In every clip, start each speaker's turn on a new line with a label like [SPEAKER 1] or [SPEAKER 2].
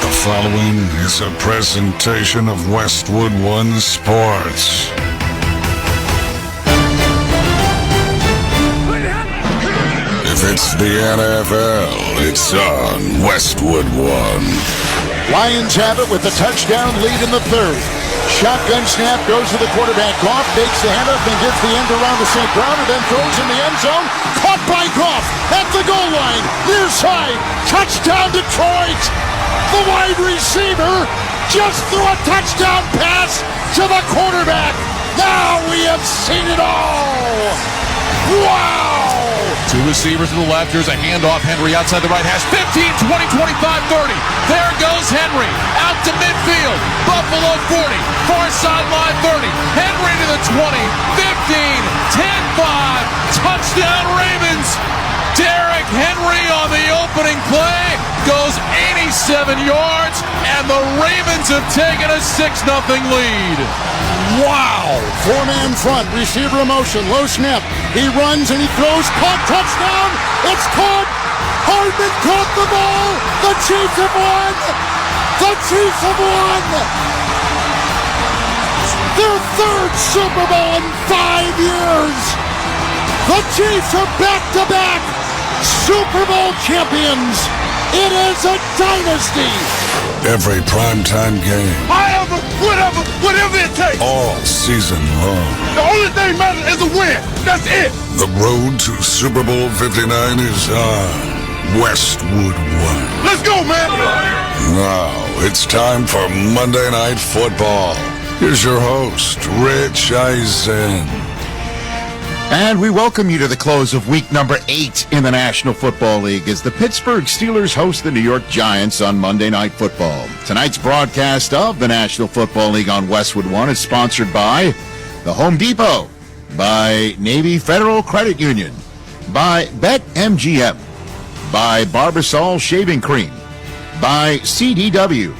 [SPEAKER 1] The following is a presentation of Westwood One Sports. If it's the NFL, it's on Westwood One.
[SPEAKER 2] Lions have it with a touchdown lead in the third. Shotgun snap goes to the quarterback. Goff takes the handoff and gets the end around to St. Brown and then throws in the end zone. Caught by Goff at the goal line. Near side. Touchdown Detroit. The wide receiver just threw a touchdown pass to the quarterback. Now we have seen it all. Wow.
[SPEAKER 3] Two receivers to the left. Here's a handoff. Henry outside the right hash. 15, 20, 25, 30. There goes Henry. Out to midfield. Buffalo 40. Far sideline 30. Henry to the 20. 15, 10-5. Touchdown Ravens. Derrick Henry on the opening play goes 87 yards, and the Ravens have taken a 6-0 lead.
[SPEAKER 2] Wow! Four-man front, receiver in motion, low snap. He runs and he throws, caught, touchdown! It's caught! Hardman caught the ball! The Chiefs have won! The Chiefs have won! Their third Super Bowl in 5 years! The Chiefs are back-to-back Super Bowl champions! It is a dynasty!
[SPEAKER 1] Every primetime game.
[SPEAKER 4] However, whatever it takes.
[SPEAKER 1] All season long.
[SPEAKER 4] The only thing matters is a win. That's it.
[SPEAKER 1] The road to Super Bowl 59 is on Westwood One.
[SPEAKER 4] Let's go, man.
[SPEAKER 1] Now it's time for Monday Night Football. Here's your host, Rich Eisen.
[SPEAKER 2] And we welcome you to the close of week number 8 in the National Football League as the Pittsburgh Steelers host the New York Giants on Monday Night Football. Tonight's broadcast of the National Football League on Westwood One is sponsored by the Home Depot, by Navy Federal Credit Union, by BetMGM, by Barbasol Shaving Cream, by CDW,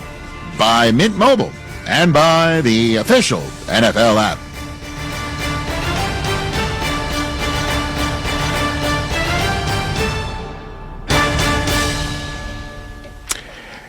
[SPEAKER 2] by Mint Mobile, and by the official NFL app.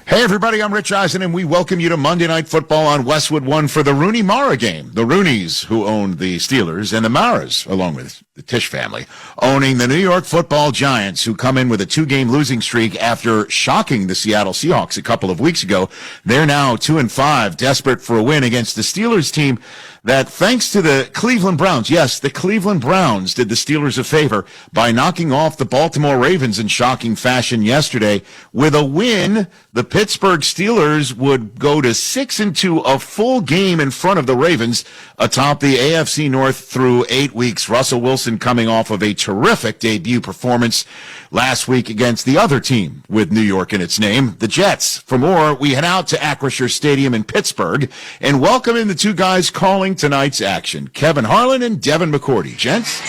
[SPEAKER 2] Hey, everybody, I'm Rich Eisen, and we welcome you to Monday Night Football on Westwood One for the Rooney-Mara game. The Rooneys, who owned the Steelers, and the Maras, along with the Tisch family, owning the New York Football Giants, who come in with a 2-game losing streak after shocking the Seattle Seahawks a couple of weeks ago. They're now 2-5, desperate for a win against the Steelers team that, thanks to the Cleveland Browns, yes, the Cleveland Browns did the Steelers a favor by knocking off the Baltimore Ravens in shocking fashion yesterday. With a win, the Pittsburgh Steelers would go to 6-2, a full game in front of the Ravens atop the AFC North through 8 weeks. Russell Wilson coming off of a terrific debut performance last week against the other team with New York in its name, the Jets. For more, we head out to Acrisure Stadium in Pittsburgh and welcome in the two guys calling tonight's action, Kevin Harlan and Devin McCourty. Gents?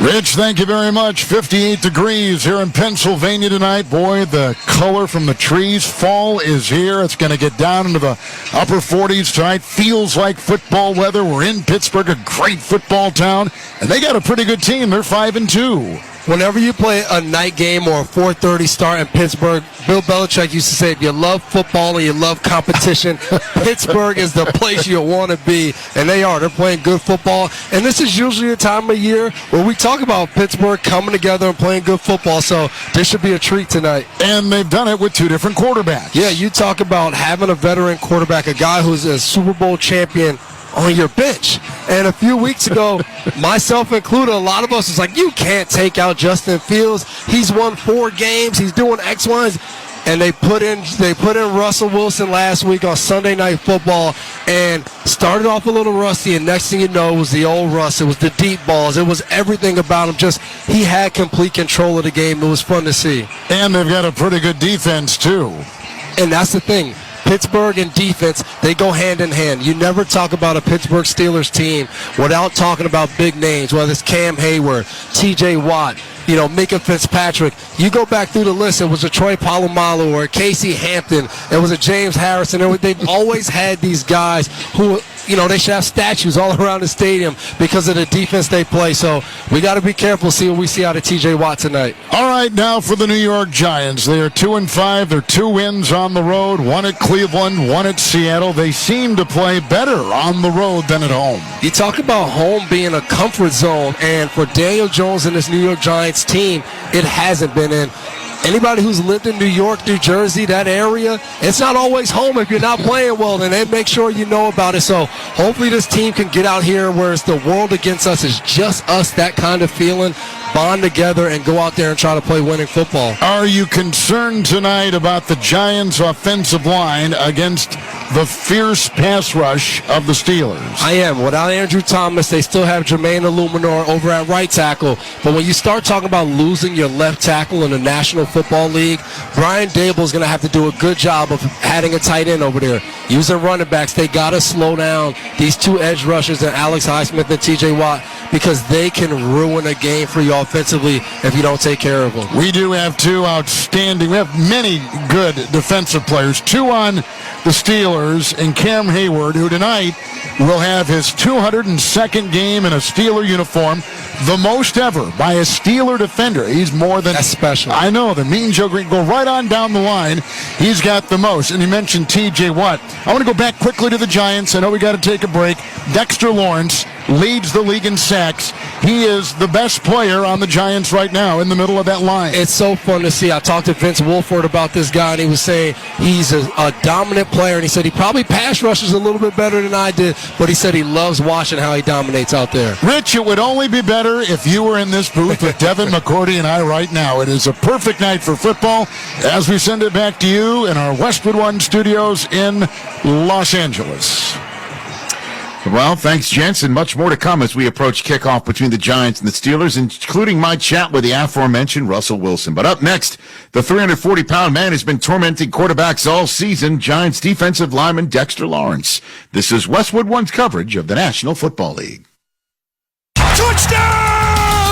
[SPEAKER 5] Rich, thank you very much. 58 degrees here in Pennsylvania tonight. Boy, the color from the trees. Fall is here. It's going to get down into the upper 40s tonight. Feels like football weather. We're in Pittsburgh, a great football town, and they got a pretty good team. They're 5-2.
[SPEAKER 6] Whenever you play a night game or a 4:30 start in Pittsburgh, Bill Belichick used to say, if you love football and you love competition, Pittsburgh is the place you want to be. And they are. They're playing good football. And this is usually the time of year where we talk about Pittsburgh coming together and playing good football. So this should be a treat tonight.
[SPEAKER 5] And they've done it with two different quarterbacks.
[SPEAKER 6] Yeah, you talk about having a veteran quarterback, a guy who's a Super Bowl champion on your bench. And a few weeks ago, myself included, a lot of us was like, you can't take out Justin Fields. He's won 4 games. He's doing X, Y, and they put in Russell Wilson last week on Sunday Night Football and started off a little rusty, and next thing you know, it was the old Russ. It was the deep balls. It was everything about him. Just he had complete control of the game. It was fun to see.
[SPEAKER 5] And they've got a pretty good defense, too.
[SPEAKER 6] And that's the thing. Pittsburgh and defense, they go hand in hand. You never talk about a Pittsburgh Steelers team without talking about big names, whether it's Cam Hayward, T.J. Watt, Micah Fitzpatrick. You go back through the list, it was a Troy Polamalu or a Casey Hampton. It was a James Harrison. They've always had these guys who they should have statues all around the stadium because of the defense they play. So we got to be careful, see what we see out of T.J. Watt tonight.
[SPEAKER 5] All right, now for the New York Giants. They are 2-5. They're 2 wins on the road, 1 at Cleveland, 1 at Seattle. They seem to play better on the road than at home.
[SPEAKER 6] You talk about home being a comfort zone, and for Daniel Jones and this New York Giants team, it hasn't been in. Anybody who's lived in New York, New Jersey, that area, it's not always home if you're not playing well, and they make sure you know about it. So hopefully this team can get out here where it's the world against us. It's just us, that kind of feeling, bond together, and go out there and try to play winning football.
[SPEAKER 5] Are you concerned tonight about the Giants' offensive line against the fierce pass rush of the Steelers?
[SPEAKER 6] I am. Without Andrew Thomas, they still have Jermaine Illuminor over at right tackle. But when you start talking about losing your left tackle in the National Football League, Brian Dable is going to have to do a good job of adding a tight end over there. Using running backs, they got to slow down these 2 edge rushers, and Alex Highsmith and T.J. Watt, because they can ruin a game for you offensively if you don't take care of them.
[SPEAKER 5] We do have 2 outstanding. We have many good defensive players. 2 on the Steelers, and Cam Hayward, who tonight will have his 202nd game in a Steeler uniform, the most ever by a Steeler defender. He's more than...
[SPEAKER 6] That's special.
[SPEAKER 5] I know. The Mean Joe Green. Go right on down the line. He's got the most. And you mentioned T.J. Watt. I want to go back quickly to the Giants. I know we got to take a break. Dexter Lawrence leads the league in sacks. He is the best player on the Giants right now in the middle of that line.
[SPEAKER 6] It's so fun to see. I talked to Vince Wilfork about this guy, and he was saying he's a dominant player, and he said he probably pass rushes a little bit better than I did, but he said he loves watching how he dominates out there.
[SPEAKER 5] Rich, it would only be better if you were in this booth with Devin McCourty and I right now. It is a perfect night for football as we send it back to you in our Westwood One studios in Los Angeles.
[SPEAKER 2] Well, thanks, gents, and much more to come as we approach kickoff between the Giants and the Steelers, including my chat with the aforementioned Russell Wilson. But up next, the 340-pound man has been tormenting quarterbacks all season, Giants defensive lineman Dexter Lawrence. This is Westwood One's coverage of the National Football League.
[SPEAKER 4] Touchdown!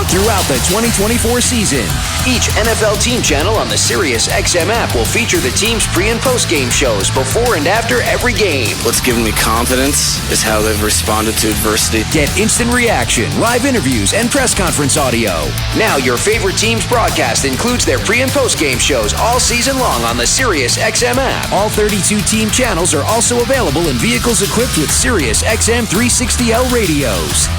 [SPEAKER 7] Throughout the 2024 season, each NFL team channel on the SiriusXM app will feature the team's pre- and post-game shows before and after every game.
[SPEAKER 8] What's given me confidence is how they've responded to adversity.
[SPEAKER 7] Get instant reaction, live interviews, and press conference audio. Now your favorite team's broadcast includes their pre- and post-game shows all season long on the SiriusXM app. All 32 team channels are also available in vehicles equipped with SiriusXM 360L radios.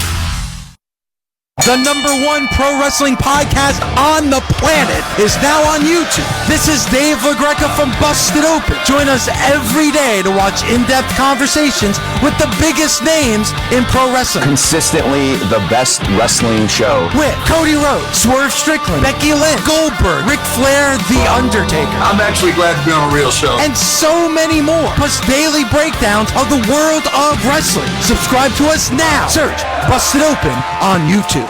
[SPEAKER 9] The #1 pro wrestling podcast on the planet is now on YouTube. This is Dave LaGreca from Busted Open. Join us every day to watch in-depth conversations with the biggest names in pro wrestling.
[SPEAKER 10] Consistently the best wrestling show.
[SPEAKER 9] With Cody Rhodes, Swerve Strickland, Becky Lynch, Goldberg, Ric Flair, The Undertaker.
[SPEAKER 4] I'm actually glad to be on a real show.
[SPEAKER 9] And so many more. Plus daily breakdowns of the world of wrestling. Subscribe to us now. Search Busted Open on YouTube.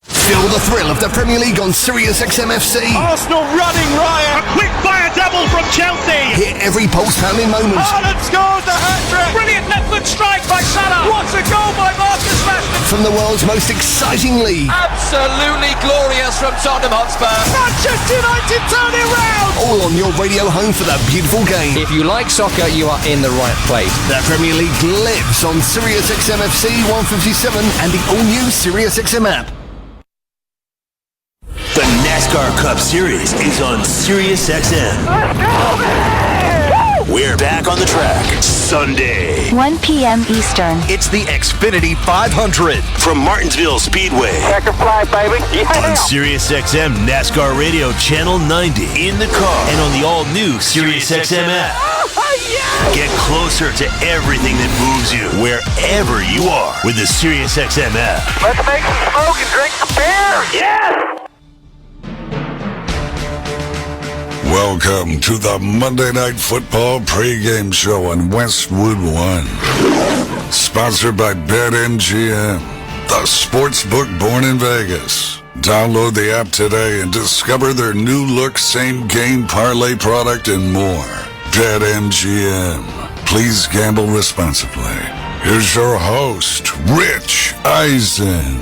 [SPEAKER 11] Feel the thrill of the Premier League on SiriusXM FC.
[SPEAKER 4] Arsenal running riot. A quick fire double from Chelsea.
[SPEAKER 11] Hear every pulse-pounding moment.
[SPEAKER 4] Haaland scores a hat-trick. Brilliant left foot strike by Salah. What a goal by Marcus Rashford.
[SPEAKER 11] From the world's most exciting league.
[SPEAKER 7] Absolutely glorious from Tottenham Hotspur.
[SPEAKER 4] Manchester United turn it round.
[SPEAKER 11] All on your radio home for that beautiful game.
[SPEAKER 7] If you like soccer, you are in the right place.
[SPEAKER 11] The Premier League lives on SiriusXM FC 157 and the all-new SiriusXM app.
[SPEAKER 12] The NASCAR Cup Series is on SiriusXM. We're back on the track Sunday,
[SPEAKER 13] 1 p.m. Eastern.
[SPEAKER 12] It's the Xfinity 500 from Martinsville Speedway.
[SPEAKER 4] Checker flag, baby. Yeah.
[SPEAKER 12] On SiriusXM NASCAR Radio Channel 90, in the car, and on the all-new SiriusXM app. Get closer to everything that moves you, wherever you are, with the SiriusXM app.
[SPEAKER 4] Let's make some smoke and drink some beer. Yes!
[SPEAKER 1] Welcome to the Monday Night Football pregame show on Westwood One. Sponsored by BetMGM, the sports book born in Vegas. Download the app today and discover their new look same-game parlay product and more. BetMGM. Please gamble responsibly. Here's your host, Rich Eisen.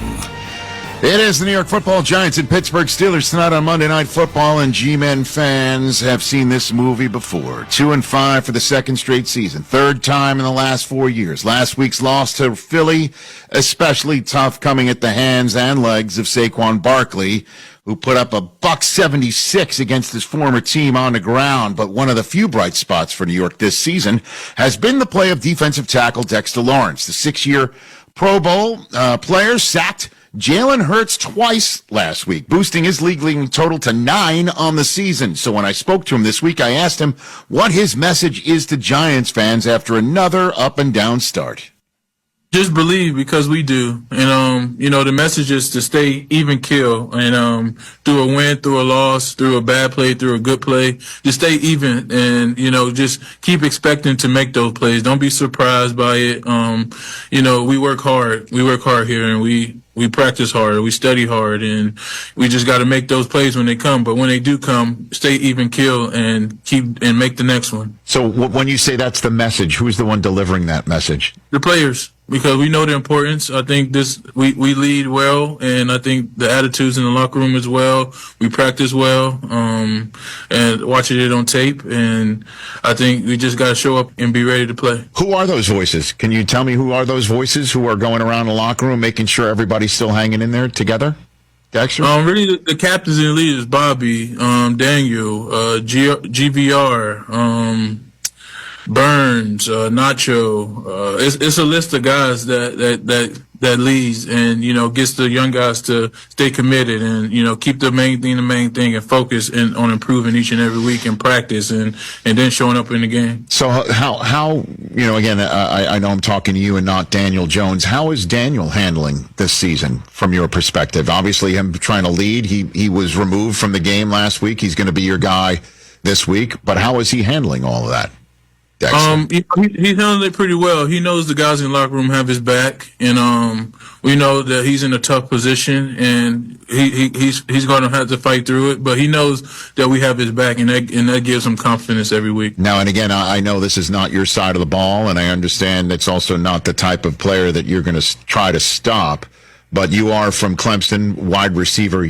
[SPEAKER 2] It is the New York Football Giants and Pittsburgh Steelers tonight on Monday Night Football, and G-Men fans have seen this movie before. 2-5 for the second straight season. Third time in the last 4 years. Last week's loss to Philly, especially tough, coming at the hands and legs of Saquon Barkley, who put up a $176 against his former team on the ground. But one of the few bright spots for New York this season has been the play of defensive tackle Dexter Lawrence. The 6-year Pro Bowl player sacked Jalen Hurts twice last week, boosting his league-leading total to 9 on the season. So when I spoke to him this week, I asked him what his message is to Giants fans after another up-and-down start.
[SPEAKER 13] Just believe, because we do. And, the message is to stay even keel. And through a win, through a loss, through a bad play, through a good play, just stay even. And, just keep expecting to make those plays. Don't be surprised by it. We work hard. We work hard here, and we practice hard, we study hard, and we just got to make those plays when they come. But when they do come, stay even keel and make the next one.
[SPEAKER 2] So when you say that's the message, who's the one delivering that message?
[SPEAKER 13] The players, because we know the importance. I think we lead well, and I think the attitudes in the locker room as well. We practice well, and watching it on tape, and I think we just got to show up and be ready to play.
[SPEAKER 2] Who are those voices? Can you tell me who are those voices who are going around the locker room making sure everybody's still hanging in there together? Dexter?
[SPEAKER 13] Really, the captains and leaders: Bobby, Daniel, GVR, Burns, Nacho. It's a list of guys that leads and gets the young guys to stay committed and keep the main thing and focus on improving each and every week in practice and then showing up in the game.
[SPEAKER 2] So how again, I know I'm talking to you and not Daniel Jones. How is Daniel handling this season from your perspective? Obviously, him trying to lead. He was removed from the game last week. He's going to be your guy this week. But how is he handling all of that?
[SPEAKER 13] He's handling it pretty well. He knows the guys in the locker room have his back, and we know that he's in a tough position, and he's going to have to fight through it. But he knows that we have his back, and that gives him confidence every week.
[SPEAKER 2] Now, and again, I know this is not your side of the ball, and I understand it's also not the type of player that you're going to try to stop. But you are from Clemson, wide receiver.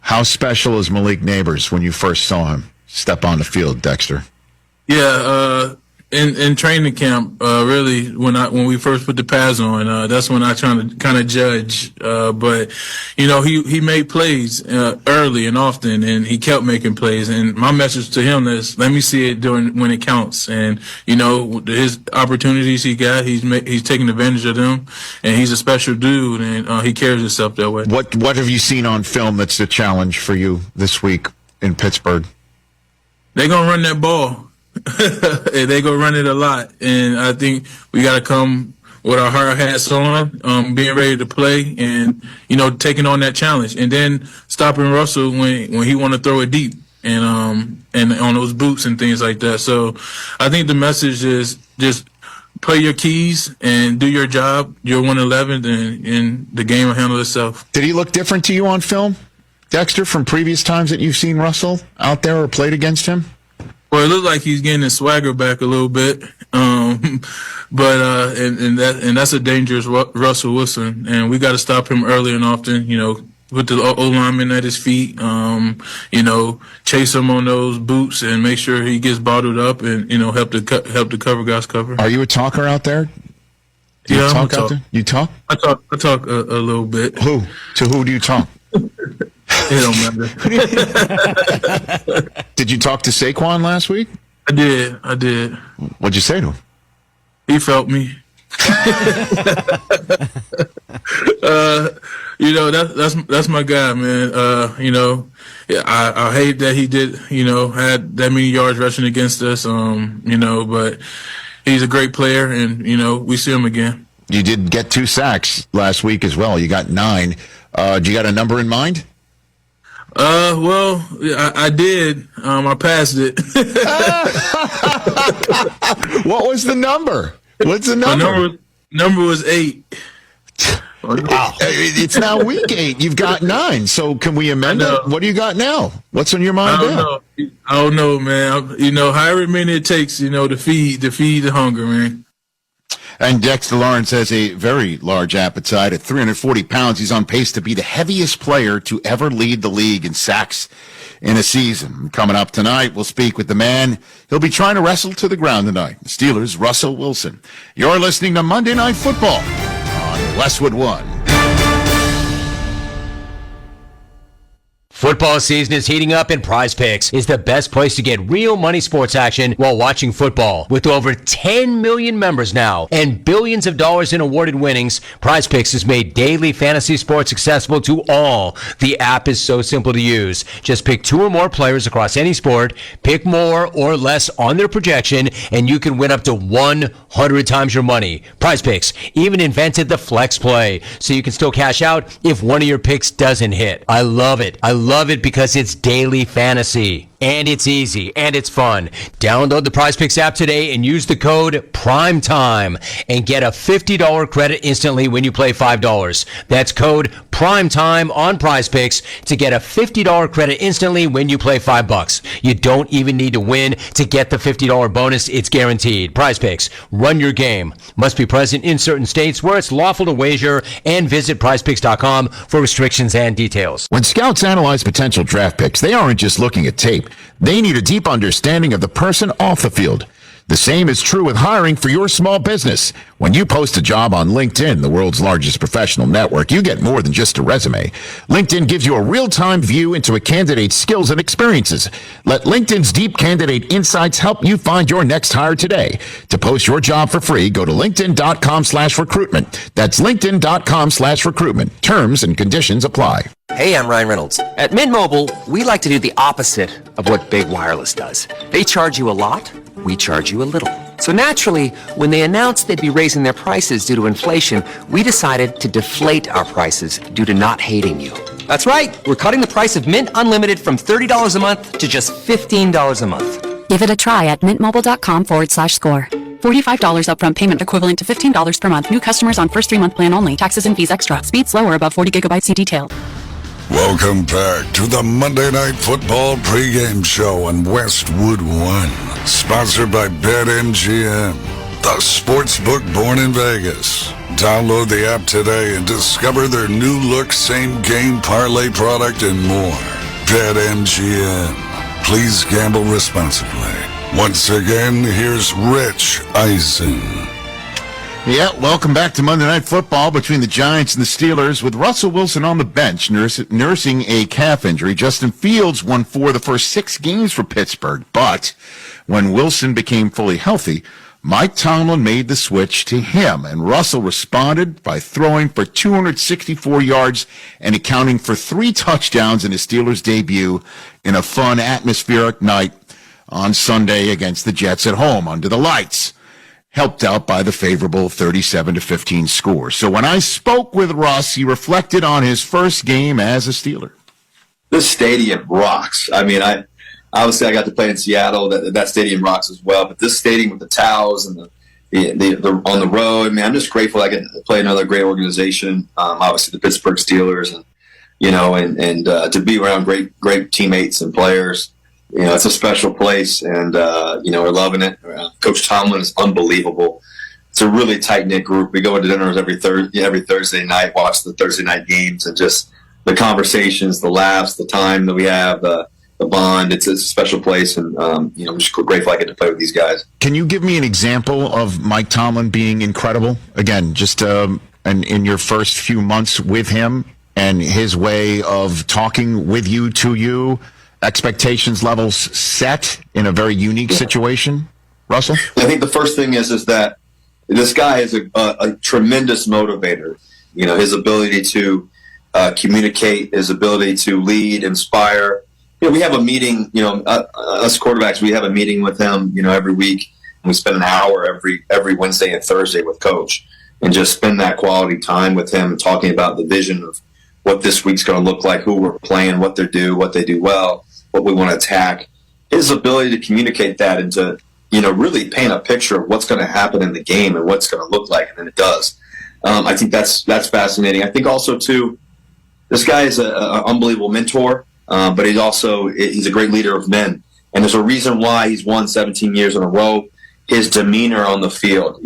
[SPEAKER 2] How special is Malik Neighbors when you first saw him step on the field, Dexter?
[SPEAKER 13] Yeah, in training camp, really, when we first put the pads on, that's when I trying to kind of judge. But he made plays early and often, and he kept making plays. And my message to him is, let me see it when it counts. And his opportunities he got, he's taking advantage of them, and he's a special dude, and he carries himself that way.
[SPEAKER 2] What have you seen on film that's a challenge for you this week in Pittsburgh?
[SPEAKER 13] They're gonna run that ball. They go run it a lot, and I think we got to come with our hard hats on, being ready to play, and taking on that challenge, and then stopping Russell when he want to throw it deep, and on those boots and things like that. So I think the message is just play your keys and do your job. You're 111, and the game will handle itself.
[SPEAKER 2] Did he look different to you on film, Dexter, from previous times that you've seen Russell out there or played against him?
[SPEAKER 13] Well, it looks like he's getting his swagger back a little bit, but that's a dangerous Russell Wilson, and we got to stop him early and often. Put the O lineman at his feet, chase him on those boots, and make sure he gets bottled up, and help the cover guys cover.
[SPEAKER 2] Are you a talker out there?
[SPEAKER 13] Do you talk
[SPEAKER 2] out there? You talk?
[SPEAKER 13] I talk a little bit.
[SPEAKER 2] Who? To who do you talk?
[SPEAKER 13] It don't matter.
[SPEAKER 2] Did you talk to Saquon last week?
[SPEAKER 13] I did.
[SPEAKER 2] What'd you say to him?
[SPEAKER 13] He felt me. That's my guy, man. I hate that he did, had that many yards rushing against us, but he's a great player, and, we see him again.
[SPEAKER 2] You did get 2 sacks last week as well. You got 9. Do you got a number in mind?
[SPEAKER 13] Well, I did. I passed it.
[SPEAKER 2] What was the number? What's the number?
[SPEAKER 13] Number was 8.
[SPEAKER 2] Wow. It's now week 8. You've got 9. So can we amend it? What do you got now? What's on your mind now?
[SPEAKER 13] I don't know, man. However many it takes, to feed the hunger, man.
[SPEAKER 2] And Dexter Lawrence has a very large appetite. At 340 pounds, he's on pace to be the heaviest player to ever lead the league in sacks in a season. Coming up tonight, we'll speak with the man he'll be trying to wrestle to the ground tonight, the Steelers' Russell Wilson. You're listening to Monday Night Football on Westwood One.
[SPEAKER 14] Football season is heating up, and Prize Picks is the best place to get real money sports action while watching football. With over 10 million members now and billions of dollars in awarded winnings, Prize Picks has made daily fantasy sports accessible to all. The app is so simple to use. Just pick 2 or more players across any sport, pick more or less on their projection, and you can win up to 100 times your money. Prize Picks even invented the flex play, so you can still cash out if one of your picks doesn't hit. I love it. I love it because it's daily fantasy. And it's easy, and it's fun. Download the Prize Picks app today and use the code PRIMETIME and get a $50 credit instantly when you play $5. That's code PRIMETIME on Prize Picks to get a $50 credit instantly when you play $5. You don't even need to win to get the $50 bonus. It's guaranteed. Prize Picks. Run your game. Must be present in certain states where it's lawful to wager, and visit prizepicks.com for restrictions and details.
[SPEAKER 2] When scouts analyze potential draft picks, they aren't just looking at tape. They need a deep understanding of the person off the field. The same is true with hiring for your small business. When you post a job on LinkedIn, the world's largest professional network, you get more than just a resume. LinkedIn gives you a real-time view into a candidate's skills and experiences. Let LinkedIn's deep candidate insights help you find your next hire today. To post your job for free, go to linkedin.com/recruitment. That's linkedin.com/recruitment. Terms and conditions apply.
[SPEAKER 15] Hey, I'm Ryan Reynolds. At Mint Mobile, we like to do the opposite of what Big Wireless does. They charge you a lot, we charge you a little. So naturally, when they announced they'd be raising their prices due to inflation, we decided to deflate our prices due to not hating you. That's right. We're cutting the price of Mint Unlimited from $30 a month to just $15 a month.
[SPEAKER 16] Give it a try at mintmobile.com/score. $45 upfront payment equivalent to $15 per month. New customers on first 3-month plan only. Taxes and fees extra. Speed slower above 40 gigabytes. See detail.
[SPEAKER 1] Welcome back to the Monday Night Football pregame show on Westwood One. Sponsored by BetMGM, the sportsbook born in Vegas. Download the app today and discover their new look same-game parlay product and more. BetMGM. Please gamble responsibly. Once again, here's Rich Eisen.
[SPEAKER 2] Yeah, welcome back to Monday Night Football between the Giants and the Steelers. With Russell Wilson on the bench nursing a calf injury, Justin Fields won 4 of the first 6 games for Pittsburgh. But when Wilson became fully healthy, Mike Tomlin made the switch to him, and Russell responded by throwing for 264 yards and accounting for 3 touchdowns in his Steelers debut in a fun, atmospheric night on Sunday against the Jets at home under the lights, helped out by the favorable 37-15 score. So when I spoke with Russ, he reflected on his first game as a Steeler.
[SPEAKER 17] This stadium rocks. I mean, obviously I got to play in Seattle. That stadium rocks as well. But this stadium with the towels and the on the road, I mean, I'm just grateful I get to play another great organization. Obviously the Pittsburgh Steelers, and to be around great teammates and players. It's a special place, and we're loving it. Coach Tomlin is unbelievable. It's a really tight-knit group. We go to dinners every Thursday night, watch the Thursday night games, and just the conversations, the laughs, the time that we have, the bond. It's a special place, and I'm just grateful I get to play with these guys.
[SPEAKER 2] Can you give me an example of Mike Tomlin being incredible? Again, just in your first few months with him and his way of talking with you, to you, expectations levels set in a very unique situation, Russell?
[SPEAKER 17] I think the first thing is that this guy is a tremendous motivator. His ability to communicate, his ability to lead, inspire. We have a meeting, us quarterbacks, we have a meeting with him, every week. And we spend an hour every Wednesday and Thursday with Coach and just spend that quality time with him, talking about the vision of what this week's going to look like, who we're playing, what they do well, what we want to attack. His ability to communicate that and to, really paint a picture of what's going to happen in the game and what's going to look like, and then it does. I think that's fascinating. I think also, too, this guy is an unbelievable mentor, but he's a great leader of men. And there's a reason why he's won 17 years in a row. His demeanor on the field,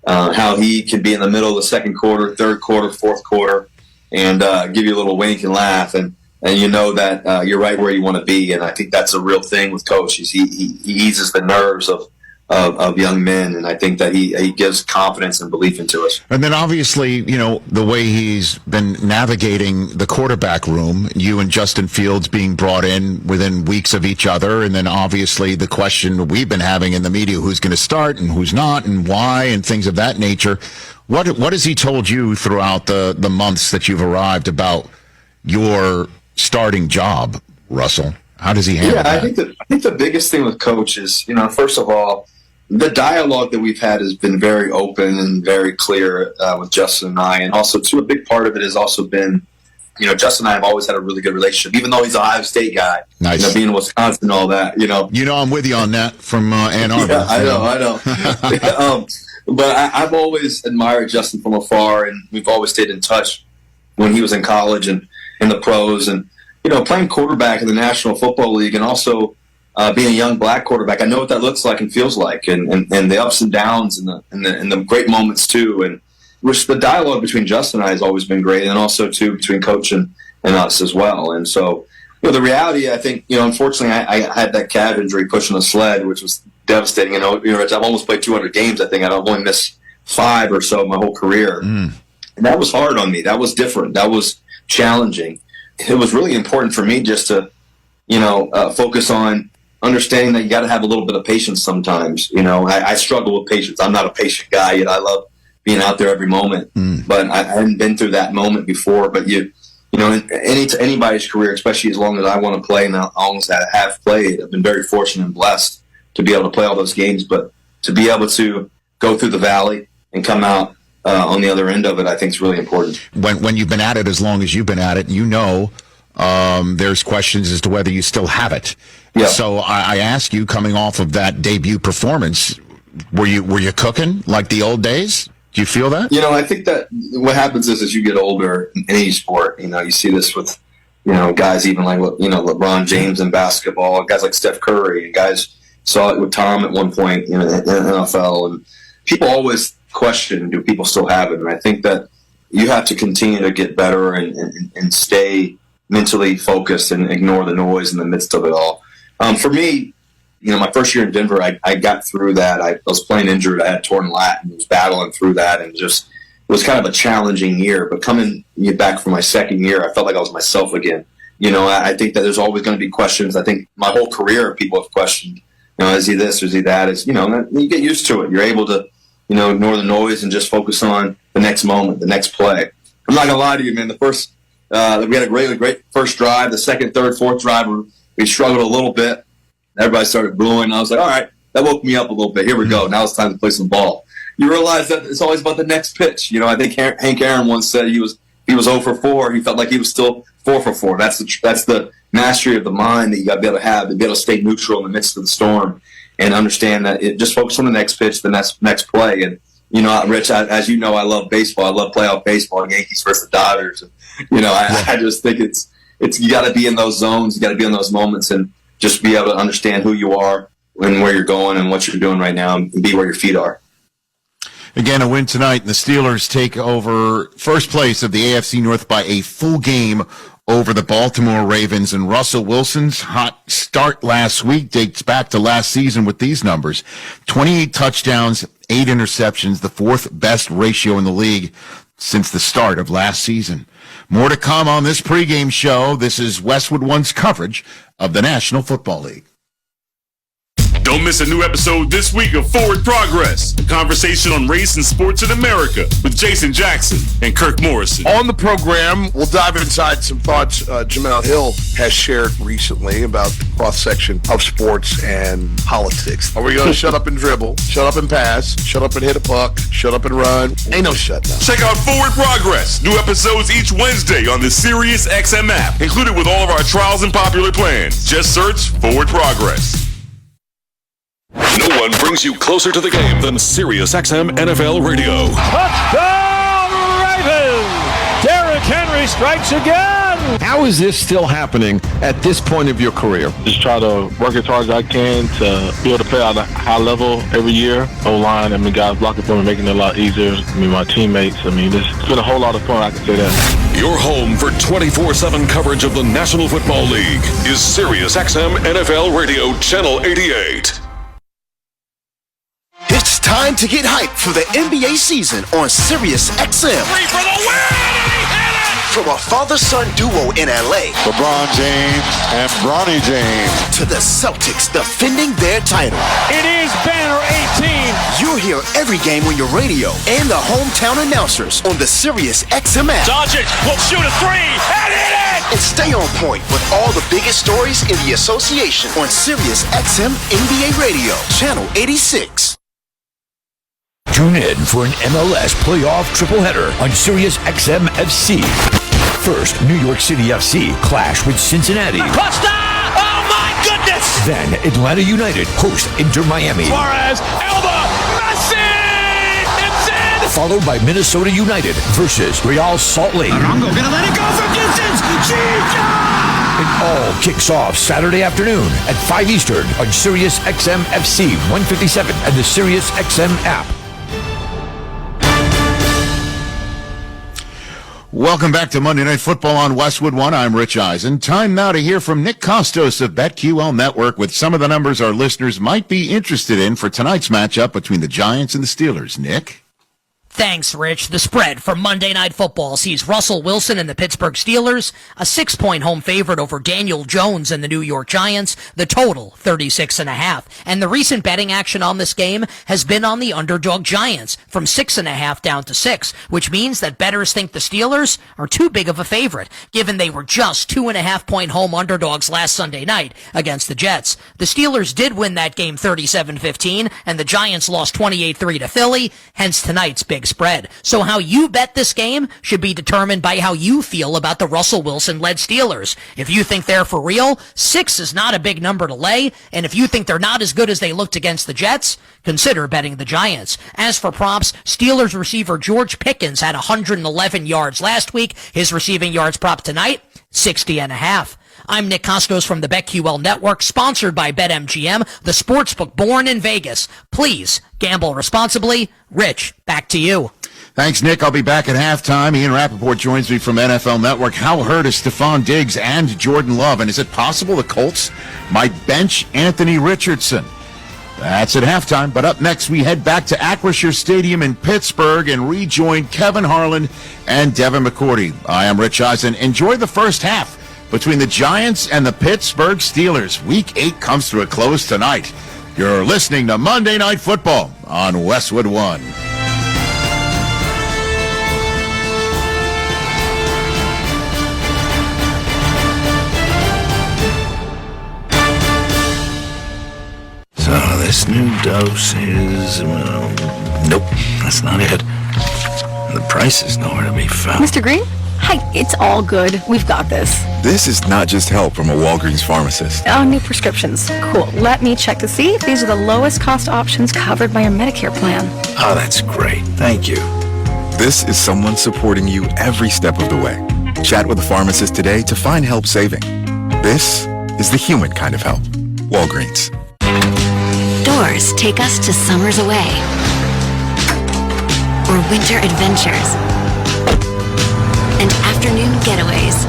[SPEAKER 17] how he can be in the middle of the second quarter, third quarter, fourth quarter, and give you a little wink and laugh, and you know that you're right where you want to be. And I think that's a real thing with Coach. He eases the nerves of young men, and I think that he gives confidence and belief into us.
[SPEAKER 2] And then obviously, the way he's been navigating the quarterback room, you and Justin Fields being brought in within weeks of each other, and then obviously the question we've been having in the media, who's going to start and who's not and why and things of that nature. What has he told you throughout the months that you've arrived about your starting job, Russell? How does he handle that?
[SPEAKER 17] I think the biggest thing with Coach is, first of all, the dialogue that we've had has been very open and very clear with Justin and I. And also, too, a big part of it has also been, Justin and I have always had a really good relationship, even though he's an Ohio State guy.
[SPEAKER 2] Nice.
[SPEAKER 17] Being in Wisconsin and all that,
[SPEAKER 2] I'm with you on that from Ann Arbor.
[SPEAKER 17] Yeah, I know. But I've always admired Justin from afar, and we've always stayed in touch when he was in college and in the pros. And, playing quarterback in the National Football League and also being a young black quarterback, I know what that looks like and feels like, and the ups and downs and the great moments too. And which the dialogue between Justin and I has always been great, and also too between Coach and us as well. And so, the reality, I think, unfortunately, I had that calf injury pushing a sled, which was devastating. I've almost played 200 games. I think I've only missed 5 or so my whole career, and that was hard on me. That was different. That was challenging. It was really important for me just to, focus on understanding that you got to have a little bit of patience sometimes. I struggle with patience. I'm not a patient guy, yet I love being out there every moment. But I hadn't been through that moment before. But anybody's career, especially as long as I want to play and as long as I have played, I've been very fortunate and blessed to be able to play all those games. But to be able to go through the valley and come out on the other end of it, I think is really important.
[SPEAKER 2] When you've been at it as long as you've been at it, there's questions as to whether you still have it. Yeah. So I ask you, coming off of that debut performance, were you cooking like the old days? Do you feel that?
[SPEAKER 17] I think that what happens is as you get older in any sport, you see this with, guys even like, LeBron James in basketball, guys like Steph Curry, and guys saw it with Tom at one point in the NFL. And people always question, do people still have it? And I think that you have to continue to get better and stay mentally focused and ignore the noise in the midst of it all. For me, my first year in Denver, I got through that. I was playing injured. I had torn lat and was battling through that, and just it was kind of a challenging year. But coming back for my second year, I felt like I was myself again. I think that there's always going to be questions. I think my whole career, people have questioned, is he this or is he that? You get used to it. You're able to, ignore the noise and just focus on the next moment, the next play. I'm not going to lie to you, man. The first, we had a great first drive. The second, third, fourth drive, we struggled a little bit. Everybody started booing. I was like, all right, that woke me up a little bit. Here we go. Now it's time to play some ball. You realize that it's always about the next pitch. I think Hank Aaron once said he was 0 for 4. He felt like he was still 4 for 4. That's the mastery of the mind that you got to be able to have, to be able to stay neutral in the midst of the storm and understand that just focus on the next pitch, the next play. And, Rich, as you know, I love baseball. I love playoff baseball, Yankees versus the Dodgers. And, I just think it's you got to be in those zones. You got to be in those moments and just be able to understand who you are and where you're going and what you're doing right now and be where your feet are.
[SPEAKER 2] Again, a win tonight, and the Steelers take over first place of the AFC North by a full game over the Baltimore Ravens. And Russell Wilson's hot start last week dates back to last season with these numbers. 28 touchdowns, 8 interceptions, the 4th best ratio in the league since the start of last season. More to come on this pregame show. This is Westwood One's coverage of the National Football League.
[SPEAKER 18] Don't miss a new episode this week of Forward Progress, a conversation on race and sports in America with Jason Jackson and Kirk Morrison.
[SPEAKER 19] On the program, we'll dive inside some thoughts Jamel Hill has shared recently about the cross-section of sports and politics. Are we going to shut up and dribble, shut up and pass, shut up and hit a puck, shut up and run? Ain't no shutdown.
[SPEAKER 18] Check out Forward Progress. New episodes each Wednesday on the Sirius XM app, included with all of our trials and popular plans. Just search Forward Progress.
[SPEAKER 20] No one brings you closer to the game than Sirius XM NFL Radio.
[SPEAKER 4] Touchdown Ravens! Derrick Henry strikes again!
[SPEAKER 21] How is this still happening at this point of your career?
[SPEAKER 22] Just try to work as hard as I can to be able to play at a high level every year. O-line, guys blocking for me, making it a lot easier. My teammates, it's been a whole lot of fun, I can say that.
[SPEAKER 20] Your home for 24/7 coverage of the National Football League is Sirius XM NFL Radio Channel 88.
[SPEAKER 11] It's time to get hyped for the NBA season on Sirius XM.
[SPEAKER 4] Three for the win!
[SPEAKER 11] From a father-son duo in LA,
[SPEAKER 5] LeBron James and Bronny James,
[SPEAKER 11] to the Celtics defending their title.
[SPEAKER 4] It is Banner 18.
[SPEAKER 11] You'll hear every game on your radio and the hometown announcers on the Sirius XM app.
[SPEAKER 4] Doncic will shoot a three and hit it!
[SPEAKER 11] And stay on point with all the biggest stories in the association on Sirius XM NBA Radio, Channel 86.
[SPEAKER 23] Tune in for an MLS playoff tripleheader on Sirius XM FC. First, New York City FC clash with Cincinnati.
[SPEAKER 4] Costa! Oh my goodness!
[SPEAKER 23] Then, Atlanta United host Inter Miami.
[SPEAKER 4] Suarez, Elba, Messi! It's in!
[SPEAKER 23] Followed by Minnesota United versus Real Salt Lake.
[SPEAKER 4] Arango gonna let it go from distance! Chica!
[SPEAKER 23] It all kicks off Saturday afternoon at 5 Eastern on Sirius XM FC 157 and the Sirius XM app.
[SPEAKER 2] Welcome back to Monday Night Football on Westwood One. I'm Rich Eisen. Time now to hear from Nick Costos of BetQL Network with some of the numbers our listeners might be interested in for tonight's matchup between the Giants and the Steelers. Nick?
[SPEAKER 24] Thanks, Rich. The spread for Monday Night Football sees Russell Wilson and the Pittsburgh Steelers, a 6-point home favorite over Daniel Jones and the New York Giants, the total 36.5. And the recent betting action on this game has been on the underdog Giants from 6.5 down to 6, which means that bettors think the Steelers are too big of a favorite, given they were just 2.5-point home underdogs last Sunday night against the Jets. The Steelers did win that game 37-15, and the Giants lost 28-3 to Philly, hence tonight's big spread. So how you bet this game should be determined by how you feel about the Russell Wilson-led Steelers. If you think they're for real, 6 is not a big number to lay, and if you think they're not as good as they looked against the Jets, consider betting the Giants. As for props, Steelers receiver George Pickens had 111 yards last week. His receiving yards prop tonight, 60.5. I'm Nick Costos from the BetQL Network, sponsored by BetMGM, the sportsbook born in Vegas. Please gamble responsibly. Rich, back to you.
[SPEAKER 2] Thanks, Nick. I'll be back at halftime. Ian Rappaport joins me from NFL Network. How hurt is Stephon Diggs and Jordan Love? And is it possible the Colts might bench Anthony Richardson? That's at halftime. But up next, we head back to Acrisure Stadium in Pittsburgh and rejoin Kevin Harlan and Devin McCourty. I am Rich Eisen. Enjoy the first half between the Giants and the Pittsburgh Steelers. Week 8 comes to a close tonight. You're listening to Monday Night Football on Westwood One.
[SPEAKER 25] So this new dose is, well, nope, that's not it. The price is nowhere to be found.
[SPEAKER 26] Mr. Green? Hi, it's all good. We've got this.
[SPEAKER 27] This is not just help from a Walgreens pharmacist.
[SPEAKER 26] Oh, new prescriptions. Cool. Let me check to see if these are the lowest cost options covered by your Medicare plan.
[SPEAKER 25] Oh, that's great. Thank you.
[SPEAKER 27] This is someone supporting you every step of the way. Chat with a pharmacist today to find help saving. This is the human kind of help. Walgreens.
[SPEAKER 28] Doors take us to summers away or winter adventures and afternoon getaways.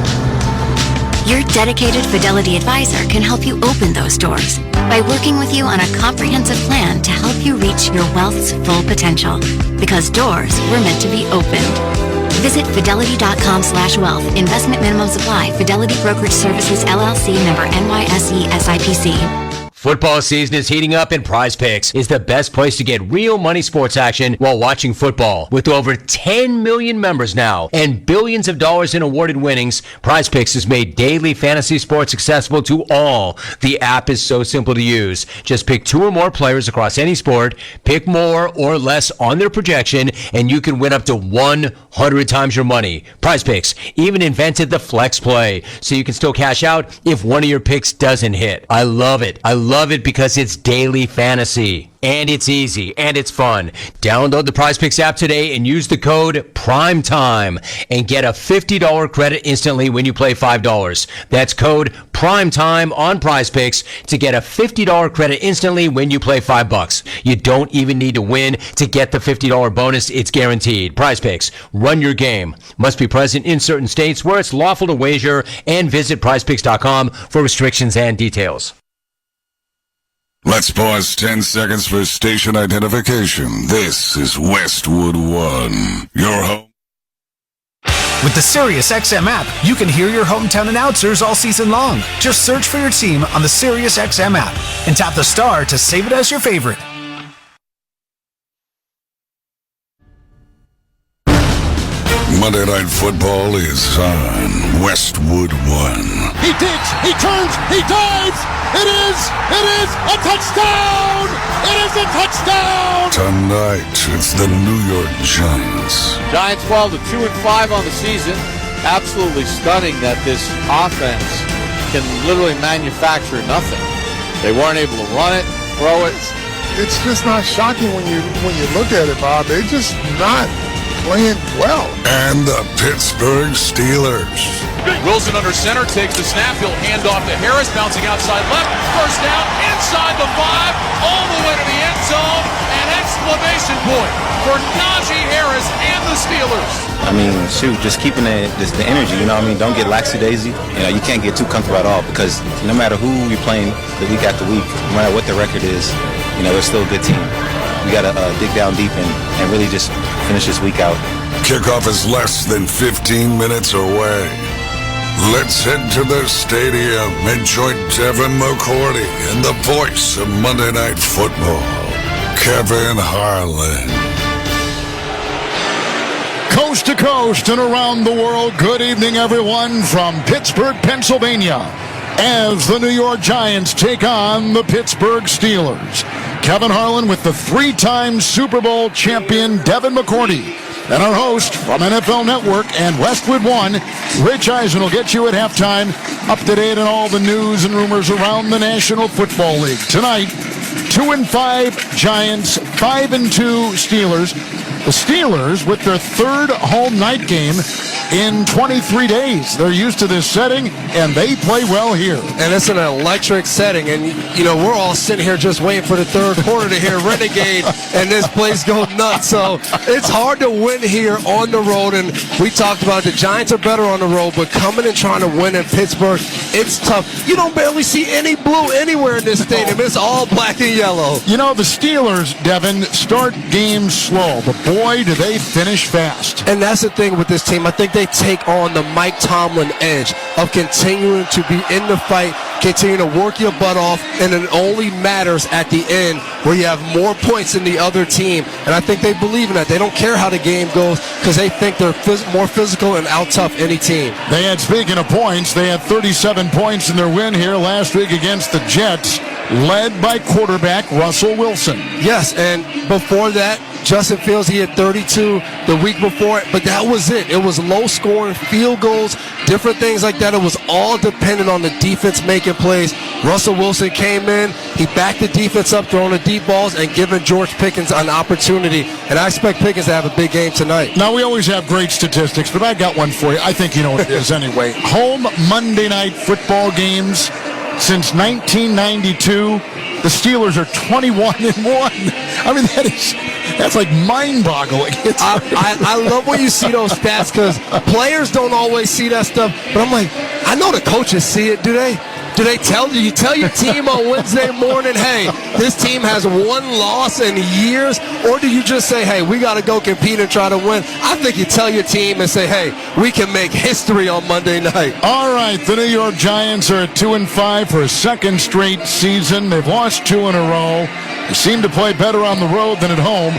[SPEAKER 28] Your dedicated Fidelity advisor can help you open those doors by working with you on a comprehensive plan to help you reach your wealth's full potential. Because doors were meant to be opened. Visit fidelity.com/wealth. Investment minimum supply. Fidelity Brokerage Services, LLC, member NYSE SIPC.
[SPEAKER 14] Football season is heating up, and Prize Picks is the best place to get real money sports action while watching football. With over 10 million members now and billions of dollars in awarded winnings, Prize Picks has made daily fantasy sports accessible to all. The app is so simple to use. Just pick 2 or more players across any sport, pick more or less on their projection, and you can win up to 100 times your money. Prize Picks even invented the flex play, so you can still cash out if one of your picks doesn't hit. I love it. I love love it because it's daily fantasy. And it's easy, and it's fun. Download the PrizePicks app today and use the code PRIMETIME and get a $50 credit instantly when you play $5. That's code PRIMETIME on PrizePicks to get a $50 credit instantly when you play $5. You don't even need to win to get the $50 bonus. It's guaranteed. PrizePicks, run your game. Must be present in certain states where it's lawful to wager, and visit PrizePicks.com for restrictions and details.
[SPEAKER 1] Let's pause 10 seconds for station identification. This is Westwood One, your home.
[SPEAKER 3] With the SiriusXM app, you can hear your hometown announcers all season long. Just search for your team on the SiriusXM app and tap the star to save it as your favorite.
[SPEAKER 1] Monday Night Football is on Westwood One.
[SPEAKER 5] He digs, he turns, he dives. It is a touchdown. It is a touchdown.
[SPEAKER 1] Tonight, it's the New York Giants.
[SPEAKER 6] Giants fall to 2-5 on the season. Absolutely stunning that this offense can literally manufacture nothing. They weren't able to run it, throw it.
[SPEAKER 19] It's just not shocking when you look at it, Bob. They're just not playing well.
[SPEAKER 1] And the Pittsburgh Steelers.
[SPEAKER 4] Wilson under center, takes the snap, he'll hand off to Harris, bouncing outside left, first down, inside the 5, all the way to the end zone, an exclamation point for Najee Harris and the Steelers.
[SPEAKER 7] I mean, shoot, just keeping the energy, you know what I mean? Don't get lackadaisy. You know, you can't get too comfortable at all, because no matter who you're playing the week after week, no matter what the record is, you know, they're still a good team. We got to dig down deep and really just finish this week out.
[SPEAKER 1] Kickoff is less than 15 minutes away. Let's head to the stadium and join Devin McCourty and the voice of Monday Night Football, Kevin Harlan.
[SPEAKER 5] Coast to coast and around the world, good evening, everyone, from Pittsburgh, Pennsylvania, as the New York Giants take on the Pittsburgh Steelers. Kevin Harlan with the three-time Super Bowl champion Devin McCourty. And our host from NFL Network and Westwood One, Rich Eisen, will get you at halftime up to date on all the news and rumors around the National Football League. Tonight, 2-5 Giants, 5-2 Steelers. The Steelers with their third home night game in 23 days. They're used to this setting, and they play well here.
[SPEAKER 8] And it's an electric setting, and, you know, we're all sitting here just waiting for the third quarter to hear Renegade, and this place go nuts. So it's hard to win here on the road, and we talked about the Giants are better on the road, but coming and trying to win in Pittsburgh, it's tough. You don't barely see any blue anywhere in this stadium. It's all black and yellow.
[SPEAKER 5] You know, the Steelers, Devin, start games slow, but boy, do they finish fast.
[SPEAKER 8] And that's the thing with this team. I think they take on the Mike Tomlin edge of continuing to be in the fight, continue to work your butt off, and it only matters at the end where you have more points than the other team. And I think they believe in that. They don't care how the game goes because they think they're more physical and out-tough any team.
[SPEAKER 5] They had, speaking of points, they had 37 points in their win here last week against the Jets, led by quarterback Russell Wilson.
[SPEAKER 8] Yes, and before that, Justin Fields, he had 32 the week before, but that was it. It was low-scoring, field goals, different things like that. It was all dependent on the defense making plays. Russell Wilson came in, he backed the defense up, throwing the deep balls, and giving George Pickens an opportunity. And I expect Pickens to have a big game tonight.
[SPEAKER 5] Now, we always have great statistics, but I got one for you. I think you know what it is anyway. Home Monday Night Football games since 1992. The Steelers are 21-1. I mean, that's like mind-boggling.
[SPEAKER 8] I love when you see those stats because players don't always see that stuff. But I'm like, I know the coaches see it. Do they? Do they tell you? You tell your team on Wednesday morning, hey, this team has one loss in years? Or do you just say, hey, we got to go compete and try to win? I think you tell your team and say, hey, we can make history on Monday night.
[SPEAKER 5] All right, the New York Giants are at 2-5 for a second straight season. They've lost 2 in a row. They seem to play better on the road than at home.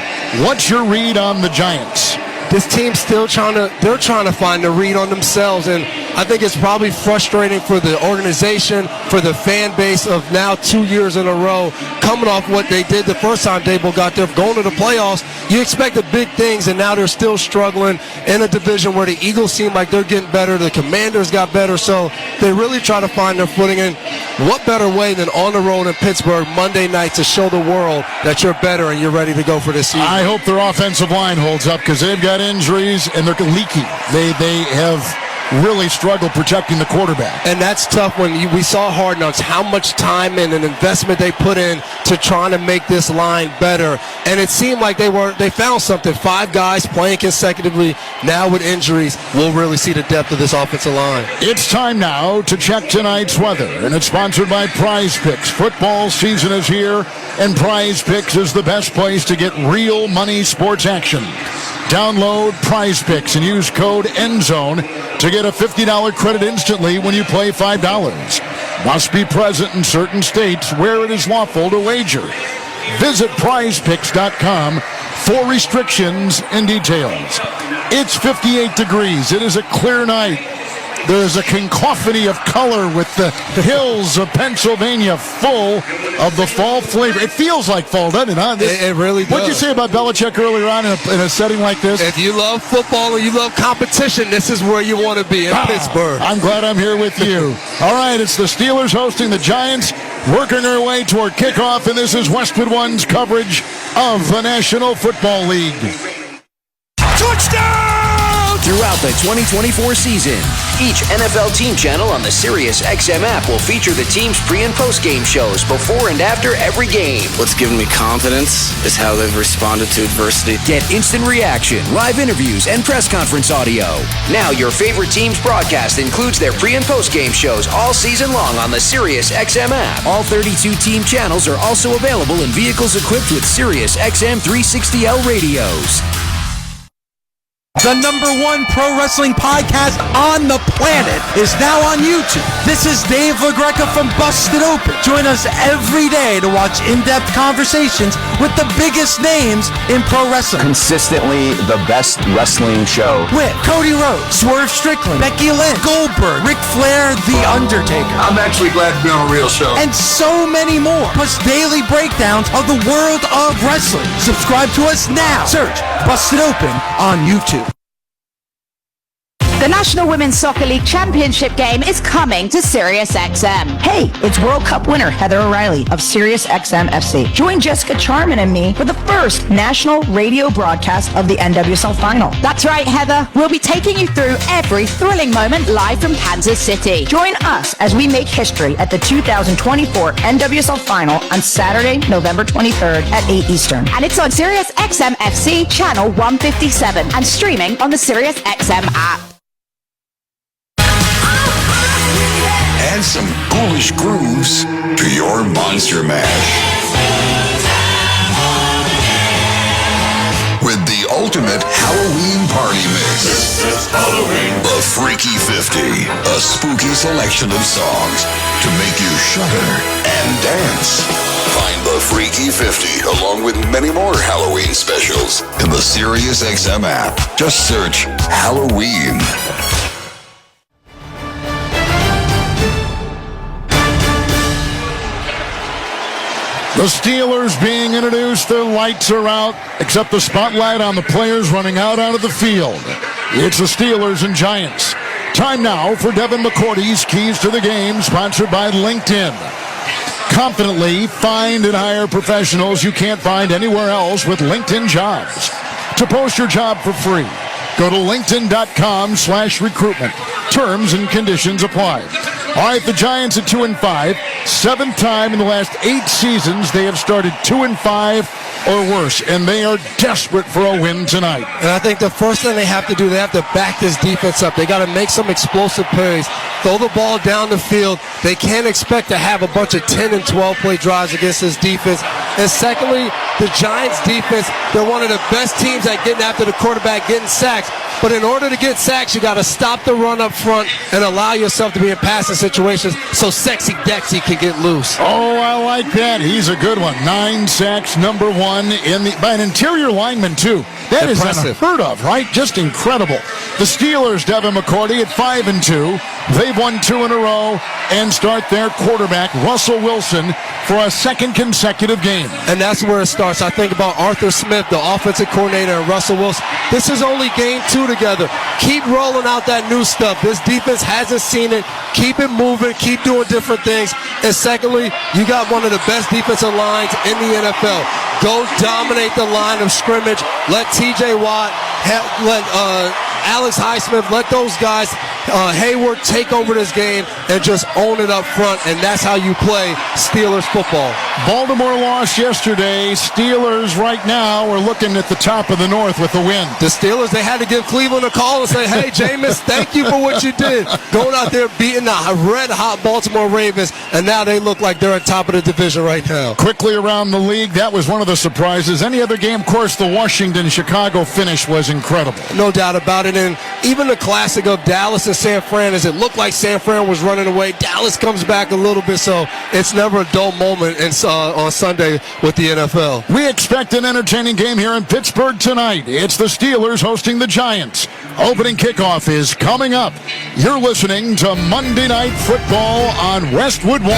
[SPEAKER 5] What's your read on the Giants?
[SPEAKER 8] This team's still trying to find the read on themselves, and I think it's probably frustrating for the organization, for the fan base of now 2 years in a row, coming off what they did the first time Dable got there, going to the playoffs. You expected big things, and now they're still struggling in a division where the Eagles seem like they're getting better, the Commanders got better, so they really try to find their footing. And what better way than on the road in Pittsburgh Monday night to show the world that you're better and you're ready to go for this season?
[SPEAKER 5] I hope their offensive line holds up because they've got injuries and they're leaky. They have really struggled protecting the quarterback.
[SPEAKER 8] And that's tough when we saw Hard Knocks, how much time and an investment they put in to trying to make this line better. And it seemed like they found something. 5 guys playing consecutively. Now with injuries, we'll really see the depth of this offensive line.
[SPEAKER 5] It's time now to check tonight's weather, and it's sponsored by Prize Picks. Football season is here, and Prize Picks is the best place to get real money sports action. Download Prize Picks and use code ENDZONE to get a $50 credit instantly when you play $5. Must be present in certain states where it is lawful to wager. Visit prizepicks.com for restrictions and details. It's 58 degrees. It is a clear night. There's a cacophony of color with the hills of Pennsylvania full of the fall flavor. It feels like fall, doesn't it? Huh?
[SPEAKER 8] It really does.
[SPEAKER 5] What did you say about Belichick earlier on in a setting like this?
[SPEAKER 8] If you love football or you love competition, this is where you want to be in Pittsburgh.
[SPEAKER 5] I'm glad I'm here with you. All right, it's the Steelers hosting the Giants, working their way toward kickoff, and this is Westwood One's coverage of the National Football League.
[SPEAKER 9] Touchdown! Throughout the 2024 season, each NFL team channel on the SiriusXM app will feature the team's pre- and post-game shows before and after every game.
[SPEAKER 10] What's given me confidence is how they've responded to adversity.
[SPEAKER 9] Get instant reaction, live interviews, and press conference audio.
[SPEAKER 10] Now your favorite team's broadcast includes their pre- and post-game shows all season long on the SiriusXM app.
[SPEAKER 9] All 32 team channels are also available in vehicles equipped with SiriusXM 360L radios.
[SPEAKER 12] The #1 pro wrestling podcast on the planet is now on YouTube. This is Dave LaGreca from Busted Open. Join us every day to watch in-depth conversations with the biggest names in pro wrestling.
[SPEAKER 13] Consistently the best wrestling show.
[SPEAKER 12] With Cody Rhodes, Swerve Strickland, Becky Lynch, Goldberg, Ric Flair, The Undertaker.
[SPEAKER 15] I'm actually glad to be on a real show.
[SPEAKER 12] And so many more. Plus daily breakdowns of the world of wrestling. Subscribe to us now. Search Busted Open on YouTube.
[SPEAKER 16] The National Women's Soccer League Championship game is coming to SiriusXM. Hey, it's World Cup winner Heather O'Reilly of SiriusXM FC. Join Jessica Charman and me for the first national radio broadcast of the NWSL final. That's right, Heather. We'll be taking you through every thrilling moment live from Kansas City. Join us as we make history at the 2024 NWSL final on Saturday, November 23rd at 8 Eastern. And it's on SiriusXM FC channel 157 and streaming on the SiriusXM app.
[SPEAKER 1] Add some ghoulish grooves to your Monster Mash. With the ultimate Halloween party mix. This is Halloween. The Freaky 50. A spooky selection of songs to make you shudder and dance. Find the Freaky 50 along with many more Halloween specials in the SiriusXM app. Just search Halloween.
[SPEAKER 5] The Steelers being introduced, the lights are out, except the spotlight on the players running out onto the field. It's the Steelers and Giants. Time now for Devin McCourty's Keys to the Game, sponsored by LinkedIn. Confidently find and hire professionals you can't find anywhere else with LinkedIn Jobs. To post your job for free, go to linkedin.com/recruitment. Terms and conditions apply. All right, the Giants at 2-5. 7th time in the last 8 seasons they have started 2-5 or worse, and they are desperate for a win tonight.
[SPEAKER 8] And I think the first thing they have to do, they have to back this defense up. They got to make some explosive plays, throw the ball down the field. They can't expect to have a bunch of 10 and 12 play drives against this defense. And secondly, the Giants defense, they're one of the best teams at getting after the quarterback, getting sacks. But in order to get sacks, you got to stop the run up front and allow yourself to be in passing situations so Sexy Dexy can get loose.
[SPEAKER 5] Oh, I like that. He's a good one. 9 sacks, number 1 by an interior lineman, too. That is unheard of, right? Just incredible. The Steelers, Devin McCourty at 5-2. They've won 2 in a row and start their quarterback, Russell Wilson, for a second consecutive game.
[SPEAKER 8] And that's where it starts. I think about Arthur Smith, the offensive coordinator, and Russell Wilson. This is only game 2 together. Keep rolling out that new stuff. This defense hasn't seen it. Keep it moving. Keep doing different things. And secondly, you got one of the best defensive lines in the NFL. Go dominate the line of scrimmage. Let T.J. Watt, let Alex Highsmith, let those guys, Hayward, take over this game and just own it up front. And that's how you play Steelers football.
[SPEAKER 5] Baltimore lost yesterday. Steelers right now are looking at the top of the North with the win.
[SPEAKER 8] The Steelers, they had to give Cleveland a call and say, hey, Jameis, thank you for what you did. Going out there beating the red-hot Baltimore Ravens, and now they look like they're on top of the division right now.
[SPEAKER 5] Quickly around the league, that was one of the surprises. Any other game, of course, the Washington-Chicago finish was incredible.
[SPEAKER 8] No doubt about it. And even the classic of Dallas and San Fran, as it looked like San Fran was running away, Dallas comes back a little bit, so it's never a dull moment on Sunday with the NFL.
[SPEAKER 5] We expect an entertaining game here in Pittsburgh tonight. It's the Steelers hosting the Giants. Opening kickoff is coming up. You're listening to Monday Night Football on Westwood 1.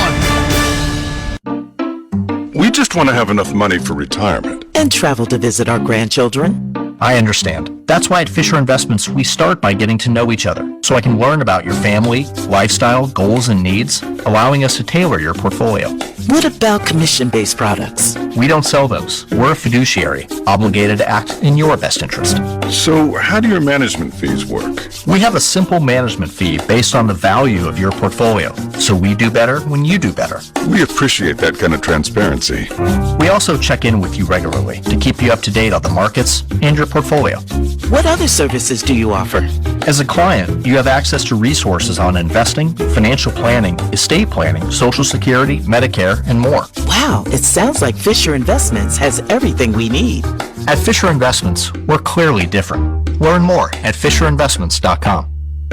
[SPEAKER 11] We just want to have enough money for retirement.
[SPEAKER 17] And travel to visit our grandchildren.
[SPEAKER 18] I understand. That's why at Fisher Investments, we start by getting to know each other, so I can learn about your family, lifestyle, goals, and needs, allowing us to tailor your portfolio.
[SPEAKER 17] What about commission-based products?
[SPEAKER 18] We don't sell those. We're a fiduciary, obligated to act in your best interest.
[SPEAKER 11] So how do your management fees work?
[SPEAKER 18] We have a simple management fee based on the value of your portfolio, so we do better when you do better.
[SPEAKER 11] We appreciate that kind of transparency.
[SPEAKER 18] We also check in with you regularly to keep you up to date on the markets and your portfolio.
[SPEAKER 17] What other services do you offer?
[SPEAKER 18] As a client, you have access to resources on investing, financial planning, estate planning, Social Security, Medicare, and more.
[SPEAKER 17] Wow, it sounds like Fisher Investments has everything we need.
[SPEAKER 18] At Fisher Investments, we're clearly different. Learn more at FisherInvestments.com.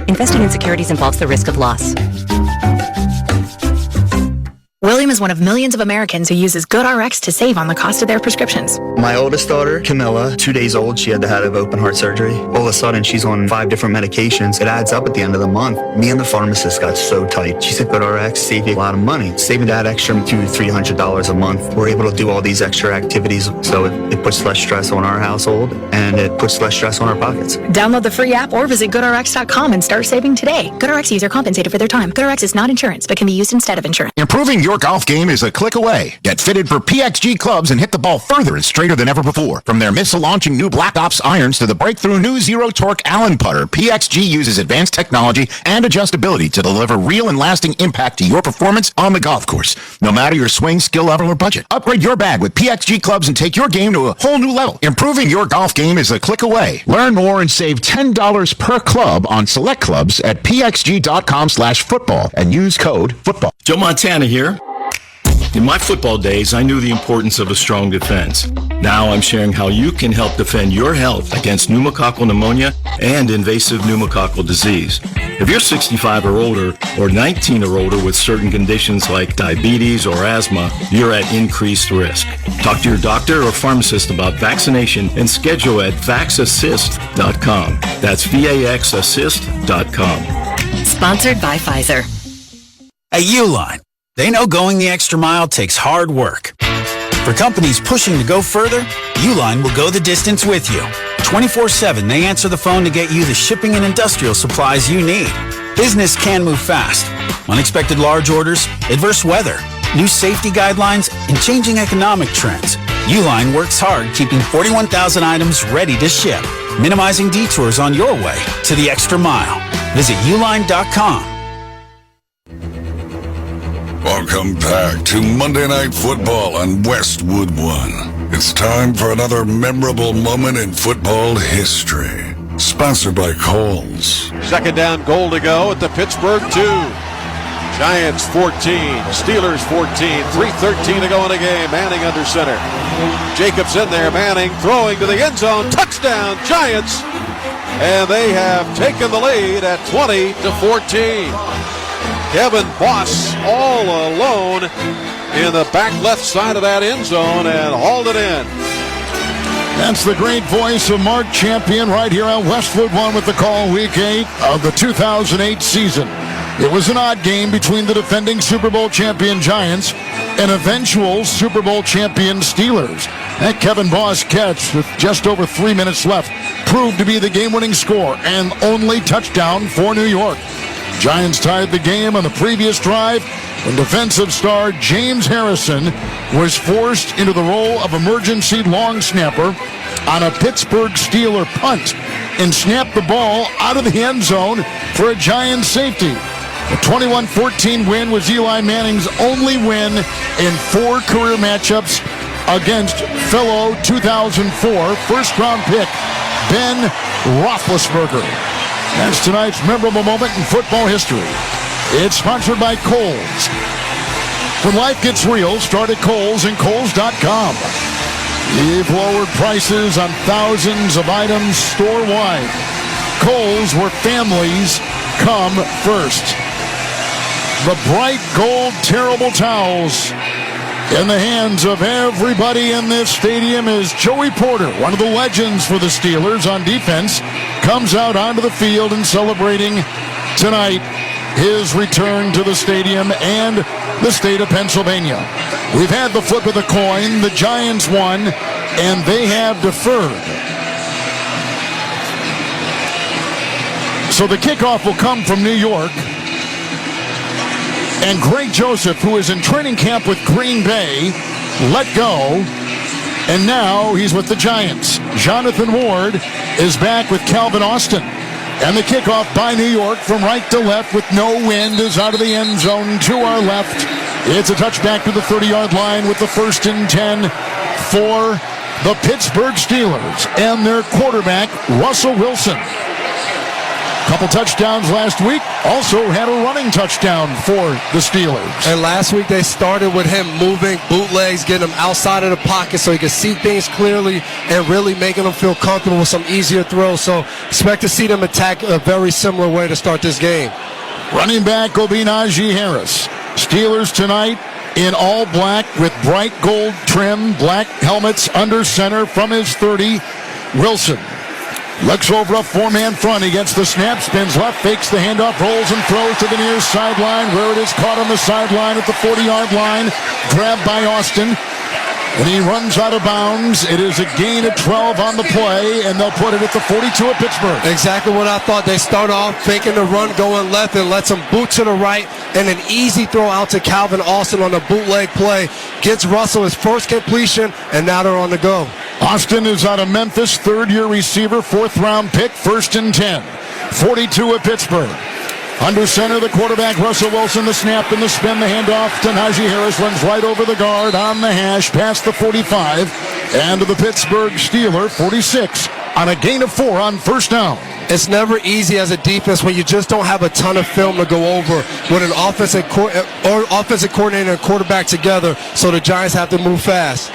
[SPEAKER 20] Investing in securities involves the risk of loss. William is one of millions of Americans who uses GoodRx to save on the cost of their prescriptions.
[SPEAKER 21] My oldest daughter, Camilla, 2 days old, she had to have open heart surgery. All of a sudden, she's on 5 different medications. It adds up at the end of the month. Me and the pharmacist got so tight. She said, GoodRx save you a lot of money. Saving that extra $200-300 a month. We're able to do all these extra activities, so it puts less stress on our household, and it puts less stress on our pockets.
[SPEAKER 20] Download the free app or visit GoodRx.com and start saving today. GoodRx user compensated for their time. GoodRx is not insurance, but can be used instead of insurance.
[SPEAKER 2] Improving your golf game is a click away. Get fitted for PXG clubs and hit the ball further and straighter than ever before. From their missile-launching new Black Ops irons to the breakthrough new Zero Torque Allen putter, PXG uses advanced technology and adjustability to deliver real and lasting impact to your performance on the golf course, no matter your swing, skill level, or budget. Upgrade your bag with PXG clubs and take your game to a whole new level. Improving your golf game is a click away. Learn more and save $10 per club on select clubs at pxg.com/football and use code football.
[SPEAKER 22] Joe Montana here. In my football days, I knew the importance of a strong defense. Now I'm sharing how you can help defend your health against pneumococcal pneumonia and invasive pneumococcal disease. If you're 65 or older, or 19 or older with certain conditions like diabetes or asthma, you're at increased risk. Talk to your doctor or pharmacist about vaccination and schedule at vaxassist.com. That's VAXassist.com.
[SPEAKER 23] Sponsored by Pfizer.
[SPEAKER 24] At Uline, they know going the extra mile takes hard work. For companies pushing to go further, Uline will go the distance with you. 24/7, they answer the phone to get you the shipping and industrial supplies you need. Business can move fast. Unexpected large orders, adverse weather, new safety guidelines, and changing economic trends. Uline works hard keeping 41,000 items ready to ship, minimizing detours on your way to the extra mile. Visit uline.com.
[SPEAKER 1] Welcome back to Monday Night Football on Westwood 1. It's time for another memorable moment in football history. Sponsored by Kohl's.
[SPEAKER 4] Second down, goal to go at the Pittsburgh 2. Giants 14, Steelers 14, 3:13 to go in the game. Manning under center. Jacobs in there, Manning throwing to the end zone. Touchdown, Giants! And they have taken the lead at 20-14. Kevin Boss all alone in the back left side of that end zone and hauled it in.
[SPEAKER 5] That's the great voice of Mark Champion right here on Westwood 1 with the call Week 8 of the 2008 season. It was an odd game between the defending Super Bowl champion Giants and eventual Super Bowl champion Steelers. That Kevin Boss catch with just over 3 minutes left proved to be the game-winning score and only touchdown for New York. Giants tied the game on the previous drive when defensive star James Harrison was forced into the role of emergency long snapper on a Pittsburgh Steeler punt and snapped the ball out of the end zone for a Giants safety. The 21-14 win was Eli Manning's only win in 4 career matchups against fellow 2004 first-round pick Ben Roethlisberger. That's tonight's memorable moment in football history. It's sponsored by Kohl's. When life gets real, start at Kohl's and Kohl's.com. We've lowered prices on thousands of items store-wide. Kohl's, where families come first. The bright gold terrible towels in the hands of everybody in this stadium is Joey Porter, one of the legends for the Steelers on defense, comes out onto the field and celebrating tonight his return to the stadium and the state of Pennsylvania. We've had the flip of the coin. The Giants won, and they have deferred. So the kickoff will come from New York. And Greg Joseph, who is in training camp with Green Bay, let go. And now he's with the Giants. Jonathan Ward is back with Calvin Austin. And the kickoff by New York from right to left with no wind is out of the end zone to our left. It's a touchback to the 30-yard line with the 1st and 10 for the Pittsburgh Steelers and their quarterback, Russell Wilson. Couple touchdowns last week. Also had a running touchdown for the Steelers.
[SPEAKER 8] And last week they started with him moving bootlegs, getting him outside of the pocket so he could see things clearly and really making him feel comfortable with some easier throws. So expect to see them attack a very similar way to start this game.
[SPEAKER 5] Running back will be Najee Harris. Steelers tonight in all black with bright gold trim, black helmets under center from his 30. Wilson looks over a 4-man front. He gets the snap, spins left, fakes the handoff, rolls and throws to the near sideline, where it is caught on the sideline at the 40-yard line. Grabbed by Austin, and he runs out of bounds. It is a gain of 12 on the play, and they'll put it at the 42 of Pittsburgh.
[SPEAKER 8] Exactly what I thought. They start off faking the run, going left, and lets him boot to the right, and an easy throw out to Calvin Austin on the bootleg play. Gets Russell his first completion, and now they're on the go.
[SPEAKER 5] Austin is out of Memphis, 3rd-year receiver, 4th-round pick, 1st and 10. 42 of Pittsburgh. Under center, the quarterback, Russell Wilson, the snap and the spin, the handoff to Najee Harris, runs right over the guard on the hash, past the 45, and to the Pittsburgh Steeler, 46, on a gain of 4 on 1st down.
[SPEAKER 8] It's never easy as a defense when you just don't have a ton of film to go over with an offensive coordinator and quarterback together, so the Giants have to move fast.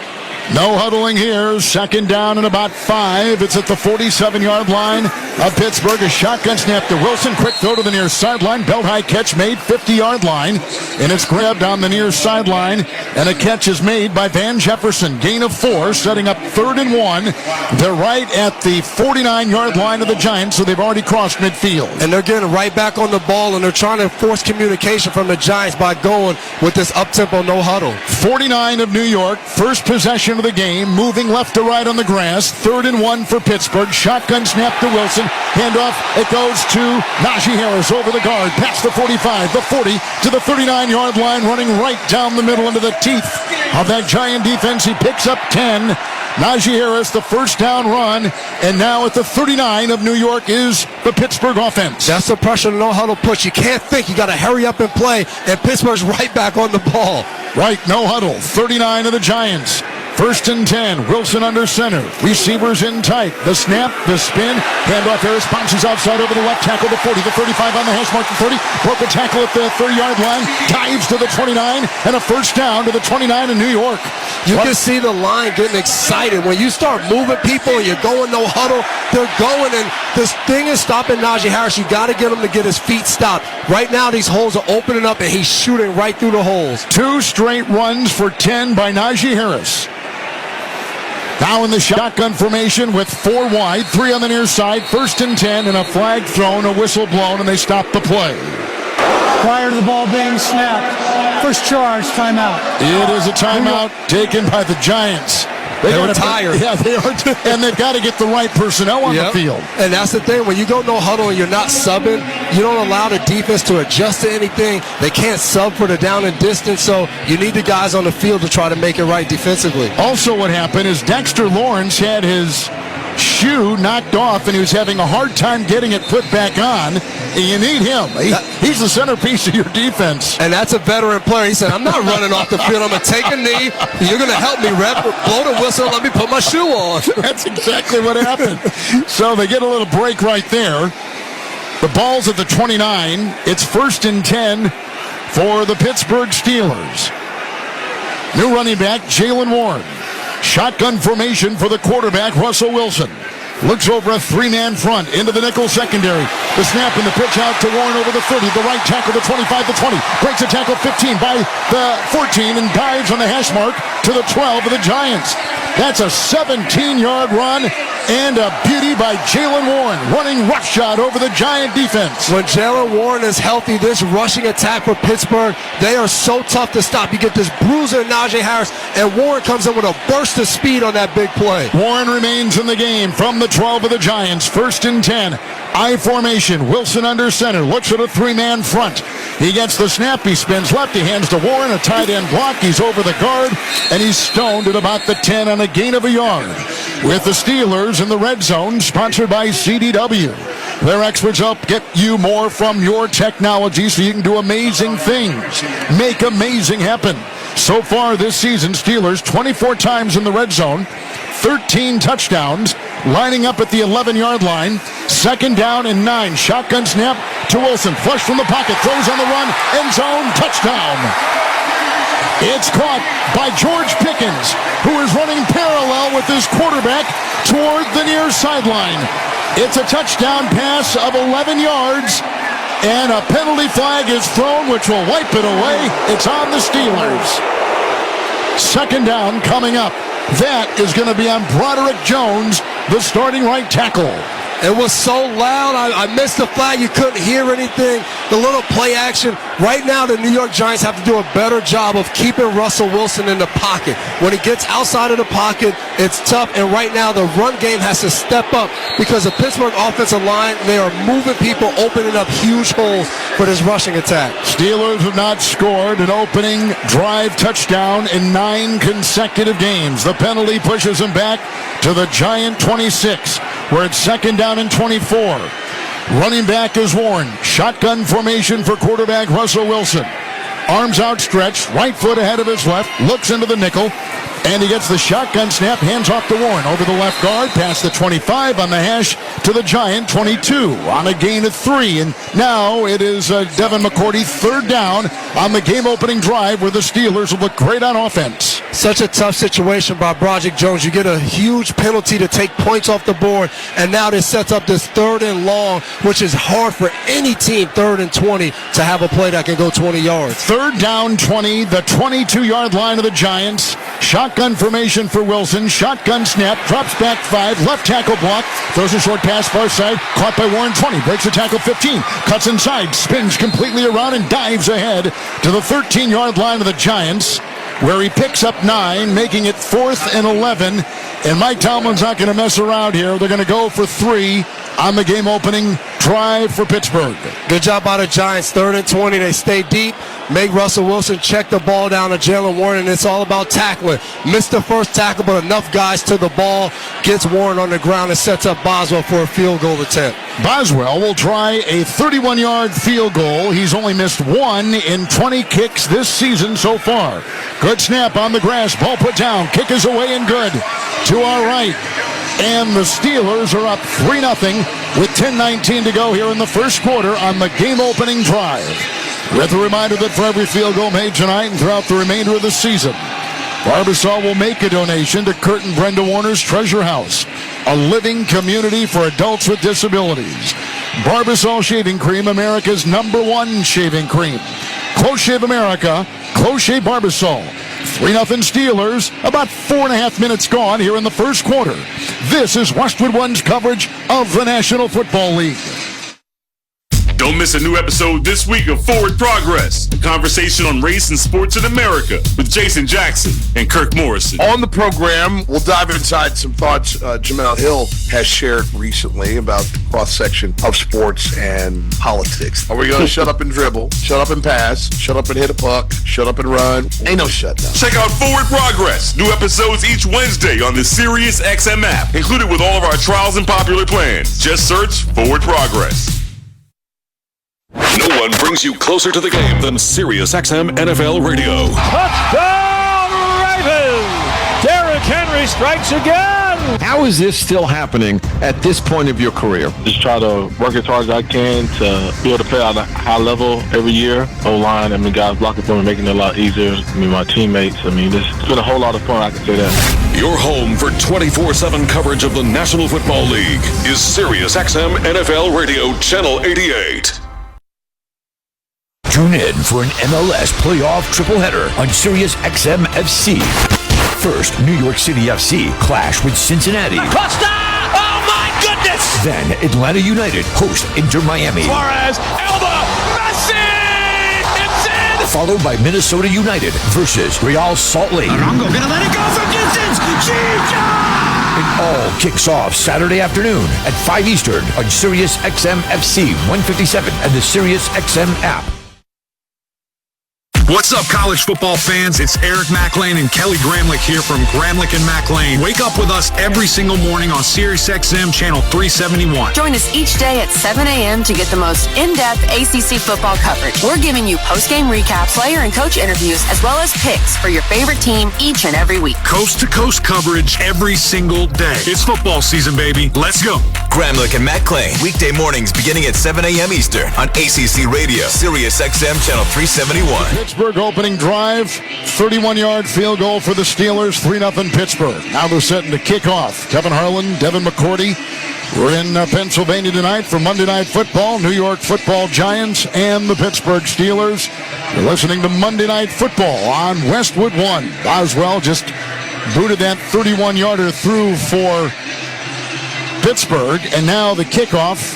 [SPEAKER 5] No huddling here. 2nd down and about 5. It's at the 47-yard line of Pittsburgh. A shotgun snap to Wilson. Quick throw to the near sideline. Belt-high catch made, 50-yard line. And it's grabbed on the near sideline. And a catch is made by Van Jefferson. Gain of 4, setting up 3rd and 1. They're right at the 49-yard line of the Giants, so they've already crossed midfield.
[SPEAKER 8] And they're getting right back on the ball, and they're trying to force communication from the Giants by going with this up-tempo no huddle.
[SPEAKER 5] 49 of New York. First possession of the game, moving left to right on the grass. 3rd and 1 for Pittsburgh. Shotgun snap to Wilson. Handoff. It goes to Najee Harris over the guard, past the 45, the 40 to the 39-yard line, running right down the middle into the teeth of that Giant defense. He picks up 10. Najee Harris, the 1st down run, and now at the 39 of New York is the Pittsburgh offense.
[SPEAKER 8] That's the pressure, no huddle push. You can't think. You got to hurry up and play, and Pittsburgh's right back on the ball.
[SPEAKER 5] Right, no huddle. 39 of the Giants. 1st and 10. Wilson under center. Receivers in tight. The snap, the spin. Handoff. Harris bounces outside over the left tackle. The 40, the 35 on the hash mark. The 30. Broke a tackle at the 30-yard line. Dives to the 29. And a 1st down to the 29 in New York.
[SPEAKER 8] You can see the line getting excited. When you start moving people and you're going no huddle, they're going. And this thing is stopping Najee Harris. You got to get him to get his feet stopped. Right now, these holes are opening up, and he's shooting right through the holes.
[SPEAKER 5] 2 straight runs for 10 by Najee Harris. Now in the shotgun formation with 4 wide, 3 on the near side, 1st and 10, and a flag thrown, a whistle blown, and they stop the play.
[SPEAKER 3] prior to the ball being snapped. First charge, timeout.
[SPEAKER 5] It is a timeout taken by the Giants.
[SPEAKER 8] They were tired.
[SPEAKER 5] Yeah, they are. And they've got to get the right personnel on the field.
[SPEAKER 8] And that's the thing. When you go no huddle and you're not subbing, you don't allow the defense to adjust to anything. They can't sub for the down and distance, so you need the guys on the field to try to make it right defensively.
[SPEAKER 5] Also what happened is Dexter Lawrence had his shoe knocked off, and he was having a hard time getting it put back on. And you need him. He's the centerpiece of your defense.
[SPEAKER 8] And that's a veteran player. He said, I'm not running off the field. I'm going to take a knee. You're going to help me, rep. Blow the whistle. Let me put my shoe on.
[SPEAKER 5] That's exactly what happened. So they get a little break right there. The ball's at the 29. It's 1st and 10 for the Pittsburgh Steelers. New running back, Jaylen Warren. Shotgun formation for the quarterback, Russell Wilson. Looks over a three-man front into the nickel secondary. The snap and the pitch out to Warren over the 30. The right tackle, the 25, the 20. Breaks a tackle 15 by the 14 and dives on the hash mark to the 12 of the Giants. That's a 17-yard run and a beauty by Jaylen Warren. Running roughshod over the Giant defense.
[SPEAKER 8] When Jaylen Warren is healthy, this rushing attack for Pittsburgh, they are so tough to stop. You get this bruiser, Najee Harris, and Warren comes in with a burst of speed on that big play.
[SPEAKER 5] Warren remains in the game from the 12 of the Giants. 1st and 10. I formation. Wilson under center. Looks at a three-man front. He gets the snap. He spins left. He hands to Warren. A tight end block. He's over the guard, and he's stoned at about the 10 on a gain of a yard. With the Steelers in the red zone, sponsored by CDW. Their experts help get you more from your technology so you can do amazing things. Make amazing happen. So far this season, Steelers 24 times in the red zone, 13 touchdowns, lining up at the 11-yard line. 2nd down and 9. Shotgun snap to Wilson. Flush from the pocket. Throws on the run. End zone. Touchdown. It's caught by George Pickens, who is running parallel with his quarterback toward the near sideline. It's a touchdown pass of 11 yards, and a penalty flag is thrown, which will wipe it away. It's on the Steelers. 2nd down coming up. That is going to be on Broderick Jones, the starting right tackle.
[SPEAKER 8] It was so loud. I missed the flag. You couldn't hear anything. The little play action. Right now, the New York Giants have to do a better job of keeping Russell Wilson in the pocket. When he gets outside of the pocket, it's tough. And right now, the run game has to step up because the Pittsburgh offensive line, they are moving people, opening up huge holes for this rushing attack.
[SPEAKER 5] Steelers have not scored an opening drive touchdown in 9 consecutive games. The penalty pushes them back to the Giant 26. We're at 2nd down and 24. Running back is Warren. Shotgun formation for quarterback Russell Wilson. Arms outstretched, right foot ahead of his left, looks into the nickel, and he gets the shotgun snap, hands off to Warren. Over the left guard, past the 25 on the hash to the Giant 22 on a gain of 3. And now it is Devin McCourty, 3rd down on the game-opening drive where the Steelers will look great on offense.
[SPEAKER 8] Such a tough situation by Broderick Jones. You get a huge penalty to take points off the board, and now this sets up this 3rd and long, which is hard for any team, 3rd and 20, to have a play that can go 20 yards.
[SPEAKER 5] 3rd down 20, the 22-yard line of the Giants. Shotgun formation for Wilson. Shotgun snap, drops back 5, left tackle block, throws a short pass far side, caught by Warren 20, breaks the tackle 15, cuts inside, spins completely around and dives ahead to the 13-yard line of the Giants, where he picks up 9, making it 4th and 11. And Mike Tomlin's not going to mess around here. They're going to go for 3 on the game-opening drive for Pittsburgh.
[SPEAKER 8] Good job by the Giants. 3rd and 20. They stay deep. Make Russell Wilson check the ball down to Jaylen Warren, and it's all about tackling. Missed the first tackle, but enough guys to the ball. Gets Warren on the ground and sets up Boswell for a field goal attempt.
[SPEAKER 5] Boswell will try a 31-yard field goal. He's only missed 1 in 20 kicks this season so far. Good snap on the grass. Ball put down. Kick is away and good. To our right. And the Steelers are up 3-0 with 10:19 to go here in the first quarter on the game-opening drive. With a reminder that for every field goal made tonight and throughout the remainder of the season, Barbasol will make a donation to Kurt and Brenda Warner's Treasure House, a living community for adults with disabilities. Barbasol Shaving Cream, America's #1 shaving cream. Close Shave America, Close Shave Barbasol. 3-0 Steelers, about 4.5 minutes gone here in the first quarter. This is Westwood One's coverage of the National Football League.
[SPEAKER 6] Don't miss a new episode this week of Forward Progress, a conversation on race and sports in America with Jason Jackson and Kirk Morrison.
[SPEAKER 7] On the program, we'll dive inside some thoughts Jamel Hill has shared recently about the cross-section of sports and politics. Are we going to shut up and dribble, shut up and pass, shut up and hit a puck, shut up and run? Ain't no shutdown.
[SPEAKER 6] Check out Forward Progress. New episodes each Wednesday on the Sirius XM app, included with all of our trials and popular plans. Just search Forward Progress.
[SPEAKER 14] No one brings you closer to the game than Sirius XM NFL Radio.
[SPEAKER 19] Touchdown Ravens! Derrick Henry strikes again!
[SPEAKER 25] How is this still happening at this point of your career?
[SPEAKER 26] Just try to work as hard as I can to be able to play at a high level every year. O-line, guys blocking for me, making it a lot easier. My teammates, it's been a whole lot of fun, I can say that.
[SPEAKER 14] Your home for 24/7 coverage of the National Football League is Sirius XM NFL Radio Channel 88.
[SPEAKER 27] Tune in for an MLS playoff tripleheader on Sirius XM FC. First, New York City FC clash with Cincinnati.
[SPEAKER 19] Costa! Oh my goodness!
[SPEAKER 27] Then, Atlanta United host Inter Miami.
[SPEAKER 19] Suarez, Elba, Messi! It's in!
[SPEAKER 27] Followed by Minnesota United versus Real Salt Lake.
[SPEAKER 19] Arango gonna let it go from distance! Chica!
[SPEAKER 27] It all kicks off Saturday afternoon at 5 Eastern on Sirius XM FC 157 and the Sirius XM app.
[SPEAKER 28] What's up, college football fans? It's Eric McLean and Kelly Gramlich here from Gramlich and McLean. Wake up with us every single morning on Sirius XM Channel 371.
[SPEAKER 29] Join us each day at 7 a.m. to get the most in-depth ACC football coverage. We're giving you post-game recaps, player and coach interviews, as well as picks for your favorite team each and every week.
[SPEAKER 28] Coast-to-coast coverage every single day. It's football season, baby. Let's go.
[SPEAKER 30] Gramlich and McLean, weekday mornings beginning at 7 a.m. Eastern on ACC Radio, Sirius XM Channel 371.
[SPEAKER 5] Pittsburgh opening drive, 31-yard field goal for the Steelers, 3-0 Pittsburgh. Now they're setting to kick off. Kevin Harlan, Devin McCourty. We're in Pennsylvania tonight for Monday Night Football, New York Football Giants and the Pittsburgh Steelers. You're listening to Monday Night Football on Westwood 1. Boswell just booted that 31-yarder through for Pittsburgh, and now the kickoff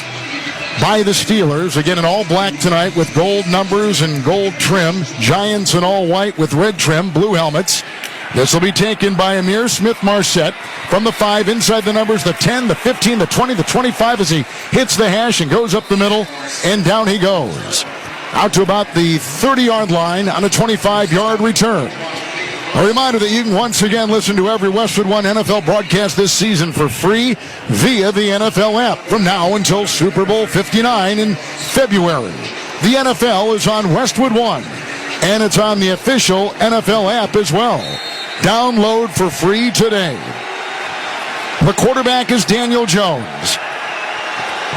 [SPEAKER 5] by the Steelers. Again, in all black tonight with gold numbers and gold trim. Giants in all white with red trim, blue helmets. This will be taken by Amir Smith-Marset from the 5, inside the numbers, the 10, the 15, the 20, the 25 as he hits the hash and goes up the middle, and down he goes. Out to about the 30-yard line on a 25-yard return. A reminder that you can once again listen to every Westwood One NFL broadcast this season for free via the NFL app from now until Super Bowl 59 in February. The NFL is on Westwood One, and it's on the official NFL app as well. Download for free today. The quarterback is Daniel Jones.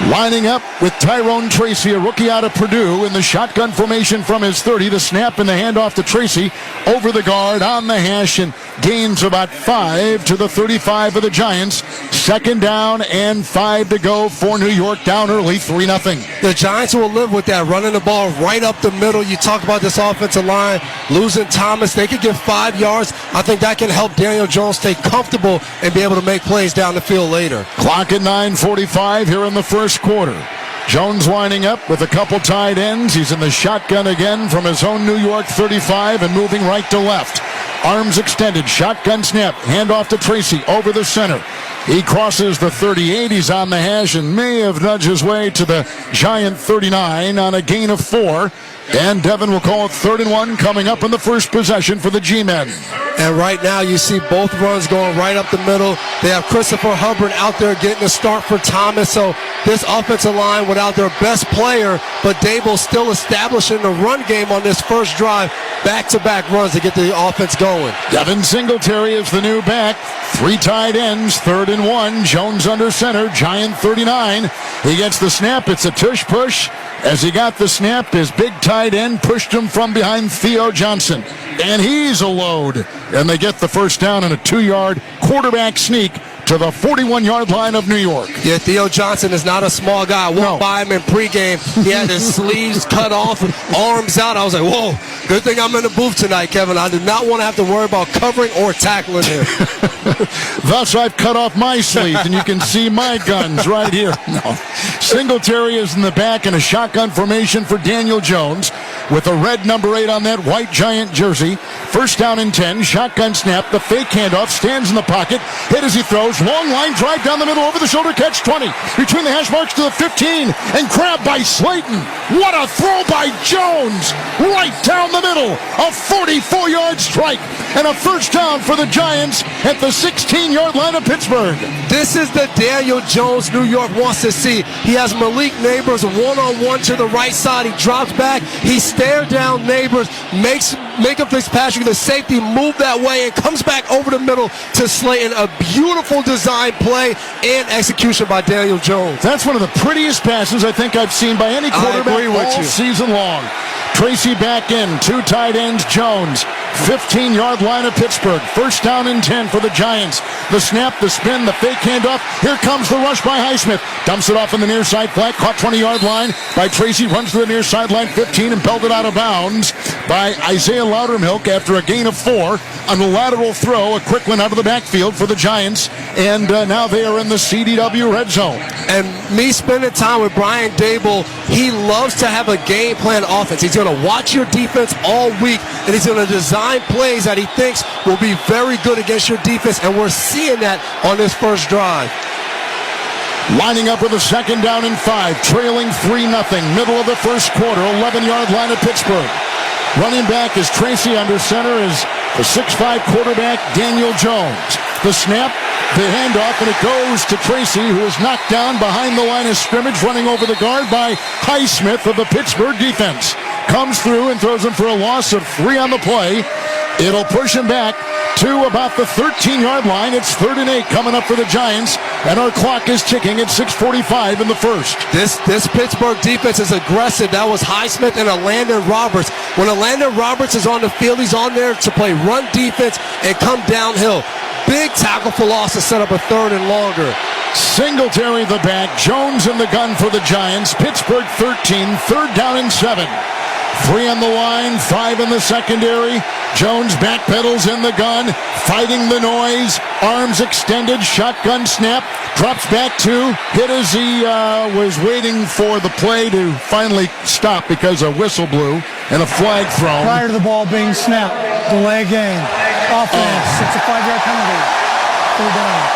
[SPEAKER 5] Lining up with Tyrone Tracy, a rookie out of Purdue, in the shotgun formation from his 30. The snap and the handoff to Tracy over the guard on the hash and gains about 5 to the 35 of the Giants. Second down and 5 to go for New York, down early, 3-0.
[SPEAKER 8] The Giants will live with that, running the ball right up the middle. You talk about this offensive line, losing Thomas. They could get 5 yards. I think that can help Daniel Jones stay comfortable and be able to make plays down the field later.
[SPEAKER 5] Clock at 9:45 here in the first quarter. Jones lining up with a couple tight ends. He's in the shotgun again from his own New York 35 and moving right to left. Arms extended, shotgun snap, handoff to Tracy over the center. He crosses the 38. He's on the hash and may have nudged his way to the Giant 39 on a gain of 4. And Devin will call it 3rd and 1 coming up in the first possession for the G-Men.
[SPEAKER 8] And right now you see both runs going right up the middle. They have Christopher Hubbard out there getting a start for Thomas. So this offensive line without their best player, but Dable still establishing the run game on this first drive. Back-to-back runs to get the offense going.
[SPEAKER 5] Devin Singletary is the new back. 3 tight ends, 3rd and 1. Jones under center, Giant 39. He gets the snap. It's a tush push. As he got the snap, his big tight end pushed him from behind Theo Johnson. And he's a load. And they get the first down in a 2-yard quarterback sneak to the 41-yard line of New York.
[SPEAKER 8] Yeah, Theo Johnson is not a small guy. I walked by him in pregame. He had his sleeves cut off, arms out. I was like, whoa, good thing I'm in the booth tonight, Kevin. I do not want to have to worry about covering or tackling him.
[SPEAKER 5] Thus, I've cut off my sleeves, and you can see my guns right here. No. Singletary is in the back in a shotgun formation for Daniel Jones with a red number 8 on that white Giant jersey. First down and 10, shotgun snap, the fake handoff, stands in the pocket, hit as he throws, long line drive down the middle, over the shoulder catch, 20, between the hash marks to the 15, and grabbed by Slayton. What a throw by Jones, right down the middle, a 44-yard strike, and a first down for the Giants at the 16-yard line of Pittsburgh.
[SPEAKER 8] This is the Daniel Jones New York wants to see. He has Malik Neighbors one-on-one to the right side. He drops back. He stares down Neighbors, makes Micah Fitzpatrick, the safety, move that way and comes back over the middle to Slayton. A beautiful design play and execution by Daniel Jones.
[SPEAKER 5] That's one of the prettiest passes I think I've seen by any quarterback all season long. Tracy back in, 2 tight ends, Jones, 15-yard line of Pittsburgh. First down and 10 for the Giants. The snap, the spin, the fake handoff. Here comes the rush by Highsmith. Dumps it off on the near side flat, caught 20-yard line by Tracy, runs to the near sideline 15 and belted out of bounds by Isaiah Loudermilk after a gain of 4 on the lateral throw. A quick one out of the backfield for the Giants, and now they are in the CDW red zone.
[SPEAKER 8] And me spending time with Brian Dable, he loves to have a game plan offense. He's going to watch your defense all week, and he's going to design plays that he thinks will be very good against your defense, and we're seeing that on this first drive.
[SPEAKER 5] Lining up with a second down and 5, trailing 3-0, middle of the first quarter, 11-yard line of Pittsburgh. Running back is Tracy, under center is the 6'5 quarterback, Daniel Jones. The snap, the handoff, and it goes to Tracy, who is knocked down behind the line of scrimmage, running over the guard by Highsmith of the Pittsburgh defense. Comes through and throws him for a loss of 3 on the play. It'll push him back to about the 13-yard line. It's 3rd and 8 coming up for the Giants, and our clock is ticking at 6:45 in the first.
[SPEAKER 8] This Pittsburgh defense is aggressive. That was Highsmith and Landon Roberts. When Landon Roberts is on the field, he's on there to play run defense and come downhill. Big tackle for loss to set up a 3rd and longer.
[SPEAKER 5] Singletary the back, Jones in the gun for the Giants. Pittsburgh 13, 3rd down and 7. 3 on the line, 5 in the secondary. Jones backpedals in the gun, fighting the noise, arms extended, shotgun snap, drops back 2, hit as he was waiting for the play to finally stop because a whistle blew and a flag thrown.
[SPEAKER 3] Prior to the ball being snapped, delay game, offense, it's a 5-yard penalty. 3rd down.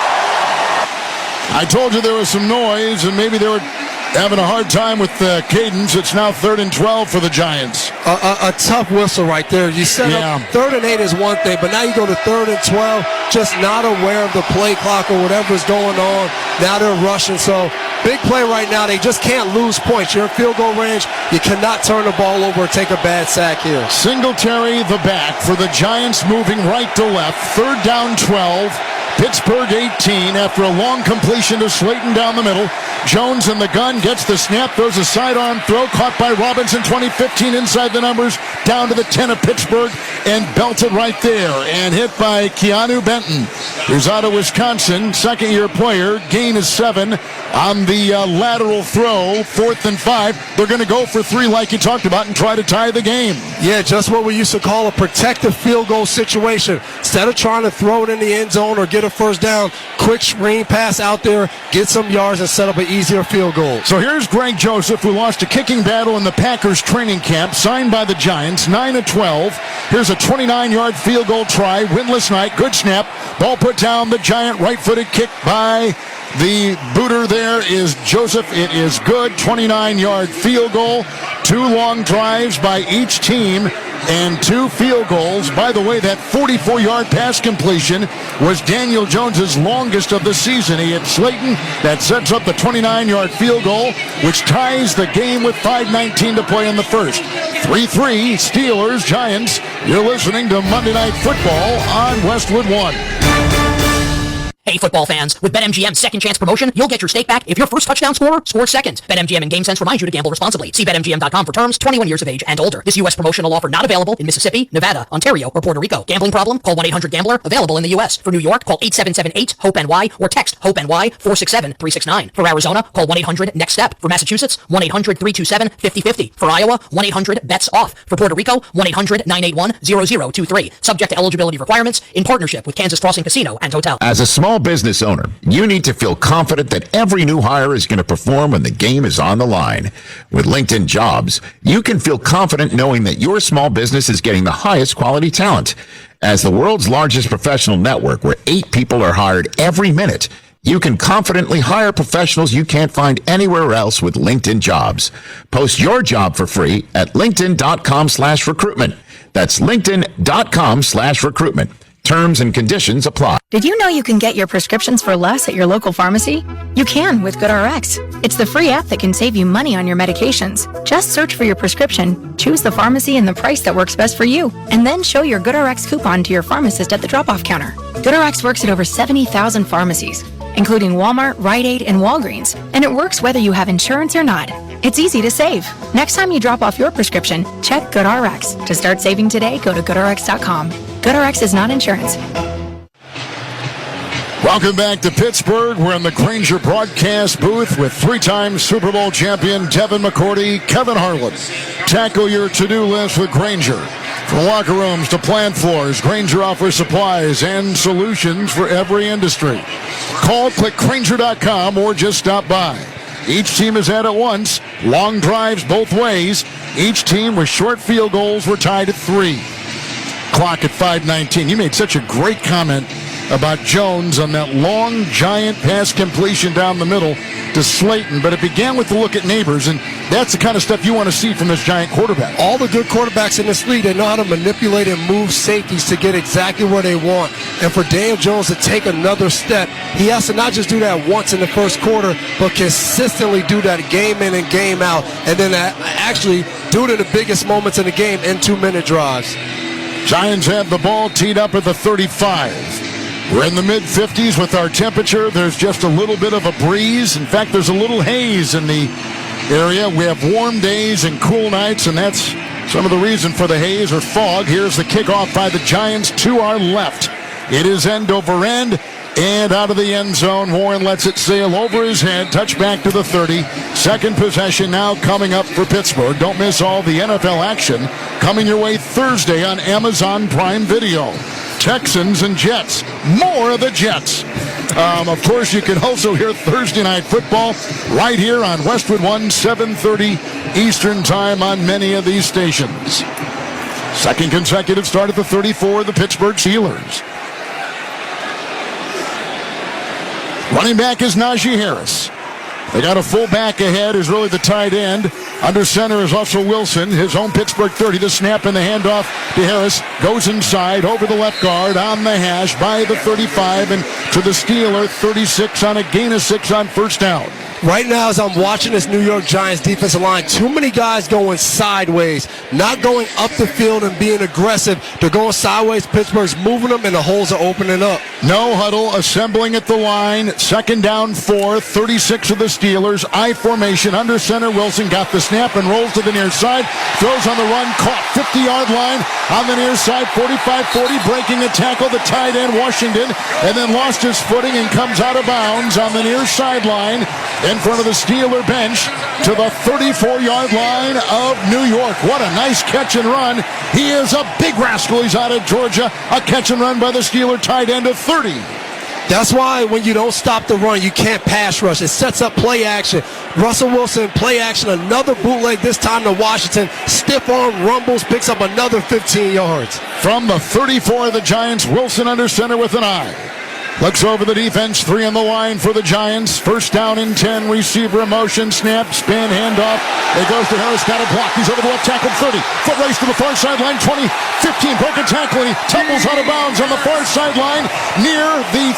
[SPEAKER 5] I told you there was some noise, and maybe they were having a hard time with the cadence. It's now 3rd and 12 for the Giants.
[SPEAKER 8] A tough whistle right there. You set up 3rd and 8 is one thing, but now you go to 3rd and 12, just not aware of the play clock or whatever's going on. Now they're rushing, so big play right now. They just can't lose points. You're in field goal range. You cannot turn the ball over or take a bad sack here.
[SPEAKER 5] Singletary the back for the Giants, moving right to left. 3rd down 12. Pittsburgh 18 after a long completion to Slayton down the middle. Jones in the gun, gets the snap, throws a sidearm throw, caught by Robinson, 20-15 inside the numbers, down to the 10 of Pittsburgh, and belted right there, and hit by Keanu Benton, who's out of Wisconsin, second-year player. Gain is 7 on the lateral throw, 4th and 5. They're going to go for 3 like you talked about and try to tie the game.
[SPEAKER 8] Yeah, just what we used to call a protective field goal situation. Instead of trying to throw it in the end zone or get a first down, quick screen pass out there, get some yards, and set up an easier field goal.
[SPEAKER 5] So here's Greg Joseph, who lost a kicking battle in the Packers training camp, signed by the Giants, 9-12. Here's a 29-yard field goal try, winless night, good snap, ball put down, the Giant right-footed kick by the booter there is Joseph. It is good, 29-yard field goal, 2 long drives by each team, and 2 field goals. By the way, that 44-yard pass completion was Daniel Jones' longest of the season. He hit Slayton. That sets up the 29-yard field goal, which ties the game with 5:19 to play in the first. 3-3, Steelers, Giants. You're listening to Monday Night Football on Westwood 1.
[SPEAKER 9] Hey, football fans, with BetMGM's second chance promotion, you'll get your stake back if your first touchdown scorer scores second. BetMGM and GameSense remind you to gamble responsibly. See BetMGM.com for terms, 21 years of age and older. This U.S. promotional offer not available in Mississippi, Nevada, Ontario, or Puerto Rico. Gambling problem? Call 1-800-GAMBLER. Available in the U.S. For New York, call 877-8-HOPE-NY or text HOPE-NY 467-369. For Arizona, call 1-800-NEXT-STEP. For Massachusetts, 1-800-327-5050. For Iowa, 1-800-BETS-OFF. For Puerto Rico, 1-800-981-0023. Subject to eligibility requirements in partnership with Kansas Crossing Casino and Hotel.
[SPEAKER 2] As a small business owner, you need to feel confident that every new hire is going to perform when the game is on the line. With LinkedIn Jobs, you can feel confident knowing that your small business is getting the highest quality talent. As the world's largest professional network where 8 people are hired every minute, you can confidently hire professionals you can't find anywhere else with LinkedIn Jobs. Post your job for free at linkedin.com/recruitment. That's linkedin.com/recruitment. Terms and conditions apply.
[SPEAKER 20] Did you know you can get your prescriptions for less at your local pharmacy? You can with GoodRx. It's the free app that can save you money on your medications. Just search for your prescription, choose the pharmacy and the price that works best for you, and then show your GoodRx coupon to your pharmacist at the drop-off counter. GoodRx works at over 70,000 pharmacies, including Walmart, Rite Aid, and Walgreens, and it works whether you have insurance or not. It's easy to save. Next time you drop off your prescription, check GoodRx. To start saving today, go to GoodRx.com. GoodRx is not insurance.
[SPEAKER 5] Welcome back to Pittsburgh. We're in the Grainger broadcast booth with 3-time Super Bowl champion Devin McCourty, Kevin Harlan. Tackle your to-do list with Grainger. From locker rooms to plant floors, Grainger offers supplies and solutions for every industry. Call, click Grainger.com, or just stop by. Each team is at it once. Long drives both ways. Each team with short field goals were tied at 3. Clock at 5:19. You made such a great comment about Jones on that long, giant pass completion down the middle to Slayton, but it began with the look at Neighbors, and that's the kind of stuff you want to see from this giant quarterback.
[SPEAKER 8] All the good quarterbacks in this league, they know how to manipulate and move safeties to get exactly where they want. And for Daniel Jones to take another step, he has to not just do that once in the first quarter, but consistently do that game in and game out, and then actually do it in the biggest moments in the game in 2-minute drives.
[SPEAKER 5] Giants have the ball teed up at the 35. We're in the mid-50s with our temperature. There's just a little bit of a breeze. In fact, there's a little haze in the area. We have warm days and cool nights, and that's some of the reason for the haze or fog. Here's the kickoff by the Giants to our left. It is end over end. And out of the end zone, Warren lets it sail over his head. Touchback to the 30. Second possession now coming up for Pittsburgh. Don't miss all the NFL action coming your way Thursday on Amazon Prime Video. Texans and Jets. More of the Jets. Of course, you can also hear Thursday Night Football right here on Westwood 1, 7:30 Eastern Time on many of these stations. Second consecutive start at the 34 of the Pittsburgh Steelers. Running back is Najee Harris. They got a fullback ahead who's really the tight end. Under center is Russell Wilson, his own Pittsburgh 30. The snap and the handoff to Harris. Goes inside, over the left guard, on the hash, by the 35, and to the Steeler, 36 on a gain of 6 on first down.
[SPEAKER 8] Right now, as I'm watching this New York Giants defensive line, too many guys going sideways, not going up the field and being aggressive. They're going sideways. Pittsburgh's moving them, and the holes are opening up.
[SPEAKER 5] No huddle, assembling at the line. Second down 4, 36 of the Steelers. I formation, under center. Wilson got the snap and rolls to the near side. Throws on the run, caught 50-yard line on the near side. 45-40, breaking a tackle. The tight end, Washington, and then lost his footing and comes out of bounds on the near sideline. In front of the Steeler bench to the 34-yard line of New York. What a nice catch and run. He is a big rascal. He's out of Georgia. A catch and run by the Steeler tight end of 30.
[SPEAKER 8] That's why when you don't stop the run, you can't pass rush. It sets up play action. Russell Wilson, play action, another bootleg, this time to Washington. Stiff arm, rumbles, picks up another 15 yards.
[SPEAKER 5] From the 34 of the Giants, Wilson under center with an eye. Looks over the defense, 3 on the line for the Giants. First down and 10, receiver in motion, snap, spin, handoff. It goes to Harris, got a block. He's over the left tackle, 30. Foot race to the far sideline, 20, 15, broken tackle, and he tumbles out of bounds on the far sideline near the,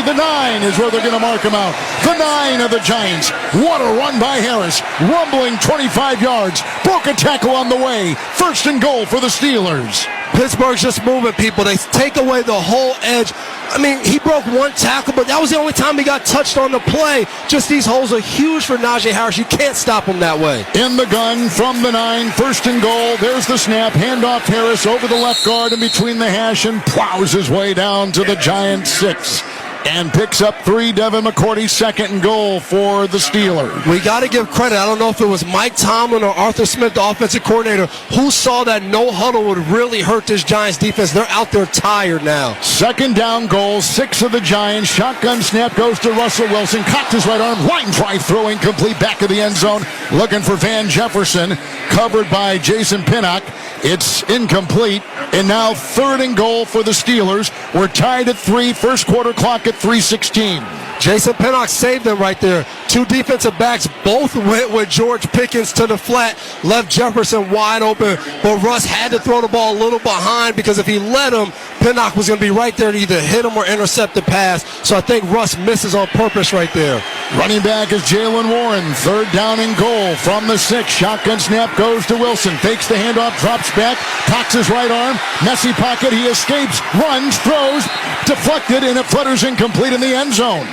[SPEAKER 5] the 9 is where they're going to mark him out. The 9 of the Giants. What a run by Harris. Rumbling 25 yards. Broke a tackle on the way. First and goal for the Steelers.
[SPEAKER 8] Pittsburgh's just moving people. They take away the whole edge I mean, he broke one tackle, but that was the only time he got touched on the play. Just these holes are huge for Najee Harris. You can't stop him that way.
[SPEAKER 5] In the gun from the 9, first and goal. There's the snap. Handoff Harris over the left guard and between the hash and plows his way down to the Giants 6. And picks up 3. Devin McCourty, second and goal for the Steelers.
[SPEAKER 8] We got to give credit. I don't know if it was Mike Tomlin or Arthur Smith, the offensive coordinator, who saw that no huddle would really hurt this Giants defense. They're out there tired now.
[SPEAKER 5] Second down goal, 6 of the Giants. Shotgun snap goes to Russell Wilson. Cocked his right arm. Line drive throw incomplete back of the end zone. Looking for Van Jefferson. Covered by Jason Pinnock. It's incomplete. And now third and goal for the Steelers. We're tied at 3. First quarter clock at 3:16.
[SPEAKER 8] Jason Pinnock saved them right there. 2 defensive backs both went with George Pickens to the flat, left Jefferson wide open, but Russ had to throw the ball a little behind because if he let him, Pinnock was going to be right there to either hit him or intercept the pass. So I think Russ misses on purpose right there.
[SPEAKER 5] Running back is Jalen Warren. Third down and goal from the 6. Shotgun snap goes to Wilson. Fakes the handoff, drops back, cocks his right arm. Messy pocket, he escapes, runs, throws, deflected, and it flutters incomplete in the end zone.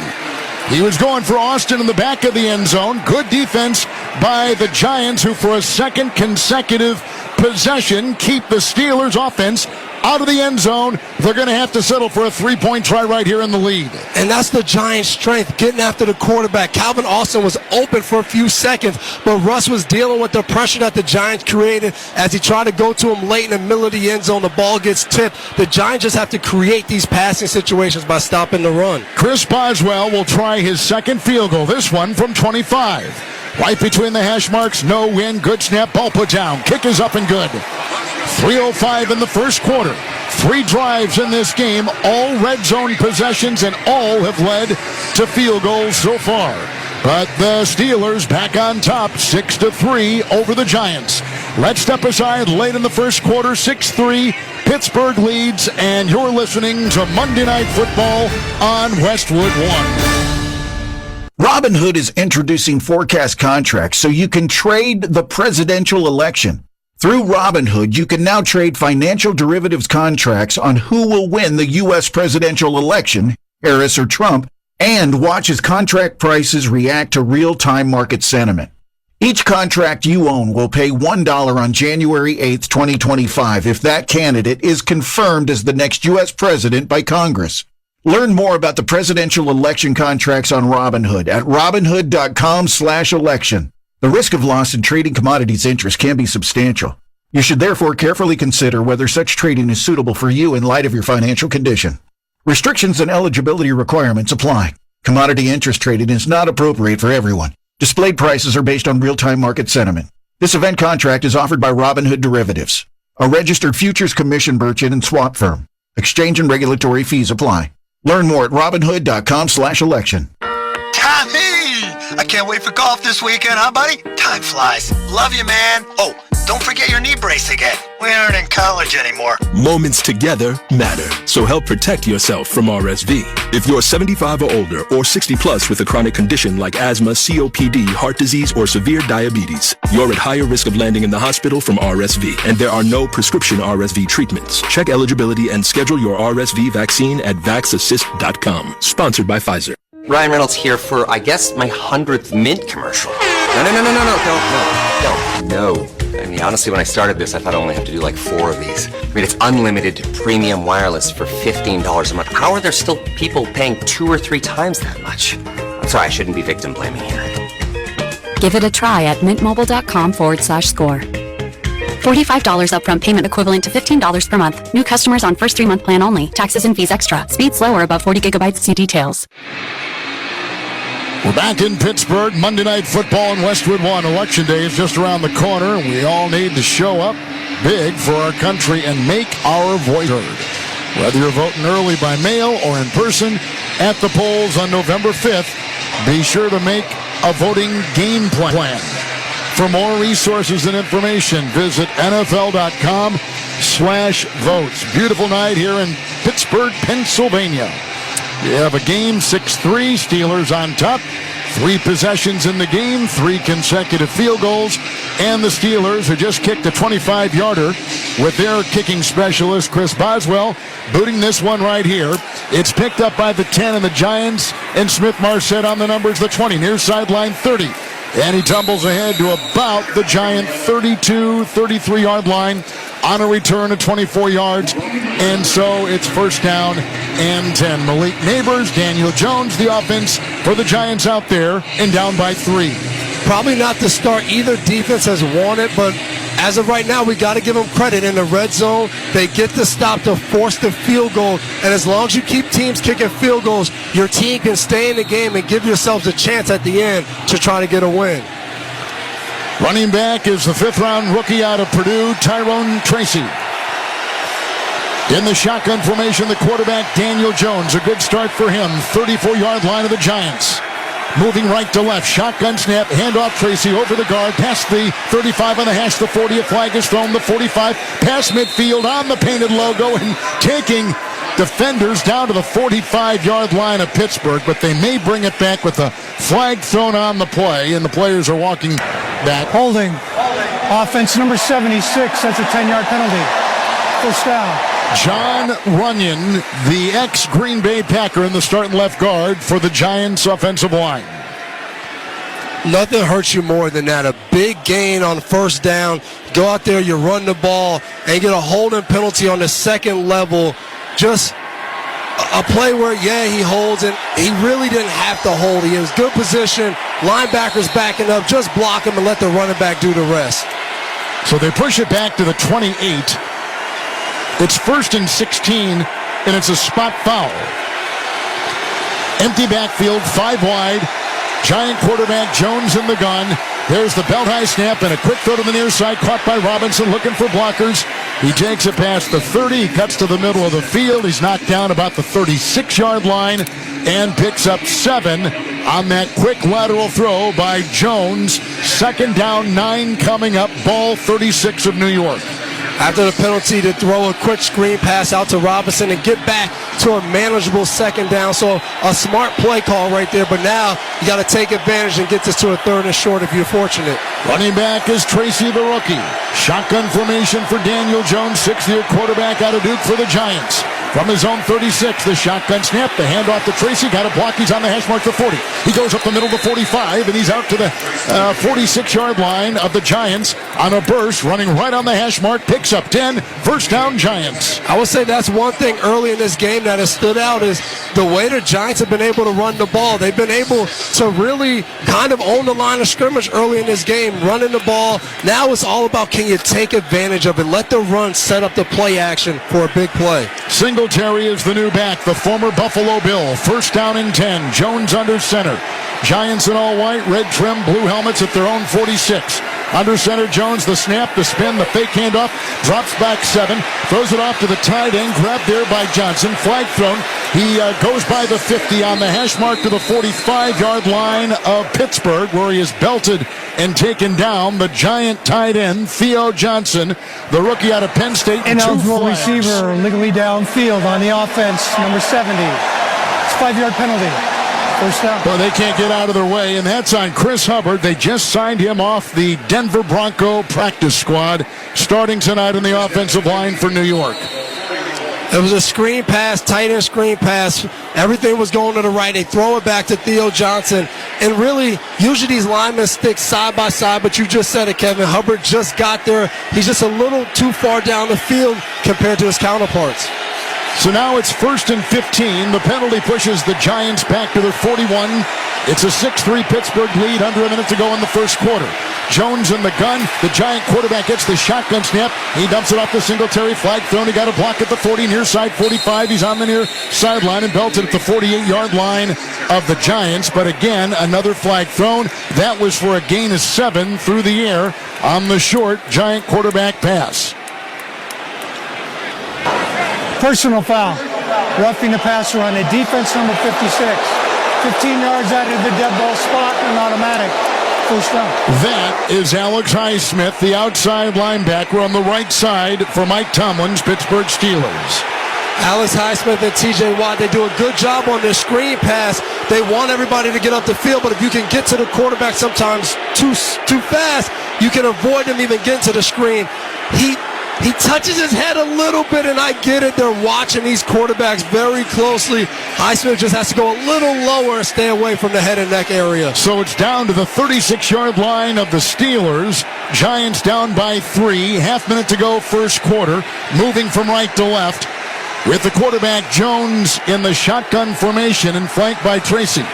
[SPEAKER 5] He was going for Austin in the back of the end zone. Good defense by the Giants, who for a second consecutive possession keep the Steelers offense out of the end zone. They're going to have to settle for a 3-point try right here in the lead.
[SPEAKER 8] And that's the Giants' strength, getting after the quarterback. Calvin Austin was open for a few seconds, but Russ was dealing with the pressure that the Giants created as he tried to go to him late in the middle of the end zone. The ball gets tipped. The Giants just have to create these passing situations by stopping the run.
[SPEAKER 5] Chris Boswell will try his second field goal, this one from 25. Right between the hash marks, no win, good snap, ball put down. Kick is up and good. 3:05 in the first quarter. 3 drives in this game, all red zone possessions, and all have led to field goals so far. But the Steelers back on top, 6-3 over the Giants. Let's step aside late in the first quarter, 6-3. Pittsburgh leads, and you're listening to Monday Night Football on Westwood One.
[SPEAKER 10] Robinhood is introducing forecast contracts so you can trade the presidential election. Through Robinhood, you can now trade financial derivatives contracts on who will win the U.S. presidential election, Harris or Trump, and watch as contract prices react to real-time market sentiment. Each contract you own will pay $1 on January 8th, 2025 if that candidate is confirmed as the next U.S. president by Congress. Learn more about the presidential election contracts on Robinhood at Robinhood.com/election. The risk of loss in trading commodities interest can be substantial. You should therefore carefully consider whether such trading is suitable for you in light of your financial condition. Restrictions and eligibility requirements apply. Commodity interest trading is not appropriate for everyone. Displayed prices are based on real-time market sentiment. This event contract is offered by Robinhood Derivatives, a registered futures commission merchant and swap firm. Exchange and regulatory fees apply. Learn more at Robinhood.com/election.
[SPEAKER 11] I can't wait for golf this weekend, huh, buddy? Time flies. Love you, man. Oh, don't forget your knee brace again. We aren't in college anymore.
[SPEAKER 12] Moments together matter, so help protect yourself from RSV. If you're 75 or older or 60 plus with a chronic condition like asthma, COPD, heart disease, or severe diabetes, you're at higher risk of landing in the hospital from RSV, and there are no prescription RSV treatments. Check eligibility and schedule your RSV vaccine at vaxassist.com. Sponsored by Pfizer.
[SPEAKER 13] Ryan Reynolds here for, I guess, my 100th Mint commercial. No. I mean, honestly, when I started this, I thought I only have to do like 4 of these. I mean, it's unlimited premium wireless for $15 a month. How are there still people paying 2 or 3 times that much? I'm sorry, I shouldn't be victim blaming here.
[SPEAKER 23] Give it a try at mintmobile.com/score. $45 upfront payment equivalent to $15 per month. New customers on first 3-month plan only. Taxes and fees extra. Speed slower above 40 gigabytes. See details.
[SPEAKER 5] We're back in Pittsburgh. Monday Night Football in Westwood One. Election Day is just around the corner. We all need to show up big for our country and make our voice heard. Whether you're voting early by mail or in person at the polls on November 5th, be sure to make a voting game plan. For more resources and information, visit NFL.com/votes. Beautiful night here in Pittsburgh, Pennsylvania. You have a game, 6-3, Steelers on top. 3 possessions in the game, 3 consecutive field goals, and the Steelers who just kicked a 25-yarder with their kicking specialist, Chris Boswell, booting this one right here. It's picked up by the 10 and the Giants, and Smith Marset on the numbers, the 20, near sideline 30. And he tumbles ahead to about the Giant 32, 33-yard line on a return of 24 yards. And so it's first down and 10. Malik Neighbors, Daniel Jones, the offense for the Giants out there, and down by 3.
[SPEAKER 8] Probably not the start either defense has wanted, but as of right now, we got to give them credit. In the red zone, they get the stop to force the field goal. And as long as you keep teams kicking field goals, your team can stay in the game and give yourselves a chance at the end to try to get a win.
[SPEAKER 5] Running back is the 5th-round rookie out of Purdue, Tyrone Tracy. In the shotgun formation, the quarterback, Daniel Jones. A good start for him. 34-yard line of the Giants. Moving right to left. Shotgun snap. Handoff Tracy over the guard. Past the 35 on the hash. The 40. A flag is thrown. The 45. Past midfield on the painted logo and taking defenders down to the 45-yard line of Pittsburgh. But they may bring it back with a flag thrown on the play. And the players are walking back.
[SPEAKER 3] Holding. Offense number 76. That's a 10-yard penalty. First down.
[SPEAKER 5] John Runyon, the ex-Green Bay Packer in the starting left guard for the Giants offensive line.
[SPEAKER 8] Nothing hurts you more than that. A big gain on first down. Go out there, you run the ball, and get a holding penalty on the second level. Just a play where, he holds, and he really didn't have to hold. He was good position. Linebackers backing up. Just block him and let the running back do the rest.
[SPEAKER 5] So they push it back to the 28. It's 1st and 16, and it's a spot foul. Empty backfield, 5 wide. Giant quarterback Jones in the gun. There's the belt high snap and a quick throw to the near side, caught by Robinson, looking for blockers. He takes it past the 30. He cuts to the middle of the field. He's knocked down about the 36-yard line and picks up 7 on that quick lateral throw by Jones. 2nd down, 9 coming up. Ball 36 of New York.
[SPEAKER 8] After the penalty, to throw a quick screen pass out to Robinson and get back to a manageable 2nd down. So a smart play call right there. But now you got to take advantage and get this to a 3rd and short if you're fortunate.
[SPEAKER 5] Running back is Tracy, the rookie. Shotgun formation for Daniel Jones, 6th-year quarterback out of Duke for the Giants. From his own 36, the shotgun snap, the handoff to Tracy, got a block, he's on the hash mark to 40. He goes up the middle to 45, and he's out to the 46-yard line of the Giants on a burst, running right on the hash mark, picks up 10, first down Giants.
[SPEAKER 8] I would say that's one thing early in this game that has stood out is the way the Giants have been able to run the ball. They've been able to really kind of own the line of scrimmage early in this game, running the ball. Now it's all about, can you take advantage of it? Let the run set up the play action for a big play.
[SPEAKER 5] Singletary is the new back, the former Buffalo Bill. First down and 10. Jones under center. Giants in all white, red trim, blue helmets at their own 46. Under center, Jones, the snap, the spin, the fake handoff, drops back 7, throws it off to the tight end, grabbed there by Johnson, flag thrown. He goes by the 50 on the hash mark to the 45-yard line of Pittsburgh, where he is belted and taken down. The Giant tight end, Theo Johnson, the rookie out of Penn State.
[SPEAKER 3] Ineligible receiver legally downfield on the offense, number 70. It's a 5-yard penalty. First down.
[SPEAKER 5] Well, they can't get out of their way, and that's on Chris Hubbard. They just signed him off the Denver Bronco practice squad, starting tonight on the offensive line for New York.
[SPEAKER 8] It was a screen pass, tight end screen pass. Everything was going to the right. They throw it back to Theo Johnson. And really, usually these linemen stick side by side, but you just said it, Kevin. Hubbard just got there. He's just a little too far down the field compared to his counterparts.
[SPEAKER 5] So now it's 1st and 15. The penalty pushes the Giants back to their 41. It's a 6-3 Pittsburgh lead, under a minute to go in the first quarter. Jones in the gun. The Giant quarterback gets the shotgun snap. He dumps it off to Singletary. Flag thrown. He got a block at the 40, near side 45. He's on the near sideline and belted at the 48-yard line of the Giants. But again, another flag thrown. That was for a gain of 7 through the air on the short Giant quarterback pass.
[SPEAKER 3] Personal foul. Roughing the passer on the defense, number 56. 15 yards out of the dead ball spot, and automatic. First down.
[SPEAKER 5] That is Alex Highsmith, the outside linebacker on the right side for Mike Tomlin's Pittsburgh Steelers.
[SPEAKER 8] Alex Highsmith and TJ Watt, they do a good job on their screen pass. They want everybody to get up the field, but if you can get to the quarterback sometimes too fast, you can avoid them even getting to the screen. He touches his head a little bit, and I get it. They're watching these quarterbacks very closely. Highsmith just has to go a little lower and stay away from the head and neck area.
[SPEAKER 5] So it's down to the 36-yard line of the Steelers. Giants down by 3. Half minute to go, first quarter. Moving from right to left with the quarterback Jones in the shotgun formation and flanked by Tracy.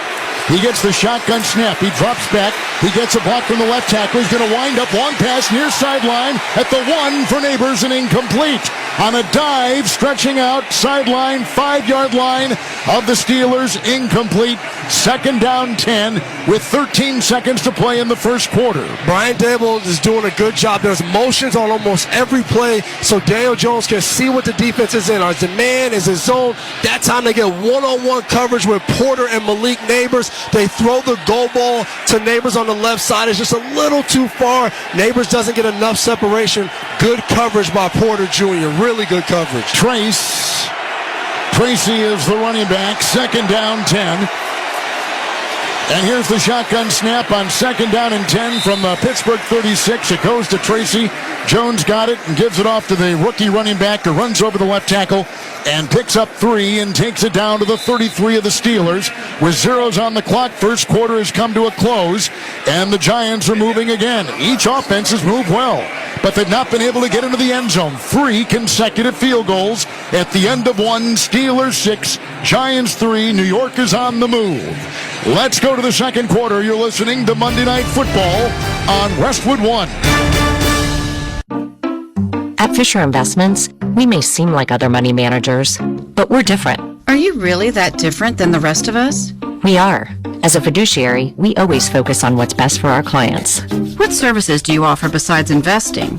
[SPEAKER 5] He gets the shotgun snap. He drops back. He gets a block from the left tackle. He's going to wind up long pass near sideline at the 1 for Neighbors and incomplete. On a dive, stretching out, sideline, 5-yard line of the Steelers, incomplete. Second down 10 with 13 seconds to play in the first quarter.
[SPEAKER 8] Brian Dable is doing a good job. There's motions on almost every play, so Daniel Jones can see what the defense is in. Is it man? Is it zone? That time they get one-on-one coverage with Porter and Malik Neighbors. They throw the goal ball to Neighbors on the left side. It's just a little too far. Neighbors doesn't get enough separation. Good coverage by Porter Jr. Really good coverage.
[SPEAKER 5] Tracy is the running back. Second down 10. And here's the shotgun snap on second down and 10 from the Pittsburgh 36. It goes to Tracy. Jones got it and gives it off to the rookie running back who runs over the left tackle and picks up 3 and takes it down to the 33 of the Steelers. With zeros on the clock, first quarter has come to a close, and the Giants are moving again. Each offense has moved well, but they've not been able to get into the end zone. 3 consecutive field goals at the end of one. Steelers 6, Giants 3. New York is on the move. Let's go to the second quarter. You're listening to Monday Night Football on Westwood 1.
[SPEAKER 1] At Fisher Investments, we may seem like other money managers, but we're different.
[SPEAKER 4] Are you really that different than the rest of us?
[SPEAKER 1] We are. As a fiduciary, we always focus on what's best for our clients.
[SPEAKER 4] What services do you offer besides investing?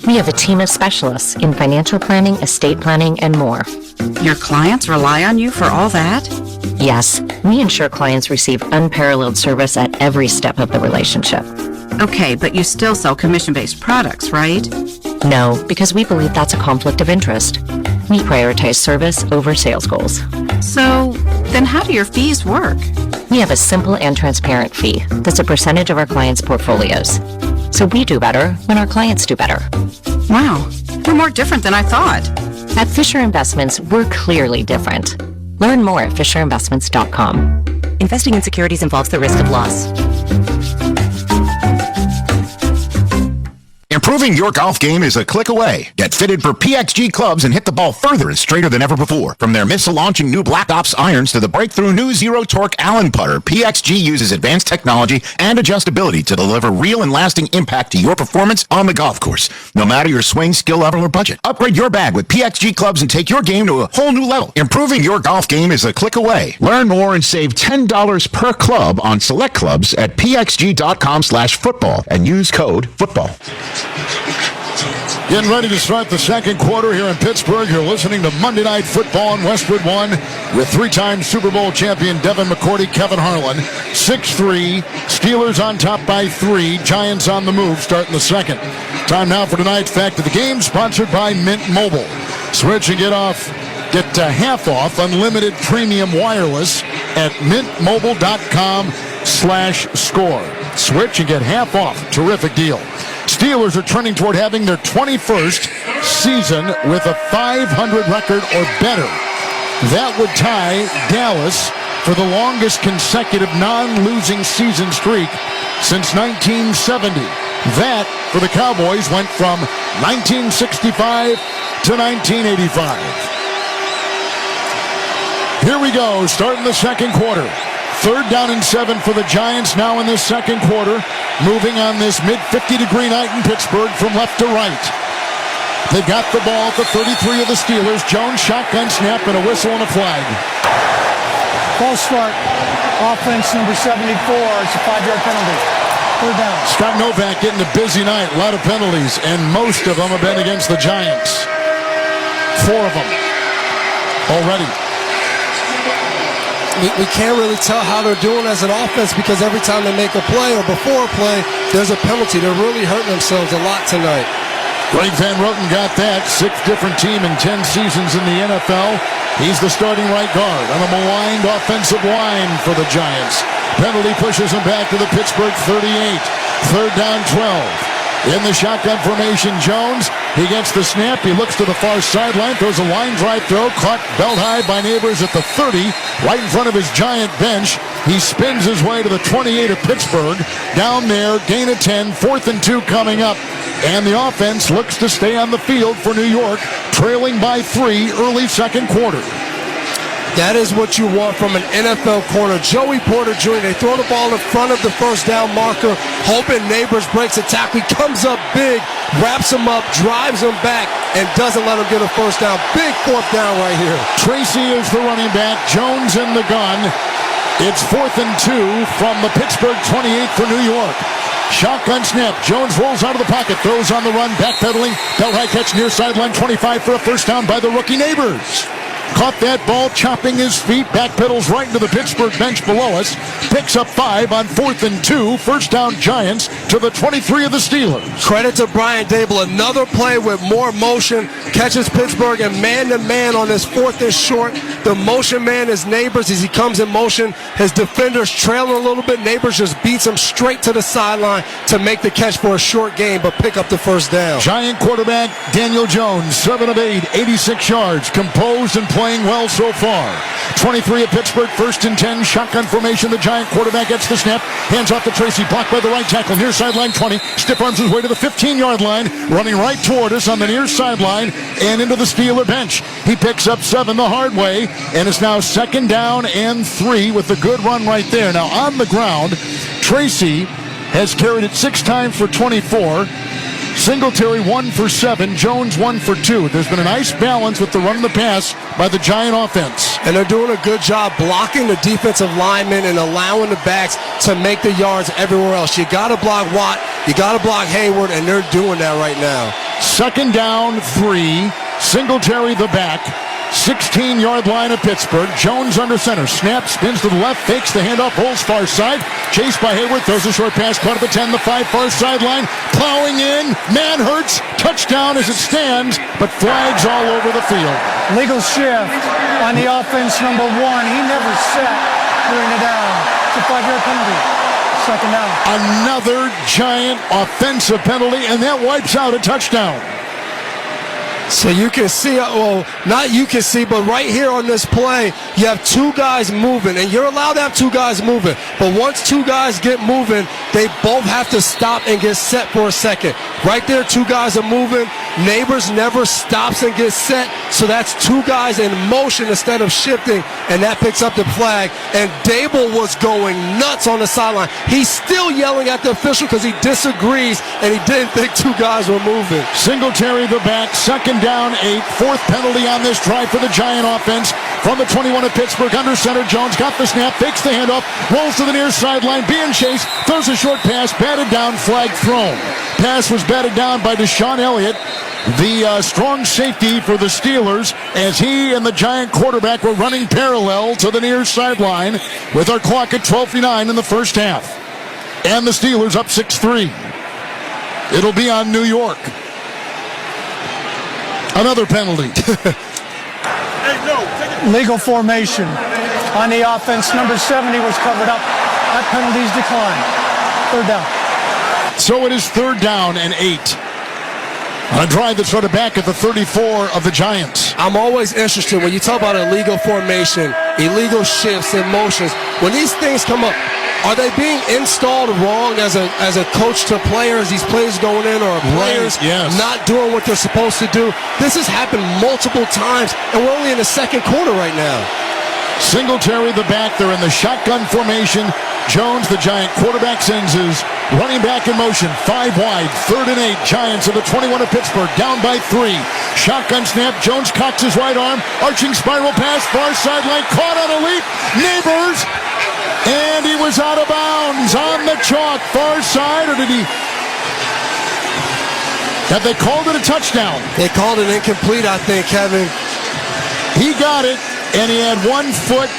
[SPEAKER 1] We have a team of specialists in financial planning, estate planning, and more.
[SPEAKER 4] Your clients rely on you for all that?
[SPEAKER 1] Yes, we ensure clients receive unparalleled service at every step of the relationship.
[SPEAKER 4] Okay, but you still sell commission-based products, right?
[SPEAKER 1] No, because we believe that's a conflict of interest. We prioritize service over sales goals.
[SPEAKER 4] So, then how do your fees work?
[SPEAKER 1] We have a simple and transparent fee that's a percentage of our clients' portfolios. So we do better when our clients do better.
[SPEAKER 4] Wow, we're more different than I thought.
[SPEAKER 1] At Fisher Investments, we're clearly different. Learn more at FisherInvestments.com. Investing in securities involves the risk of loss.
[SPEAKER 2] Improving your golf game is a click away. Get fitted for PXG clubs and hit the ball further and straighter than ever before. From their missile-launching new Black Ops irons to the breakthrough new zero-torque Allen putter, PXG uses advanced technology and adjustability to deliver real and lasting impact to your performance on the golf course, no matter your swing, skill level, or budget. Upgrade your bag with PXG clubs and take your game to a whole new level. Improving your golf game is a click away. Learn more and save $10 per club on select clubs at pxg.com/football and use code football.
[SPEAKER 5] Getting ready to start the second quarter here in Pittsburgh. You're listening to Monday Night Football on Westwood 1 with 3-time Super Bowl champion Devin McCourty, Kevin Harlan. 6-3, Steelers on top by 3, Giants on the move starting the second. Time now for tonight's Fact of the Game, sponsored by Mint Mobile. Switch and get half off unlimited premium wireless at mintmobile.com/score. Switch and get half off. Terrific deal. Steelers are trending toward having their 21st season with a 500 record or better. That would tie Dallas for the longest consecutive non-losing season streak since 1970. That, for the Cowboys, went from 1965 to 1985. Here we go, starting the second quarter. 3rd down and 7 for the Giants now in this second quarter. Moving on this mid-50-degree night in Pittsburgh from left to right. They've got the ball at the 33 of the Steelers. Jones shotgun snap and a whistle and a flag.
[SPEAKER 3] False start. Offense number 74. It's a 5-yard penalty. 3rd down.
[SPEAKER 5] Scott Novak getting a busy night. A lot of penalties, and most of them have been against the Giants. 4 of them already.
[SPEAKER 8] We can't really tell how they're doing as an offense because every time they make a play or before a play, there's a penalty. They're really hurting themselves a lot tonight.
[SPEAKER 5] Greg Van Roten got that. 6th different team in 10 seasons in the NFL. He's the starting right guard on a maligned offensive line for the Giants. Penalty pushes him back to the Pittsburgh 38. 3rd down 12. In the shotgun formation, Jones, he gets the snap. He looks to the far sideline, throws a line drive throw, caught belt high by Neighbors at the 30, right in front of his Giant bench. He spins his way to the 28 of Pittsburgh. Down there, gain of 10, 4th and 2 coming up. And the offense looks to stay on the field for New York, trailing by 3 early second quarter.
[SPEAKER 8] That is what you want from an NFL corner. Joey Porter Jr., they throw the ball in front of the first down marker, hoping Neighbors breaks a tackle. He comes up big, wraps him up, drives him back, and doesn't let him get a first down. Big 4th down right here.
[SPEAKER 5] Tracy is the running back. Jones in the gun. It's 4th and 2 from the Pittsburgh 28 for New York. Shotgun snap. Jones rolls out of the pocket, throws on the run, backpedaling. Belt high catch near sideline 25 for a first down by the rookie Neighbors. Caught that ball, chopping his feet, backpedals right into the Pittsburgh bench below us. Picks up 5 on 4th and 2. First down Giants to the 23 of the Steelers.
[SPEAKER 8] Credit to Brian Dable. Another play with more motion. Catches Pittsburgh and man-to-man on this 4th and short. The motion man is Neighbors as he comes in motion. His defenders trailing a little bit. Neighbors just beats him straight to the sideline to make the catch for a short gain, but pick up the first down.
[SPEAKER 5] Giant quarterback Daniel Jones, 7 of 8, 86 yards, composed and playing well so far. 23 of Pittsburgh, 1st and 10, shotgun formation. The Giant quarterback gets the snap, hands off to Tracy, blocked by the right tackle, near sideline 20, stiff arms his way to the 15-yard line, running right toward us on the near sideline and into the Steeler bench. He picks up 7 the hard way, and it's now 2nd down and 3 with the good run right there. Now on the ground, Tracy has carried it 6 times for 24. Singletary 1 for 7, Jones 1 for 2. There's been a nice balance with the run and the pass by the Giant offense.
[SPEAKER 8] And they're doing a good job blocking the defensive linemen and allowing the backs to make the yards everywhere else. You got to block Watt, you got to block Hayward, and they're doing that right now.
[SPEAKER 5] 2nd down 3, Singletary the back. 16-yard line of Pittsburgh. Jones under center. Snap, spins to the left, fakes the handoff, rolls far side. Chased by Hayward, throws a short pass, caught at the 10, the 5, far sideline. Plowing in, man hurts, touchdown as it stands, but flags all over the field.
[SPEAKER 3] Legal shift on the offense, number 1. He never set during the down. It's a 5-yard penalty. 2nd down.
[SPEAKER 5] Another Giant offensive penalty, and that wipes out a touchdown.
[SPEAKER 8] So you can see, well, not you can see, but right here on this play, you have 2 guys moving, and you're allowed to have 2 guys moving. But once 2 guys get moving, they both have to stop and get set for a second. Right there, 2 guys are moving. Neighbors never stops and gets set, so that's 2 guys in motion instead of shifting, and that picks up the flag. And Dable was going nuts on the sideline. He's still yelling at the official because he disagrees, and he didn't think 2 guys were moving.
[SPEAKER 5] Singletary the back, 2nd down 8, 4th penalty on this drive for the Giant offense. From the 21 of Pittsburgh, under center, Jones got the snap, fakes the handoff, rolls to the near sideline, being chased, throws a short pass, batted down, flag thrown. Pass was batted down by Deshaun Elliott, the strong safety for the Steelers, as he and the Giant quarterback were running parallel to the near sideline with our clock at 12:09 in the first half. And the Steelers up 6-3. It'll be on New York. Another penalty.
[SPEAKER 3] Legal formation on the offense. Number 70 was covered up. That penalty's declined. 3rd down.
[SPEAKER 5] So it is 3rd down and 8. On a drive that started back at the 34 of the Giants.
[SPEAKER 8] I'm always interested when you talk about illegal formation, illegal shifts and motions. When these things come up, are they being installed wrong as a coach to players? These plays going in, or players not doing what they're supposed to do? This has happened multiple times, and we're only in the 2nd quarter right now.
[SPEAKER 5] Singletary the back. They're in the shotgun formation. Jones, the Giant quarterback, sends his running back in motion. 5 wide, 3rd and 8. Giants of the 21 of Pittsburgh, down by 3. Shotgun snap. Jones cocks his right arm. Arching spiral pass, far sideline. Caught on a leap. Neighbors. And he was out of bounds on the chalk. Far side, or did he? Have they called it a touchdown?
[SPEAKER 8] They called it incomplete, I think, Kevin.
[SPEAKER 5] He got it, and he had 1 foot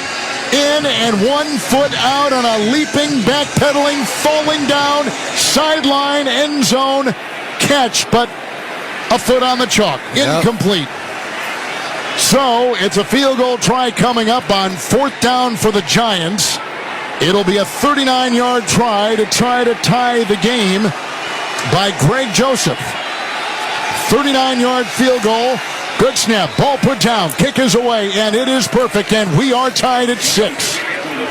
[SPEAKER 5] in and 1 foot out on a leaping, backpedaling, falling down, sideline, end zone catch. But A foot on the chalk. Incomplete. So it's a field goal try coming up on 4th down for the Giants. It'll be a 39-yard try to tie the game by Greg Joseph. 39-yard field goal. Good snap. Ball put down. Kick is away, and it is perfect, and we are tied at 6.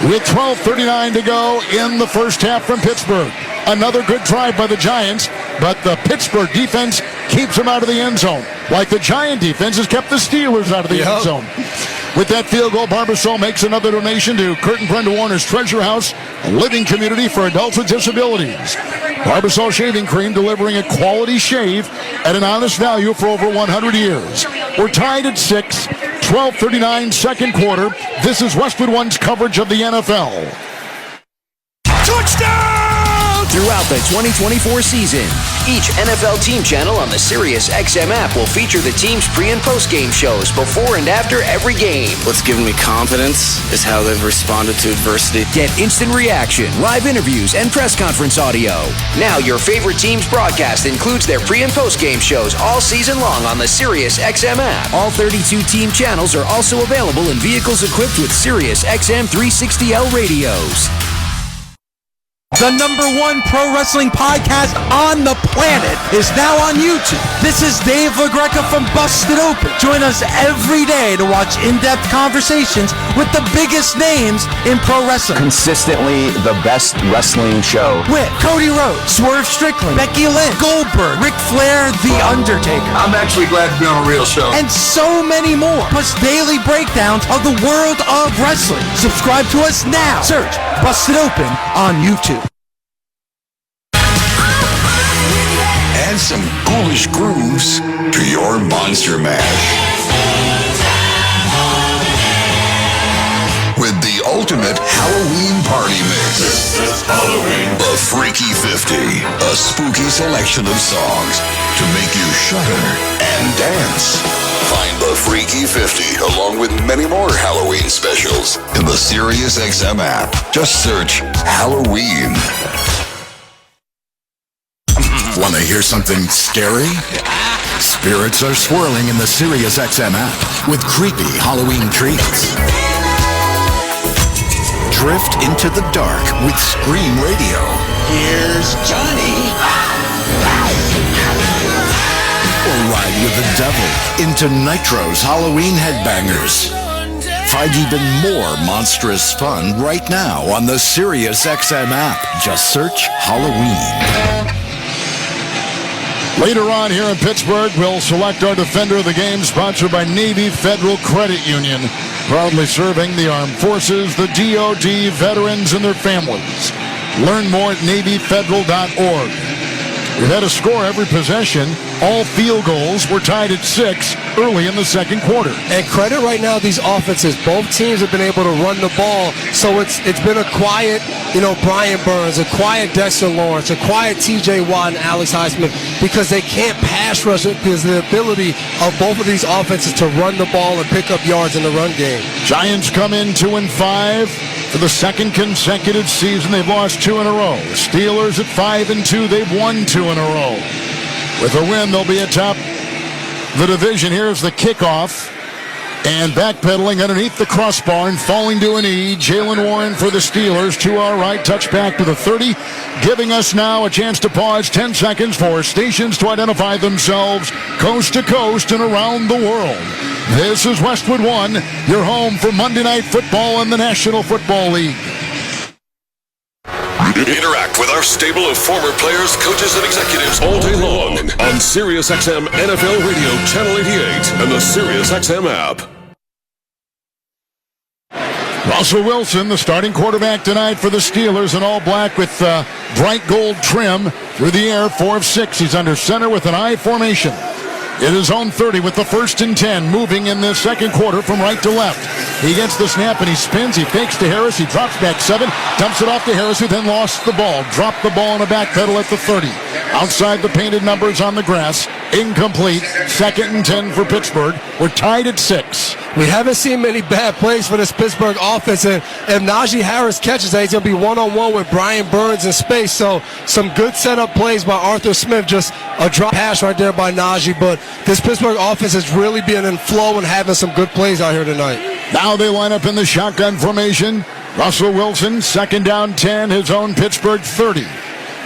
[SPEAKER 5] With 12:39 to go in the first half from Pittsburgh. Another good drive by the Giants, but the Pittsburgh defense keeps them out of the end zone, like the Giant defense has kept the Steelers out of the end zone. With that field goal, Barbasol makes another donation to Kurt and Brenda Warner's Treasure House, a living community for adults with disabilities. Barbasol Shaving Cream, delivering a quality shave at an honest value for over 100 years. We're tied at 6, 12:39, second quarter. This is Westwood One's coverage of the NFL.
[SPEAKER 19] Touchdown!
[SPEAKER 6] Throughout the 2024 season, each NFL team channel on the SiriusXM app will feature the team's pre- and post-game shows before and after every game.
[SPEAKER 7] What's given me confidence is how they've responded to adversity.
[SPEAKER 6] Get instant reaction, live interviews, and press conference audio. Now your favorite team's broadcast includes their pre- and post-game shows all season long on the SiriusXM app. All 32 team channels are also available in vehicles equipped with SiriusXM 360L radios.
[SPEAKER 15] The #1 pro wrestling podcast on the planet is now on YouTube. This is Dave LaGreca from Busted Open. Join us every day to watch in-depth conversations with the biggest names in pro wrestling.
[SPEAKER 16] Consistently the best wrestling show.
[SPEAKER 15] With Cody Rhodes, Swerve Strickland, Becky Lynch, Goldberg, Ric Flair, The Undertaker.
[SPEAKER 16] I'm actually glad to be on a real show.
[SPEAKER 15] And so many more. Plus daily breakdowns of the world of wrestling. Subscribe to us now. Search Busted Open on YouTube.
[SPEAKER 17] Add some ghoulish grooves to your Monster Mash. With the ultimate Halloween party mix. This is Halloween. The Freaky 50. A spooky selection of songs to make you shudder and dance. Find the Freaky 50 along with many more Halloween specials in the SiriusXM app. Just search Halloween.
[SPEAKER 5] Want to hear something scary? Spirits are swirling in the SiriusXM app with creepy Halloween treats. Drift into the dark with Scream Radio.
[SPEAKER 19] Here's Johnny.
[SPEAKER 5] Or ride with the devil into Nitro's Halloween Headbangers. Find even more monstrous fun right now on the SiriusXM app. Just search Halloween. Later on here in Pittsburgh, we'll select our defender of the game, sponsored by Navy Federal Credit Union, proudly serving the armed forces, the DOD, veterans, and their families. Learn more at NavyFederal.org. We've had a score every possession. All field goals were tied at 6 early in the second quarter.
[SPEAKER 8] And credit right now these offenses. Both teams have been able to run the ball. So it's been a quiet, Brian Burns, a quiet Dexter Lawrence, a quiet TJ Watt and Alex Highsmith, because they can't pass rush it because the ability of both of these offenses to run the ball and pick up yards in the run game.
[SPEAKER 5] Giants come in 2-5. For the second consecutive season, they've lost 2 in a row. Steelers at 5-2, they've won 2 in a row. With a win, they'll be atop the division. Here's the kickoff. And backpedaling underneath the crossbar and falling to a knee, Jalen Warren for the Steelers to our right, touchback to the 30, giving us now a chance to pause 10 seconds for stations to identify themselves coast to coast and around the world. This is Westwood One, your home for Monday Night Football in the National Football League.
[SPEAKER 14] Interact with our stable of former players, coaches, and executives all day long on SiriusXM NFL Radio Channel 88 and the SiriusXM app.
[SPEAKER 5] Russell Wilson, the starting quarterback tonight for the Steelers, in all black with bright gold trim through the air, 4 of 6. He's under center with an I formation. It is on 30 with the 1st and 10, moving in the second quarter from right to left. He gets the snap and he spins. He fakes to Harris. He drops back 7, dumps it off to Harris, who then lost the ball. Dropped the ball on a back pedal at the 30. Outside the painted numbers on the grass. Incomplete. 2nd and 10 for Pittsburgh. We're tied at 6.
[SPEAKER 8] We haven't seen many bad plays for this Pittsburgh offense, and if Najee Harris catches that, he's going to be one-on-one with Brian Burns in space. So some good setup plays by Arthur Smith, just a drop pass right there by Najee. But this Pittsburgh offense is really being in flow and having some good plays out here tonight.
[SPEAKER 5] Now they line up in the shotgun formation. Russell Wilson, 2nd down 10, his own Pittsburgh 30.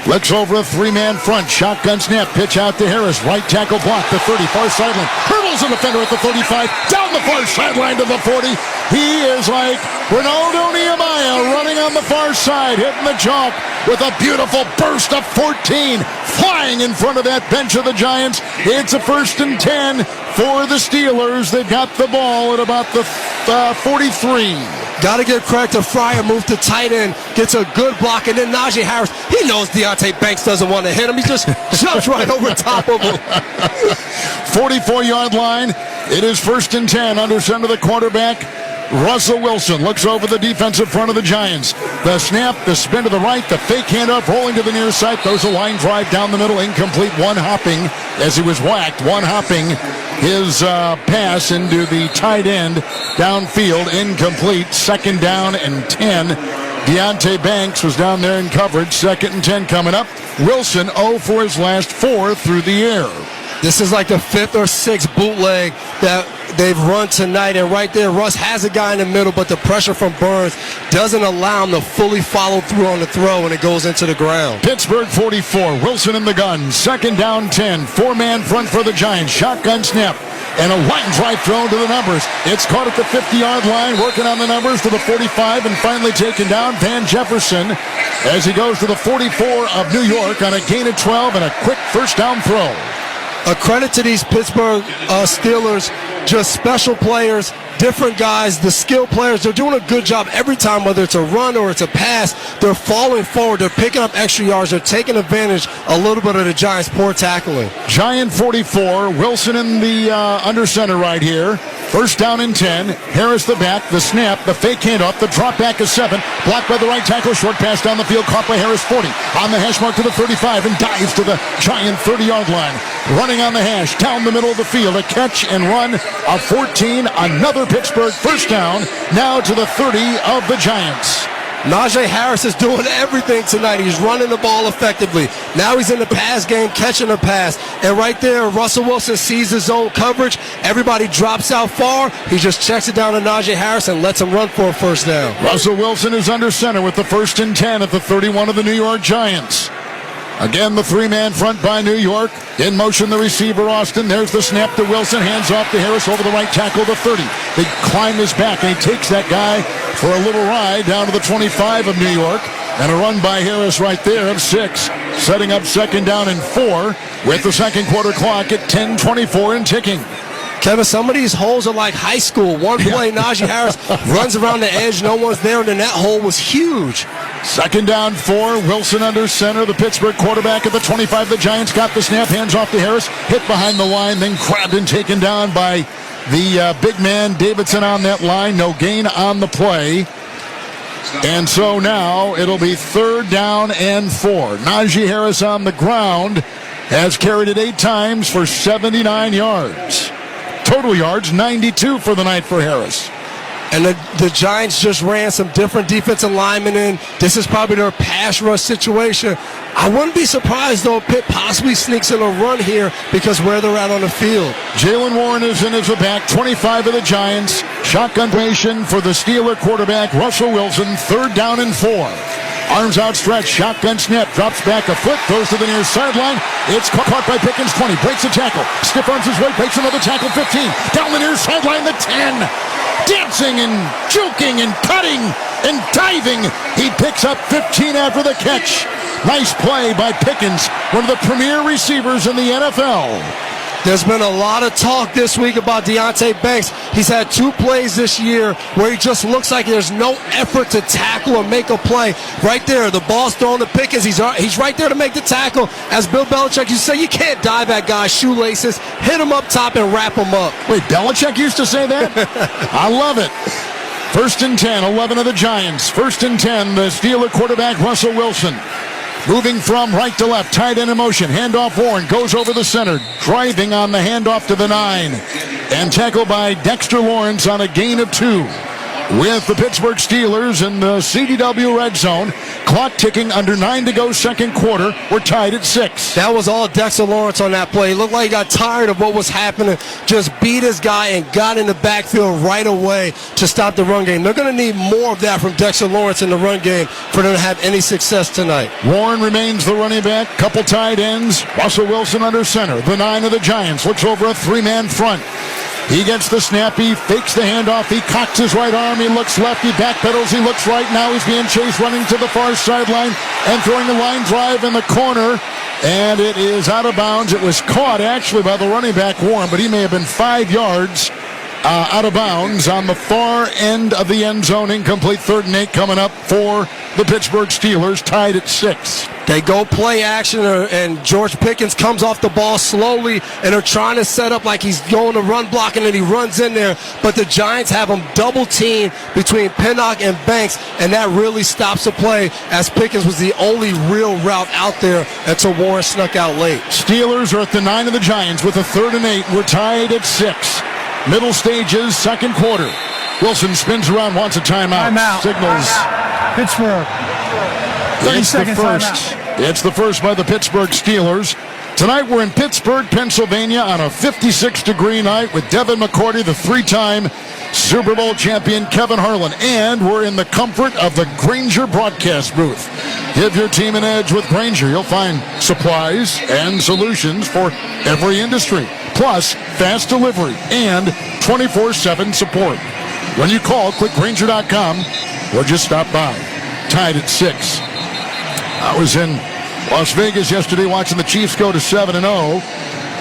[SPEAKER 5] Flicks over a 3-man front. Shotgun snap. Pitch out to Harris. Right tackle block. The 30. Far sideline. Hurdles a defender at the 35. Down the far sideline to the 40. He is like Ronaldo Nehemiah running on the far side. Hitting the chalk with a beautiful burst of 14. Flying in front of that bench of the Giants. It's a 1st and 10 for the Steelers. They've got the ball at about the 43.
[SPEAKER 8] Got to give credit to Fryer, move to tight end, gets a good block, and then Najee Harris, he knows Deontay Banks doesn't want to hit him. He just jumps right over top of him.
[SPEAKER 5] 44-yard line. It is 1st and 10 under center the quarterback. Russell Wilson looks over the defensive front of the Giants. The snap, the spin to the right, the fake handoff, rolling to the near side. Throws a line drive down the middle, incomplete. One hopping as he was whacked. One hopping his pass into the tight end downfield, incomplete. 2nd down and 10. Deontay Banks was down there in coverage. 2nd and 10 coming up. Wilson 0 for his last 4 through the air.
[SPEAKER 8] This is like the 5th or 6th bootleg that they've run tonight, and right there, Russ has a guy in the middle, but the pressure from Burns doesn't allow him to fully follow through on the throw when it goes into the ground.
[SPEAKER 5] Pittsburgh 44, Wilson in the gun, 2nd down 10, 4-man front for the Giants, shotgun snap, and a line drive thrown to the numbers. It's caught at the 50-yard line, working on the numbers to the 45, and finally taken down. Van Jefferson as he goes to the 44 of New York on a gain of 12 and a quick 1st down throw.
[SPEAKER 8] A credit to these Pittsburgh Steelers, just special players, different guys, the skill players. They're doing a good job every time, whether it's a run or it's a pass. They're falling forward. They're picking up extra yards. They're taking advantage a little bit of the Giants' poor tackling.
[SPEAKER 5] Giant 44, Wilson in the under center right here. 1st down and 10. Harris the back, the snap, the fake handoff, the drop back is 7. Blocked by the right tackle, short pass down the field, caught by Harris 40. On the hash mark to the 35 and dives to the Giant 30-yard line. Running on the hash, down the middle of the field, a catch and run of 14. Another Pittsburgh 1st down, now to the 30 of the Giants.
[SPEAKER 8] Najee Harris is doing everything tonight. He's running the ball effectively. Now he's in the pass game, catching the pass. And right there, Russell Wilson sees his zone coverage. Everybody drops out far. He just checks it down to Najee Harris and lets him run for a 1st down.
[SPEAKER 5] Russell Wilson is under center with the 1st and 10 at the 31 of the New York Giants. Again, the 3-man front by New York. In motion, the receiver, Austin. There's the snap to Wilson. Hands off to Harris over the right tackle, the 30. They climb his back, and he takes that guy for a little ride down to the 25 of New York. And a run by Harris right there of 6. Setting up 2nd down and 4 with the 2nd quarter clock at 10:24 and ticking.
[SPEAKER 8] Kevin, some of these holes are like high school. One play, Najee Harris runs around the edge, no one's there, and then that hole was huge.
[SPEAKER 5] 2nd down 4, Wilson under center, the Pittsburgh quarterback at the 25. The Giants got the snap, hands off to Harris, hit behind the line, then grabbed and taken down by the big man Davidson on that line. No gain on the play. And so now it'll be 3rd down and 4. Najee Harris on the ground has carried it 8 times for 79 yards. Total yards, 92 for the night for Harris.
[SPEAKER 8] And the Giants just ran some different defensive linemen in. This is probably their pass rush situation. I wouldn't be surprised, though, if Pitt possibly sneaks in a run here because where they're at on the field.
[SPEAKER 5] Jalen Warren is in as a back, 25 of the Giants. Shotgun formation for the Steeler quarterback, Russell Wilson, 3rd down and 4. Arms outstretched, shotgun snap, drops back a foot, throws to the near sideline. It's caught by Pickens, 20, breaks a tackle. Stiff arms his way, breaks another tackle, 15. Down the near sideline, the 10. Dancing and joking and cutting and diving. He picks up 15 after the catch. Nice play by Pickens, one of the premier receivers in the NFL.
[SPEAKER 8] There's been a lot of talk this week about Deontay Banks. He's had 2 plays this year where he just looks like there's no effort to tackle or make a play. Right there, the ball's thrown to Pickens. He's right there to make the tackle. As Bill Belichick used to say, you can't dive at guys' shoelaces. Hit him up top and wrap him up.
[SPEAKER 5] Wait, Belichick used to say that? I love it. 1st and 10, 11 of the Giants. 1st and 10, the Steeler quarterback, Russell Wilson. Moving from right to left, tight end in motion. Handoff Warren goes over the center, driving on the handoff to the 9. And tackled by Dexter Lawrence on a gain of 2. With the Pittsburgh Steelers in the CDW red zone. Clock ticking, under 9 to go, second quarter. We're tied at 6.
[SPEAKER 8] That was all Dexter Lawrence on that play. He looked like he got tired of what was happening. Just beat his guy and got in the backfield right away to stop the run game. They're going to need more of that from Dexter Lawrence in the run game for them to have any success tonight.
[SPEAKER 5] Warren remains the running back. Couple tight ends. Russell Wilson under center. The 9 of the Giants looks over a 3-man front. He gets the snap, he fakes the handoff, he cocks his right arm, he looks left, he backpedals, he looks right. Now he's being chased, running to the far sideline and throwing the line drive in the corner. And it is out of bounds. It was caught actually by the running back Warren, but he may have been 5 yards out of bounds on the far end of the end zone. Incomplete. 3rd and 8 coming up for the Pittsburgh Steelers, tied at 6.
[SPEAKER 8] They go play action, and George Pickens comes off the ball slowly, and they're trying to set up like he's going to run block, and then he runs in there. But the Giants have him double teamed between Pinnock and Banks, and that really stops the play, as Pickens was the only real route out there until Warren snuck out late.
[SPEAKER 5] Steelers are at the 9 of the Giants with a 3rd and 8. We're tied at 6. Middle stages, second quarter. Wilson spins around, wants a timeout.
[SPEAKER 3] Timeout.
[SPEAKER 5] Signals.
[SPEAKER 3] Pittsburgh. 30
[SPEAKER 5] It's the
[SPEAKER 3] seconds
[SPEAKER 5] first.
[SPEAKER 3] timeout.
[SPEAKER 5] It's the first by the Pittsburgh Steelers. Tonight we're in Pittsburgh, Pennsylvania on a 56-degree night with Devin McCourty, the 3-time Super Bowl champion Kevin Harlan. And we're in the comfort of the Grainger broadcast booth. Give your team an edge with Grainger. You'll find supplies and solutions for every industry. Plus, fast delivery and 24/7 support. When you call, click Grainger.com or just stop by. Tied at 6. I was in Las Vegas yesterday watching the Chiefs go to 7-0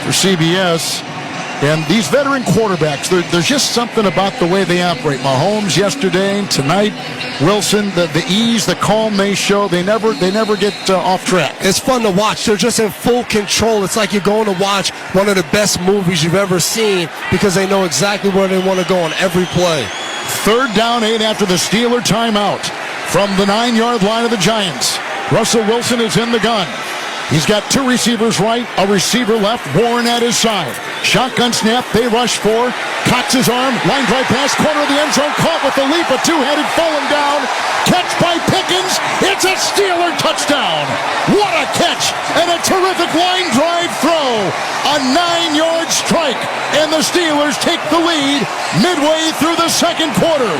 [SPEAKER 5] for CBS. And these veteran quarterbacks, there's just something about the way they operate. Mahomes yesterday, tonight, Wilson, the ease, the calm they show, they never get off track.
[SPEAKER 8] It's fun to watch. They're just in full control. It's like you're going to watch one of the best movies you've ever seen because they know exactly where they want to go on every play.
[SPEAKER 5] 3rd down, 8 after the Steeler timeout from the 9-yard line of the Giants. Russell Wilson is in the gun. He's got 2 receivers right, a receiver left, Warren at his side. Shotgun snap, they rush for. Cocks his arm, line drive pass, corner of the end zone, caught with the leap, a 2-headed, falling down. Catch by Pickens, it's a Steeler touchdown. What a catch, and a terrific line drive throw. A 9-yard strike, and the Steelers take the lead midway through the second quarter.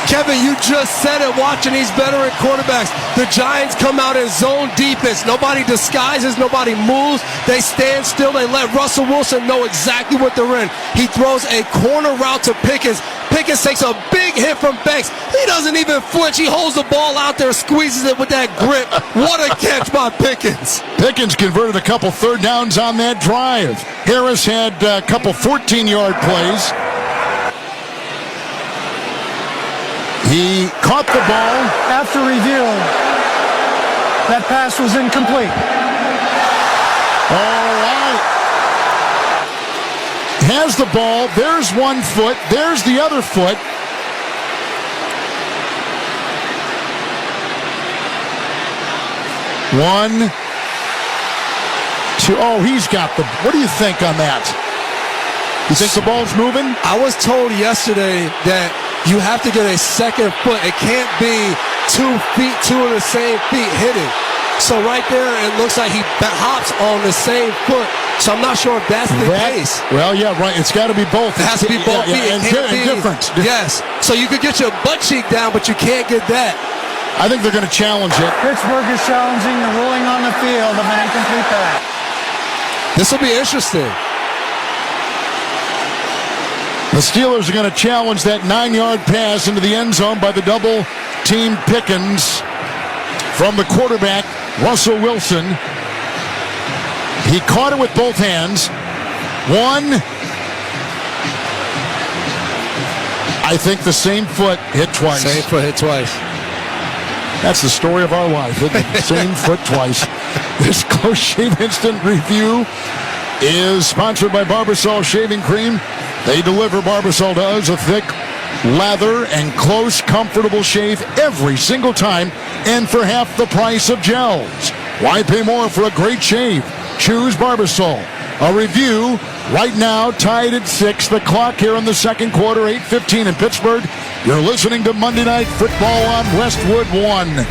[SPEAKER 8] Kevin, you just said it watching these veteran quarterbacks. The Giants come out in zone defense. Nobody disguises, nobody moves. They stand still. They let Russell Wilson know exactly what they're in. He throws a corner route to Pickens. Pickens takes a big hit from Banks. He doesn't even flinch. He holds the ball out there, squeezes it with that grip. What a catch by Pickens.
[SPEAKER 5] Pickens converted a couple 3rd downs on that drive. Harris had a couple 14-yard plays. He caught the ball.
[SPEAKER 3] After review, that pass was incomplete.
[SPEAKER 5] All right. Has the ball. There's one foot. There's the other foot. One, two. Oh, he's got the. What do you think on that? You think the ball's moving?
[SPEAKER 8] I was told yesterday that you have to get a second foot. It can't be 2 feet, 2 of the same feet hitting. So right there, it looks like he hops on the same foot. So I'm not sure if that's the case.
[SPEAKER 5] Well, yeah, right. It's got to be both.
[SPEAKER 8] It has to be both feet.
[SPEAKER 5] And different.
[SPEAKER 8] Yes. So you could get your butt cheek down, but you can't get that.
[SPEAKER 5] I think they're going to challenge it.
[SPEAKER 3] Pittsburgh is challenging the ruling on the field of an incomplete pass.
[SPEAKER 8] This will be interesting.
[SPEAKER 5] The Steelers are going to challenge that 9-yard pass into the end zone by the double team Pickens from the quarterback, Russell Wilson. He caught it with both hands. One. I think the same foot hit twice.
[SPEAKER 8] Same foot hit twice.
[SPEAKER 5] That's the story of our life, isn't it? Same foot twice. This Close Shave Instant Review is sponsored by Barbasol Shaving Cream. They deliver, Barbasol does, a thick, lather, and close, comfortable shave every single time, and for half the price of gels. Why pay more for a great shave? Choose Barbasol. A review right now, tied at 6. The clock here in the second quarter, 8:15 in Pittsburgh. You're listening to Monday Night Football on Westwood 1.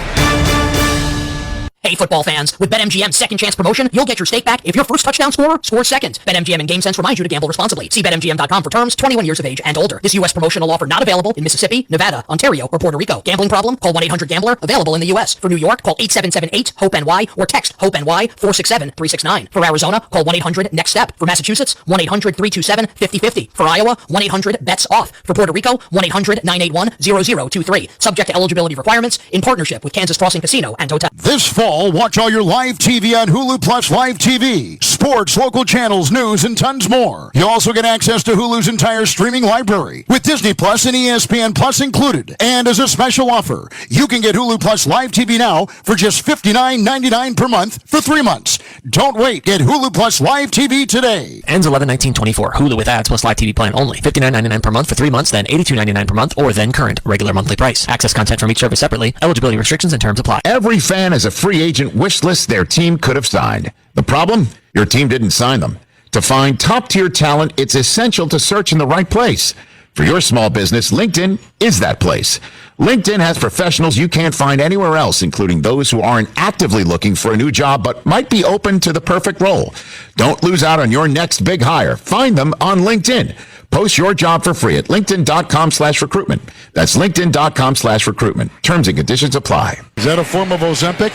[SPEAKER 9] Hey, football fans, with BetMGM's second chance promotion, you'll get your stake back if your first touchdown scorer scores second. BetMGM and GameSense remind you to gamble responsibly. See BetMGM.com for terms, 21 years of age and older. This U.S. promotional offer not available in Mississippi, Nevada, Ontario, or Puerto Rico. Gambling problem? Call 1-800-GAMBLER. Available in the U.S. For New York, call 877-8-HOPE-NY or text HOPE-NY 467-369. For Arizona, call 1-800-NEXT-STEP. For Massachusetts, 1-800-327-5050. For Iowa, 1-800-BETS-OFF. For Puerto Rico, 1-800-981-0023. Subject to eligibility requirements in partnership with Kansas Crossing Casino and Hotel.
[SPEAKER 5] This fall, watch all your live TV on Hulu Plus Live TV. Sports, local channels, news, and tons more. You'll also get access to Hulu's entire streaming library with Disney Plus and ESPN Plus included. And as a special offer, you can get Hulu Plus Live TV now for just $59.99 per month for 3 months. Don't wait. Get Hulu Plus Live TV today.
[SPEAKER 1] Ends 11/19/24. Hulu with ads plus live TV plan only. $59.99 per month for 3 months, then $82.99 per month, or then current regular monthly price. Access content from each service separately. Eligibility restrictions and terms apply.
[SPEAKER 2] Every fan has a free agent wish list their team could have signed. The problem? Your team didn't sign them. To find top-tier talent, it's essential to search in the right place. For your small business, LinkedIn is that place. LinkedIn has professionals you can't find anywhere else, including those who aren't actively looking for a new job but might be open to the perfect role. Don't lose out on your next big hire. Find them on LinkedIn. Post your job for free at linkedin.com/recruitment. That's linkedin.com/recruitment. Terms and conditions apply.
[SPEAKER 5] Is that a form of Ozempic?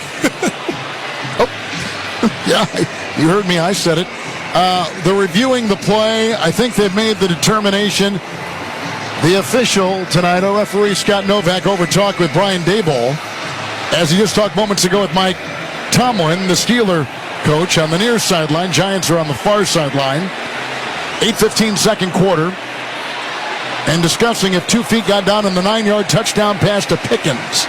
[SPEAKER 5] Yeah, you heard me. I said it. They're reviewing the play. I think they've made the determination. The official tonight, our referee Scott Novak, over-talked with Brian Daboll, as he just talked moments ago with Mike Tomlin, the Steeler coach, on the near sideline. Giants are on the far sideline. 8:15 second quarter. And discussing if 2 feet got down in the 9-yard touchdown pass to Pickens.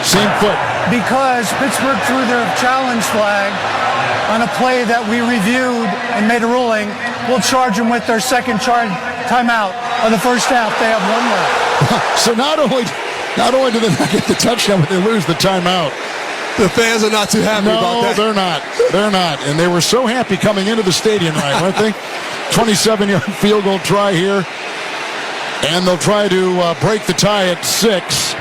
[SPEAKER 5] Same foot.
[SPEAKER 3] Because Pittsburgh threw their challenge flag on a play that we reviewed and made a ruling, we'll charge them with their second timeout of the first half. They have one left.
[SPEAKER 5] So not only do they not get the touchdown, but they lose the timeout.
[SPEAKER 8] The fans are not too happy about that.
[SPEAKER 5] No, they're not. They're not. And they were so happy coming into the stadium, right, weren't they? 27-yard field goal try here. And they'll try to break the tie at 6.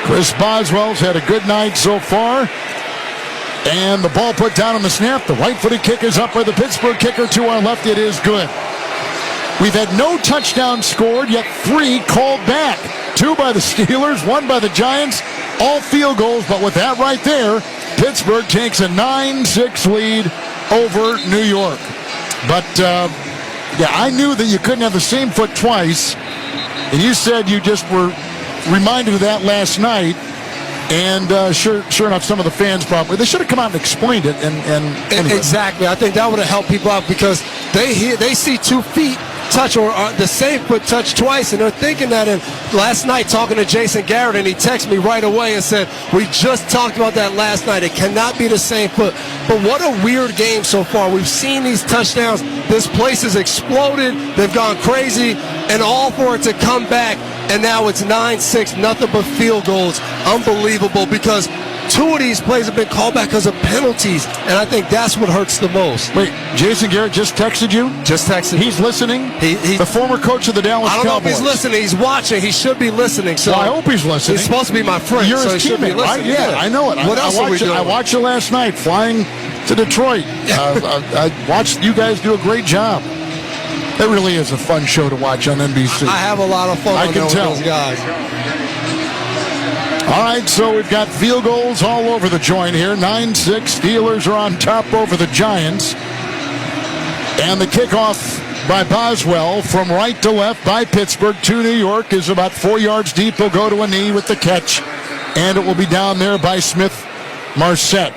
[SPEAKER 5] Chris Boswell's had a good night so far. And the ball put down on the snap. The right-footed kick is up by the Pittsburgh kicker to our left. It is good. We've had no touchdowns scored, yet 3 called back. 2 by the Steelers, 1 by the Giants. All field goals, but with that right there, Pittsburgh takes a 9-6 lead over New York. But, I knew that you couldn't have the same foot twice. And you said you just were reminded of that last night. And sure enough, some of the fans probably, they should have come out and explained it. And anyway.
[SPEAKER 8] Exactly. I think that would have helped people out because they see 2 feet touch or the same foot touch twice, and they're thinking that. And last night, talking to Jason Garrett, and he texted me right away and said, we just talked about that last night. It cannot be the same foot. But what a weird game so far. We've seen these touchdowns. This place has exploded. They've gone crazy, and all for it to come back. And now it's 9-6, nothing but field goals. Unbelievable, because 2 of these plays have been called back because of penalties, and I think that's what hurts the most.
[SPEAKER 5] Wait, Jason Garrett just texted you?
[SPEAKER 8] Just texted.
[SPEAKER 5] He's listening? He's the former coach of the Dallas Cowboys.
[SPEAKER 8] I don't know if he's listening. He's watching. He should be listening. So
[SPEAKER 5] I hope he's listening.
[SPEAKER 8] He's supposed to be my friend.
[SPEAKER 5] You're
[SPEAKER 8] so
[SPEAKER 5] his
[SPEAKER 8] he should be
[SPEAKER 5] teammate,
[SPEAKER 8] listening.
[SPEAKER 5] right? Yeah, I know it.
[SPEAKER 8] What else are we doing?
[SPEAKER 5] I watched you last night flying to Detroit. I watched you guys do a great job. It really is a fun show to watch on NBC.
[SPEAKER 8] I have a lot of fun with those guys.
[SPEAKER 5] All right, so we've got field goals all over the joint here. 9-6. Steelers are on top over the Giants. And the kickoff by Boswell from right to left by Pittsburgh to New York is about 4 yards deep. He'll go to a knee with the catch. And it will be down there by Smith Marset.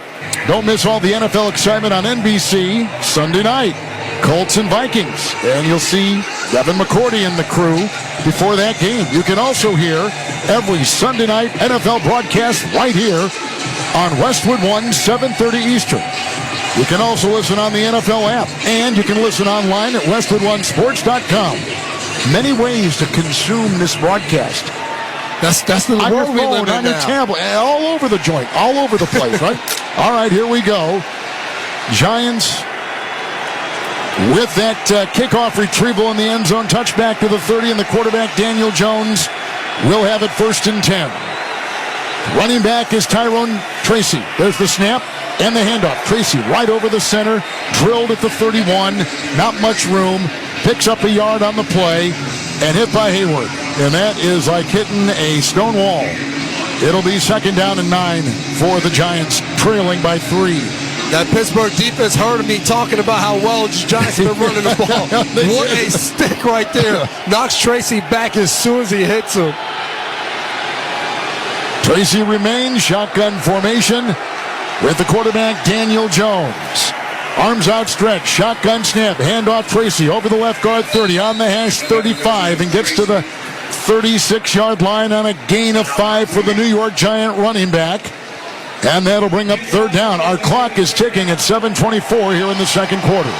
[SPEAKER 5] Don't miss all the NFL excitement on NBC Sunday night. Colts and Vikings. And you'll see Devin McCourty and the crew before that game. You can also hear every Sunday night NFL broadcast right here on Westwood 1, 7:30 Eastern. You can also listen on the NFL app, and you can listen online at westwood1sports.com. Many ways to consume this broadcast.
[SPEAKER 8] That's the
[SPEAKER 5] on your
[SPEAKER 8] world we live
[SPEAKER 5] phone,
[SPEAKER 8] in
[SPEAKER 5] on your
[SPEAKER 8] now.
[SPEAKER 5] tablet, all over the joint, all over the place, right? All right, here we go. Giants with that kickoff retrieval in the end zone, touchback to the 30, and the quarterback, Daniel Jones, will have it 1st and 10. Running back is Tyrone Tracy. There's the snap and the handoff. Tracy right over the center, drilled at the 31, not much room, picks up a yard on the play, and hit by Hayward. And that is like hitting a stone wall. It'll be 2nd down and 9 for the Giants, trailing by 3.
[SPEAKER 8] That Pittsburgh defense heard me talking about how well the Giants have been running the ball. What a stick right there. Knocks Tracy back as soon as he hits him.
[SPEAKER 5] Tracy remains shotgun formation with the quarterback, Daniel Jones. Arms outstretched, shotgun snap, handoff Tracy over the left guard 30, on the hash 35, and gets to the 36-yard line on a gain of 5 for the New York Giant running back. And that'll bring up 3rd down. Our clock is ticking at 7:24 here in the second quarter.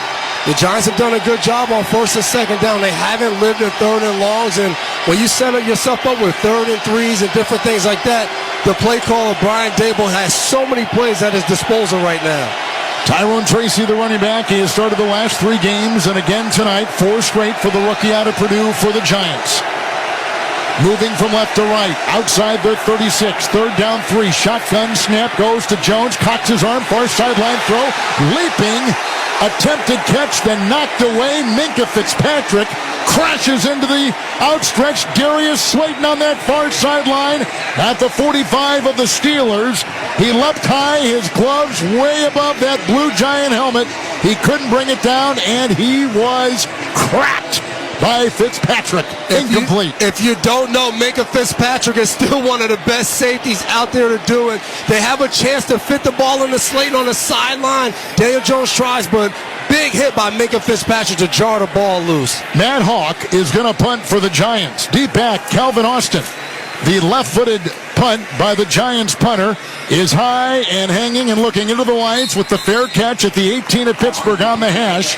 [SPEAKER 8] The Giants have done a good job on 1st and 2nd down. They haven't lived in 3rd and longs, and when you set yourself up with 3rd and 3s and different things like that, the play caller, Brian Dable, has so many plays at his disposal right now.
[SPEAKER 5] Tyrone Tracy, the running back, he has started the last 3 games, and again tonight, 4 straight for the rookie out of Purdue for the Giants. Moving from left to right, outside their 36, 3rd down 3, shotgun snap goes to Jones, cocks his arm, far sideline throw, leaping, attempted catch, then knocked away. Minkah Fitzpatrick crashes into the outstretched Darius Slayton on that far sideline at the 45 of the Steelers. He leapt high, his gloves way above that blue Giant helmet. He couldn't bring it down, and he was cracked by Fitzpatrick. Incomplete.
[SPEAKER 8] If you don't know, Minkah Fitzpatrick is still one of the best safeties out there to do it. They have a chance to fit the ball in the Slayton on the sideline. Daniel Jones tries, but big hit by Minkah Fitzpatrick to jar the ball loose.
[SPEAKER 5] Matt Hawk is going to punt for the Giants. Deep back, Calvin Austin. The left-footed punt by the Giants punter is high and hanging and looking into the lights with the fair catch at the 18 of Pittsburgh on the hash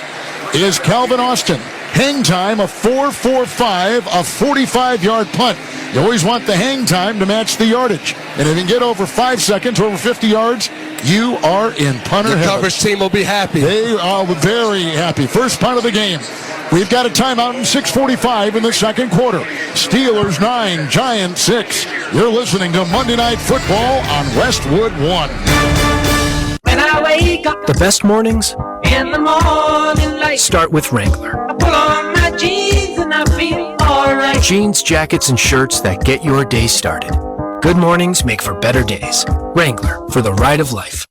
[SPEAKER 5] is Calvin Austin. Hang time of 4.45, a 45-yard punt. You always want the hang time to match the yardage. And if you can get over 5 seconds, over 50 yards, you are in punter heaven.
[SPEAKER 8] The coverage team will be happy.
[SPEAKER 5] They are very happy. First punt of the game. We've got a timeout in 6:45 in the second quarter. Steelers 9, Giants 6. You're listening to Monday Night Football on Westwood 1.
[SPEAKER 18] When I wake up
[SPEAKER 1] The best mornings
[SPEAKER 18] in the morning light,
[SPEAKER 1] start with Wrangler.
[SPEAKER 18] I pull on my jeans and I feel alright.
[SPEAKER 1] Jeans, jackets, and shirts that get your day started. Good mornings make for better days. Wrangler, for the ride of life.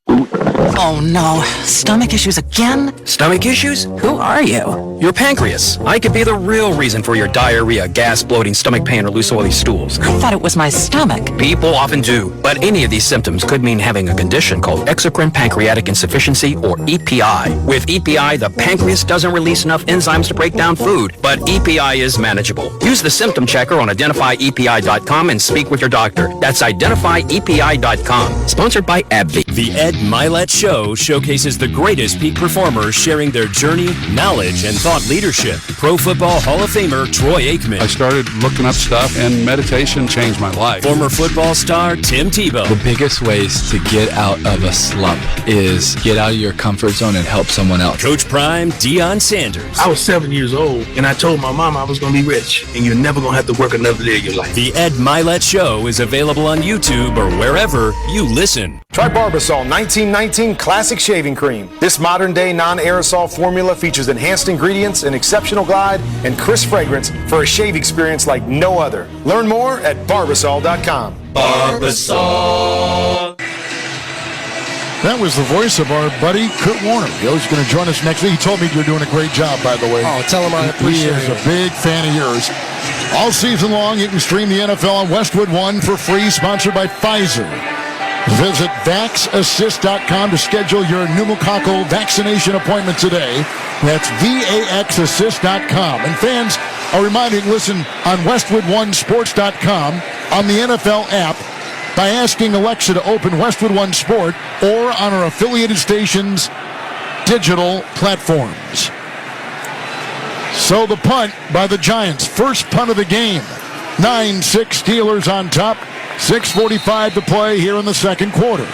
[SPEAKER 21] Oh no, stomach issues again?
[SPEAKER 1] Stomach issues?
[SPEAKER 21] Who are you?
[SPEAKER 1] Your pancreas. I could be the real reason for your diarrhea, gas, bloating, stomach pain, or loose oily stools.
[SPEAKER 21] I thought it was my stomach.
[SPEAKER 1] People often do, but any of these symptoms could mean having a condition called exocrine pancreatic insufficiency, or EPI. With EPI, the pancreas doesn't release enough enzymes to break down food, but EPI is manageable. Use the symptom checker on identifyepi.com and speak with your doctor. That's identifyepi.com. Sponsored by AbbVie.
[SPEAKER 22] The Ed Milet Show showcases the greatest peak performers sharing their journey, knowledge, and thought leadership. Pro Football Hall of Famer Troy Aikman.
[SPEAKER 24] I started looking up stuff, and meditation changed my life.
[SPEAKER 22] Former football star Tim Tebow.
[SPEAKER 25] The biggest ways to get out of a slump is get out of your comfort zone and help someone else.
[SPEAKER 22] Coach Prime Deion Sanders.
[SPEAKER 26] I was 7 years old, and I told my mom I was going to be rich, and you're never going to have to work another day of your life.
[SPEAKER 22] The Ed Milet Show is available on YouTube or wherever you listen.
[SPEAKER 27] Try Barbasol 1919 Classic Shaving Cream. This modern-day non-aerosol formula features enhanced ingredients, an exceptional glide, and crisp fragrance for a shave experience like no other. Learn more at Barbasol.com.
[SPEAKER 22] Barbasol.
[SPEAKER 5] That was the voice of our buddy Kurt Warner. He's going to join us next week. He told me you're doing a great job, by the way.
[SPEAKER 8] Oh, tell him I appreciate it.
[SPEAKER 5] He is a big fan of yours. All season long, you can stream the NFL on Westwood One for free, sponsored by Pfizer. Visit VaxAssist.com to schedule your pneumococcal vaccination appointment today. That's VaxAssist.com. And fans are reminded to listen on WestwoodOneSports.com on the NFL app by asking Alexa to open Westwood One Sport or on our affiliated stations' digital platforms. So the punt by the Giants, first punt of the game. 9-6 Steelers on top. 6:45 to play here in the second quarter.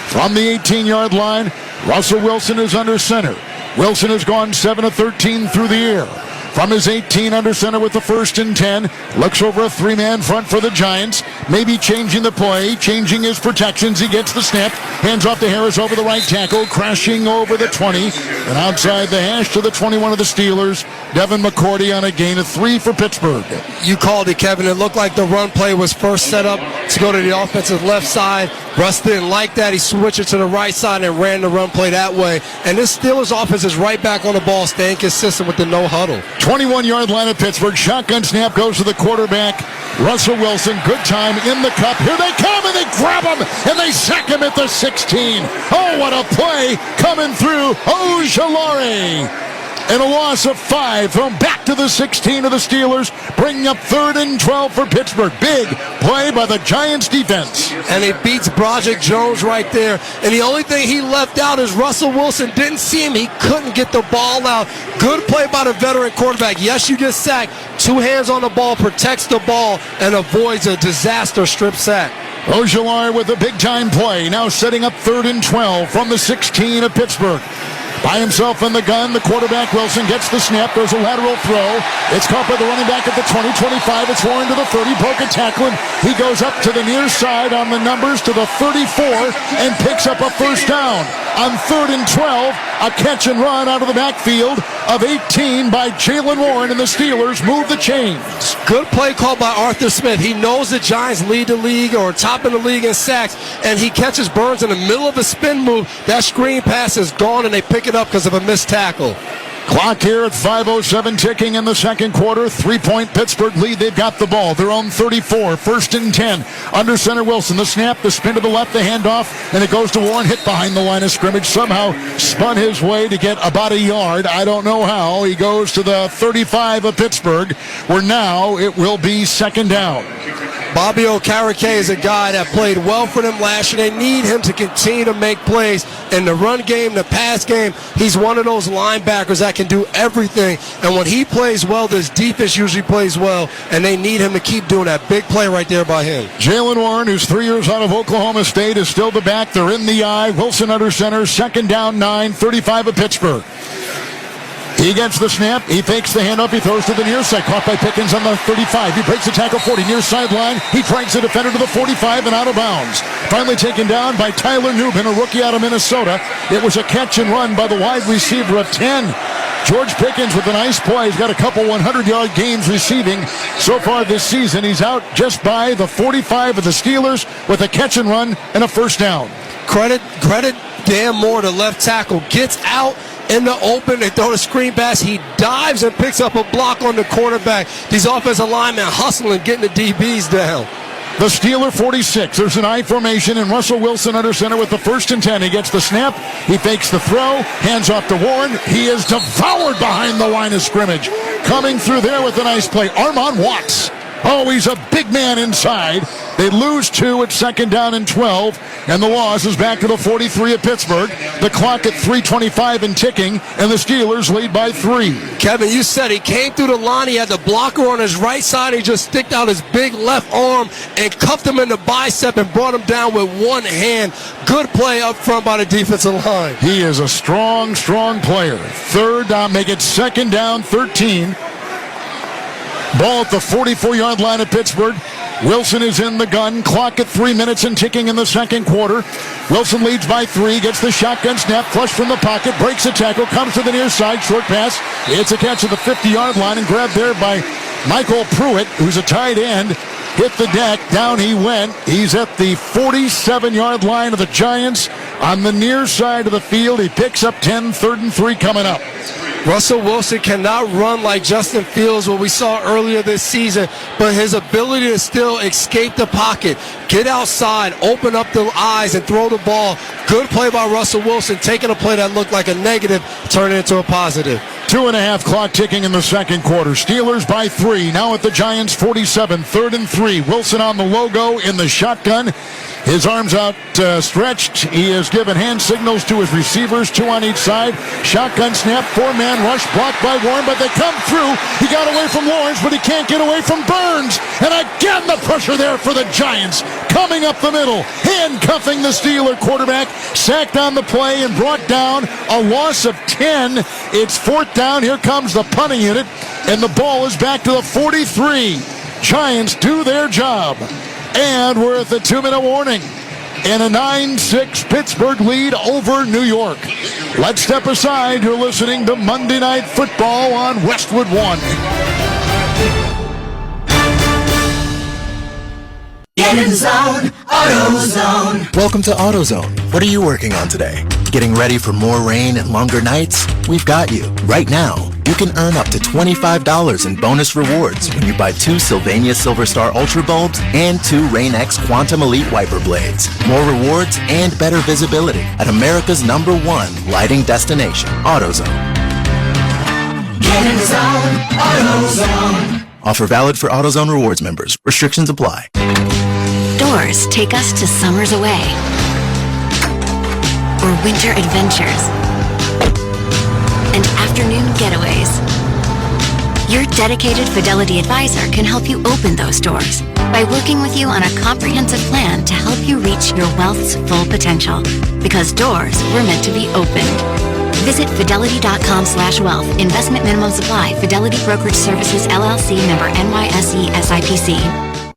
[SPEAKER 5] From the 18-yard line, Russell Wilson is under center. Wilson has gone 7 of 13 through the air. From his 18 under center with the 1st and 10. Looks over a 3-man front for the Giants. Maybe changing the play, changing his protections. He gets the snap. Hands off to Harris over the right tackle. Crashing over the 20. And outside the hash to the 21 of the Steelers. Devin McCourty on a gain of 3 for Pittsburgh.
[SPEAKER 8] You called it, Kevin. It looked like the run play was first set up to go to the offensive left side. Russ didn't like that. He switched it to the right side and ran the run play that way. And this Steelers offense is right back on the ball, staying consistent with the no huddle.
[SPEAKER 5] 21-yard line of Pittsburgh. Shotgun snap goes to the quarterback, Russell Wilson. Good time in the cup. Here they come, and they grab him, and they sack him at the 16. Oh, what a play coming through Ojulari. And a loss of 5. Thrown back to the 16 of the Steelers, bringing up 3rd and 12 for Pittsburgh. Big play by the Giants defense.
[SPEAKER 8] And he beats Broderick Jones right there. And the only thing he left out is Russell Wilson didn't see him. He couldn't get the ball out. Good play by the veteran quarterback. Yes, you get sacked. 2 hands on the ball, protects the ball, and avoids a disaster strip sack.
[SPEAKER 5] Ojulari with a big-time play. Now setting up 3rd and 12 from the 16 of Pittsburgh. By himself in the gun, the quarterback Wilson gets the snap. There's a lateral throw. It's caught by the running back at the 20, 25. It's Warren to the 30. Broke a tackle. He goes up to the near side on the numbers to the 34 and picks up a first down. On 3rd and 12, a catch and run out of the backfield of 18 by Jalen Warren, and the Steelers move the chains.
[SPEAKER 8] Good play called by Arthur Smith. He knows the Giants lead the league or top in the league in sacks, and he catches Burns in the middle of a spin move. That screen pass is gone, and they pick it up because of a missed tackle.
[SPEAKER 5] Clock here at 5:07 ticking in the second quarter. 3-point Pittsburgh lead. They've got the ball. Their own 34. 1st and 10. Under center Wilson. The snap, the spin to the left, the handoff, and it goes to Warren. Hit behind the line of scrimmage. Somehow spun his way to get about a yard. I don't know how. He goes to the 35 of Pittsburgh, where now it will be 2nd down.
[SPEAKER 8] Bobby Okereke is a guy that played well for them last year. They need him to continue to make plays in the run game, the pass game. He's one of those linebackers that can do everything. And when he plays well, this defense usually plays well, and they need him to keep doing that. Big play right there by him.
[SPEAKER 5] Jalen Warren, who's 3 years out of Oklahoma State, is still the back. They're in the eye. Wilson under center. 2nd down, 9, 35 of Pittsburgh. He gets the snap. He fakes the handoff. He throws to the near side. Caught by Pickens on the 35. He breaks the tackle 40. Near sideline. He drags the defender to the 45 and out of bounds. Finally taken down by Tyler Newman, a rookie out of Minnesota. It was a catch and run by the wide receiver of 10. George Pickens with a nice play. He's got a couple 100-yard games receiving so far this season. He's out just by the 45 of the Steelers with a catch and run and a first down.
[SPEAKER 8] Credit Dan Moore, the left tackle, gets out in the open. They throw the screen pass. He dives and picks up a block on the quarterback. These offensive linemen hustling, getting the DBs down.
[SPEAKER 5] The Steeler 46. There's an I formation, and Russell Wilson under center with the 1st and 10. He gets the snap. He fakes the throw. Hands off to Warren. He is devoured behind the line of scrimmage. Coming through there with a nice play, Armon Watts. Oh, he's a big man inside. They lose 2 at 2nd down and 12, and the loss is back to the 43 of Pittsburgh. The clock at 3:25 and ticking, and the Steelers lead by 3.
[SPEAKER 8] Kevin, you said he came through the line. He had the blocker on his right side. He just sticked out his big left arm and cuffed him in the bicep and brought him down with one hand. Good play up front by the defensive line.
[SPEAKER 5] He is a strong player. 3rd down, make it 2nd down, 13. Ball at the 44-yard line of Pittsburgh. Wilson is in the gun. Clock at 3 minutes and ticking in the second quarter. Wilson leads by 3. Gets the shotgun snap. Flush from the pocket. Breaks a tackle. Comes to the near side. Short pass. It's a catch at the 50-yard line and grabbed there by Michael Pruitt, who's a tight end. Hit the deck. Down he went. He's at the 47-yard line of the Giants on the near side of the field. He picks up 10. 3rd and 3 coming up.
[SPEAKER 8] Russell Wilson cannot run like Justin Fields, what we saw earlier this season, but his ability to still escape the pocket, get outside, open up the eyes, and throw the ball. Good play by Russell Wilson, taking a play that looked like a negative, turning it into a positive.
[SPEAKER 5] 2.5 clock ticking in the second quarter. Steelers by 3. Now at the Giants 47. 3rd and 3. Wilson on the logo in the shotgun. His arms out stretched. He has given hand signals to his receivers, 2 on each side. Shotgun snap, 4-man rush, blocked by Warren, but they come through. He got away from Lawrence, but he can't get away from Burns. And again, the pressure there for the Giants. Coming up the middle, handcuffing the Steeler quarterback. Sacked on the play and brought down a loss of 10. It's 4th down. Here comes the punting unit, and the ball is back to the 43. Giants do their job. And we're at the 2-minute warning. And a 9-6 Pittsburgh lead over New York. Let's step aside. You're listening to Monday Night Football on Westwood 1.
[SPEAKER 4] Get in the zone, AutoZone.
[SPEAKER 10] Welcome to AutoZone. What are you working on today? Getting ready for more rain and longer nights? We've got you. Right now, you can earn up to $25 in bonus rewards when you buy 2 Sylvania Silver Star Ultra bulbs and 2 Rain-X Quantum Elite wiper blades. More rewards and better visibility at America's #1 lighting destination, AutoZone.
[SPEAKER 4] Get in the zone, AutoZone.
[SPEAKER 10] Offer valid for AutoZone Rewards members. Restrictions apply.
[SPEAKER 11] Doors take us to summers away or winter adventures and afternoon getaways. Your dedicated Fidelity advisor can help you open those doors by working with you on a comprehensive plan to help you reach your wealth's full potential. Because doors were meant to be opened. Visit fidelity.com/wealth. Investment minimum supply. Fidelity Brokerage Services, LLC, member NYSE SIPC.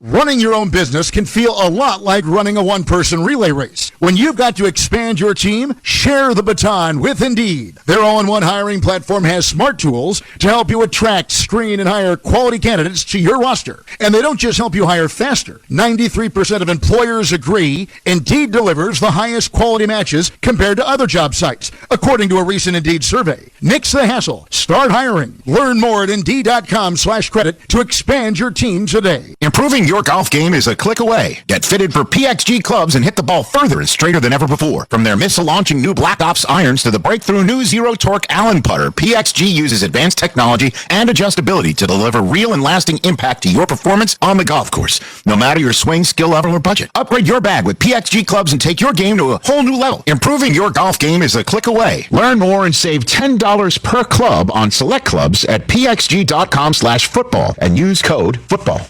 [SPEAKER 5] Running your own business can feel a lot like running a one-person relay race. When you've got to expand your team, share the baton with Indeed. Their all-in-one hiring platform has smart tools to help you attract, screen, and hire quality candidates to your roster. And they don't just help you hire faster. 93% of employers agree Indeed delivers the highest quality matches compared to other job sites, according to a recent Indeed survey. Nix the hassle. Start hiring. Learn more at Indeed.com/credit to expand your team today.
[SPEAKER 12] Improving your golf game is a click away. Get fitted for PXG clubs and hit the ball further and straighter than ever before. From their missile-launching new Black Ops irons to the breakthrough new zero-torque Allen putter, PXG uses advanced technology and adjustability to deliver real and lasting impact to your performance on the golf course, no matter your swing, skill level, or budget. Upgrade your bag with PXG clubs and take your game to a whole new level. Improving your golf game is a click away. Learn more and save $10 per club on select clubs at pxg.com/football and use code FOOTBALL.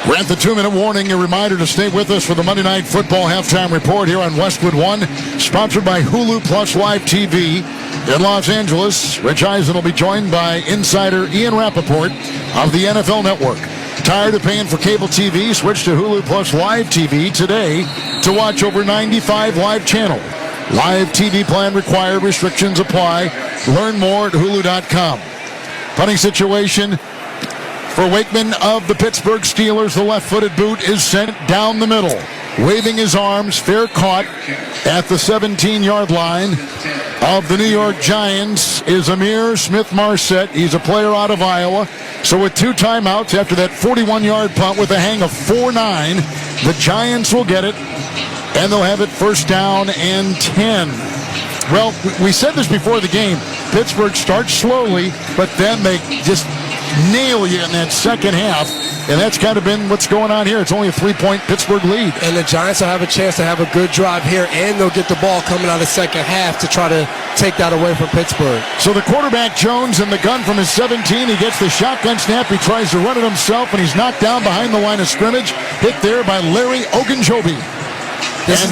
[SPEAKER 5] We're at the 2-minute warning. A reminder to stay with us for the Monday Night Football halftime report here on Westwood 1, sponsored by Hulu Plus Live TV in Los Angeles. Rich Eisen will be joined by insider Ian Rappaport of the NFL Network. Tired of paying for cable TV? Switch to Hulu Plus Live TV today to watch over 95 live channels. Live TV plan required. Restrictions apply. Learn more at Hulu.com. Punting situation for Wakeman of the Pittsburgh Steelers. The left-footed boot is sent down the middle. Waving his arms, fair caught at the 17-yard line of the New York Giants is Amir Smith-Marset. He's a player out of Iowa. So with 2 timeouts after that 41-yard punt with a hang of 4-9, the Giants will get it, and they'll have it 1st down and 10. Well, we said this before the game. Pittsburgh starts slowly, but then they just nail you in that second half, and that's kind of been what's going on here. It's only a 3-point Pittsburgh lead.
[SPEAKER 8] And the Giants will have a chance to have a good drive here, and they'll get the ball coming out of the second half to try to take that away from Pittsburgh.
[SPEAKER 5] So the quarterback, Jones, in the gun from his 17. He gets the shotgun snap. He tries to run it himself, and he's knocked down behind the line of scrimmage. Hit there by Larry Ogunjobi. This is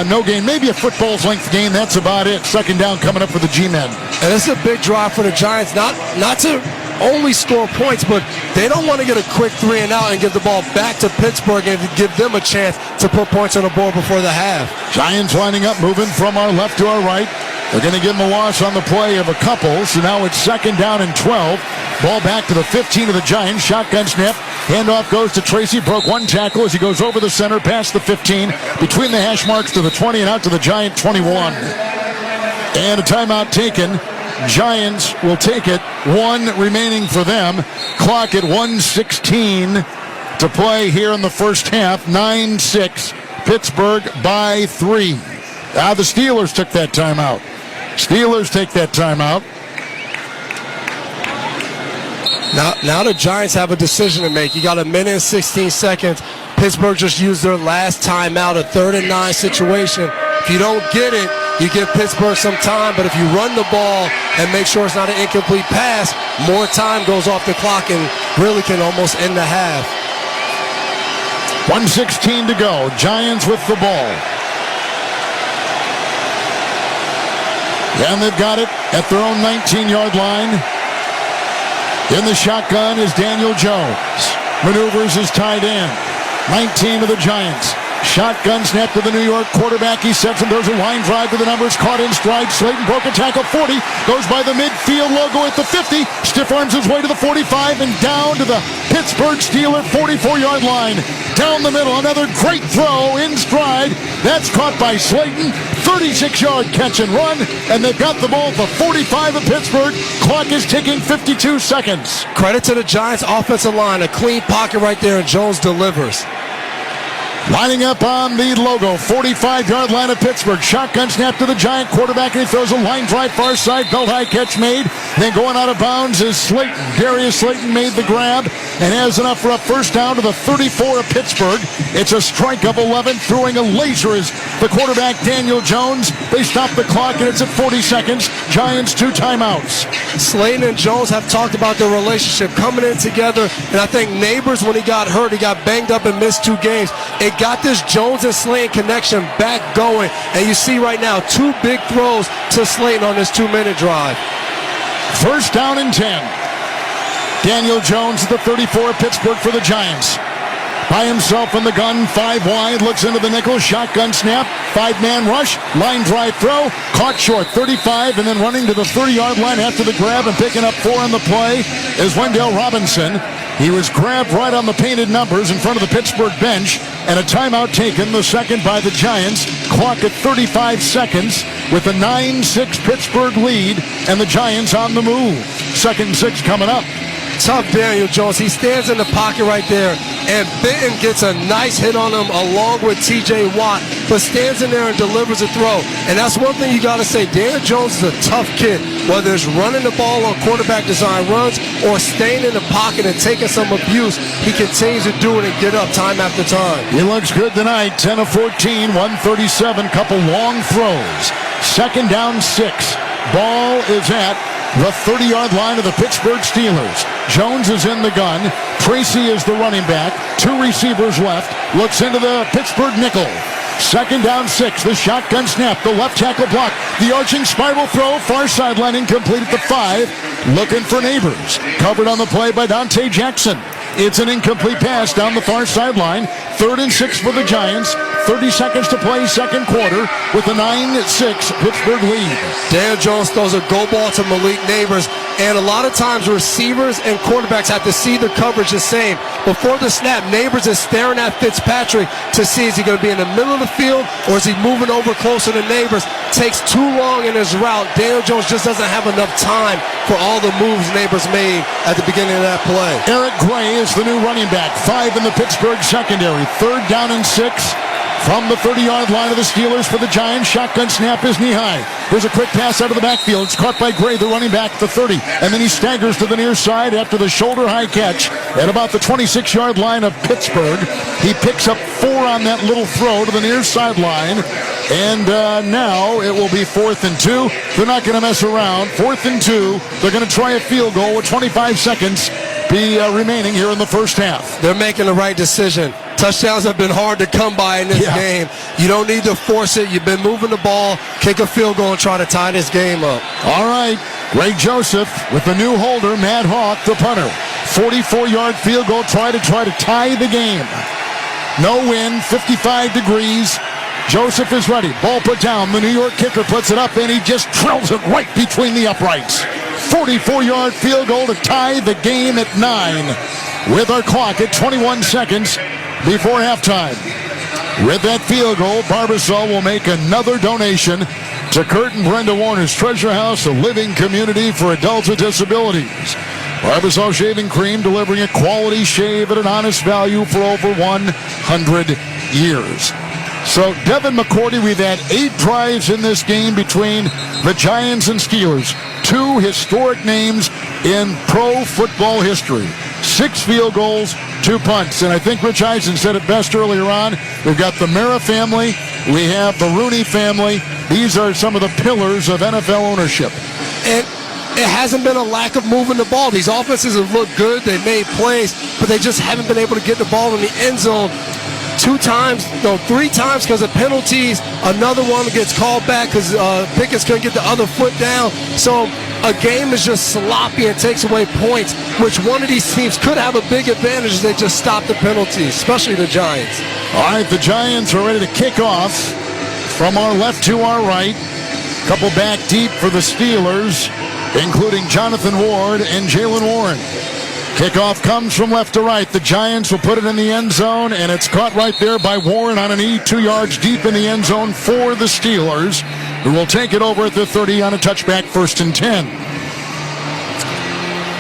[SPEAKER 5] no gain, maybe a football's length gain. That's about it. 2nd down coming up for the G-men.
[SPEAKER 8] And this is a big drive for the Giants, not to only score points, but they don't want to get a quick 3-and-out and give the ball back to Pittsburgh and give them a chance to put points on the board before the half.
[SPEAKER 5] Giants lining up, moving from our left to our right. They're going to give them a loss on the play of a couple, so now it's 2nd down and 12. Ball back to the 15 of the Giants. Shotgun snap. Handoff goes to Tracy. Broke 1 tackle as he goes over the center, past the 15, between the hash marks to the 20 and out to the Giant 21. And a timeout taken. Giants will take it. 1 remaining for them. Clock at 1:16 to play here in the first half. 9-6. Pittsburgh by 3. The Steelers took that timeout. Steelers take that timeout.
[SPEAKER 8] Now the Giants have a decision to make. You got 1 minute and 16 seconds. Pittsburgh just used their last timeout, a 3rd and 9 situation. If you don't get it, you give Pittsburgh some time, but if you run the ball and make sure it's not an incomplete pass, more time goes off the clock and really can almost end the half.
[SPEAKER 5] 1:16 to go. Giants with the ball. And they've got it at their own 19-yard line. In the shotgun is Daniel Jones. Maneuvers his tight end. 19 of the Giants. Shotgun snap to the New York quarterback. He sets him. There's a line drive to the numbers. Caught in stride. Slayton broke a tackle. 40. Goes by the midfield logo at the 50. Stiff arms his way to the 45 and down to the Pittsburgh Steelers 44-yard line. Down the middle. Another great throw in stride. That's caught by Slayton. 36-yard catch and run. And they've got the ball at the 45 of Pittsburgh. Clock is ticking 52 seconds.
[SPEAKER 8] Credit to the Giants offensive line. A clean pocket right there, and Jones delivers.
[SPEAKER 5] Lining up on the logo, 45-yard line of Pittsburgh. Shotgun snap to the Giant quarterback, and he throws a line drive far side. Belt high catch made. Then going out of bounds is Slayton. Darius Slayton made the grab and has enough for a first down to the 34 of Pittsburgh. It's a strike of 11. Throwing a laser is the quarterback, Daniel Jones. They stop the clock, and it's at 40 seconds. Giants 2 timeouts.
[SPEAKER 8] Slayton and Jones have talked about their relationship coming in together, and I think Neighbors, when he got hurt, he got banged up and missed 2 games. It got this Jones and Slayton connection back going, and you see right now 2 big throws to Slayton on this 2-minute drive.
[SPEAKER 5] First down and 10. Daniel Jones at the 34 of Pittsburgh for the Giants. By himself in the gun, 5 wide, looks into the nickel, shotgun snap, 5-man rush, line drive throw, caught short, 35, and then running to the 30-yard line after the grab and picking up 4 on the play is Wendell Robinson. He was grabbed right on the painted numbers in front of the Pittsburgh bench, and a timeout taken, the second by the Giants. Clock at 35 seconds with a 9-6 Pittsburgh lead, and the Giants on the move. 2nd and 6 coming up.
[SPEAKER 8] Tough Daniel Jones. He stands in the pocket right there, and Benton gets a nice hit on him along with T.J. Watt, but stands in there and delivers a throw. And that's one thing you got to say. Daniel Jones is a tough kid, whether it's running the ball on quarterback design runs or staying in the pocket and taking some abuse. He continues to do it and get up time after time.
[SPEAKER 5] He looks good tonight. 10 of 14, 137, couple long throws. 2nd down 6. Ball is at the 30-yard line of the Pittsburgh Steelers. Jones is in the gun. Tracy is the running back. 2 receivers left. Looks into the Pittsburgh nickel. 2nd down 6. The shotgun snap. The left tackle block. The arching spiral throw. Far sideline incomplete at the 5. Looking for Neighbors. Covered on the play by Dante Jackson. It's an incomplete pass down the far sideline. 3rd and 6 for the Giants. 30 seconds to play, 2nd quarter, with a 9-6 Pittsburgh lead.
[SPEAKER 8] Daniel Jones throws a go ball to Malik Neighbors, and a lot of times receivers and quarterbacks have to see the coverage the same. Before the snap, Neighbors is staring at Fitzpatrick to see is he going to be in the middle of the field or is he moving over closer to Neighbors. Takes too long in his route. Daniel Jones just doesn't have enough time for all the moves Neighbors made at the beginning of that play.
[SPEAKER 5] Eric Gray is the new running back. 5 in the Pittsburgh secondary. 3rd down and 6. From the 30-yard line of the Steelers for the Giants, shotgun snap is knee high. There's a quick pass out of the backfield. It's caught by Gray, the running back, the 30. And then he staggers to the near side after the shoulder-high catch at about the 26-yard line of Pittsburgh. He picks up 4 on that little throw to the near sideline. And now it will be 4th and 2. They're not going to mess around. 4th and 2. They're going to try a field goal with 25 seconds remaining here in the first half.
[SPEAKER 8] They're making the right decision. Touchdowns have been hard to come by in this game. You don't need to force it. You've been moving the ball, kick a field goal, and try to tie this game up.
[SPEAKER 5] All right. Ray Joseph with the new holder, Matt Hawk, the punter. 44-yard field goal, try to tie the game. No wind, 55 degrees. Joseph is ready. Ball put down. The New York kicker puts it up, and he just drills it right between the uprights. 44-yard field goal to tie the game at 9 with our clock at 21 seconds before halftime. With that field goal, Barbasol will make another donation to Kurt and Brenda Warner's Treasure House, a living community for adults with disabilities. Barbasol Shaving Cream, delivering a quality shave at an honest value for over 100 years. So, Devin McCourty, we've had 8 drives in this game between the Giants and Steelers. 2 historic names in pro football history. 6 field goals, 2 punts. And I think Rich Eisen said it best earlier on. We've got the Mara family. We have the Rooney family. These are some of the pillars of NFL ownership.
[SPEAKER 8] And it hasn't been a lack of moving the ball. These offenses have looked good. They made plays, but they just haven't been able to get the ball in the end zone 3 times because of penalties. Another one gets called back because Pickett's couldn't get the other foot down. So a game is just sloppy and takes away points, which one of these teams could have a big advantage if they just stop the penalties, especially the Giants.
[SPEAKER 5] All right, the Giants are ready to kick off from our left to our right. Couple back deep for the Steelers, including Jonathan Ward and Jalen Warren. Kickoff comes from left to right. The Giants will put it in the end zone, and it's caught right there by Warren on a knee 2 yards deep in the end zone for the Steelers, who will take it over at the 30 on a touchback, 1st and 10.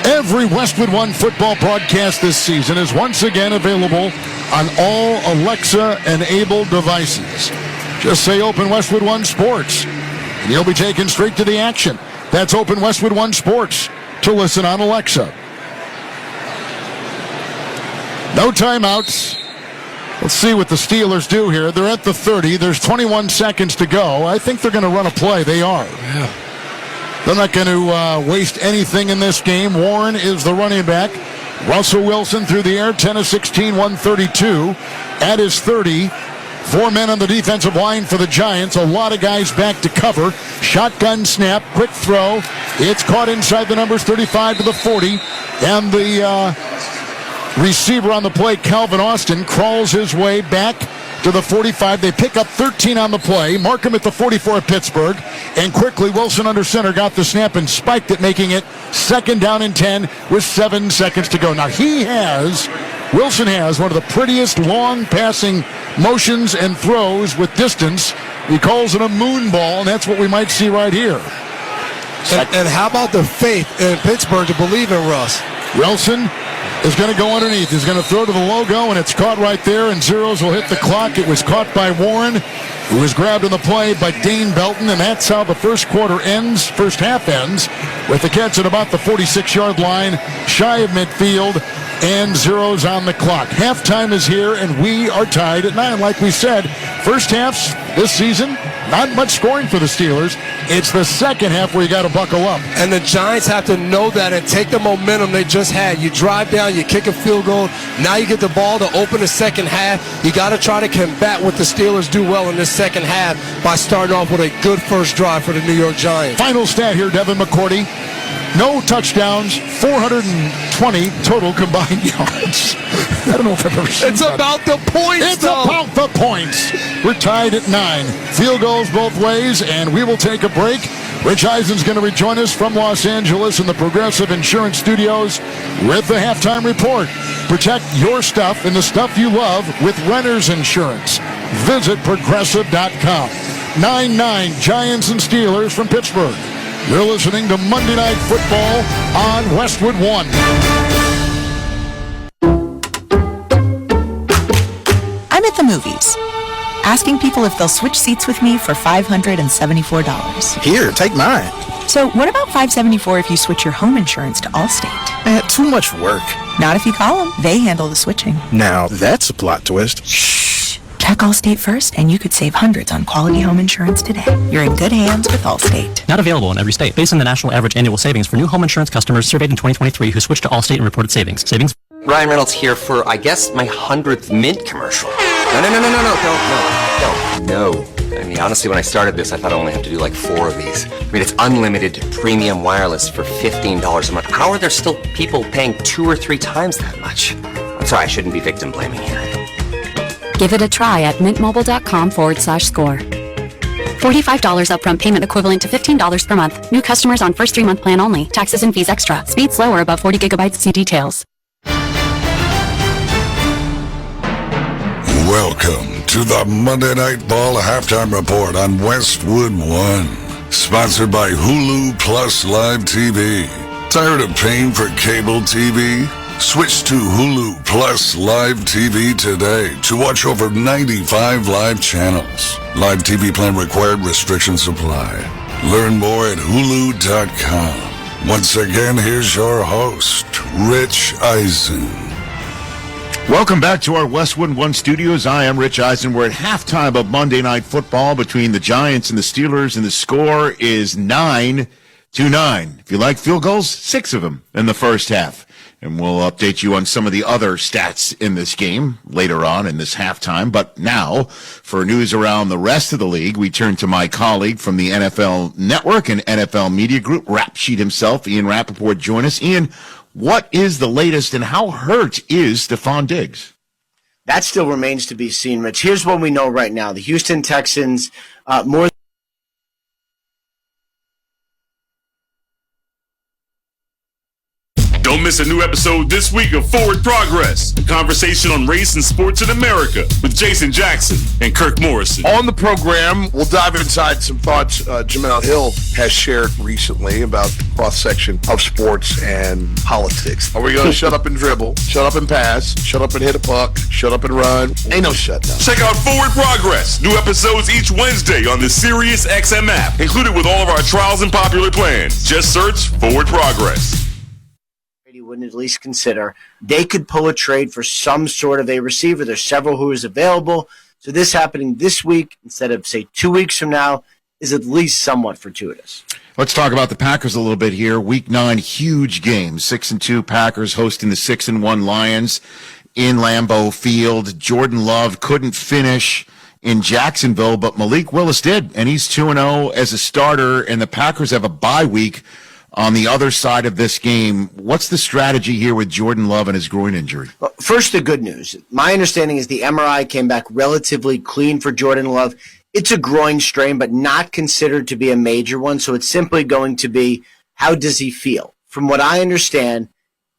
[SPEAKER 5] Every Westwood One football broadcast this season is once again available on all Alexa-enabled devices. Just say Open Westwood One Sports, and you'll be taken straight to the action. That's Open Westwood One Sports to listen on Alexa. No timeouts. Let's see what the Steelers do here. They're at the 30. There's 21 seconds to go. I think they're going to run a play. They are.
[SPEAKER 8] Yeah.
[SPEAKER 5] They're not going to waste anything in this game. Warren is the running back. Russell Wilson through the air, 10 of 16, 132. At his 30, 4 men on the defensive line for the Giants. A lot of guys back to cover. Shotgun snap, quick throw. It's caught inside the numbers, 35 to the 40. And the receiver on the play, Calvin Austin, crawls his way back to the 45. They pick up 13 on the play. Mark him at the 44 at Pittsburgh. And quickly, Wilson under center got the snap and spiked it, making it 2nd down and 10 with 7 seconds to go. Now, Wilson has one of the prettiest long passing motions and throws with distance. He calls it a moon ball, and that's what we might see right here.
[SPEAKER 8] And how about the faith in Pittsburgh to believe in Russ?
[SPEAKER 5] Wilson is going to go underneath. He's going to throw to the logo, and it's caught right there, and zeros will hit the clock. It was caught by Warren, who was grabbed in the play by Dane Belton, and that's how the first half ends, with the catch at about the 46-yard line, shy of midfield, and zeros on the clock. Halftime is here, and we are tied at 9. Like we said, first halves this season, not much scoring for the Steelers. It's the second half where you got to buckle up.
[SPEAKER 8] And the Giants have to know that and take the momentum they just had. You drive down, you kick a field goal. Now you get the ball to open the second half. You got to try to combat what the Steelers do well in this second half by starting off with a good first drive for the New York Giants.
[SPEAKER 5] Final stat here, Devin McCourty. No touchdowns, 420 total combined yards. I don't know if I've ever seen
[SPEAKER 8] It's about the points,
[SPEAKER 5] It's about the points. We're tied at 9. Field goals both ways, and we will take a break. Rich Eisen's going to rejoin us from Los Angeles in the Progressive Insurance Studios with the halftime report. Protect your stuff and the stuff you love with Renter's Insurance. Visit Progressive.com. 9-9 Giants and Steelers from Pittsburgh. You're listening to Monday Night Football on Westwood One.
[SPEAKER 21] I'm at the movies, asking people if they'll switch seats with me for $574.
[SPEAKER 10] Here, take mine.
[SPEAKER 21] So what about $574 if you switch your home insurance to Allstate?
[SPEAKER 10] Too much work.
[SPEAKER 21] Not if you call them. They handle the switching.
[SPEAKER 10] Now, that's a plot twist.
[SPEAKER 21] Shh. Check Allstate first, and you could save hundreds on quality home insurance today. You're in good hands with Allstate.
[SPEAKER 6] Not available in every state. Based on the national average annual savings for new home insurance customers surveyed in 2023 who switched to Allstate and reported savings.
[SPEAKER 7] Ryan Reynolds here for, I guess, my 100th Mint commercial. No. I mean, honestly, when I started this, I thought I only have to do like 4 of these. I mean, it's unlimited premium wireless for $15 a month. How are there still people paying 2 or 3 times that much? I'm sorry, I shouldn't be victim blaming here.
[SPEAKER 11] Give it a try at mintmobile.com/score. $45 upfront payment equivalent to $15 per month. New customers on first 3-month plan only. Taxes and fees extra. Speed slower above 40 gigabytes. See details.
[SPEAKER 17] Welcome to the Monday Night Ball halftime report on Westwood One. Sponsored by Hulu Plus Live TV. Tired of paying for cable TV? Switch to Hulu Plus Live TV today to watch over 95 live channels. Live TV plan required, restrictions apply. Learn more at Hulu.com. Once again, here's your host, Rich Eisen.
[SPEAKER 2] Welcome back to our Westwood One studios. I am Rich Eisen. We're at halftime of Monday Night Football between the Giants and the Steelers, and the score is 9-9. If you like field goals, 6 of them in the first half. And we'll update you on some of the other stats in this game later on in this halftime. But now, for news around the rest of the league, we turn to my colleague from the NFL Network and NFL Media Group, Rap Sheet himself, Ian Rappaport. Join us. Ian, what is the latest and how hurt is Stephon Diggs?
[SPEAKER 13] That still remains to be seen, Rich. Here's what we know right now. The Houston Texans, more
[SPEAKER 14] Don't miss a new episode this week of Forward Progress, a conversation on race and sports in America with Jason Jackson and Kirk Morrison.
[SPEAKER 15] On the program, we'll dive inside some thoughts Jamel Hill has shared recently about the cross-section of sports and politics. Are we going to shut up and dribble, shut up and pass, shut up and hit a puck, shut up and run? Ain't no shutdown.
[SPEAKER 14] Check out Forward Progress. New episodes each Wednesday on the Sirius XM app, included with all of our trials and popular plans. Just search Forward Progress.
[SPEAKER 13] Wouldn't at least consider they could pull a trade for some sort of a receiver. There's several who is available. So this happening this week instead of, say, 2 weeks from now is at least somewhat fortuitous.
[SPEAKER 2] Let's talk about the Packers a little bit here. Week 9, huge game. 6-2 Packers hosting the 6-1 Lions in Lambeau Field. Jordan Love couldn't finish in Jacksonville, but Malik Willis did, and he's 2-0 as a starter, and the Packers have a bye week on the other side of this game. What's the strategy here with Jordan Love and his groin injury?
[SPEAKER 13] Well, first, the good news. My understanding is the MRI came back relatively clean for Jordan Love. It's a groin strain, but not considered to be a major one, so it's simply going to be, how does he feel? From what I understand,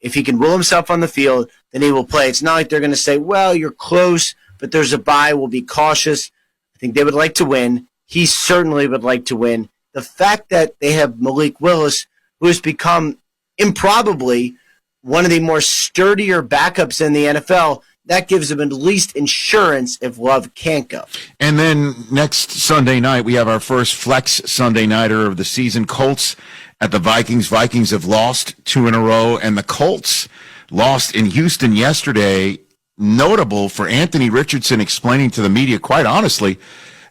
[SPEAKER 13] if he can will himself on the field, then he will play. It's not like they're going to say, well, you're close, but there's a bye, we'll be cautious. I think they would like to win. He certainly would like to win. The fact that they have Malik Willis, who has become improbably one of the more sturdier backups in the NFL, that gives them at least insurance if Love can't go.
[SPEAKER 2] And then next Sunday night, we have our first flex Sunday nighter of the season. Colts at the Vikings. Vikings have lost 2 in a row, and the Colts lost in Houston yesterday. Notable for Anthony Richardson explaining to the media, quite honestly,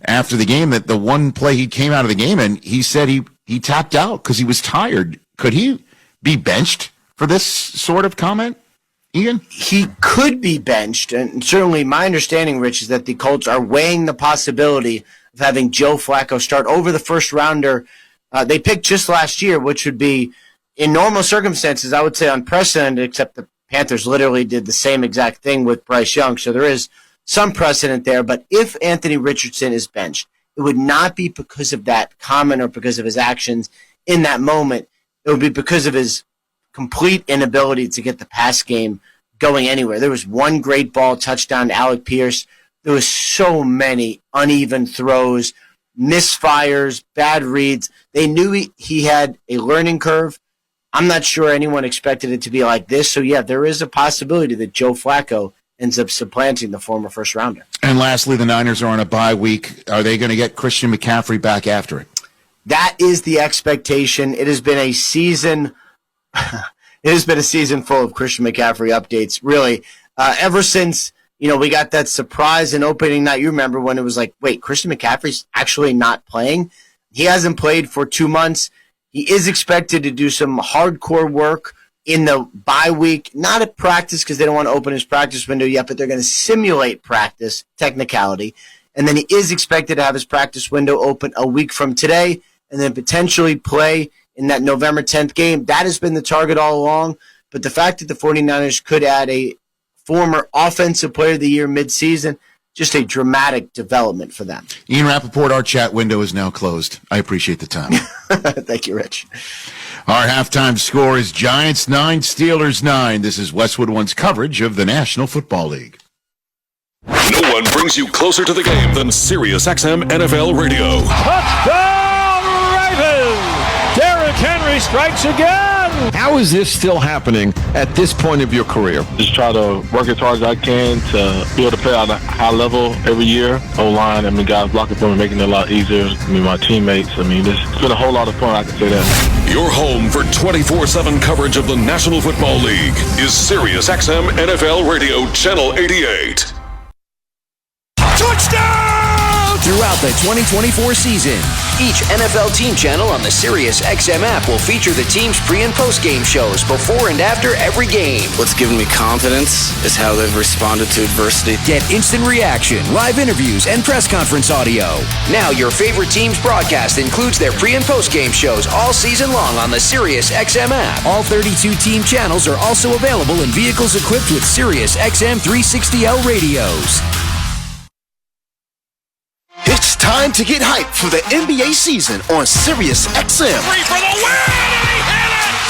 [SPEAKER 2] after the game, that the one play he came out of the game and he said he tapped out because he was tired. Could he be benched for this sort of comment, Ian?
[SPEAKER 13] He could be benched, and certainly my understanding, Rich, is that the Colts are weighing the possibility of having Joe Flacco start over the first rounder they picked just last year, which would be, in normal circumstances, I would say unprecedented, except the Panthers literally did the same exact thing with Bryce Young, so there is some precedent there. But if Anthony Richardson is benched, it would not be because of that comment or because of his actions in that moment. It would be because of his complete inability to get the pass game going anywhere. There was one great ball touchdown to Alec Pierce. There was so many uneven throws, misfires, bad reads. They knew he had a learning curve. I'm not sure anyone expected it to be like this. So, yeah, there is a possibility that Joe Flacco ends up supplanting the former first rounder.
[SPEAKER 2] And lastly, the Niners are on a bye week. Are they going to get Christian McCaffrey back after it?
[SPEAKER 13] That is the expectation. It has been a season. It has been a season full of Christian McCaffrey updates. Really, ever since we got that surprise in opening night. You remember when it was like, wait, Christian McCaffrey's actually not playing? He hasn't played for 2 months. He is expected to do some hardcore work in the bye week. Not at practice because they don't want to open his practice window yet, but they're going to simulate practice technicality. And then he is expected to have his practice window open a week from today, and then potentially play in that November 10th game. That has been the target all along. But the fact that the 49ers could add a former Offensive Player of the Year midseason, just a dramatic development for them.
[SPEAKER 2] Ian Rappaport, our chat window is now closed. I appreciate the time.
[SPEAKER 13] Thank you, Rich.
[SPEAKER 2] Our halftime score is Giants 9, Steelers 9. This is Westwood One's coverage of the National Football League.
[SPEAKER 17] No one brings you closer to the game than Sirius XM NFL Radio.
[SPEAKER 16] Touchdown, Ravens! Derrick Henry strikes again!
[SPEAKER 3] How is this still happening at this point of your career?
[SPEAKER 9] Just try to work as hard as I can to be able to play at a high level every year. O-line, guys blocking for me, making it a lot easier. My teammates, it's been a whole lot of fun, I can say that.
[SPEAKER 17] Your home for 24/7 coverage of the National Football League is Sirius XM NFL Radio Channel 88.
[SPEAKER 16] Touchdown! Throughout the 2024 season, each NFL team channel on the Sirius XM app will feature the team's pre- and post-game shows before and after every game.
[SPEAKER 18] What's given me confidence is how they've responded to adversity.
[SPEAKER 16] Get instant reaction, live interviews, and press conference audio. Now your favorite team's broadcast includes their pre- and post-game shows all season long on the Sirius XM app. All 32 team channels are also available in vehicles equipped with Sirius XM 360L radios.
[SPEAKER 19] It's time to get hyped for the NBA season on Sirius XM.
[SPEAKER 20] Three for the win!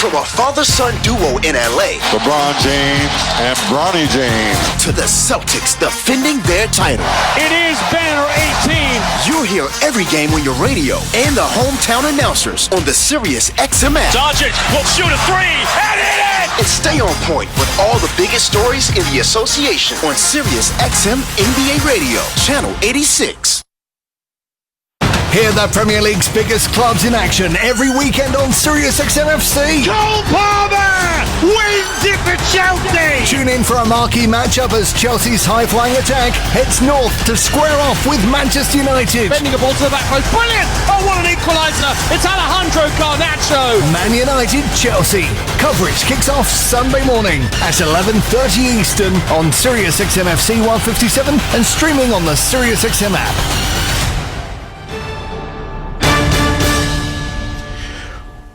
[SPEAKER 19] From a father-son duo in LA,
[SPEAKER 5] LeBron James and Bronny James,
[SPEAKER 19] to the Celtics defending their title.
[SPEAKER 20] It is Banner 18.
[SPEAKER 19] You'll hear every game on your radio and the hometown announcers on the Sirius XM app.
[SPEAKER 20] Doncic will shoot a three and hit it!
[SPEAKER 19] And stay on point with all the biggest stories in the association on Sirius XM NBA Radio, Channel 86.
[SPEAKER 23] Hear the Premier League's biggest clubs in action every weekend on Sirius XM FC.
[SPEAKER 20] Cole Palmer wins it for Chelsea.
[SPEAKER 23] Tune in for a marquee matchup as Chelsea's high-flying attack heads north to square off with Manchester United.
[SPEAKER 20] Bending a ball to the back post. Brilliant! Oh, what an equaliser. It's Alejandro Garnacho.
[SPEAKER 23] Man United, Chelsea. Coverage kicks off Sunday morning at 11:30 Eastern on Sirius XM FC 157 and streaming on the Sirius XM app.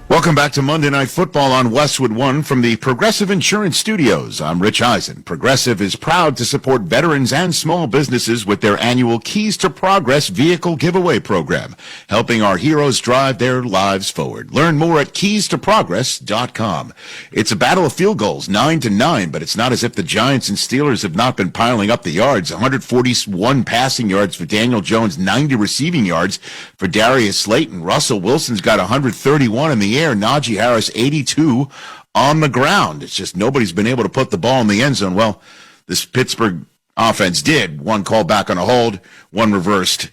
[SPEAKER 2] Welcome back to Monday Night Football on Westwood One from the Progressive Insurance Studios. I'm Rich Eisen. Progressive is proud to support veterans and small businesses with their annual Keys to Progress vehicle giveaway program, helping our heroes drive their lives forward. Learn more at keystoprogress.com. It's a battle of field goals, 9-9, but it's not as if the Giants and Steelers have not been piling up the yards. 141 passing yards for Daniel Jones, 90 receiving yards for Darius Slayton. Russell Wilson's got 131 in the air. Najee Harris, 82 on the ground. It's just nobody's been able to put the ball in the end zone. Well, this Pittsburgh offense did. One call back on a hold, one reversed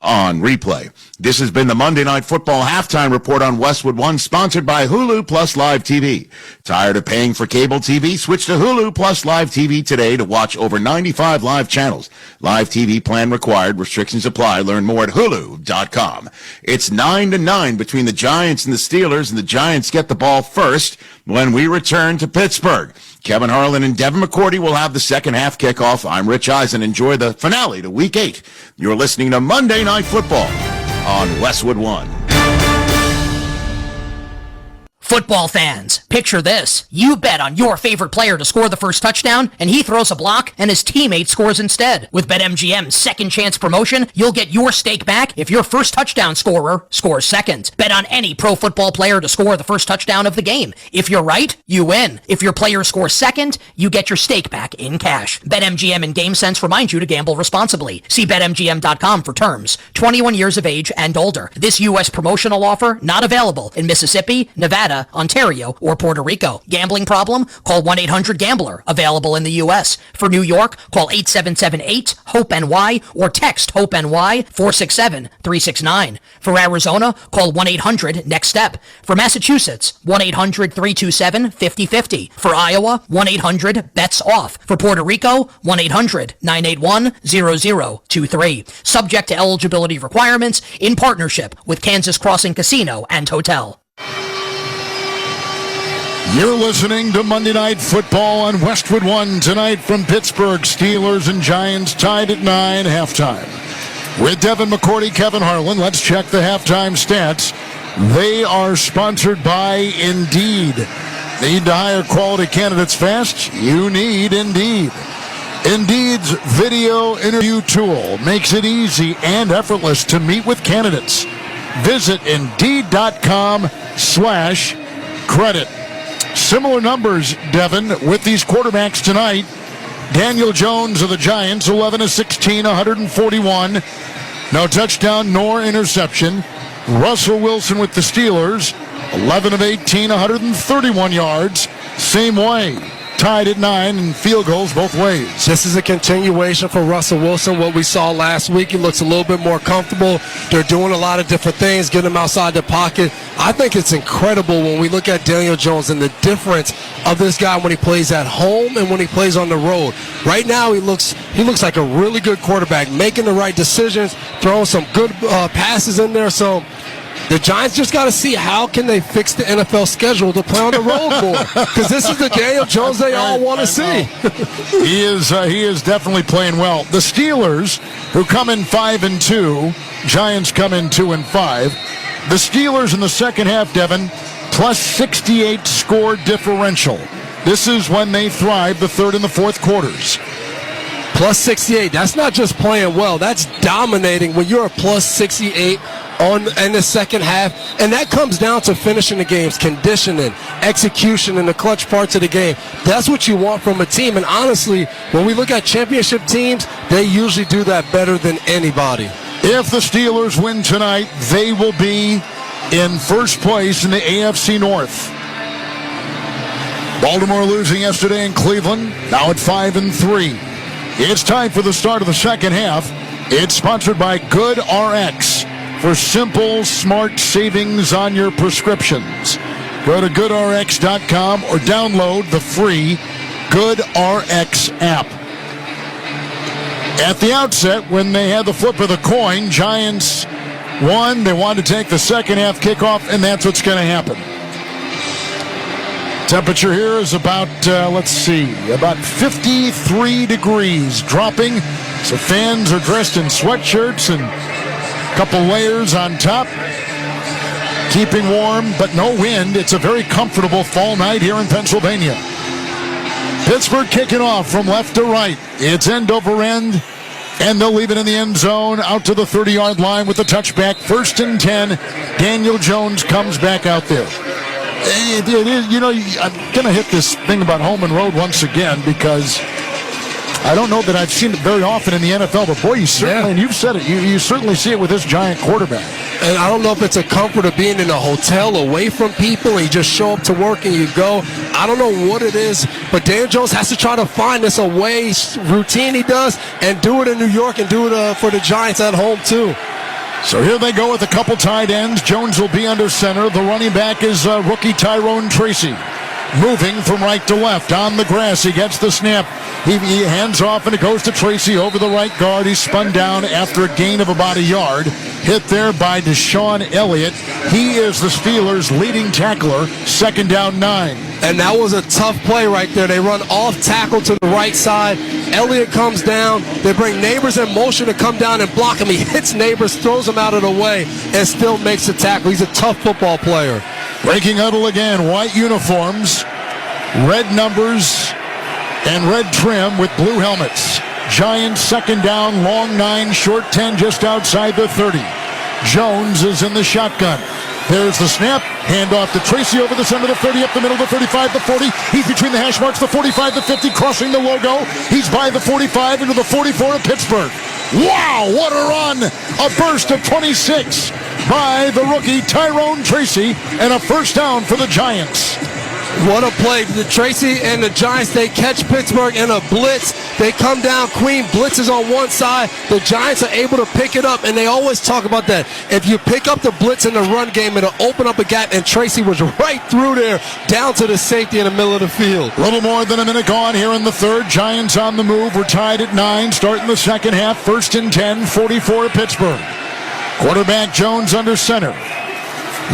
[SPEAKER 2] on replay. This has been the Monday Night Football Halftime Report on Westwood One, sponsored by Hulu Plus Live TV. Tired of paying for cable TV? Switch to Hulu Plus Live TV today to watch over 95 live channels. Live TV plan required. Restrictions apply. Learn more at Hulu.com. It's 9-9 between the Giants and the Steelers, and the Giants get the ball first when we return to Pittsburgh. Kevin Harlan and Devin McCourty will have the second half kickoff. I'm Rich Eisen. Enjoy the finale to Week 8. You're listening to Monday Night Football on Westwood One.
[SPEAKER 28] Football fans, picture this. You bet on your favorite player to score the first touchdown, and he throws a block, and his teammate scores instead. With BetMGM's second chance promotion, you'll get your stake back if your first touchdown scorer scores second. Bet on any pro football player to score the first touchdown of the game. If you're right, you win. If your player scores second, you get your stake back in cash. BetMGM and GameSense remind you to gamble responsibly. See BetMGM.com for terms. 21 years of age and older. This U.S. promotional offer not available in Mississippi, Nevada, Ontario, or Puerto Rico. Gambling problem? Call 1-800-GAMBLER. Available in the U.S. For New York, call 877-8-HOPE-NY or text HOPE-NY 467-369. For Arizona, call 1-800-NEXT-STEP. For Massachusetts, 1-800-327-5050. For Iowa, 1-800-BETS-OFF. For Puerto Rico, 1-800-981-0023. Subject to eligibility requirements in partnership with Kansas Crossing Casino and Hotel.
[SPEAKER 5] You're listening to Monday Night Football on Westwood One tonight from Pittsburgh. Steelers and Giants tied at 9 halftime. With Devin McCourty, Kevin Harlan, let's check the halftime stats. They are sponsored by Indeed. Need to hire quality candidates fast? You need Indeed. Indeed's video interview tool makes it easy and effortless to meet with candidates. Visit Indeed.com/credit. Similar numbers, Devin, with these quarterbacks tonight. Daniel Jones of the Giants, 11-16, 141. No touchdown nor interception. Russell Wilson with the Steelers, 11 of 18, 131 yards. Same way. Tied at 9 and field goals both ways.
[SPEAKER 8] This is a continuation for Russell Wilson. What we saw last week, he looks a little bit more comfortable. They're doing a lot of different things, getting him outside the pocket. I think it's incredible when we look at Daniel Jones and the difference of this guy when he plays at home and when he plays on the road. Right now, he looks like a really good quarterback, making the right decisions, throwing some good passes in there. So the Giants just got to see how can they fix the NFL schedule to play on the road more, because this is the Daniel Jones they all want to see.
[SPEAKER 5] He is definitely playing well. The Steelers, who come in 5-2, Giants come in 2-5. The Steelers in the second half, Devin, plus 68 score differential. This is when they thrive, the third and the fourth quarters.
[SPEAKER 8] Plus 68. That's not just playing well. That's dominating when you're a plus 68 in the second half. And that comes down to finishing the games, conditioning, execution in the clutch parts of the game. That's what you want from a team. And honestly, when we look at championship teams, they usually do that better than anybody.
[SPEAKER 5] If the Steelers win tonight, they will be in first place in the AFC North. Baltimore losing yesterday in Cleveland, now at 5-3. It's time for the start of the second half. It's sponsored by Good RX for simple, smart savings on your prescriptions. Go to goodrx.com or download the free Good RX app. At the outset, when they had the flip of the coin, Giants won. They wanted to take the second half kickoff, and that's what's going to happen. Temperature here is about 53 degrees, dropping. So fans are dressed in sweatshirts and a couple layers on top, keeping warm, but no wind. It's a very comfortable fall night here in Pennsylvania. Pittsburgh kicking off from left to right. It's end over end, and they'll leave it in the end zone out to the 30-yard line with the touchback. 1st and 10. Daniel Jones comes back out there. It is, I'm going to hit this thing about home and road once again because I don't know that I've seen it very often in the NFL, but boy, you certainly, and you've said it, you certainly see it with this Giant quarterback.
[SPEAKER 8] And I don't know if it's a comfort of being in a hotel away from people and you just show up to work and you go. I don't know what it is, but Daniel Jones has to try to find this away routine he does and do it in New York and do it for the Giants at home too.
[SPEAKER 5] So here they go with a couple tight ends. Jones will be under center. The running back is rookie Tyrone Tracy. Moving from right to left on the grass. He gets the snap. He hands off and it goes to Tracy over the right guard. He's spun down after a gain of about a yard. Hit there by Deshaun Elliott. He is the Steelers' leading tackler. 2nd down 9.
[SPEAKER 8] And that was a tough play right there. They run off tackle to the right side. Elliott comes down. They bring Neighbors in motion to come down and block him. He hits Neighbors, throws him out of the way, and still makes the tackle. He's a tough football player.
[SPEAKER 5] Breaking huddle again. White uniforms, red numbers, and red trim with blue helmets. Giants 2nd down, long 9, short 10, just outside the 30. Jones is in the shotgun. There's the snap. Handoff to Tracy over the center of the 30, up the middle, the 35, the 40. He's between the hash marks, the 45, the 50, crossing the logo. He's by the 45 into the 44 of Pittsburgh. Wow, what a run! A burst of 26 by the rookie Tyrone Tracy, and a 1st down for the Giants.
[SPEAKER 8] What a play. The Tracy and the Giants, they catch Pittsburgh in a blitz. They come down. Queen blitzes on one side. The Giants are able to pick it up, and they always talk about that. If you pick up the blitz in the run game, it'll open up a gap, and Tracy was right through there, down to the safety in the middle of the field.
[SPEAKER 5] A little more than a minute gone here in the third. Giants on the move. We're tied at 9, starting the second half. 1st and 10, 44 of Pittsburgh. Quarterback Jones under center.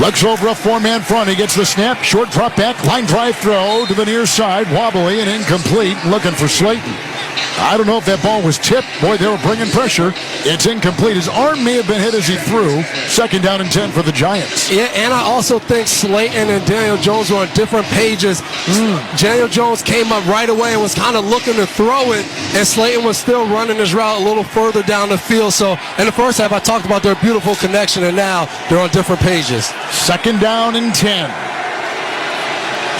[SPEAKER 5] Looks over a 4-man front. He gets the snap. Short drop back. Line drive throw to the near side. Wobbly and incomplete. Looking for Slayton. I don't know if that ball was tipped. Boy, they were bringing pressure. It's incomplete. His arm may have been hit as he threw. 2nd down and 10 for the Giants.
[SPEAKER 8] Yeah, and I also think Slayton and Daniel Jones were on different pages. Daniel Jones came up right away and was kind of looking to throw it, and Slayton was still running his route a little further down the field. So in the first half, I talked about their beautiful connection, and now they're on different pages.
[SPEAKER 5] 2nd down and 10.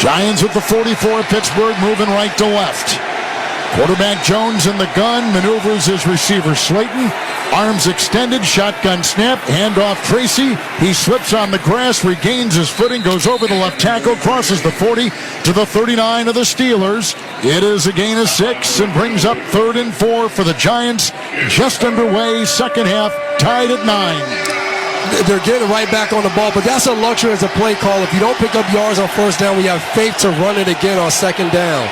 [SPEAKER 5] Giants with the 44 of Pittsburgh moving right to left. Quarterback Jones in the gun, maneuvers his receiver Slayton. Arms extended, shotgun snap, handoff Tracy. He slips on the grass, regains his footing, goes over the left tackle, crosses the 40 to the 39 of the Steelers. It is a gain of 6 and brings up 3rd and 4 for the Giants. Just underway, second half, tied at 9.
[SPEAKER 8] They're getting right back on the ball, but that's a luxury as a play call. If you don't pick up yards on first down, we have faith to run it again on second down.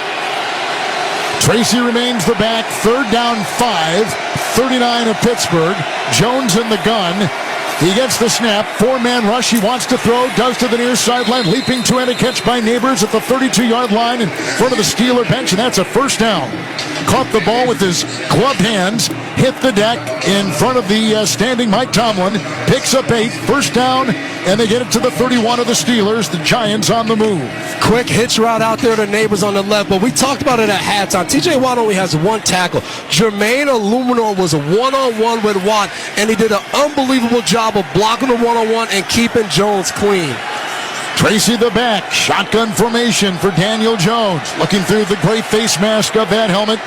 [SPEAKER 5] Tracy remains the back, 3rd down 5, 39 of Pittsburgh. Jones in the gun. He gets the snap, 4-man rush. He wants to throw, does to the near sideline, leaping to-end a catch by Neighbors at the 32-yard line in front of the Steeler bench, and that's a first down. Caught the ball with his gloved hands, hit the deck in front of the standing Mike Tomlin, picks up 8, first down, and they get it to the 31 of the Steelers. The Giants on the move.
[SPEAKER 8] Quick hitch route out there to Neighbors on the left, but we talked about it at halftime. TJ Watt only has 1 tackle. Jermaine Illuminor was a one-on-one with Watt, and he did an unbelievable job of blocking the one-on-one and keeping Jones clean.
[SPEAKER 5] Tracy the back, shotgun formation for Daniel Jones. Looking through the gray face mask of that helmet.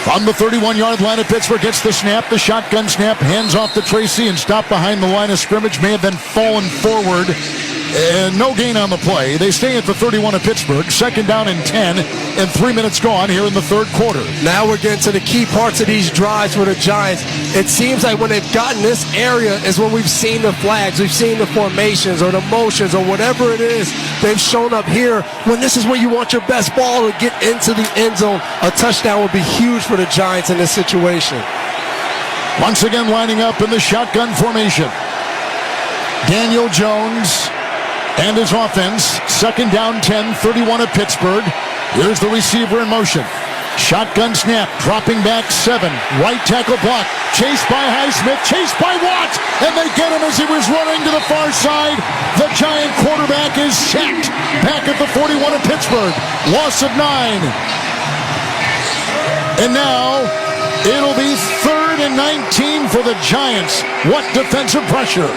[SPEAKER 5] From the 31-yard line of Pittsburgh, gets the snap, the shotgun snap, hands off to Tracy and stopped behind the line of scrimmage. May have then fallen forward. No gain on the play. They stay at the 31 of Pittsburgh. Second down and 10, and 3 minutes gone here in the third quarter.
[SPEAKER 8] Now we're getting to the key parts of these drives for the Giants. It seems like when they've gotten this area is when we've seen the flags, we've seen the formations or the motions or whatever it is. They've shown up here when this is when you want your best ball to get into the end zone. A touchdown would be huge for the Giants in this situation.
[SPEAKER 5] Once again lining up in the shotgun formation. Daniel Jones and his offense. Second down 10, 31 of Pittsburgh. Here's the receiver in motion. Shotgun snap, dropping back 7. Right tackle block. Chased by Highsmith, chased by Watt. And they get him as he was running to the far side. The Giant quarterback is sacked. Back at the 41 of Pittsburgh. Loss of 9. And now it'll be 3rd and 19 for the Giants. What defensive pressure.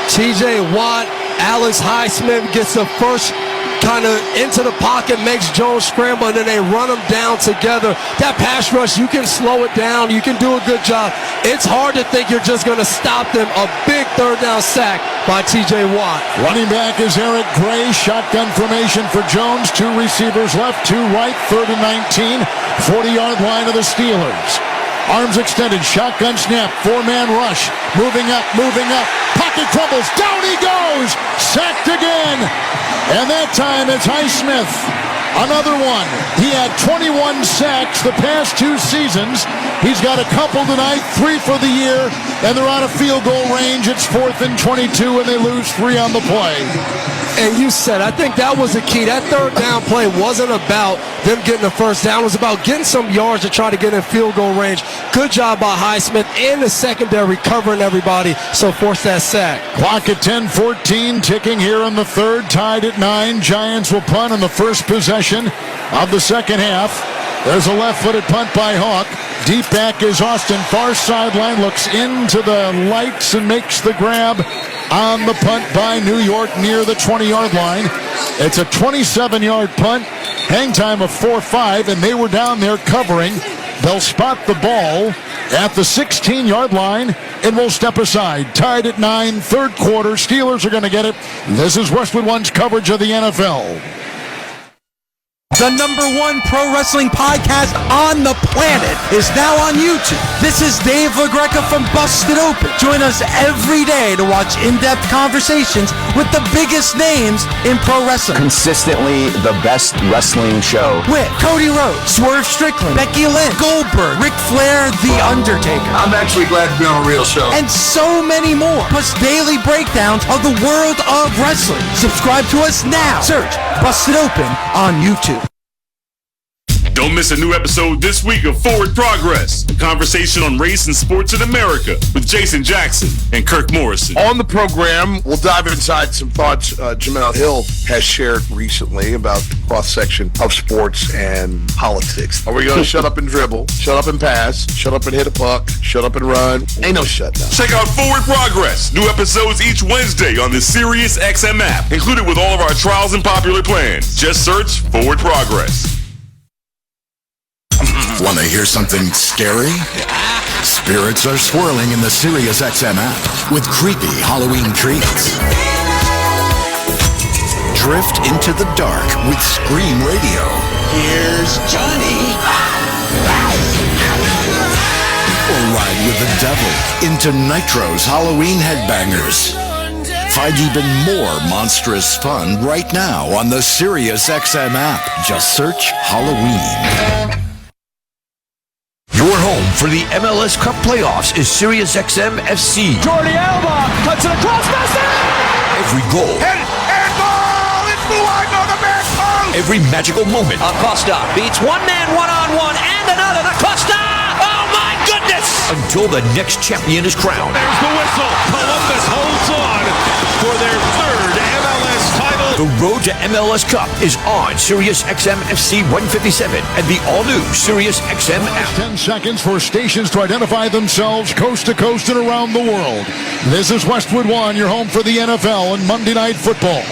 [SPEAKER 8] TJ Watt, Alex Highsmith gets the first kind of into the pocket, makes Jones scramble, and then they run them down together. That pass rush, you can slow it down. You can do a good job. It's hard to think you're just going to stop them. A big third down sack by TJ Watt.
[SPEAKER 5] Running back is Eric Gray. Shotgun formation for Jones. 2 receivers left, 2 right, 3rd and 19. 40-yard line of the Steelers. Arms extended, shotgun snap, 4-man rush. Moving up. Pocket crumbles, down he goes! Sacked again! And that time it's Highsmith. Another one. He had 21 sacks the past 2 seasons. He's got a couple tonight, 3 for the year, and they're out of field goal range. It's 4th and 22, and they lose 3 on the play.
[SPEAKER 8] And you said, I think that was the key. That third down play wasn't about them getting the first down. It was about getting some yards to try to get in field goal range. Good job by Highsmith and the secondary covering everybody, so force that sack.
[SPEAKER 5] Clock at 10:14, ticking here in the third, tied at 9. Giants will punt on the first possession of the second half. There's a left-footed punt by Hawk. Deep back is Austin. Far sideline, looks into the lights and makes the grab on the punt by New York near the 20-yard line. It's a 27-yard punt. Hang time of 4-5, and they were down there covering. They'll spot the ball at the 16-yard line and will step aside. Tied at 9, third quarter. Steelers are going to get it. This is Westwood One's coverage of the NFL.
[SPEAKER 1] The #1 pro wrestling podcast on the planet is now on YouTube. This is Dave LaGreca from Busted Open. Join us every day to watch in-depth conversations with the biggest names in pro wrestling.
[SPEAKER 4] Consistently the best wrestling show.
[SPEAKER 1] With Cody Rhodes, Swerve Strickland, Becky Lynch, Goldberg, Ric Flair, The Undertaker.
[SPEAKER 15] I'm actually glad to be on a real show.
[SPEAKER 1] And so many more. Plus daily breakdowns of the world of wrestling. Subscribe to us now. Search Busted Open on YouTube.
[SPEAKER 14] Don't miss a new episode this week of Forward Progress, a conversation on race and sports in America with Jason Jackson and Kirk Morrison.
[SPEAKER 15] On the program, we'll dive inside some thoughts Jamel Hill has shared recently about the cross-section of sports and politics. Are we going to shut up and dribble, shut up and pass, shut up and hit a puck, shut up and run? Ain't no shutdown.
[SPEAKER 14] Check out Forward Progress. New episodes each Wednesday on the Sirius XM app, included with all of our trials and popular plans. Just search Forward Progress.
[SPEAKER 17] Want to hear something scary? Spirits are swirling in the SiriusXM app with creepy Halloween treats. Drift into the dark with Scream Radio. Here's Johnny. Or ride with the devil into Nitro's Halloween Headbangers. Find even more monstrous fun right now on the SiriusXM app. Just search Halloween.
[SPEAKER 10] Your home for the MLS Cup playoffs is SiriusXM FC.
[SPEAKER 20] Jordi Alba cuts it across Messi!
[SPEAKER 10] Every goal.
[SPEAKER 20] And ball! It's Luango, the man!
[SPEAKER 10] Every magical moment.
[SPEAKER 20] Acosta beats one man one-on-one and another. Acosta! Oh my goodness!
[SPEAKER 10] Until the next champion is crowned.
[SPEAKER 20] There's the whistle. Columbus holds on for their third MLS title.
[SPEAKER 10] The road to MLS Cup is on SiriusXM FC 157 and the all-new SiriusXM app.
[SPEAKER 5] 10 seconds for stations to identify themselves coast to coast and around the world. This is Westwood One, your home for the NFL and Monday Night Football.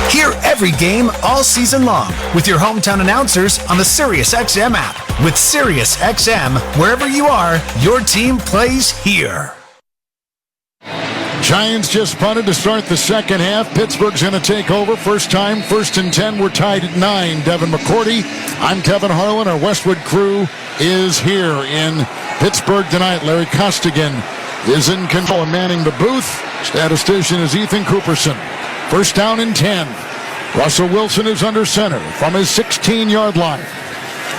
[SPEAKER 23] Hear every game all season long with your hometown announcers on the SiriusXM app. With SiriusXM, wherever you are, your team plays here.
[SPEAKER 5] Giants just punted to start the second half. Pittsburgh's going to take over. First time, 1st and 10. We're tied at 9. Devin McCourty. I'm Kevin Harlan. Our Westwood crew is here in Pittsburgh tonight. Larry Costigan is in control and manning the booth. Statistician is Ethan Cooperson. First down and 10. Russell Wilson is under center from his 16-yard line.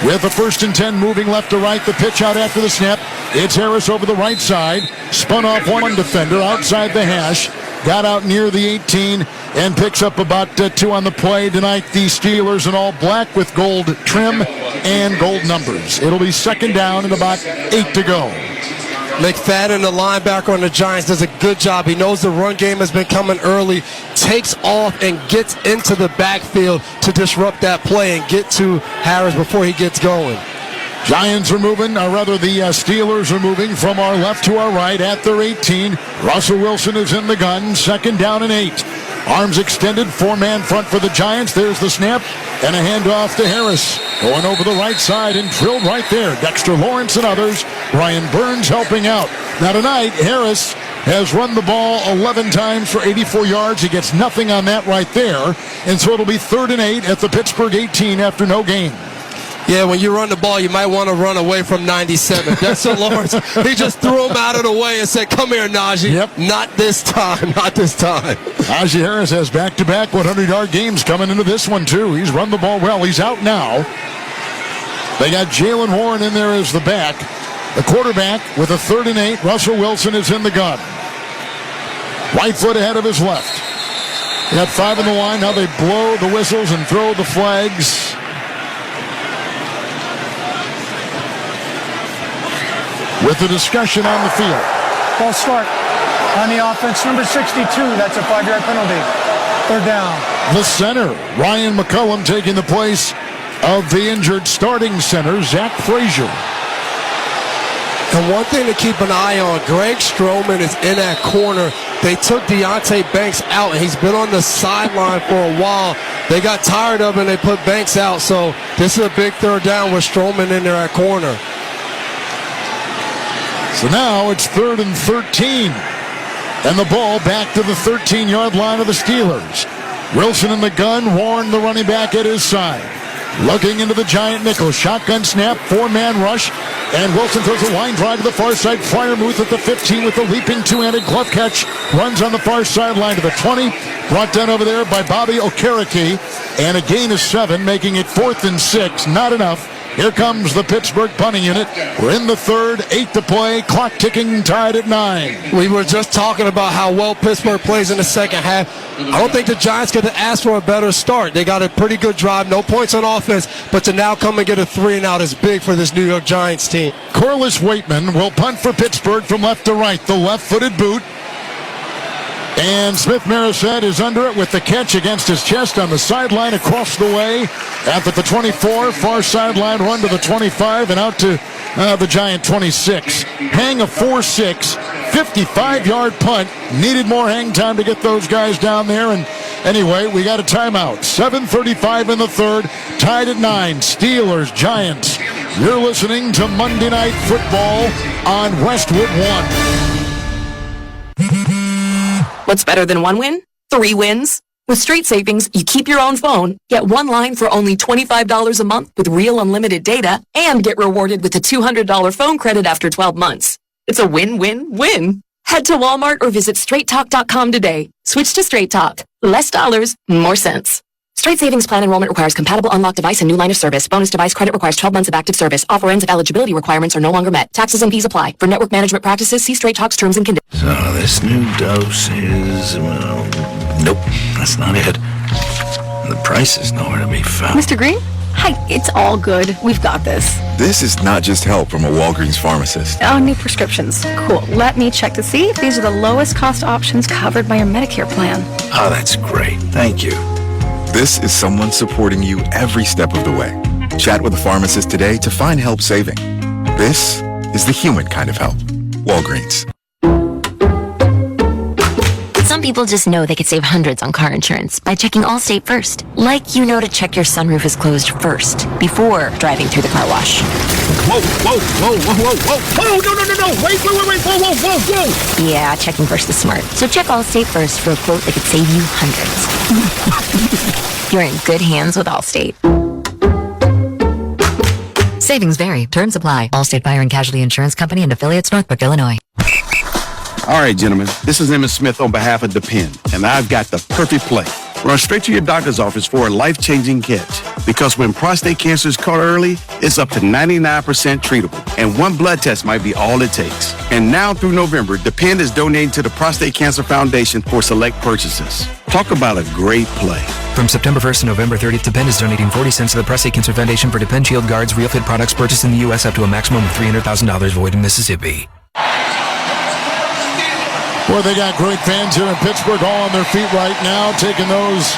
[SPEAKER 5] With the 1st and 10 moving left to right, the pitch out after the snap. It's Harris over the right side. Spun off one defender outside the hash. Got out near the 18 and picks up about 2 on the play. Tonight, the Steelers in all black with gold trim and gold numbers. It'll be second down and about 8 to go.
[SPEAKER 8] McFadden, the linebacker on the Giants, does a good job. He knows the run game has been coming early, takes off and gets into the backfield to disrupt that play and get to Harris before he gets going.
[SPEAKER 5] Giants are moving, or rather the Steelers are moving from our left to our right at their 18. Russell Wilson is in the gun, second down and 8. Arms extended, 4-man front for the Giants. There's the snap and a handoff to Harris. Going over the right side and drilled right there. Dexter Lawrence and others. Brian Burns helping out. Now tonight, Harris has run the ball 11 times for 84 yards. He gets nothing on that right there. And so it'll be 3rd and 8 at the Pittsburgh 18 after no gain.
[SPEAKER 8] Yeah, when you run the ball, you might want to run away from 97. Dexter Lawrence, he just threw him out of the way and said, come here, Najee.
[SPEAKER 5] Yep.
[SPEAKER 8] Not this time, not this time.
[SPEAKER 5] Najee Harris has back-to-back 100-yard games coming into this one, too. He's run the ball well. He's out now. They got Jalen Warren in there as the back. The quarterback with a 3rd and 8. Russell Wilson is in the gun. Right foot ahead of his left. They got 5 in the line. Now they blow the whistles and throw the flags. With the discussion on the field.
[SPEAKER 12] Ball start on the offense. Number 62, that's a 5-yard penalty. 3rd down.
[SPEAKER 5] The center, Ryan McCullum, taking the place of the injured starting center, Zach Frazier.
[SPEAKER 8] And one thing to keep an eye on, Greg Stroman is in that corner. They took Deonte Banks out, and he's been on the sideline for a while. They got tired of it, and they put Banks out. So this is a big 3rd down with Stroman in there at corner.
[SPEAKER 5] So now it's 3rd and 13. And the ball back to the 13-yard line of the Steelers. Wilson in the gun, Warren the running back at his side. Looking into the Giant nickel. Shotgun snap, 4-man rush. And Wilson throws a line drive to the far side. Freiermuth at the 15 with the leaping two-handed glove catch. Runs on the far sideline to the 20. Brought down over there by Bobby Okereke. And a gain of 7, making it 4th and 6. Not enough. Here comes the Pittsburgh punting unit. We're in the 3rd, 8 to play, clock ticking, tied at 9.
[SPEAKER 8] We were just talking about how well Pittsburgh plays in the second half. I don't think the Giants could have asked for a better start. They got a pretty good drive, no points on offense, but to now come and get a 3-and-out is big for this New York Giants team.
[SPEAKER 5] Corliss Waitman will punt for Pittsburgh from left to right, the left-footed boot. And Smith Marisette is under it with the catch against his chest on the sideline across the way. At the 24, far sideline run to the 25 and out to the Giant 26. Hang a 4-6, 55-yard punt. Needed more hang time to get those guys down there. And anyway, we got a timeout. 7:35 in the 3rd, tied at 9. Steelers, Giants You're listening to Monday Night Football on Westwood 1.
[SPEAKER 6] What's better than one win? 3 wins. With Straight Savings, you keep your own phone, get one line for only $25 a month with real unlimited data, and get rewarded with a $200 phone credit after 12 months. It's a win-win-win. Head to Walmart or visit straighttalk.com today. Switch to Straight Talk. Less dollars, more sense. Straight Savings Plan enrollment requires compatible unlocked device and new line of service. Bonus device credit requires 12 months of active service. Offer ends if eligibility requirements are no longer met. Taxes and fees apply. For network management practices, see Straight Talk's terms and conditions.
[SPEAKER 7] So this new dose is, well, nope, that's not it. The price is nowhere to be found.
[SPEAKER 21] Mr. Green? Hi, it's all good. We've got this.
[SPEAKER 22] This is not just help from a Walgreens pharmacist.
[SPEAKER 21] Oh, new prescriptions. Cool. Let me check to see if these are the lowest cost options covered by your Medicare plan.
[SPEAKER 7] Oh, that's great. Thank you.
[SPEAKER 22] This is someone supporting you every step of the way. Chat with a pharmacist today to find help saving. This is the human kind of help. Walgreens.
[SPEAKER 11] Some people just know they could save hundreds on car insurance by checking Allstate first. Like you know to check your sunroof is closed first, before driving through the car wash.
[SPEAKER 20] Whoa, whoa, whoa, whoa, whoa, whoa. Oh, no. Wait, whoa.
[SPEAKER 11] Yeah, checking first is smart. So check Allstate first for a quote that could save you hundreds. You're in good hands with Allstate.
[SPEAKER 24] Savings vary. Terms apply. Allstate Fire and Casualty Insurance Company and affiliates, Northbrook, Illinois.
[SPEAKER 25] All right, gentlemen, this is Emmett Smith on behalf of Depend, and I've got the perfect play. Run straight to your doctor's office for a life-changing catch. Because when prostate cancer is caught early, it's up to 99% treatable, and one blood test might be all it takes. And now through November, Depend is donating to the Prostate Cancer Foundation for select purchases. Talk about a great play.
[SPEAKER 26] From September 1st to November 30th, Depend is donating 40 cents to the Prostate Cancer Foundation for Depend Shield Guards Real Fit products purchased in the U.S. up to a maximum of $300,000 void in Mississippi.
[SPEAKER 5] Well, they got great fans here in Pittsburgh, all on their feet right now, taking those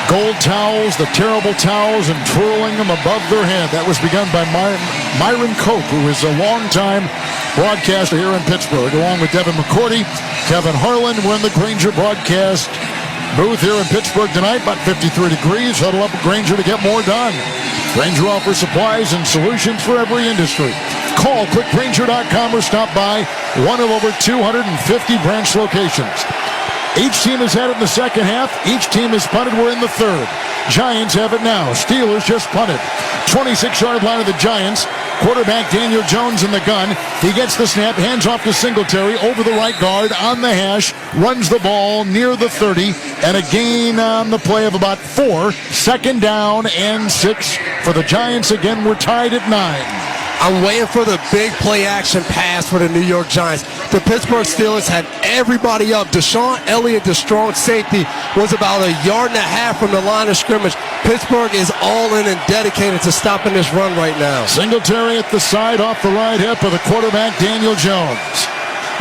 [SPEAKER 5] gold towels, the terrible towels, and twirling them above their head. That was begun by Myron Cope, who is a longtime broadcaster here in Pittsburgh, along with Devin McCourty, Kevin Harlan. We're in the Grainger broadcast booth here in Pittsburgh tonight, about 53 degrees. Huddle up at Grainger to get more done. Grainger offers supplies and solutions for every industry. Call clickgrainger.com or stop by one of over 250 branch locations. Each team has had it in the second half. Each team has punted. We're in the third. Giants have it now. Steelers just punted. 26-yard line of the Giants. Quarterback Daniel Jones in the gun. He gets the snap, hands off to Singletary over the right guard on the hash, runs the ball near the 30, and a gain on the play of about 4. Second down and 6 for the Giants. Again, we're tied at 9.
[SPEAKER 8] I'm waiting for the big play action pass for the New York Giants. The Pittsburgh Steelers had everybody up. Deshaun Elliott, the strong safety, was about 1.5 yards from the line of scrimmage. Pittsburgh is all in and dedicated to stopping this run right now.
[SPEAKER 5] Singletary at the side off the right hip of the quarterback Daniel Jones.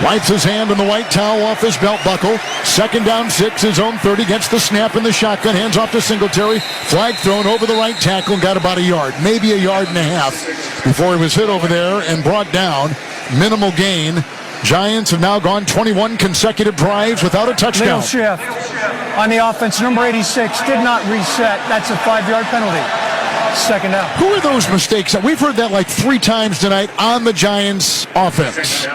[SPEAKER 5] Wipes his hand on the white towel off his belt buckle. Second down 6, his own 30. Gets the snap in the shotgun. Hands off to Singletary. Flag thrown over the right tackle and got about 1 yard. Maybe 1.5 yards before he was hit over there and brought down. Minimal gain. Giants have now gone 21 consecutive drives without a touchdown.
[SPEAKER 12] Little shift on the offense. Number 86 did not reset. That's a 5-yard penalty. Second down.
[SPEAKER 5] Who are those mistakes? We've heard that like 3 times tonight on the Giants offense.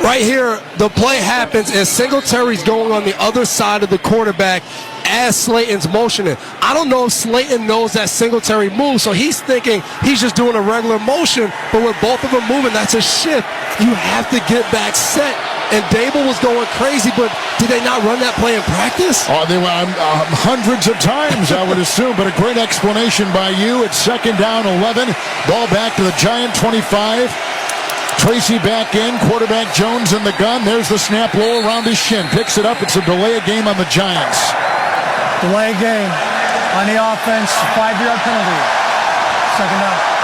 [SPEAKER 8] Right here, the play happens as Singletary's going on the other side of the quarterback as Slayton's motioning. I don't know if Slayton knows that Singletary moves, so he's thinking he's just doing a regular motion, but with both of them moving, that's a shift. You have to get back set. And Dable was going crazy, but did they not run that play in practice?
[SPEAKER 5] Oh, they were hundreds of times, I would assume, but a great explanation by you. It's second down, 11. Ball back to the Giant 25. Tracy back in, quarterback Jones in the gun. There's the snap low around his shin. Picks it up. It's a delay of game on the Giants.
[SPEAKER 12] Delay of game on the offense. 5-yard penalty. Second down.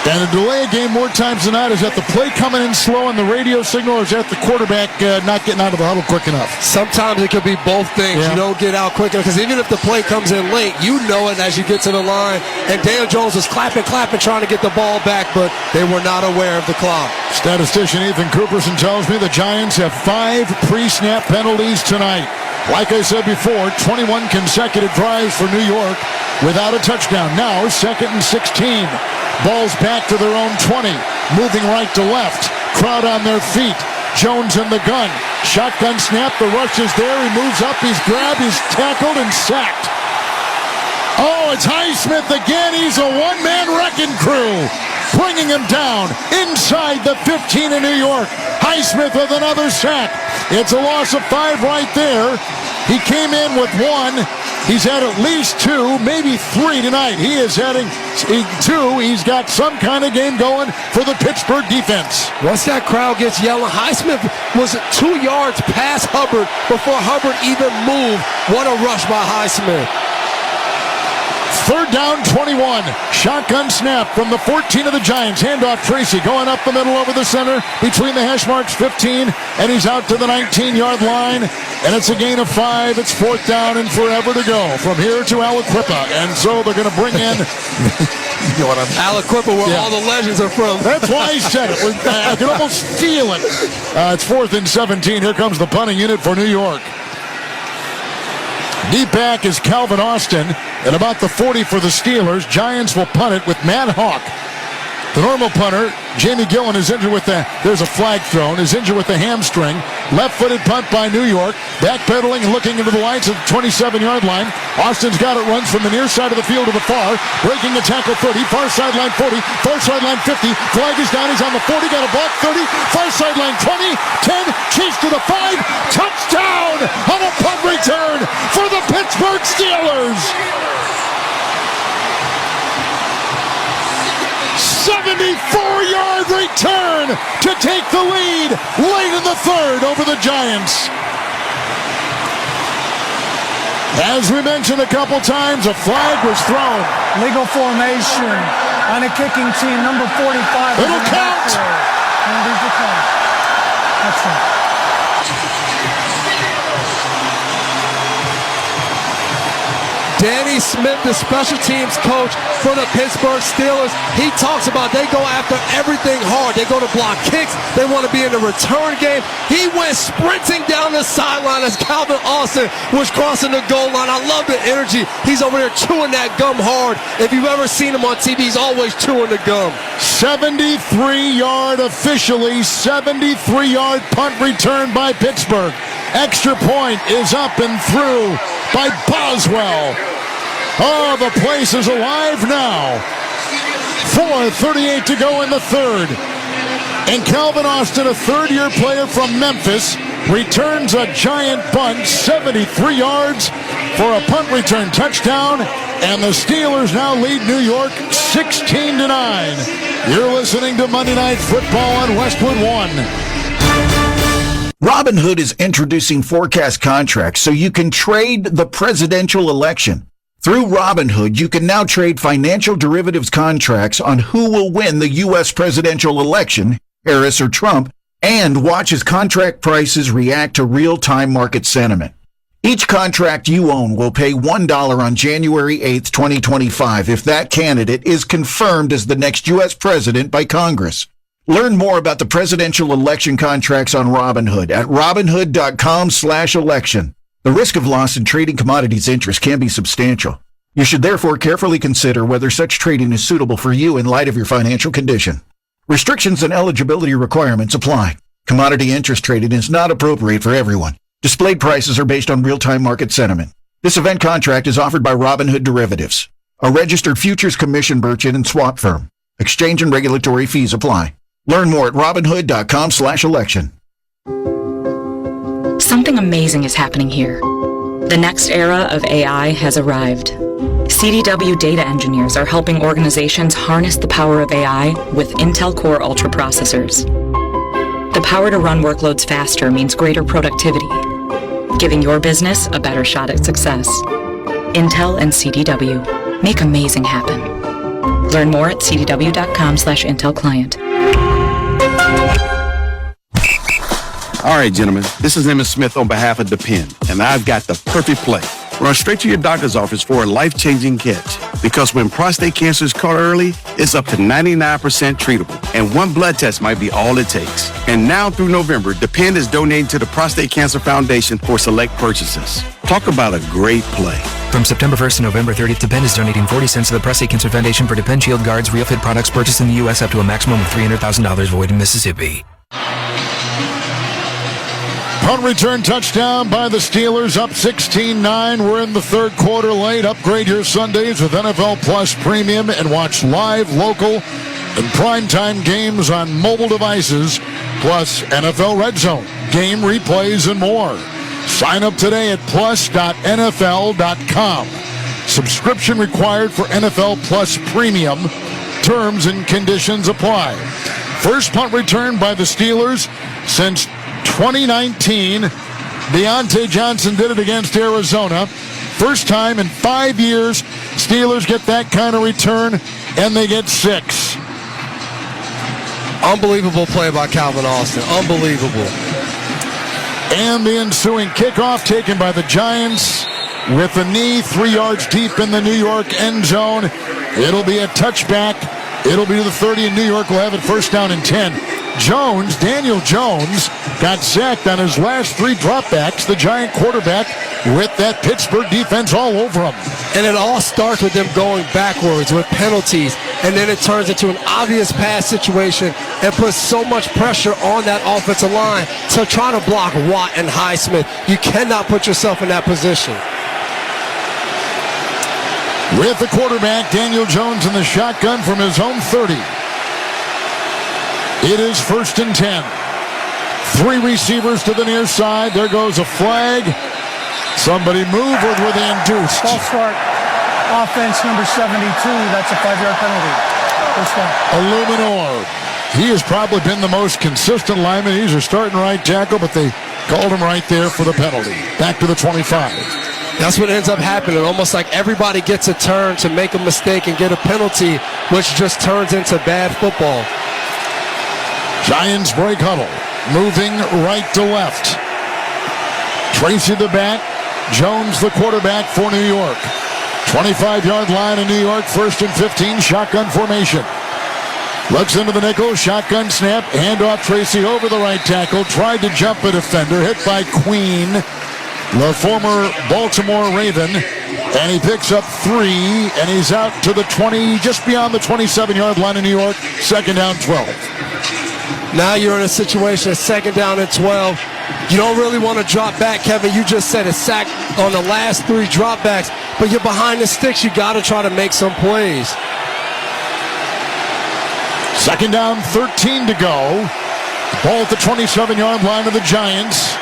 [SPEAKER 5] And a delay of game more times than not. Is that the play coming in slow on the radio signal, or is that the quarterback not getting out of the huddle quick enough?
[SPEAKER 8] Sometimes it could be both things. Yeah. You don't get out quick enough, because even if the play comes in late, you know it as you get to the line. And Daniel Jones was clapping, trying to get the ball back, but they were not aware of the clock.
[SPEAKER 5] Statistician Ethan Cooperson tells me the Giants have 5 pre-snap penalties tonight. Like I said before, 21 consecutive drives for New York without a touchdown. Now, 2nd and 16. Ball's back to their own 20. Moving right to left. Crowd on their feet. Jones in the gun. Shotgun snap. The rush is there. He moves up. He's grabbed. He's tackled and sacked. Oh, it's Highsmith again. He's a one-man wrecking crew. Bringing him down inside the 15 of New York. Highsmith with another sack. It's a loss of 5 right there. He came in with 1. He's had at least 2, maybe 3 tonight. He is heading 2. He's got some kind of game going for the Pittsburgh defense.
[SPEAKER 8] Once that crowd gets yelling, Highsmith was 2 yards past Hubbard before Hubbard even moved. What a rush by Highsmith.
[SPEAKER 5] 3rd down, 21. Shotgun snap from the 14 of the Giants. Handoff Tracy going up the middle over the center between the hash marks 15, and he's out to the 19-yard line. And it's a gain of 5. It's 4th down and forever to go from here to Aliquippa. And so they're going to bring in
[SPEAKER 8] Aliquippa, where all the legends are from.
[SPEAKER 5] That's why I said it. I can almost feel it. It's 4th and 17. Here comes the punting unit for New York. Deep back is Calvin Austin at about the 40 for the Steelers. Giants will punt it with Matt Hawk. The normal punter, Jamie Gillen, is injured with there's a flag thrown, is injured with the hamstring. Left-footed punt by New York. Backpedaling and looking into the lights at the 27-yard line. Austin's got it, runs from the near side of the field to the far. Breaking the tackle 30, far sideline 40, far sideline 50. Flag is down, he's on the 40, got a block 30, far sideline 20, 10, chase to the 5. Touchdown on a punt return for the Pittsburgh Steelers. 74-yard return to take the lead late in the 3rd over the Giants. As we mentioned a couple times, a flag was thrown.
[SPEAKER 12] Legal formation on a kicking team, number 45.
[SPEAKER 5] It'll count.
[SPEAKER 12] And there's the count. Excellent.
[SPEAKER 8] Danny Smith, the special teams coach for the Pittsburgh Steelers, he talks about they go after everything hard. They go to block kicks. They want to be in the return game. He went sprinting down the sideline as Calvin Austin was crossing the goal line. I love the energy. He's over there chewing that gum hard. If you've ever seen him on TV, he's always chewing the gum.
[SPEAKER 5] 73-yard officially, 73-yard punt return by Pittsburgh. Extra point is up and through by Boswell. Oh, the place is alive now. 4:38 to go in the 3rd. And Calvin Austin, a third-year player from Memphis, returns a giant punt, 73 yards for a punt return touchdown. And the Steelers now lead New York 16-9. You're listening to Monday Night Football on Westwood 1.
[SPEAKER 2] Robinhood is introducing forecast contracts so you can trade the presidential election. Through Robinhood, you can now trade financial derivatives contracts on who will win the U.S. presidential election, Harris or Trump, and watch as contract prices react to real-time market sentiment. Each contract you own will pay $1 on January 8th, 2025 if that candidate is confirmed as the next U.S. president by Congress. Learn more about the presidential election contracts on Robinhood at Robinhood.com/election. The risk of loss in trading commodities interest can be substantial. You should therefore carefully consider whether such trading is suitable for you in light of your financial condition. Restrictions and eligibility requirements apply. Commodity interest trading is not appropriate for everyone. Displayed prices are based on real-time market sentiment. This event contract is offered by Robinhood Derivatives, a registered futures commission merchant and swap firm. Exchange and regulatory fees apply. Learn more at Robinhood.com/election.
[SPEAKER 3] Something amazing is happening here. The next era of AI has arrived. CDW data engineers are helping organizations harness the power of AI with Intel Core Ultra processors. The power to run workloads faster means greater productivity, giving your business a better shot at success. Intel and CDW make amazing happen. Learn more at cdw.com/Intel client.
[SPEAKER 25] All right, gentlemen, this is Emmitt Smith on behalf of Depend, and I've got the perfect play. Run straight to your doctor's office for a life-changing catch Because when prostate cancer is caught early, it's up to 99% treatable. And one blood test might be all it takes. And now through November, Depend is donating to the Prostate Cancer Foundation for select purchases. Talk about a great play.
[SPEAKER 26] From September 1st to November 30th, Depend is donating 40 cents to the Prostate Cancer Foundation for Depend Shield Guards Real Fit products purchased in the U.S. up to a maximum of $300,000 void in Mississippi.
[SPEAKER 5] Punt return touchdown by the Steelers, up 16-9. We're in the third quarter late. Upgrade your Sundays with NFL Plus Premium and watch live, local, and primetime games on mobile devices, plus NFL Red Zone, game replays, and more. Sign up today at plus.nfl.com. Subscription required for NFL Plus Premium. Terms and conditions apply. First punt return by the Steelers since 2019. Deontay Johnson did it against Arizona. First time in 5 years Steelers get that kind of return, and they get 6.
[SPEAKER 8] Unbelievable play by Calvin Austin. Unbelievable.
[SPEAKER 5] And the ensuing kickoff taken by the Giants with a knee 3 yards deep in the New York end zone. It'll be a touchback. It'll be to the 30, and New York will have it first down and 10. Daniel Jones, got sacked on his last 3 dropbacks. The Giant quarterback with that Pittsburgh defense all over him.
[SPEAKER 8] And it all starts with them going backwards with penalties, and then it turns into an obvious pass situation and puts so much pressure on that offensive line to try to block Watt and Highsmith. You cannot put yourself in that position.
[SPEAKER 5] With the quarterback, Daniel Jones in the shotgun from his own 30. It is first and 10. 3 receivers to the near side. There goes a flag. Somebody move, or were they induced?
[SPEAKER 12] False start. Offense number 72. That's a 5-yard penalty. First down.
[SPEAKER 5] Illuminor. He has probably been the most consistent lineman. He's a starting right tackle, but they called him right there for the penalty. Back to the 25.
[SPEAKER 8] That's what ends up happening. Almost like everybody gets a turn to make a mistake and get a penalty, which just turns into bad football.
[SPEAKER 5] Giants break huddle. Moving right to left. Tracy the back. Jones the quarterback for New York. 25-yard line in New York. First and 15. Shotgun formation. Looks into the nickel. Shotgun snap. Handoff Tracy over the right tackle. Tried to jump a defender. Hit by Queen, the former Baltimore Raven. And he picks up 3. And he's out to the 20, just beyond the 27-yard line in New York. Second down, 12.
[SPEAKER 8] Now you're in a situation, second down and 12. You don't really want to drop back, Kevin. You just said a sack on the last 3 dropbacks, but you're behind the sticks. You got to try to make some plays.
[SPEAKER 5] Second down, 13 to go. Ball at the 27-yard line of the Giants.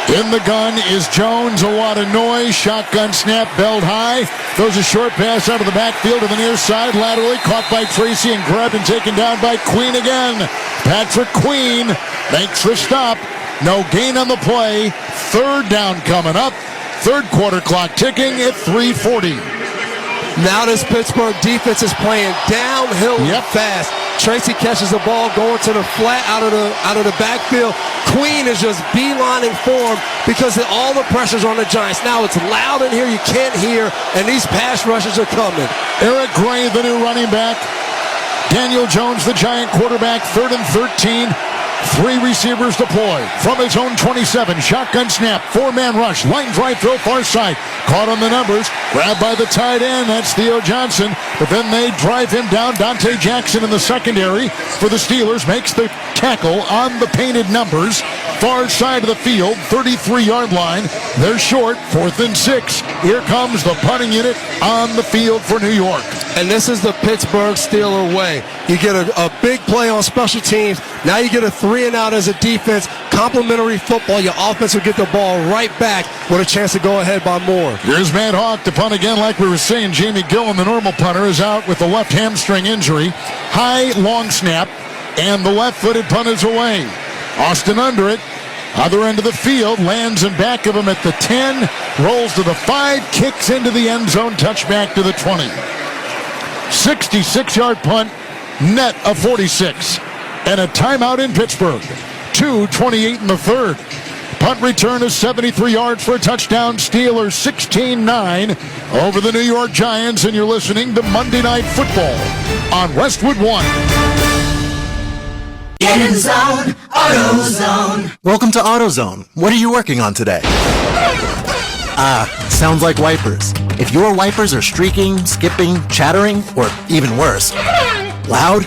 [SPEAKER 5] In the gun is Jones. A lot of noise. Shotgun snap, belled high. Throws a short pass out of the backfield to the near side. Laterally caught by Tracy and grabbed and taken down by Queen again. Patrick Queen makes the stop. No gain on the play. Third down coming up. Third quarter clock ticking at 3:40.
[SPEAKER 8] Now this Pittsburgh defense is playing downhill fast. Tracy catches the ball going to the flat out of the backfield. Queen is just beelining for him because all the pressure's on the Giants. Now it's loud in here, you can't hear, and these pass rushes are coming.
[SPEAKER 5] Eric Gray, the new running back. Daniel Jones, the Giant quarterback. 3rd and 13. 3 receivers deployed from his own 27. Shotgun snap, 4-man rush, line drive throw far side. Caught on the numbers, grabbed by the tight end. That's Theo Johnson. But then they drive him down. Dante Jackson in the secondary for the Steelers makes the tackle on the painted numbers. Far side of the field, 33-yard line. They're short, 4th and 6. Here comes the punting unit on the field for New York.
[SPEAKER 8] And this is the Pittsburgh Steeler way. You get a big play on special teams. Now you get a 3-and-out as a defense. Complimentary football. Your offense will get the ball right back with a chance to go ahead by more.
[SPEAKER 5] Here's Matt Hawk to punt again. Like we were saying, Jamie Gillen, the normal punter, is out with the left hamstring injury. High, long snap, and the left-footed punt is away. Austin under it. Other end of the field, lands in back of him at the 10, rolls to the 5, kicks into the end zone, touchback to the 20. 66-yard punt, net of 46. And a timeout in Pittsburgh. 2:28 in the third. Punt return is 73 yards for a touchdown. Steelers 16-9 over the New York Giants. And you're listening to Monday Night Football on Westwood 1.
[SPEAKER 4] Get in the zone, AutoZone.
[SPEAKER 9] Welcome to AutoZone. What are you working on today? Sounds like wipers. If your wipers are streaking, skipping, chattering, or even worse, loud,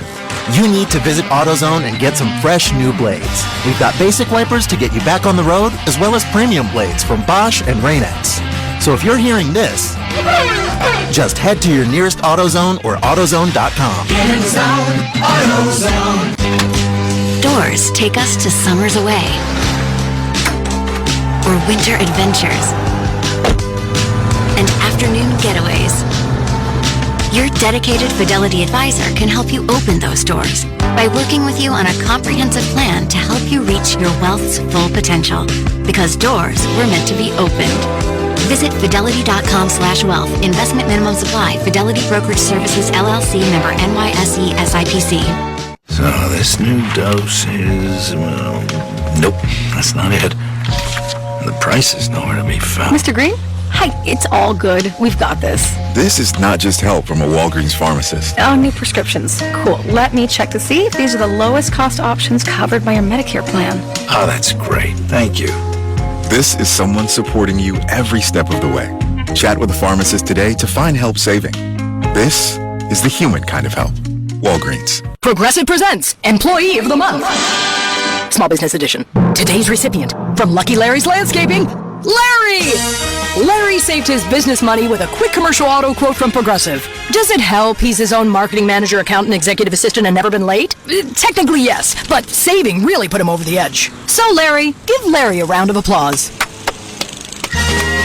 [SPEAKER 9] you need to visit AutoZone and get some fresh new blades. We've got basic wipers to get you back on the road, as well as premium blades from Bosch and Rain-X. So if you're hearing this, just head to your nearest AutoZone or AutoZone.com.
[SPEAKER 4] Get in the zone, AutoZone.
[SPEAKER 11] Doors take us to summers away or winter adventures and afternoon getaways. Your dedicated Fidelity advisor can help you open those doors by working with you on a comprehensive plan to help you reach your wealth's full potential. Because doors were meant to be opened. Visit fidelity.com/wealth. Investment minimum supply. Fidelity Brokerage Services, LLC, member NYSE SIPC.
[SPEAKER 7] So this new dose is, well, nope, that's not it. The price is nowhere to be found.
[SPEAKER 21] Mr. Green? Hi, it's all good. We've got this.
[SPEAKER 22] This is not just help from a Walgreens pharmacist.
[SPEAKER 21] Oh, new prescriptions. Cool. Let me check to see if these are the lowest cost options covered by your Medicare plan.
[SPEAKER 7] Oh, that's great. Thank you.
[SPEAKER 22] This is someone supporting you every step of the way. Chat with a pharmacist today to find help saving. This is the human kind of help. Walgreens.
[SPEAKER 13] Progressive presents Employee of the Month. Small Business Edition. Today's recipient from Lucky Larry's Landscaping, Larry! Larry saved his business money with a quick commercial auto quote from Progressive. Does it help he's his own marketing manager, accountant, executive assistant, and never been late? Technically, yes, but saving really put him over the edge. So, Larry, give Larry a round of applause.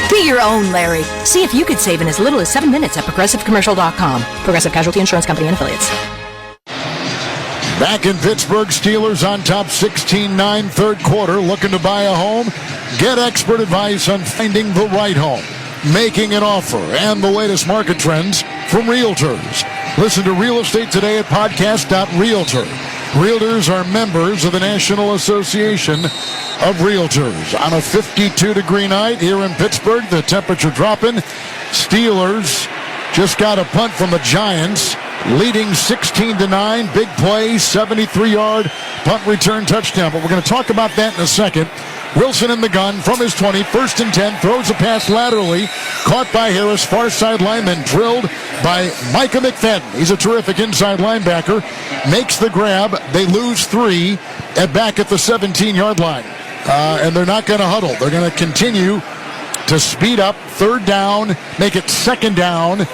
[SPEAKER 13] Be your own Larry. See if you could save in as little as 7 minutes at ProgressiveCommercial.com. Progressive Casualty Insurance Company and Affiliates.
[SPEAKER 5] Back in Pittsburgh, Steelers on top 16-9 third quarter. Looking to buy a home? Get expert advice on finding the right home, making an offer, and the latest market trends from Realtors. Listen to Real Estate Today at podcast.realtor. Realtors are members of the National Association of Realtors. On a 52-degree night here in Pittsburgh, the temperature dropping. Steelers just got a punt from the Giants, leading 16-9. Big play, 73-yard punt return touchdown. But we're going to talk about that in a second. Wilson in the gun from his 20, 1st and 10, throws a pass laterally, caught by Harris, far sideline, then drilled by Micah McFadden. He's a terrific inside linebacker, makes the grab. They lose 3 back at the 17-yard line. And they're not going to huddle. They're going to continue to speed up. 3rd down, make it 2nd down,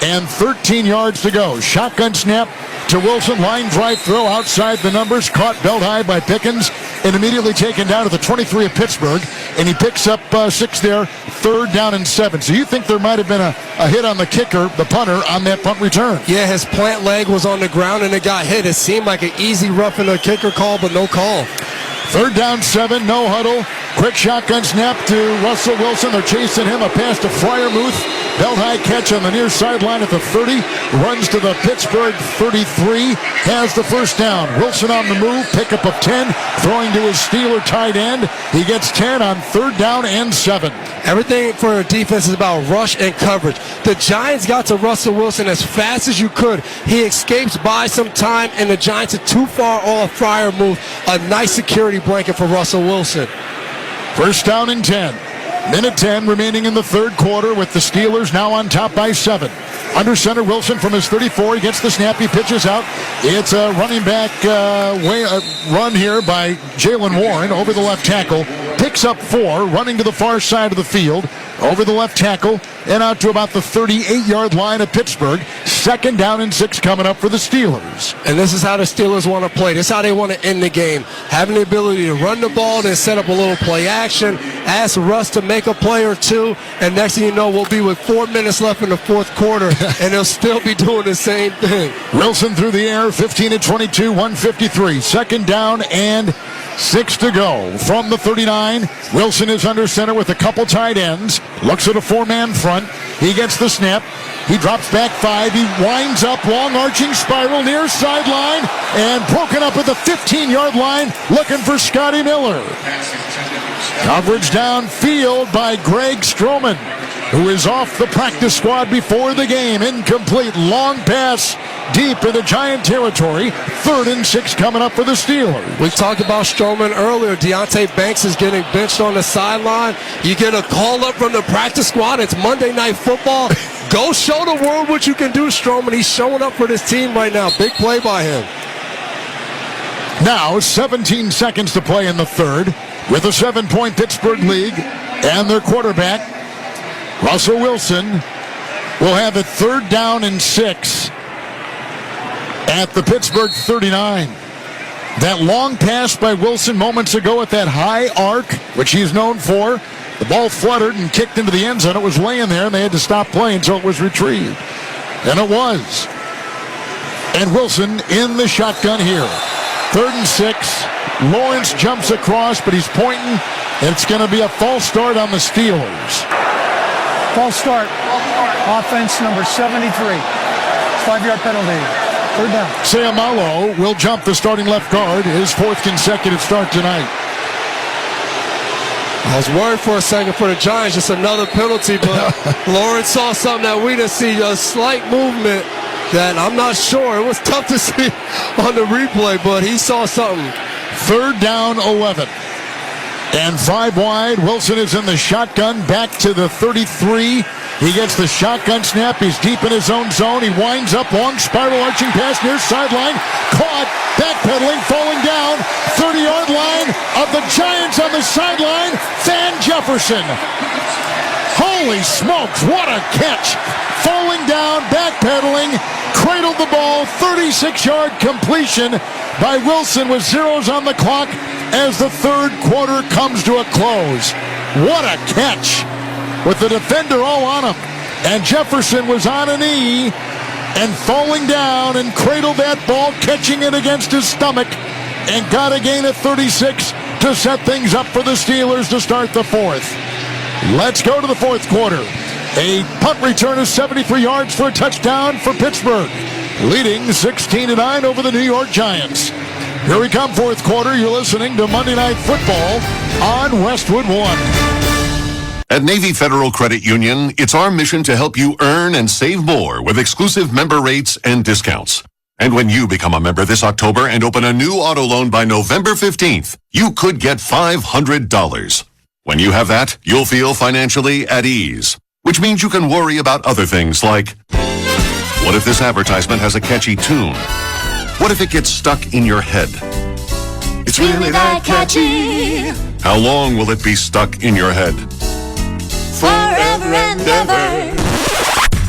[SPEAKER 5] and 13 yards to go. Shotgun snap to Wilson. Line drive throw outside the numbers. Caught belt high by Pickens and immediately taken down to the 23 of Pittsburgh. And he picks up 6 there. 3rd down and 7. So you think there might have been a hit on the kicker, the punter, on that punt return?
[SPEAKER 8] Yeah, his plant leg was on the ground and it got hit. It seemed like an easy roughing the kicker call, but no call.
[SPEAKER 5] 3rd down, 7, no huddle. Quick shotgun snap to Russell Wilson. They're chasing him. A pass to Freiermuth. Belt high catch on the near sideline at the 30. Runs to the Pittsburgh 33. Has the 1st down. Wilson on the move. Pickup of 10. Throwing to his Steeler tight end. He gets 10 on 3rd down and 7.
[SPEAKER 8] Everything for a defense is about rush and coverage. The Giants got to Russell Wilson as fast as you could. He escapes by some time, and the Giants are too far off Freiermuth. A nice security blanket for Russell Wilson.
[SPEAKER 5] 1st down and 10. Minute 10 remaining in the 3rd quarter with the Steelers now on top by 7. Under center, Wilson from his 34. He gets the snap. He pitches out. It's a running back run here by Jaylen Warren over the left tackle. Picks up 4, running to the far side of the field, over the left tackle, and out to about the 38-yard line of Pittsburgh. 2nd down and 6 coming up for the Steelers.
[SPEAKER 8] And this is how the Steelers want to play. This is how they want to end the game. Having the ability to run the ball, then set up a little play action, ask Russ to make a play or two, and next thing you know, we'll be with 4 minutes left in the 4th quarter, and they'll still be doing the same thing.
[SPEAKER 5] Wilson through the air, 15-22, 153. 2nd down and 6 to go. From the 39, Wilson is under center with a couple tight ends. Looks at a 4-man front. He gets the snap. He drops back 5. He winds up, long arching spiral near sideline, and broken up at the 15-yard line, looking for Scotty Miller. Coverage downfield by Greg Stroman, who is off the practice squad before the game. Incomplete, long pass deep into Giant territory. 3rd and 6 coming up for the Steelers.
[SPEAKER 8] We talked about Stroman earlier. Deonte Banks is getting benched on the sideline. You get a call up from the practice squad. It's Monday Night Football. Go show the world what you can do, Stroman. He's showing up for this team right now. Big play by him.
[SPEAKER 5] Now 17 seconds to play in the 3rd with a 7-point Pittsburgh lead, and their quarterback, Russell Wilson, will have it 3rd down and 6 at the Pittsburgh 39. That long pass by Wilson moments ago at that high arc, which he's known for, the ball fluttered and kicked into the end zone. It was laying there, and they had to stop playing until it was retrieved. And it was. And Wilson in the shotgun here. 3rd and 6. Lawrence jumps across, but he's pointing. It's going to be a false start on the Steelers.
[SPEAKER 12] False start. Offense number 73. 5-yard penalty. 3rd down.
[SPEAKER 5] Seumalo will jump the starting left guard, his 4th consecutive start tonight.
[SPEAKER 8] I was worried for a second for the Giants, just another penalty, but Lawrence saw something that we didn't see, a slight movement that I'm not sure. It was tough to see on the replay, but he saw something.
[SPEAKER 5] 3rd down, 11. And 5 wide. Wilson is in the shotgun, back to the 33. He gets the shotgun snap. He's deep in his own zone. He winds up, long spiral arching pass near sideline. Caught, backpedaling, falling down. 30-yard line of the Giants on the sideline. Van Jefferson. Holy smokes, what a catch. Falling down, backpedaling, cradled the ball. 36-yard completion by Wilson with zeros on the clock as the 3rd quarter comes to a close. What a catch, with the defender all on him. And Jefferson was on a knee and falling down and cradled that ball, catching it against his stomach, and got a gain of 36 to set things up for the Steelers to start the 4th. Let's go to the 4th quarter. A punt return of 73 yards for a touchdown for Pittsburgh, leading 16-9 over the New York Giants. Here we come, 4th quarter. You're listening to Monday Night Football on Westwood 1.
[SPEAKER 17] At Navy Federal Credit Union, it's our mission to help you earn and save more with exclusive member rates and discounts. And when you become a member this October and open a new auto loan by November 15th, you could get $500. When you have that, you'll feel financially at ease, which means you can worry about other things like, what if this advertisement has a catchy tune? What if it gets stuck in your head? It's really that catchy. How long will it be stuck in your head?
[SPEAKER 4] Forever and ever.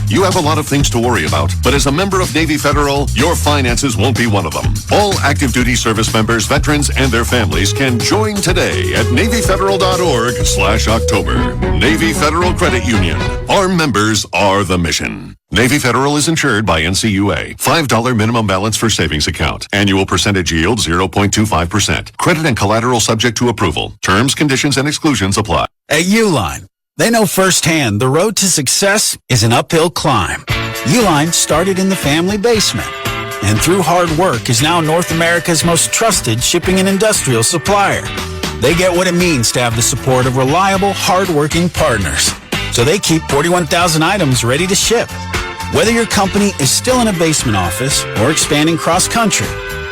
[SPEAKER 17] You have a lot of things to worry about, but as a member of Navy Federal, your finances won't be one of them. All active duty service members, veterans, and their families can join today at NavyFederal.org/October. Navy Federal Credit Union. Our members are the mission. Navy Federal is insured by NCUA. $5 minimum balance for savings account. Annual percentage yield 0.25%. Credit and collateral subject to approval. Terms, conditions, and exclusions apply.
[SPEAKER 1] At Uline, they know firsthand the road to success is an uphill climb. Uline started in the family basement, and through hard work is now North America's most trusted shipping and industrial supplier. They get what it means to have the support of reliable, hard-working partners, so they keep 41,000 items ready to ship. Whether your company is still in a basement office or expanding cross-country,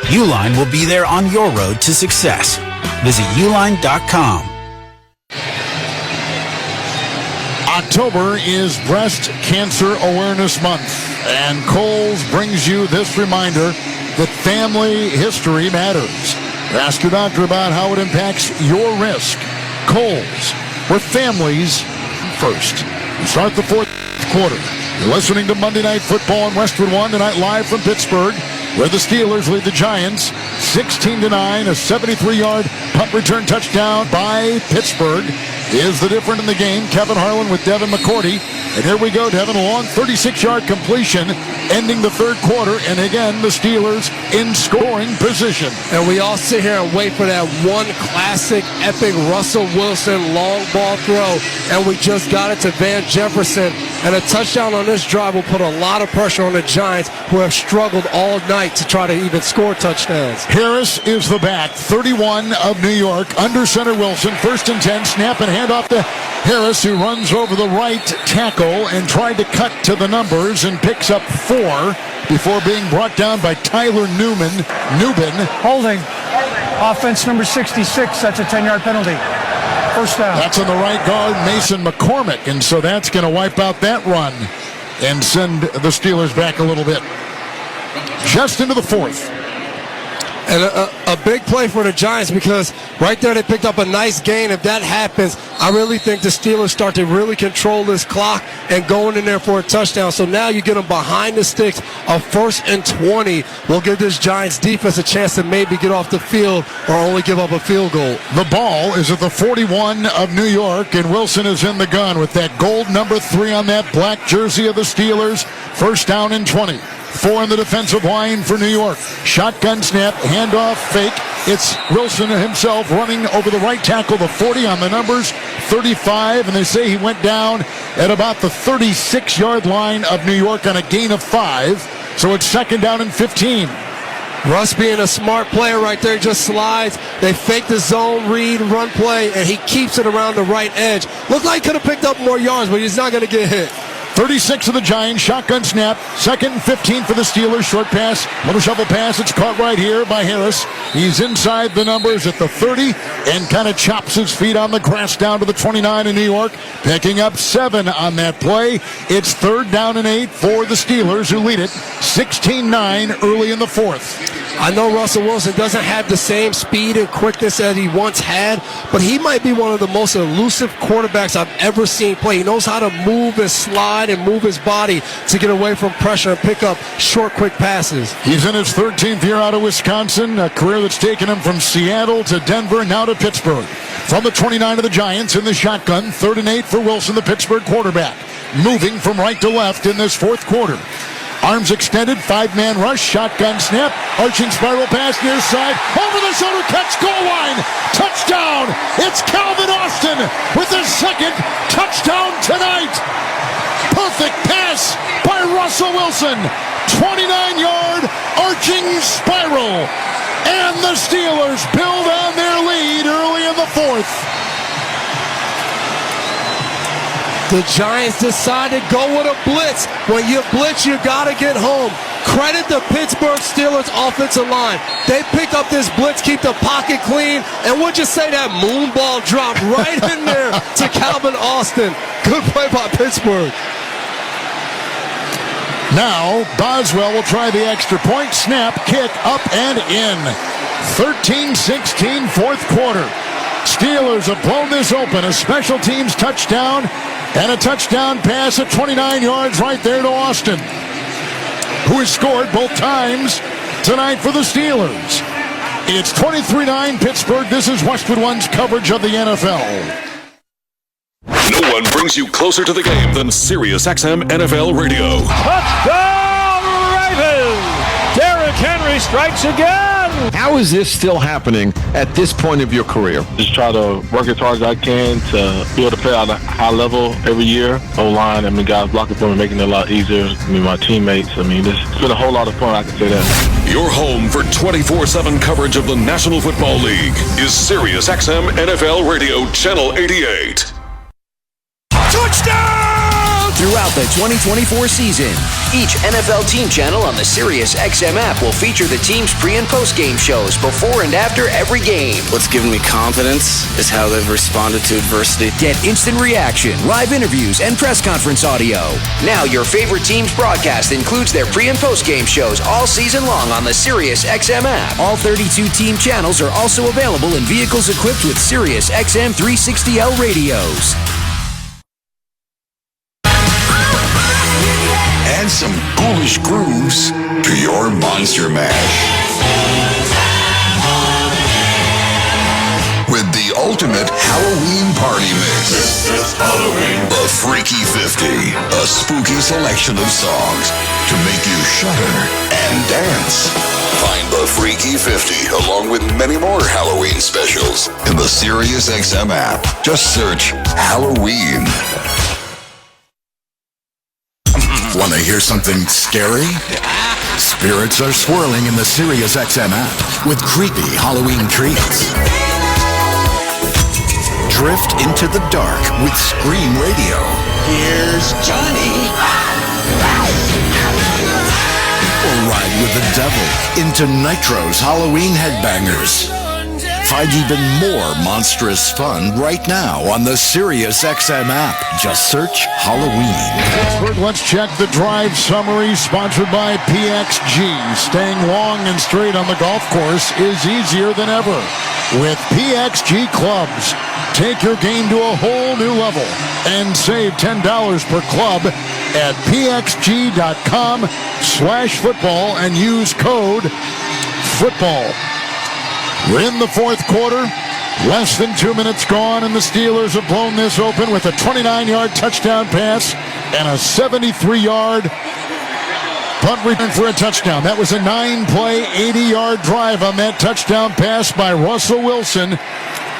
[SPEAKER 1] Uline will be there on your road to success. Visit uline.com.
[SPEAKER 5] October is Breast Cancer Awareness Month, and Kohl's brings you this reminder that family history matters. Ask your doctor about how it impacts your risk. Kohl's, where families first. We start the 4th quarter. You're listening to Monday Night Football on Westwood 1 tonight, live from Pittsburgh, where the Steelers lead the Giants 16-9. A 73-yard punt return touchdown by Pittsburgh is the difference in the game. Kevin Harlan with Devin McCourty. And here we go, Devin, a long 36-yard completion ending the third quarter. And again, the Steelers in scoring position.
[SPEAKER 8] And we all sit here and wait for that one classic, epic Russell Wilson long ball throw. And we just got it to Van Jefferson. And a touchdown on this drive will put a lot of pressure on the Giants, who have struggled all night to try to even score touchdowns.
[SPEAKER 5] Harris is the back, 31 of New York. Under center Wilson, 1st and 10. Snap and hand off to Harris, who runs over the right tackle and tried to cut to the numbers and picks up 4 before being brought down by Tyler Nubin.
[SPEAKER 12] Holding. Offense number 66. That's a 10-yard penalty. First down.
[SPEAKER 5] That's on the right guard, Mason McCormick. And so that's going to wipe out that run and send the Steelers back a little bit. Just into the fourth.
[SPEAKER 8] And a big play for the Giants, because right there they picked up a nice gain. If that happens, I really think the Steelers start to really control this clock and going in there for a touchdown. So now you get them behind the sticks. A 1st and 20 will give this Giants defense a chance to maybe get off the field or only give up a field goal.
[SPEAKER 5] The ball is at the 41 of New York, and Wilson is in the gun with that gold number 3 on that black jersey of the Steelers. First down and 20. 4 in the defensive line for New York. Shotgun snap, handoff, fake. It's Wilson himself running over the right tackle, the 40 on the numbers, 35, and they say he went down at about the 36-yard line of New York on a gain of 5. So it's 2nd down and 15.
[SPEAKER 8] Russ being a smart player right there, just slides. They fake the zone read, run play, and he keeps it around the right edge. Looked like he could have picked up more yards, but he's not going to get hit.
[SPEAKER 5] 36 of the Giants, shotgun snap, 2nd and 15 for the Steelers, short pass, little shovel pass, it's caught right here by Harris. He's inside the numbers at the 30 and kind of chops his feet on the grass down to the 29 in New York, picking up 7 on that play. It's 3rd down and 8 for the Steelers, who lead it 16-9 early in the fourth.
[SPEAKER 8] I know Russell Wilson doesn't have the same speed and quickness as he once had, but he might be one of the most elusive quarterbacks I've ever seen play. He knows how to move and slide and move his body to get away from pressure and pick up short, quick passes.
[SPEAKER 5] He's in his 13th year out of Wisconsin, a career that's taken him from Seattle to Denver, now to Pittsburgh. From the 29 of the Giants in the shotgun, 3rd and 8 for Wilson, the Pittsburgh quarterback, moving from right to left in this fourth quarter. Arms extended, 5-man rush, shotgun snap, arching spiral pass near side, over the shoulder catch, goal line, touchdown! It's Calvin Austin with his 2nd touchdown tonight! Perfect pass by Russell Wilson, 29-yard arching spiral, and the Steelers build on their lead early in the fourth.
[SPEAKER 8] The Giants decide to go with a blitz. When you blitz, you got to get home. Credit the Pittsburgh Steelers offensive line. They pick up this blitz, keep the pocket clean, and we'll just say that moon ball dropped right in there to Calvin Austin. Good play by Pittsburgh.
[SPEAKER 5] Now, Boswell will try the extra point. Snap, kick, up and in. 13-16, fourth quarter. Steelers have blown this open. A special teams touchdown and a touchdown pass at 29 yards right there to Austin, who has scored both times tonight for the Steelers. It's 23-9 Pittsburgh. This is Westwood One's coverage of the NFL.
[SPEAKER 17] No one brings you closer to the game than SiriusXM NFL Radio.
[SPEAKER 20] Touchdown Ravens! Derrick Henry strikes again!
[SPEAKER 10] How is this still happening at this point of your career?
[SPEAKER 14] Just try to work as hard as I can to be able to play at a high level every year. O-line, guys blocking for me, making it a lot easier. My teammates, it's been a whole lot of fun, I can say that.
[SPEAKER 17] Your home for 24/7 coverage of the National Football League is SiriusXM NFL Radio Channel 88.
[SPEAKER 15] Touchdown! Throughout the 2024 season, each NFL team channel on the SiriusXM app will feature the team's pre- and post-game shows before and after every game.
[SPEAKER 16] What's given me confidence is how they've responded to adversity.
[SPEAKER 15] Get instant reaction, live interviews, and press conference audio. Now your favorite team's broadcast includes their pre- and post-game shows all season long on the SiriusXM app. All 32 team channels are also available in vehicles equipped with SiriusXM 360L radios.
[SPEAKER 17] Add some ghoulish grooves to your Monster Mash. With the ultimate Halloween party mix. Halloween. The Freaky 50, a spooky selection of songs to make you shudder and dance. Find the Freaky 50 along with many more Halloween specials in the SiriusXM app. Just search Halloween. Want to hear something scary? Spirits are swirling in the SiriusXM app with creepy Halloween treats. Drift into the dark with Scream Radio. Here's Johnny. Or ride with the devil into Nitro's Halloween Headbangers. Find even more monstrous fun right now on the SiriusXM app. Just search Halloween.
[SPEAKER 5] Pittsburgh, let's check the drive summary sponsored by PXG. Staying long and straight on the golf course is easier than ever with PXG clubs. Take your game to a whole new level and save $10 per club at pxg.com/football and use code football. We're in the fourth quarter. Less than 2 minutes gone, and the Steelers have blown this open with a 29-yard touchdown pass and a 73-yard punt return for a touchdown. That was a 9-play, 80-yard drive on that touchdown pass by Russell Wilson.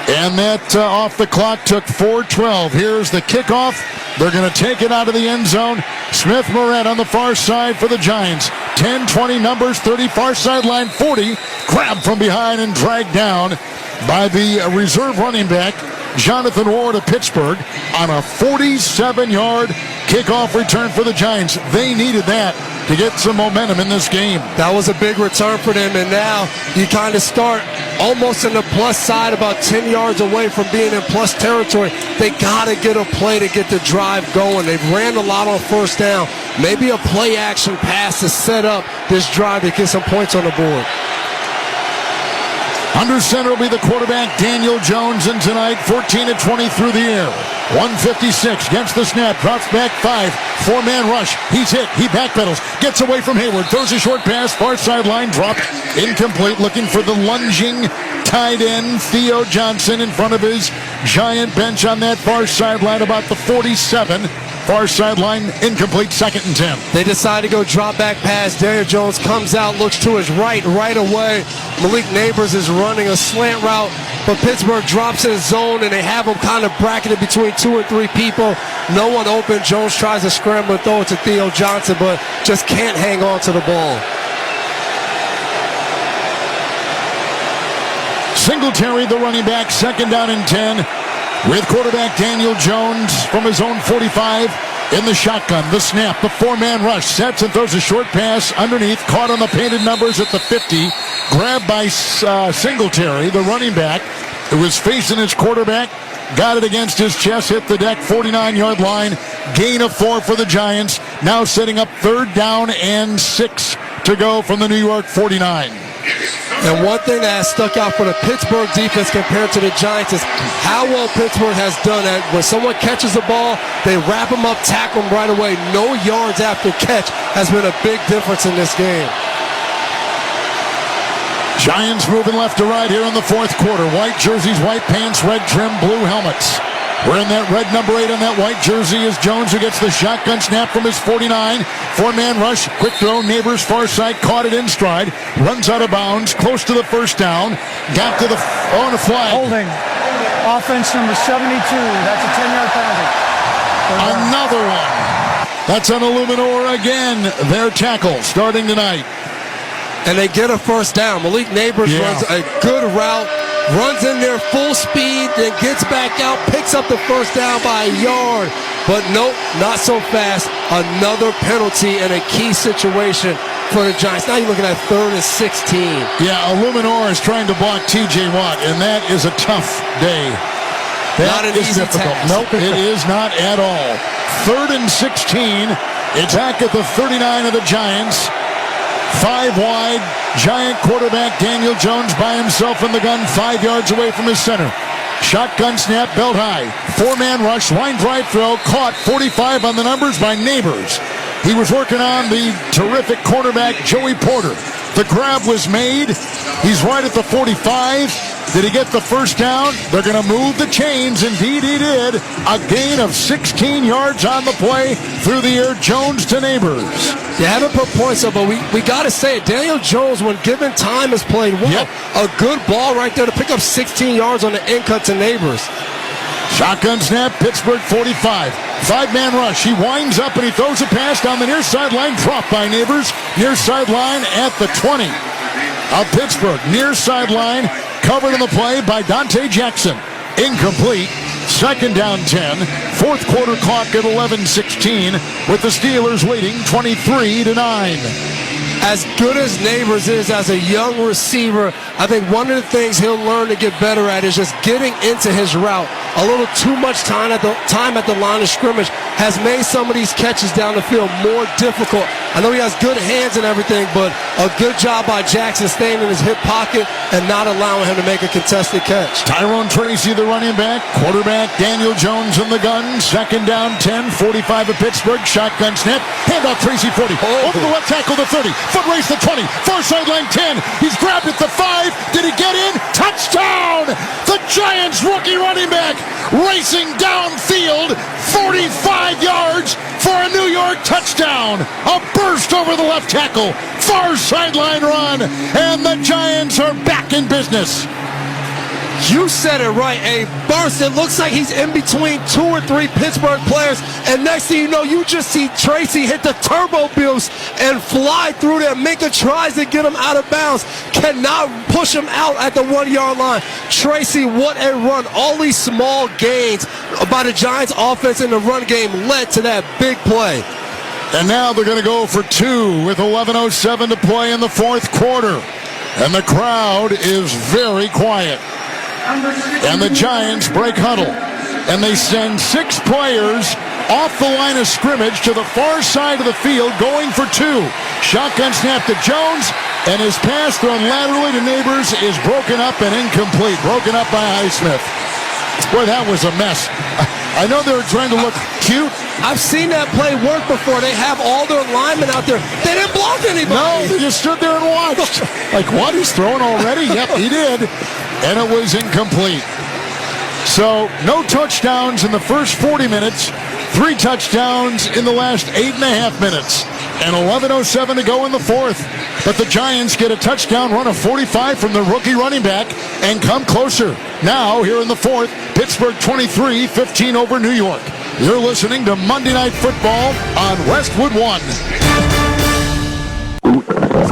[SPEAKER 5] And that off the clock took 4:12. Here's the kickoff. They're going to take it out of the end zone. Smith Moret on the far side for the Giants. 10, 20 numbers, 30, far sideline, 40. Grabbed from behind and dragged down by the reserve running back, Jonathan Ward of Pittsburgh, on a 47-yard kickoff return for the Giants. They needed that to get some momentum in this game.
[SPEAKER 8] That was a big return for them, and now you kind of start almost in the plus side, about 10 yards away from being in plus territory. They got to get a play to get the drive going. They've ran a lot on first down. Maybe a play-action pass to set up this drive to get some points on the board.
[SPEAKER 5] Under center will be the quarterback, Daniel Jones, and tonight 14-20 through the air. 156, gets the snap, drops back 5, 4-man rush. He's hit, he backpedals, gets away from Hayward, throws a short pass, far sideline, drop, incomplete, looking for the lunging tight end, Theo Johnson, in front of his giant bench on that far sideline, about the 47. Far sideline, incomplete, 2nd and 10.
[SPEAKER 8] They decide to go drop back pass. Daniel Jones comes out, looks to his right away. Malik Neighbors is running a slant route, but Pittsburgh drops in his zone, and they have him kind of bracketed between 2 and 3 people. No one open. Jones tries to scramble and throw it to Theo Johnson, but just can't hang on to the ball.
[SPEAKER 5] Singletary, the running back, 2nd down and 10. With quarterback Daniel Jones from his own 45 in the shotgun. The snap, the 4-man rush, sets and throws a short pass underneath, caught on the painted numbers at the 50, grabbed by Singletary, the running back, who was facing his quarterback, got it against his chest, hit the deck, 49-yard line, gain of 4 for the Giants, now setting up 3rd down and 6 to go from the New York 49.
[SPEAKER 8] And one thing that has stuck out for the Pittsburgh defense compared to the Giants is how well Pittsburgh has done that. When someone catches the ball, they wrap them up, tackle them right away. No yards after catch has been a big difference in this game.
[SPEAKER 5] Giants moving left to right here in the fourth quarter. White jerseys, white pants, red trim, blue helmets. Wearing that red number 8 on that white jersey is Jones, who gets the shotgun snap from his 49. 4-man rush, quick throw, Neighbors far side, caught it in stride, runs out of bounds, close to the first down, got to the on a flag.
[SPEAKER 12] Holding. Offense number 72. That's a 10-yard penalty.
[SPEAKER 5] Another one. That's an Illuminor again. Their tackle starting tonight.
[SPEAKER 8] And they get a first down. Malik Neighbors runs a good route, runs in there full speed, then gets back out, picks up the first down by a yard. But nope, not so fast. Another penalty in a key situation for the Giants. Now you're looking at 3rd and 16.
[SPEAKER 5] Yeah, Illuminor is trying to block T.J. Watt, and that is a tough day. That
[SPEAKER 8] not an
[SPEAKER 5] is
[SPEAKER 8] easy
[SPEAKER 5] difficult.
[SPEAKER 8] task.
[SPEAKER 5] Nope, it is not at all. 3rd and 16. It's back at the 39 of the Giants. 5 wide, Giant quarterback Daniel Jones by himself in the gun, 5 yards away from his center. Shotgun snap, belt high. 4-man rush, line drive throw, caught 45 on the numbers by Neighbors. He was working on the terrific cornerback Joey Porter. The grab was made, He's right at the 45. Did he get the first down? They're going to move the chains. Indeed, he did. A gain of 16 yards on the play through the air. Jones to Neighbors.
[SPEAKER 8] You haven't put points up, but we got to say it. Daniel Jones, when given time, has played well.
[SPEAKER 5] Yep.
[SPEAKER 8] A good ball right there to pick up 16 yards on the in cut to Neighbors.
[SPEAKER 5] Shotgun snap, Pittsburgh 45. Five-man rush. He winds up and he throws a pass down the near sideline. Dropped by Neighbors. Near sideline at the 20 of Pittsburgh. Near sideline. Covered in the play by Dante Jackson. Incomplete. Second down 10. Fourth quarter clock at 11:16 with the Steelers leading 23-9.
[SPEAKER 8] As good as Neighbors is as a young receiver, I think one of the things he'll learn to get better at is just getting into his route. A little too much time at the line of scrimmage has made some of these catches down the field more difficult. I know he has good hands and everything, but a good job by Jackson staying in his hip pocket and not allowing him to make a contested catch.
[SPEAKER 5] Tyrone Tracy, the running back. Quarterback Daniel Jones in the gun. Second down 10, 45 of Pittsburgh. Shotgun snap. Handoff Tracy 40. Over the left tackle to 30. Foot race to 20. Far sideline 10. He's grabbed at the 5. Did he get in? Touchdown! The Giants rookie running back racing downfield 45 yards for a New York touchdown. A burst over the left tackle. Far sideline run. And the Giants are back in business.
[SPEAKER 8] You said it right, a burst. It looks like he's in between 2 or 3 Pittsburgh players, and next thing you know, you just see Tracy hit the turbo boost and fly through there. Minka tries to get him out of bounds, cannot push him out at the 1-yard line. Tracy, what a run. All these small gains by the Giants offense in the run game led to that big play.
[SPEAKER 5] And now they're going to go for 2 with 11:07 to play in the fourth quarter. And the crowd is very quiet. And the Giants break huddle. And they send 6 players off the line of scrimmage to the far side of the field going for 2. Shotgun snap to Jones. And his pass thrown laterally to Neighbors is broken up and incomplete. Broken up by Highsmith. Boy, that was a mess. I know they were trying to look cute.
[SPEAKER 8] I've seen that play work before. They have all their linemen out there. They didn't block anybody.
[SPEAKER 5] No, they just stood there and watched. Like, what? He's throwing already? Yep, he did. And it was incomplete. So, no touchdowns in the first 40 minutes. 3 touchdowns in the last 8.5 minutes. And 11:07 to go in the fourth. But the Giants get a touchdown run of 45 from the rookie running back and come closer. Now, here in the fourth, Pittsburgh 23-15 over New York. You're listening to Monday Night Football on Westwood 1.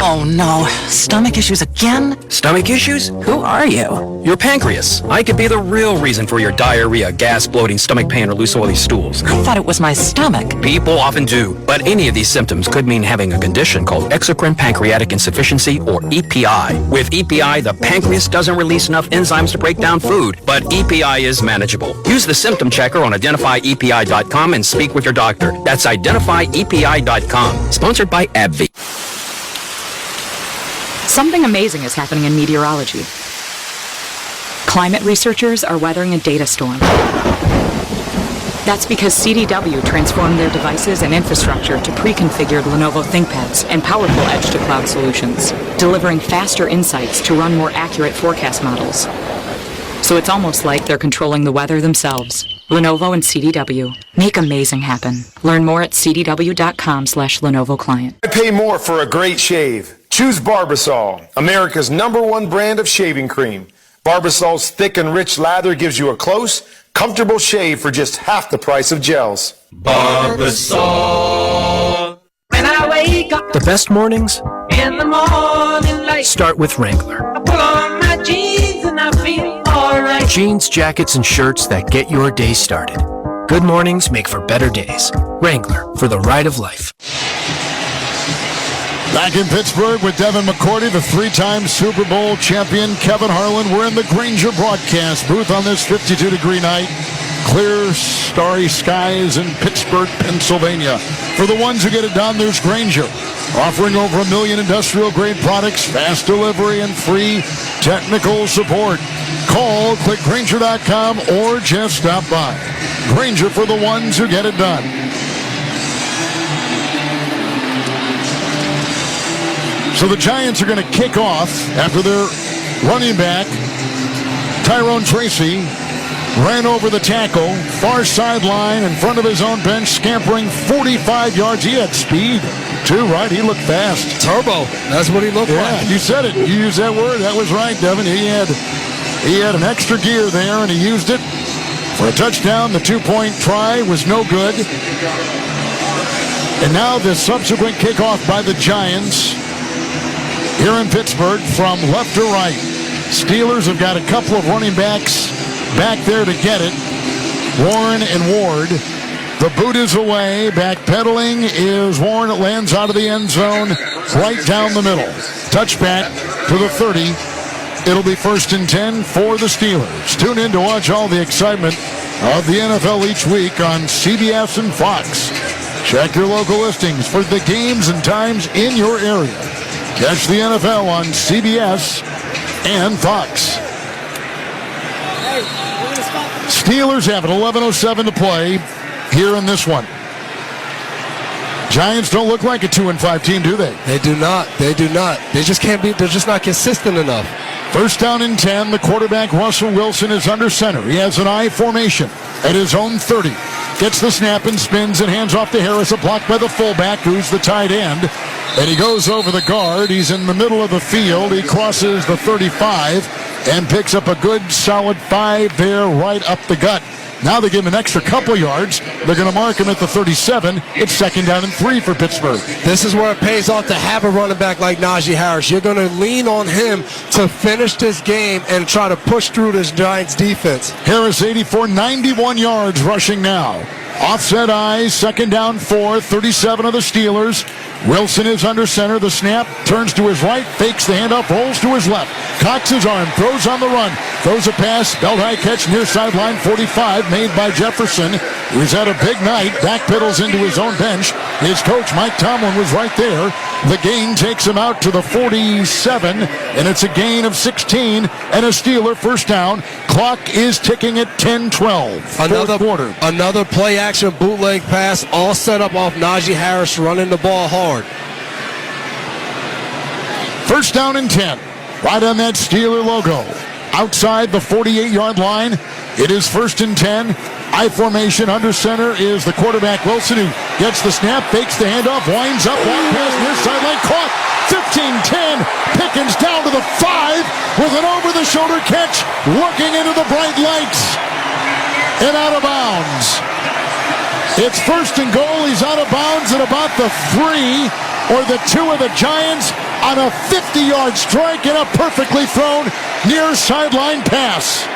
[SPEAKER 2] Oh no, stomach issues again?
[SPEAKER 6] Stomach issues?
[SPEAKER 2] Who are you?
[SPEAKER 6] Your pancreas. I could be the real reason for your diarrhea, gas, bloating, stomach pain, or loose oily stools.
[SPEAKER 2] I thought it was my stomach.
[SPEAKER 6] People often do, but any of these symptoms could mean having a condition called exocrine pancreatic insufficiency, or EPI. With EPI, the pancreas doesn't release enough enzymes to break down food, but EPI is manageable. Use the symptom checker on identifyepi.com and speak with your doctor. That's identifyepi.com. Sponsored by AbbVie.
[SPEAKER 3] Something amazing is happening in meteorology. Climate researchers are weathering a data storm. That's because CDW transformed their devices and infrastructure to pre-configured Lenovo ThinkPads and powerful edge-to-cloud solutions, delivering faster insights to run more accurate forecast models. So it's almost like they're controlling the weather themselves. Lenovo and CDW. Make amazing happen. Learn more at cdw.com/Lenovo Client.
[SPEAKER 18] I pay more for a great shave. Choose Barbasol, America's #1 brand of shaving cream. Barbasol's thick and rich lather gives you a close, comfortable shave for just half the price of gels.
[SPEAKER 20] Barbasol. When I wake up
[SPEAKER 6] The best mornings
[SPEAKER 20] in the morning light,
[SPEAKER 6] start with Wrangler.
[SPEAKER 20] I pull on my jeans and I feel alright.
[SPEAKER 6] Jeans, jackets, and shirts that get your day started. Good mornings make for better days. Wrangler, for the ride of life.
[SPEAKER 5] Back in Pittsburgh with Devin McCourty, the 3-time Super Bowl champion Kevin Harlan. We're in the Grainger broadcast booth on this 52-degree night. Clear, starry skies in Pittsburgh, Pennsylvania. For the ones who get it done, there's Grainger, offering over 1 million industrial-grade products, fast delivery, and free technical support. Call, click Grainger.com, or just stop by. Grainger, for the ones who get it done. So the Giants are going to kick off after their running back, Tyrone Tracy, ran over the tackle, far sideline in front of his own bench, scampering 45 yards. He had speed, too, right? He looked fast.
[SPEAKER 8] Turbo. That's what he looked like.
[SPEAKER 5] You said it. You used that word. That was right, Devin. He had an extra gear there, and he used it for a touchdown. The 2-point try was no good. And now the subsequent kickoff by the Giants here in Pittsburgh from left to right. Steelers have got a couple of running backs back there to get it. Warren and Ward. The boot is away. Backpedaling is Warren. It lands out of the end zone right down the middle. Touchback to the 30. It'll be 1st and 10 for the Steelers. Tune in to watch all the excitement of the NFL each week on CBS and Fox. Check your local listings for the games and times in your area. Catch the NFL on CBS and Fox. Steelers have it, 11:07 to play here in this one. Giants don't look like a 2-5 team, do they?
[SPEAKER 8] They do not. They do not. They just can't be. They're just not consistent enough.
[SPEAKER 5] 1st down and 10. The quarterback, Russell Wilson, is under center. He has an I formation at his own 30. Gets the snap and spins and hands off to Harris. A block by the fullback, who's the tight end. And he goes over the guard. He's in the middle of the field. He crosses the 35 and picks up a good, solid 5 there right up the gut. Now they give him an extra couple yards. They're going to mark him at the 37. It's 2nd down and 3 for Pittsburgh.
[SPEAKER 8] This is where it pays off to have a running back like Najee Harris. You're going to lean on him to finish this game and try to push through this Giants defense.
[SPEAKER 5] Harris, 84, 91 yards rushing now. Offset eyes, 2nd down 4, 37 of the Steelers. Wilson is under center. The snap turns to his right, fakes the handoff, rolls to his left. Cocks his arm, throws on the run, throws a pass, belt high catch near sideline 45, made by Jefferson, who's had a big night. Backpedals into his own bench. His coach, Mike Tomlin, was right there. The gain takes him out to the 47, and it's a gain of 16 and a Steeler 1st down. Clock is ticking at 10-12. Fourth quarter.
[SPEAKER 8] Another play-action bootleg pass, all set up off Najee Harris running the ball hard.
[SPEAKER 5] 1st down and 10. Right on that Steeler logo. Outside the 48-yard line, it is 1st and 10. I formation under center is the quarterback Wilson, who gets the snap, fakes the handoff, winds up, walk pass near sideline, caught. 15-10. Pickens down to the 5 with an over-the-shoulder catch, looking into the bright lights and out of bounds. It's 1st and goal. He's out of bounds at about the 3 or the 2 of the Giants on a 50-yard strike and a perfectly thrown near sideline pass.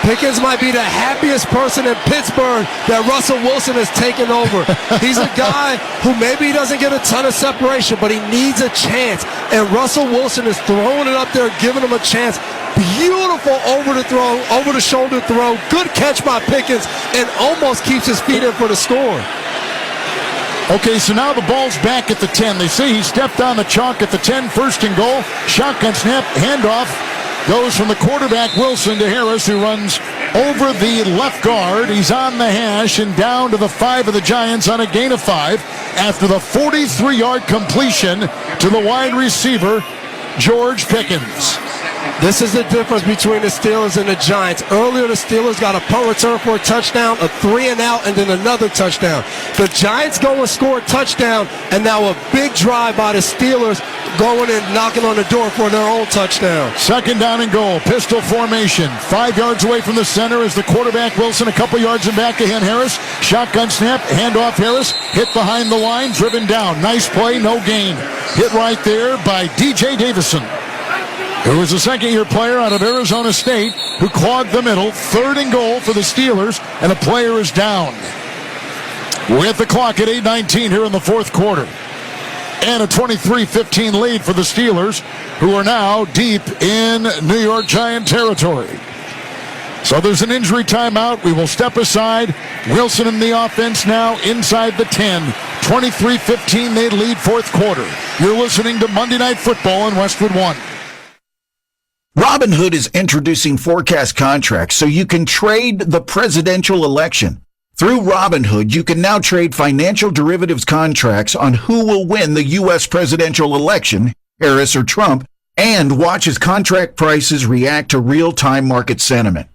[SPEAKER 8] Pickens might be the happiest person in Pittsburgh that Russell Wilson has taken over. He's a guy who maybe doesn't get a ton of separation, but he needs a chance. And Russell Wilson is throwing it up there, giving him a chance. Beautiful over-the-shoulder throw. Good catch by Pickens, and almost keeps his feet in for the score.
[SPEAKER 5] Okay, so now the ball's back at the 10. They say he stepped on the chalk at the 10, 1st and goal. Shotgun snap, handoff. Goes from the quarterback, Wilson, to Harris, who runs over the left guard. He's on the hash and down to the 5 of the Giants on a gain of 5 after the 43-yard completion to the wide receiver, George Pickens.
[SPEAKER 8] This is the difference between the Steelers and the Giants. Earlier, the Steelers got a punt return for a touchdown, a 3-and-out, and then another touchdown. The Giants go and score a touchdown, and now a big drive by the Steelers going and knocking on the door for their own touchdown.
[SPEAKER 5] 2nd down and goal. Pistol formation. 5 yards away from the center is the quarterback, Wilson. A couple yards in back to him, Harris. Shotgun snap, handoff Harris. Hit behind the line, driven down. Nice play, no gain. Hit right there by D.J. Davison, who is a 2nd-year player out of Arizona State, who clogged the middle. 3rd and goal for the Steelers, and a player is down. With the clock at 8:19 here in the 4th quarter. And a 23-15 lead for the Steelers, who are now deep in New York Giant territory. So there's an injury timeout. We will step aside. Wilson in the offense now inside the 10. 23-15, they lead 4th quarter. You're listening to Monday Night Football on Westwood 1.
[SPEAKER 1] Robinhood is introducing forecast contracts so you can trade the presidential election. Through Robinhood, you can now trade financial derivatives contracts on who will win the U.S. presidential election Harris, or Trump, and watch as contract prices react to real-time market sentiment.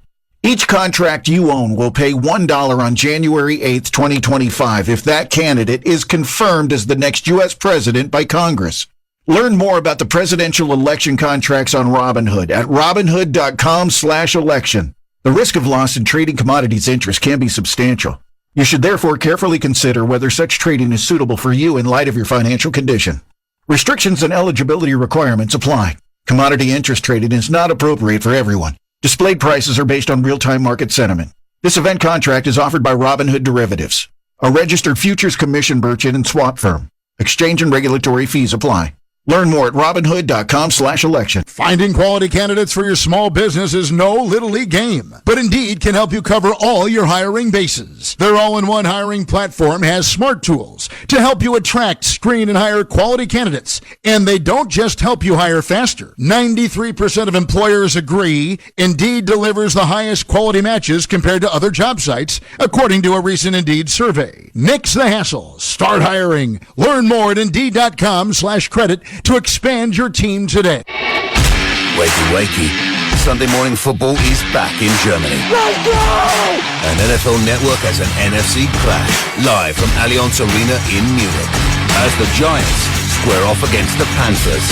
[SPEAKER 1] Each contract you own will pay $1 on January 8th, 2025 if that candidate is confirmed as the next U.S. president by Congress. Learn more about the presidential election contracts on Robinhood at Robinhood.com/election. The risk of loss in trading commodities interest can be substantial. You should therefore carefully consider whether such trading is suitable for you in light of your financial condition. Restrictions and eligibility requirements apply. Commodity interest trading is not appropriate for everyone. Displayed prices are based on real-time market sentiment. This event contract is offered by Robinhood Derivatives, a registered futures commission merchant and swap firm. Exchange and regulatory fees apply. Learn more at Robinhood.com/election.
[SPEAKER 5] Finding quality candidates for your small business is no little league game, but Indeed can help you cover all your hiring bases. Their all-in-one hiring platform has smart tools to help you attract, screen, and hire quality candidates. And they don't just help you hire faster. 93% of employers agree Indeed delivers the highest quality matches compared to other job sites, according to a recent Indeed survey. Nix the hassle. Start hiring. Learn more at Indeed.com/credit to expand your team today.
[SPEAKER 9] Wakey, wakey. Sunday morning football is back in Germany.
[SPEAKER 4] Let's go!
[SPEAKER 9] And NFL Network has an NFC clash live from Allianz Arena in Munich as the Giants square off against the Panthers.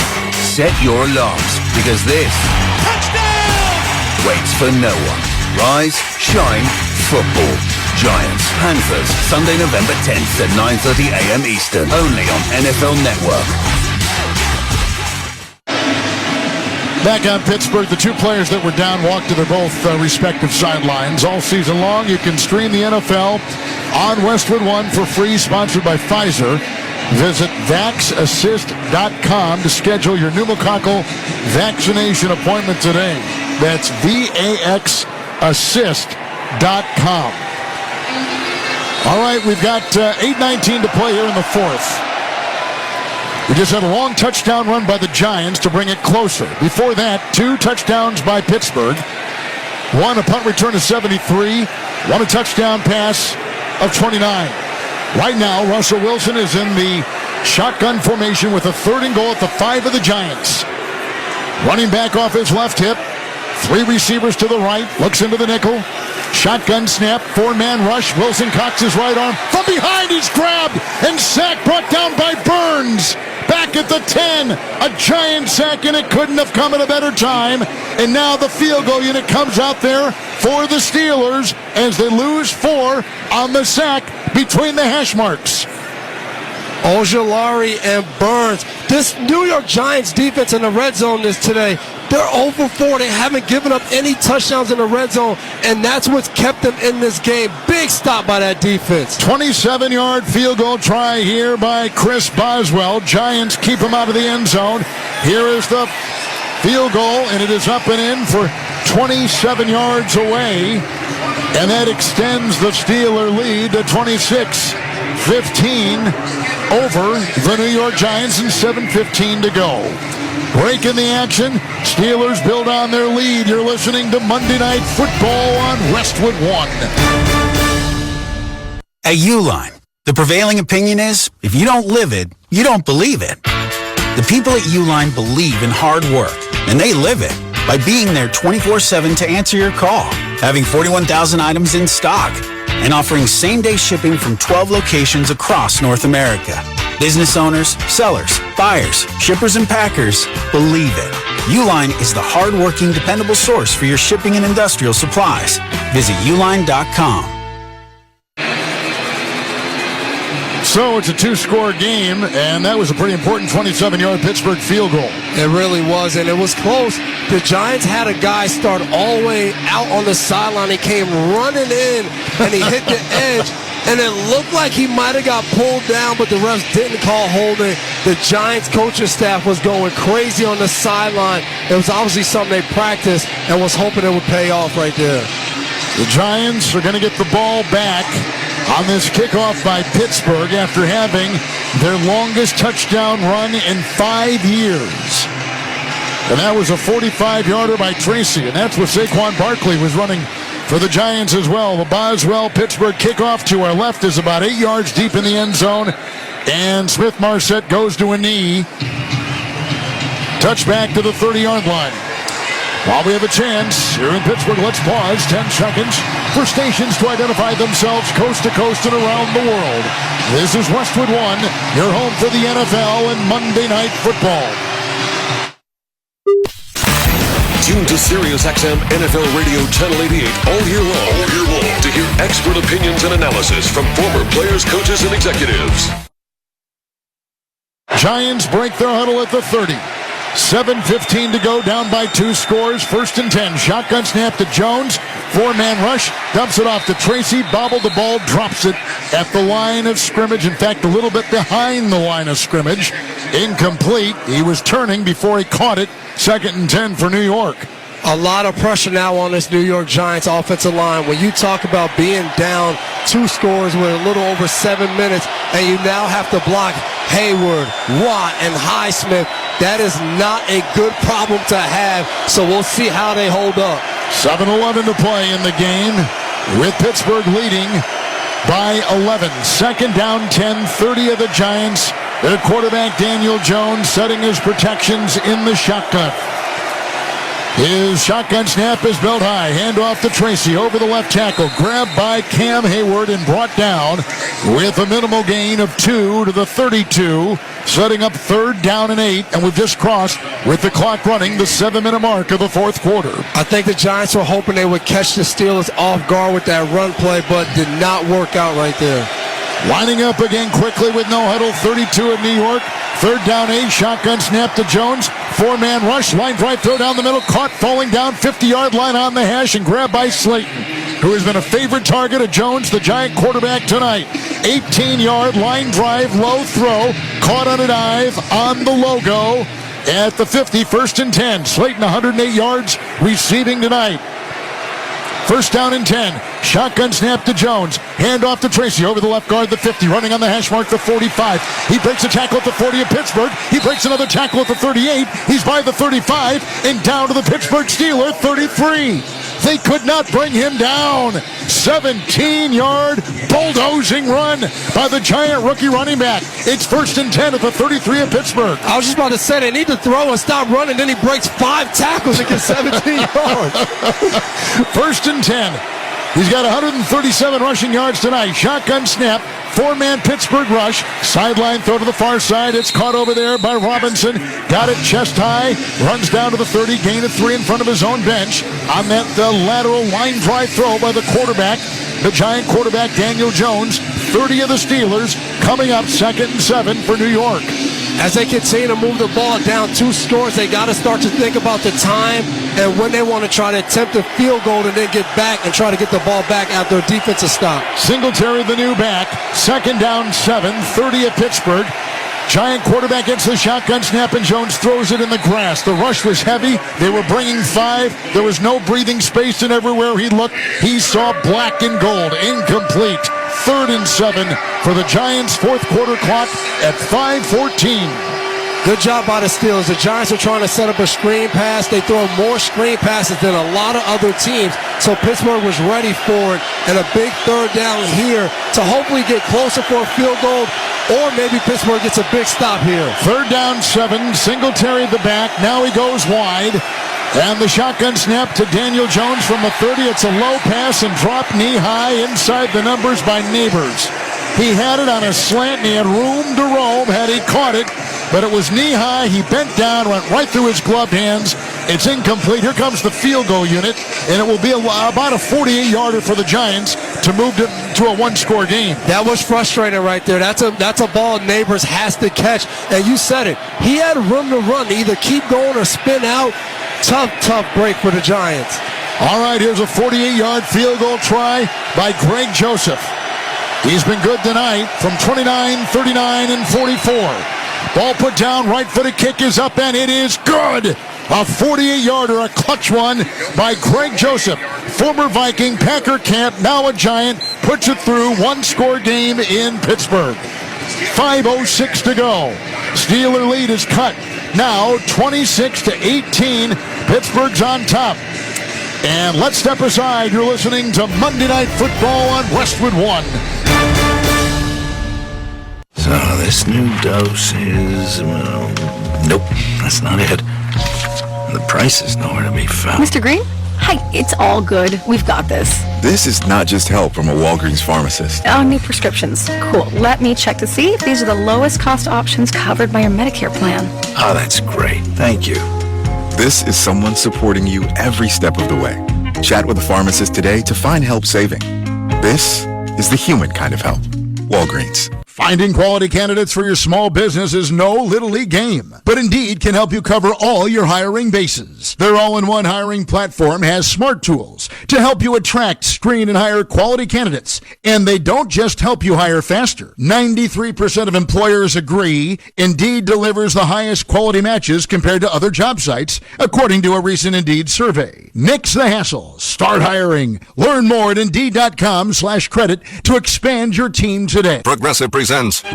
[SPEAKER 9] Set your alarms because this waits for no one. Rise, shine, football. Giants, Panthers, Sunday, November 10th at 9:30 a.m. Eastern, only on NFL Network.
[SPEAKER 5] Back on Pittsburgh, the two players that were down walked to their both respective sidelines. All season long, you can stream the NFL on Westwood One for free, sponsored by Pfizer. Visit VaxAssist.com to schedule your pneumococcal vaccination appointment today. That's VaxAssist.com. All right, we've got 8:19 to play here in the fourth. We just had a long touchdown run by the Giants to bring it closer. Before that, 2 touchdowns by Pittsburgh. One, a punt return of 73. One, a touchdown pass of 29. Right now, Russell Wilson is in the shotgun formation with a 3rd and goal at the 5 of the Giants. Running back off his left hip. 3 receivers to the right. Looks into the nickel. Shotgun snap. 4-man rush. Wilson cocks his right arm. From behind, he's grabbed and sacked, brought down by Burns. Back at the 10. A giant sack, and it couldn't have come at a better time. And now the field goal unit comes out there for the Steelers as they lose 4 on the sack between the hash marks.
[SPEAKER 8] Ojulari and Burns. This New York Giants defense in the red zone today, they're over 4. They haven't given up any touchdowns in the red zone, and that's what's kept them in this game. Big stop by that defense.
[SPEAKER 5] 27-yard field goal try here by Chris Boswell. Giants keep him out of the end zone. Here is the field goal, and it is up and in for 27 yards away, and that extends the Steeler lead to 26-15 over the New York Giants and 7:15 to go. Break in the action. Steelers build on their lead. You're listening to Monday Night Football on Westwood One.
[SPEAKER 1] At Uline, the prevailing opinion is, if you don't live it, you don't believe it. The people at Uline believe in hard work, and they live it by being there 24/7 to answer your call, having 41,000 items in stock, and offering same-day shipping from 12 locations across North America. Business owners, sellers, buyers, shippers, and packers believe it. Uline is the hard-working, dependable source for your shipping and industrial supplies. Visit uline.com.
[SPEAKER 5] So it's a 2-score game, and that was a pretty important 27-yard Pittsburgh field goal.
[SPEAKER 8] It really was, and it was close. The Giants had a guy start all the way out on the sideline. He came running in, and he hit the edge, and it looked like he might have got pulled down, but the refs didn't call holding. The Giants coaching staff was going crazy on the sideline. It was obviously something they practiced and was hoping it would pay off right there.
[SPEAKER 5] The Giants are going to get the ball back on this kickoff by Pittsburgh after having their longest touchdown run in 5 years. And that was a 45-yarder by Tracy, and that's what Saquon Barkley was running for the Giants as well. The Boswell Pittsburgh kickoff to our left is about 8 yards deep in the end zone, and Smith-Marset goes to a knee. Touchback to the 30-yard line. While we have a chance, here in Pittsburgh, let's pause 10 seconds for stations to identify themselves coast to coast and around the world. This is Westwood 1, your home for the NFL and Monday Night Football.
[SPEAKER 11] Tune to SiriusXM NFL Radio Channel 88 all year long to hear expert opinions and analysis from former players, coaches, and executives.
[SPEAKER 5] Giants break their huddle at the 30. 7:15 to go, down by 2 scores. 1st and 10. Shotgun snap to Jones. 4-man rush. Dumps it off to Tracy. Bobbled the ball. Drops it at the line of scrimmage. In fact, a little bit behind the line of scrimmage. Incomplete. He was turning before he caught it. 2nd and 10 for New York.
[SPEAKER 8] A lot of pressure now on this New York Giants offensive line. When you talk about being down 2 scores with a little over 7 minutes, and you now have to block Hayward, Watt, and Highsmith, that is not a good problem to have. So we'll see how they hold up.
[SPEAKER 5] 7:11 to play in the game, with Pittsburgh leading by 11. 2nd down 10, 30 of the Giants. Their quarterback Daniel Jones setting his protections in the shotgun. His shotgun snap is built high. Handoff to Tracy over the left tackle. Grabbed by Cam Hayward and brought down with a minimal gain of 2 to the 32. Setting up 3rd down and 8. And we've just crossed, with the clock running, the 7-minute mark of the 4th quarter.
[SPEAKER 8] I think the Giants were hoping they would catch the Steelers off guard with that run play, but did not work out right there.
[SPEAKER 5] Lining up again quickly with no huddle. 32 of New York. 3rd down 8. Shotgun snap to Jones. 4-man rush. Line drive throw down the middle. Caught falling down 50-yard line on the hash and grabbed by Slayton, who has been a favorite target of Jones, the Giant quarterback, tonight. 18-yard line drive, low throw. Caught on a dive on the logo at the 50. 1st and 10. Slayton 108 yards receiving tonight. 1st down and 10. Shotgun snap to Jones. Handoff to Tracy over the left guard, the 50. Running on the hash mark, the 45. He breaks a tackle at the 40 of Pittsburgh. He breaks another tackle at the 38. He's by the 35 and down to the Pittsburgh Steeler 33. They could not bring him down. 17-yard bulldozing run by the Giant rookie running back. It's 1st and 10 at the 33 of Pittsburgh.
[SPEAKER 8] I was just about to say they need to throw and stop running. Then he breaks 5 tackles and gets 17 yards.
[SPEAKER 5] 1st and 10. He's got 137 rushing yards tonight. Shotgun snap. 4-man Pittsburgh rush. Sideline throw to the far side. It's caught over there by Robinson. Got it chest high. Runs down to the 30. Gain of 3 in front of his own bench. On that lateral line drive throw by the quarterback. The Giant quarterback Daniel Jones. 30 of the Steelers. Coming up 2nd and 7 for New York.
[SPEAKER 8] As they continue to move the ball down 2 scores, they got to start to think about the time and when they want to try to attempt a field goal and then get back and try to get the ball back after a defensive stop.
[SPEAKER 5] Singletary, the new back. 2nd down 7, 30 at Pittsburgh. Giant quarterback gets the shotgun snap and Jones throws it in the grass. The rush was heavy. They were bringing 5. There was no breathing space, and everywhere he looked, he saw black and gold. Incomplete. 3rd and 7 for the Giants. 4th quarter clock at 5:14.
[SPEAKER 8] Good job by the Steelers. The Giants are trying to set up a screen pass. They throw more screen passes than a lot of other teams. So Pittsburgh was ready for it. And a big 3rd down here to hopefully get closer for a field goal. Or maybe Pittsburgh gets a big stop here.
[SPEAKER 5] 3rd down 7. Singletary the back. Now he goes wide. And the shotgun snap to Daniel Jones from the 30. It's a low pass and dropped knee high inside the numbers by Neighbors. He had it on a slant and he had room to roam had he caught it. But it was knee high. He bent down, went right through his gloved hands. It's incomplete. Here comes the field goal unit. And it will be about a 48-yarder for the Giants to move to a 1-score game.
[SPEAKER 8] That was frustrating right there. That's a ball Neighbors has to catch. And you said it. He had room to run to either keep going or spin out. Tough break for the Giants.
[SPEAKER 5] All right, here's a 48-yard field goal try by Greg Joseph. He's been good tonight from 29, 39, and 44. Ball put down, right-footed kick is up, and it is good. A 48-yarder, a clutch one by Greg Joseph. Former Viking, Packer camp, now a Giant, puts it through. 1-score game in Pittsburgh. 5:06 to go. Steeler lead is cut. Now 26-18. Pittsburgh's on top. And let's step aside. You're listening to Monday Night Football on Westwood 1.
[SPEAKER 7] So this new dose is, well, nope, that's not it. The price is nowhere to be found.
[SPEAKER 19] Mr. Green? Hi, it's all good. We've got this.
[SPEAKER 22] This is not just help from a Walgreens pharmacist.
[SPEAKER 19] Oh, new prescriptions. Cool. Let me check to see if these are the lowest cost options covered by your Medicare plan.
[SPEAKER 7] Oh, that's great. Thank you.
[SPEAKER 22] This is someone supporting you every step of the way. Chat with a pharmacist today to find help saving. This is the human kind of help. Walgreens.
[SPEAKER 5] Finding quality candidates for your small business is no little league game, but Indeed can help you cover all your hiring bases. Their all-in-one hiring platform has smart tools to help you attract, screen, and hire quality candidates. And they don't just help you hire faster. 93% of employers agree Indeed delivers the highest quality matches compared to other job sites, according to a recent Indeed survey. Nix the hassle. Start hiring. Learn more at Indeed.com/credit to expand your team today.
[SPEAKER 11] Progressive presents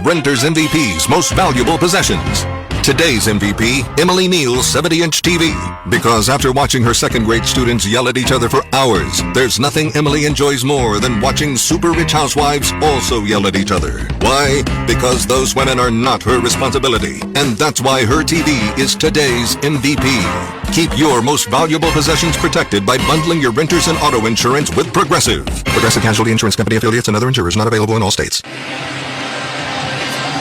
[SPEAKER 11] Renter's MVP's Most Valuable Possessions. Today's MVP, Emily Neal's 70-inch TV. Because after watching her second-grade students yell at each other for hours, there's nothing Emily enjoys more than watching super-rich housewives also yell at each other. Why? Because those women are not her responsibility. And that's why her TV is today's MVP. Keep your most valuable possessions protected by bundling your renters and auto insurance with Progressive. Progressive Casualty Insurance Company affiliates and other insurers not available in all states.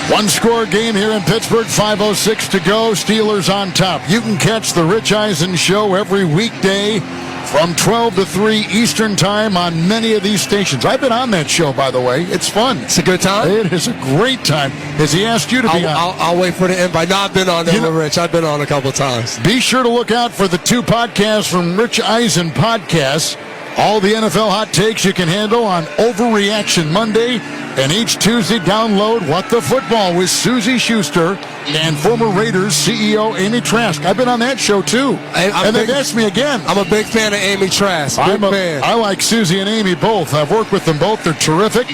[SPEAKER 5] One-score game here in Pittsburgh, 5:06 to go. Steelers on top. You can catch the Rich Eisen Show every weekday from 12 to 3 Eastern Time on many of these stations. I've been on that show, by the way. It's fun.
[SPEAKER 8] It's a good time?
[SPEAKER 5] It is a great time. Has he asked you to be on?
[SPEAKER 8] I'll wait for the invite. No, I've been on there with Rich. I've been on a couple times.
[SPEAKER 5] Be sure to look out for the 2 podcasts from Rich Eisen Podcasts. All the NFL hot takes you can handle on Overreaction Monday. And each Tuesday, download What the Football with Susie Schuster and former Raiders CEO Amy Trask. I've been on that show, too. And they've asked me again.
[SPEAKER 8] I'm a big fan of Amy Trask. Big fan.
[SPEAKER 5] I like Susie and Amy both. I've worked with them both. They're terrific.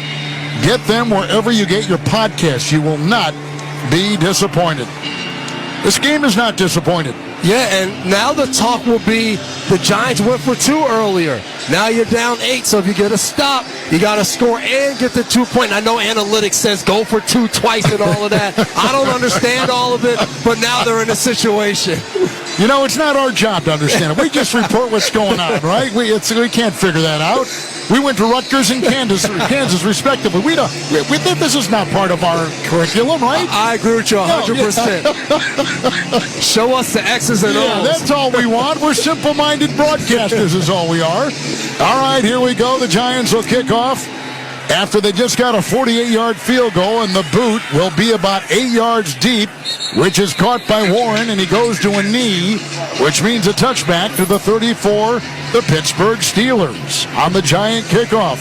[SPEAKER 5] Get them wherever you get your podcasts. You will not be disappointed. This game is not disappointed.
[SPEAKER 8] Yeah, and now the talk will be the Giants went for 2 earlier. Now you're down 8, so if you get a stop, you got to score and get the 2 point. I know analytics says go for 2 twice and all of that. I don't understand all of it, but now they're in a situation.
[SPEAKER 5] You know, it's not our job to understand it. We just report what's going on, right? We can't figure that out. We went to Rutgers and Kansas respectively. This is not part of our curriculum, right?
[SPEAKER 8] I agree with you 100%. Show us the X's and O's.
[SPEAKER 5] Yeah, that's all we want. We're simple-minded broadcasters is all we are. All right, here we go. The Giants will kick off after they just got a 48-yard field goal, and the boot will be about 8 yards deep, which is caught by Warren, and he goes to a knee, which means a touchback to the 34, the Pittsburgh Steelers. On the Giant kickoff,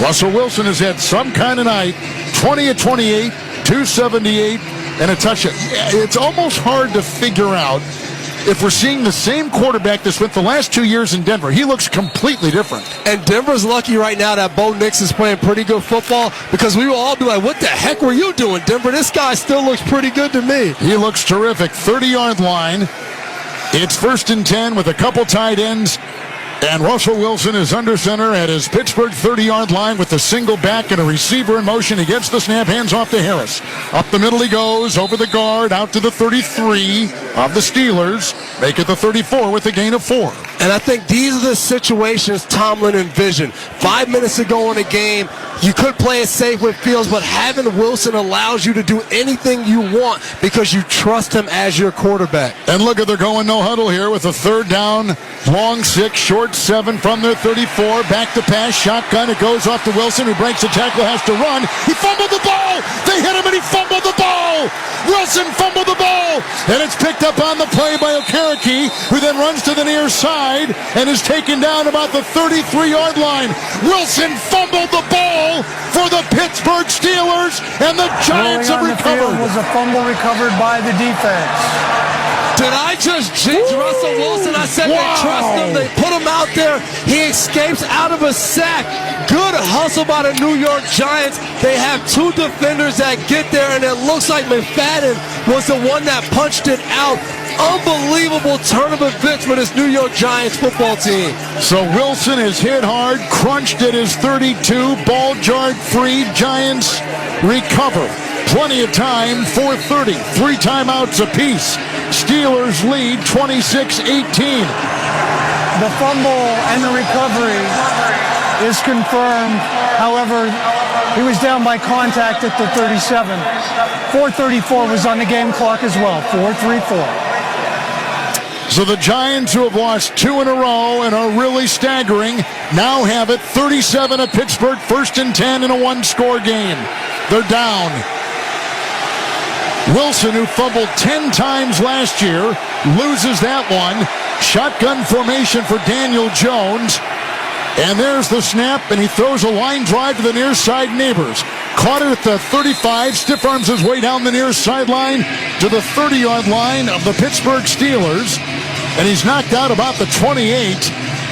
[SPEAKER 5] Russell Wilson has had some kind of night, 20 of 28, 278, and a touchdown. It's almost hard to figure out if we're seeing the same quarterback that spent the last 2 years in Denver. He looks completely different.
[SPEAKER 8] And Denver's lucky right now that Bo Nix is playing pretty good football, because we will all be like, what the heck were you doing, Denver? This guy still looks pretty good to me.
[SPEAKER 5] He looks terrific. 30-yard line. It's 1st and 10 with a couple tight ends. And Russell Wilson is under center at his Pittsburgh 30-yard line with a single back and a receiver in motion. He gets the snap, hands off to Harris. Up the middle he goes, over the guard, out to the 33 of the Steelers. Make it the 34 with a gain of 4.
[SPEAKER 8] And I think these are the situations Tomlin envisioned. 5 minutes to go in a game, you could play it safe with Fields, but having Wilson allows you to do anything you want because you trust him as your quarterback.
[SPEAKER 5] And look at, they're going no huddle here with a 3rd down, long 6, short 7 from their 34. Back to pass, shotgun. It goes off to Wilson, who breaks the tackle, has to run. He fumbled the ball. They hit him, and he fumbled the ball. Wilson fumbled the ball, and it's picked up on the play by Okereke, who then runs to the near side and is taken down about the 33-yard line. Wilson fumbled the ball for the Pittsburgh Steelers, and the Giants have recovered.
[SPEAKER 12] Was a fumble recovered by the defense.
[SPEAKER 8] Did I just jinx Russell Wilson? I said they trust him. They put him out there. He escapes out of a sack. Good hustle by the New York Giants. They have 2 defenders that get there, and it looks like McFadden was the one that punched it out. Unbelievable turn of events for this New York Giants football team.
[SPEAKER 5] So Wilson is hit hard, crunched at his 32, ball jarred free. Giants recover. Plenty of time, 4:30. 3 timeouts apiece. Steelers lead 26-18.
[SPEAKER 12] The fumble and the recovery is confirmed. However, he was down by contact at the 37. 4:34 was on the game clock as well. 4:34.
[SPEAKER 5] So the Giants, who have lost 2 in a row and are really staggering, now have it 37 at Pittsburgh, 1st and 10 in a 1-score game. They're down. Wilson, who fumbled 10 times last year, loses that one. Shotgun formation for Daniel Jones. And there's the snap, and he throws a line drive to the near side. Neighbors caught it at the 35, stiff arms his way down the near sideline to the 30-yard line of the Pittsburgh Steelers. And he's knocked out about the 28,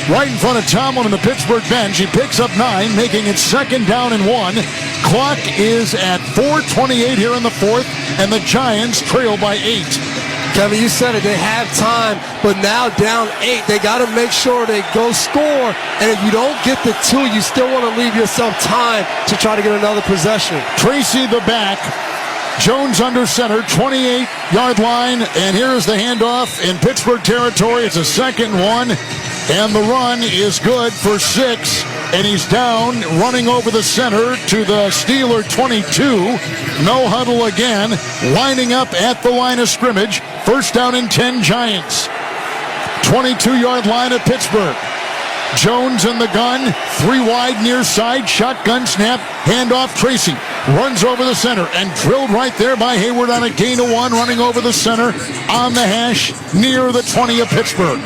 [SPEAKER 5] right in front of Tomlin in the Pittsburgh bench. He picks up 9, making it 2nd down and 1. Clock is at 4:28 here in the 4th, and the Giants trail by 8.
[SPEAKER 8] Kevin, you said it. They have time, but now down 8. They got to make sure they go score. And if you don't get the 2, you still want to leave yourself time to try to get another possession.
[SPEAKER 5] Tracy the back. Jones under center, 28-yard line. And here's the handoff in Pittsburgh territory. It's a 2nd and 1. And the run is good for 6. And he's down, running over the center to the Steeler 22. No huddle again. Lining up at the line of scrimmage. 1st down and 10 Giants. 22-yard line at Pittsburgh. Jones in the gun. 3 wide near side. Shotgun snap. Handoff Tracy. Runs over the center and drilled right there by Hayward on a gain of 1. Running over the center on the hash near the 20 of Pittsburgh.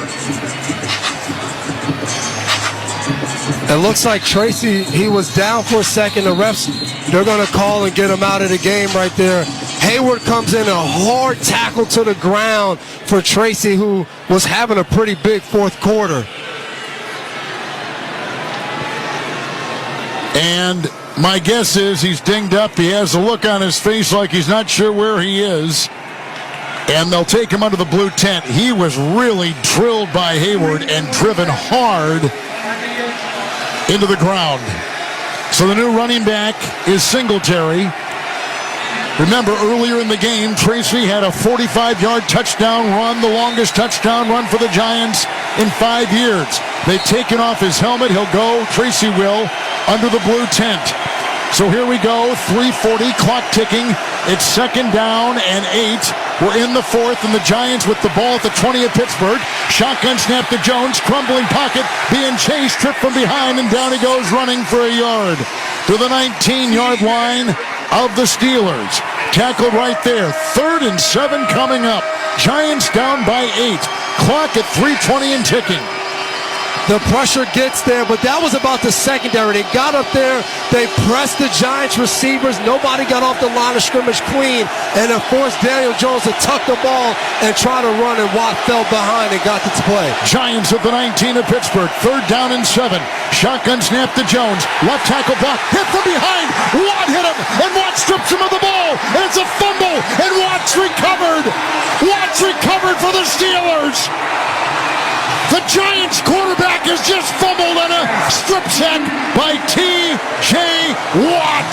[SPEAKER 8] It looks like Tracy, he was down for a second. The refs, they're going to call and get him out of the game right there. Hayward comes in, a hard tackle to the ground for Tracy, who was having a pretty big 4th quarter.
[SPEAKER 5] And my guess is he's dinged up. He has a look on his face like he's not sure where he is. And they'll take him under the blue tent. He was really drilled by Hayward and driven hard into the ground. So the new running back is Singletary. Remember, earlier in the game, Tracy had a 45-yard touchdown run, the longest touchdown run for the Giants in 5 years. They've taken off his helmet. He'll go, Tracy will, under the blue tent. So here we go, 3:40, clock ticking. It's 2nd down and 8. We're in the 4th, and the Giants with the ball at the 20 of Pittsburgh. Shotgun snap to Jones, crumbling pocket, being chased, tripped from behind, and down he goes running for a yard to the 19-yard line of the Steelers. Tackled right there. 3rd and 7 coming up. Giants down by 8. Clock at 3:20 and ticking.
[SPEAKER 8] The pressure gets there, but that was about the secondary. They got up there, they pressed the Giants receivers. Nobody got off the line of scrimmage clean, and it forced Daniel Jones to tuck the ball and try to run, and Watt fell behind and got the play.
[SPEAKER 5] Giants at the 19 of Pittsburgh, 3rd down and 7. Shotgun snap to Jones. Left tackle block, hit from behind. Watt hit him, and Watt strips him of the ball. And it's a fumble, and Watt's recovered. Watt's recovered for the Steelers. The Giants quarterback has just fumbled on a strip sack by T.J. Watt.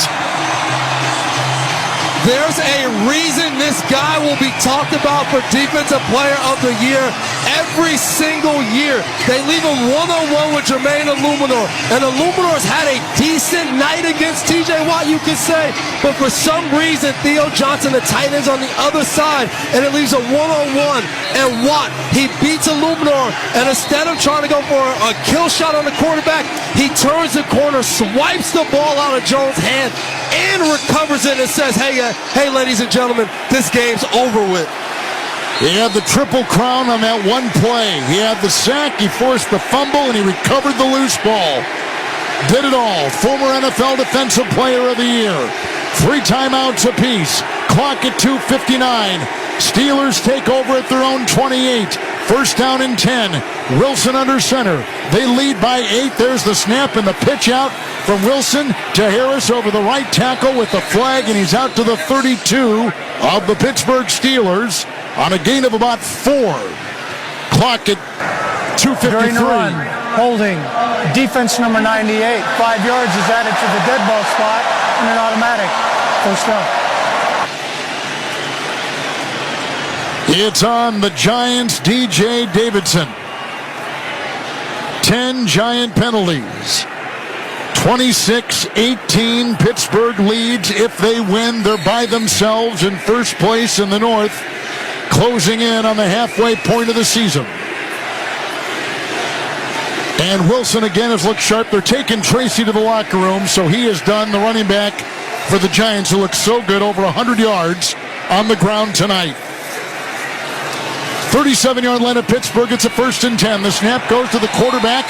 [SPEAKER 8] There's a reason this guy will be talked about for Defensive Player of the Year every single year. They leave him one-on-one with Jermaine Illuminor. And Illuminor's had a decent night against T.J. Watt, you could say. But for some reason, Theo Johnson, the tight end's on the other side, and it leaves a one-on-one. And Watt, he beats Illuminor, and instead of trying to go for a kill shot on the quarterback, he turns the corner, swipes the ball out of Jones' hand, and recovers it and says, hey, ladies and gentlemen, this game's over with.
[SPEAKER 5] He had the triple crown on that one play. He had the sack, he forced the fumble, and he recovered the loose ball. Did it all. Former NFL Defensive Player of the Year. 3 timeouts apiece. Clock at 2:59. Steelers take over at their own 28. 1st down and 10. Wilson under center. They lead by 8. There's the snap and the pitch out from Wilson to Harris over the right tackle with the flag, and he's out to the 32 of the Pittsburgh Steelers on a gain of about 4. Clock at 2:53.
[SPEAKER 12] During the run, holding. Defense number 98. 5 yards is added to the dead ball spot, and an automatic 1st down.
[SPEAKER 5] It's on the Giants' DJ Davidson. 10 Giant penalties. 26-18, Pittsburgh leads. If they win, they're by themselves in first place in the North, closing in on the halfway point of the season. And Wilson again has looked sharp. They're taking Tracy to the locker room, so he is done. The running back for the Giants, who looks so good, over 100 yards on the ground tonight. 37-yard line of Pittsburgh. It's a 1st and 10. The snap goes to the quarterback,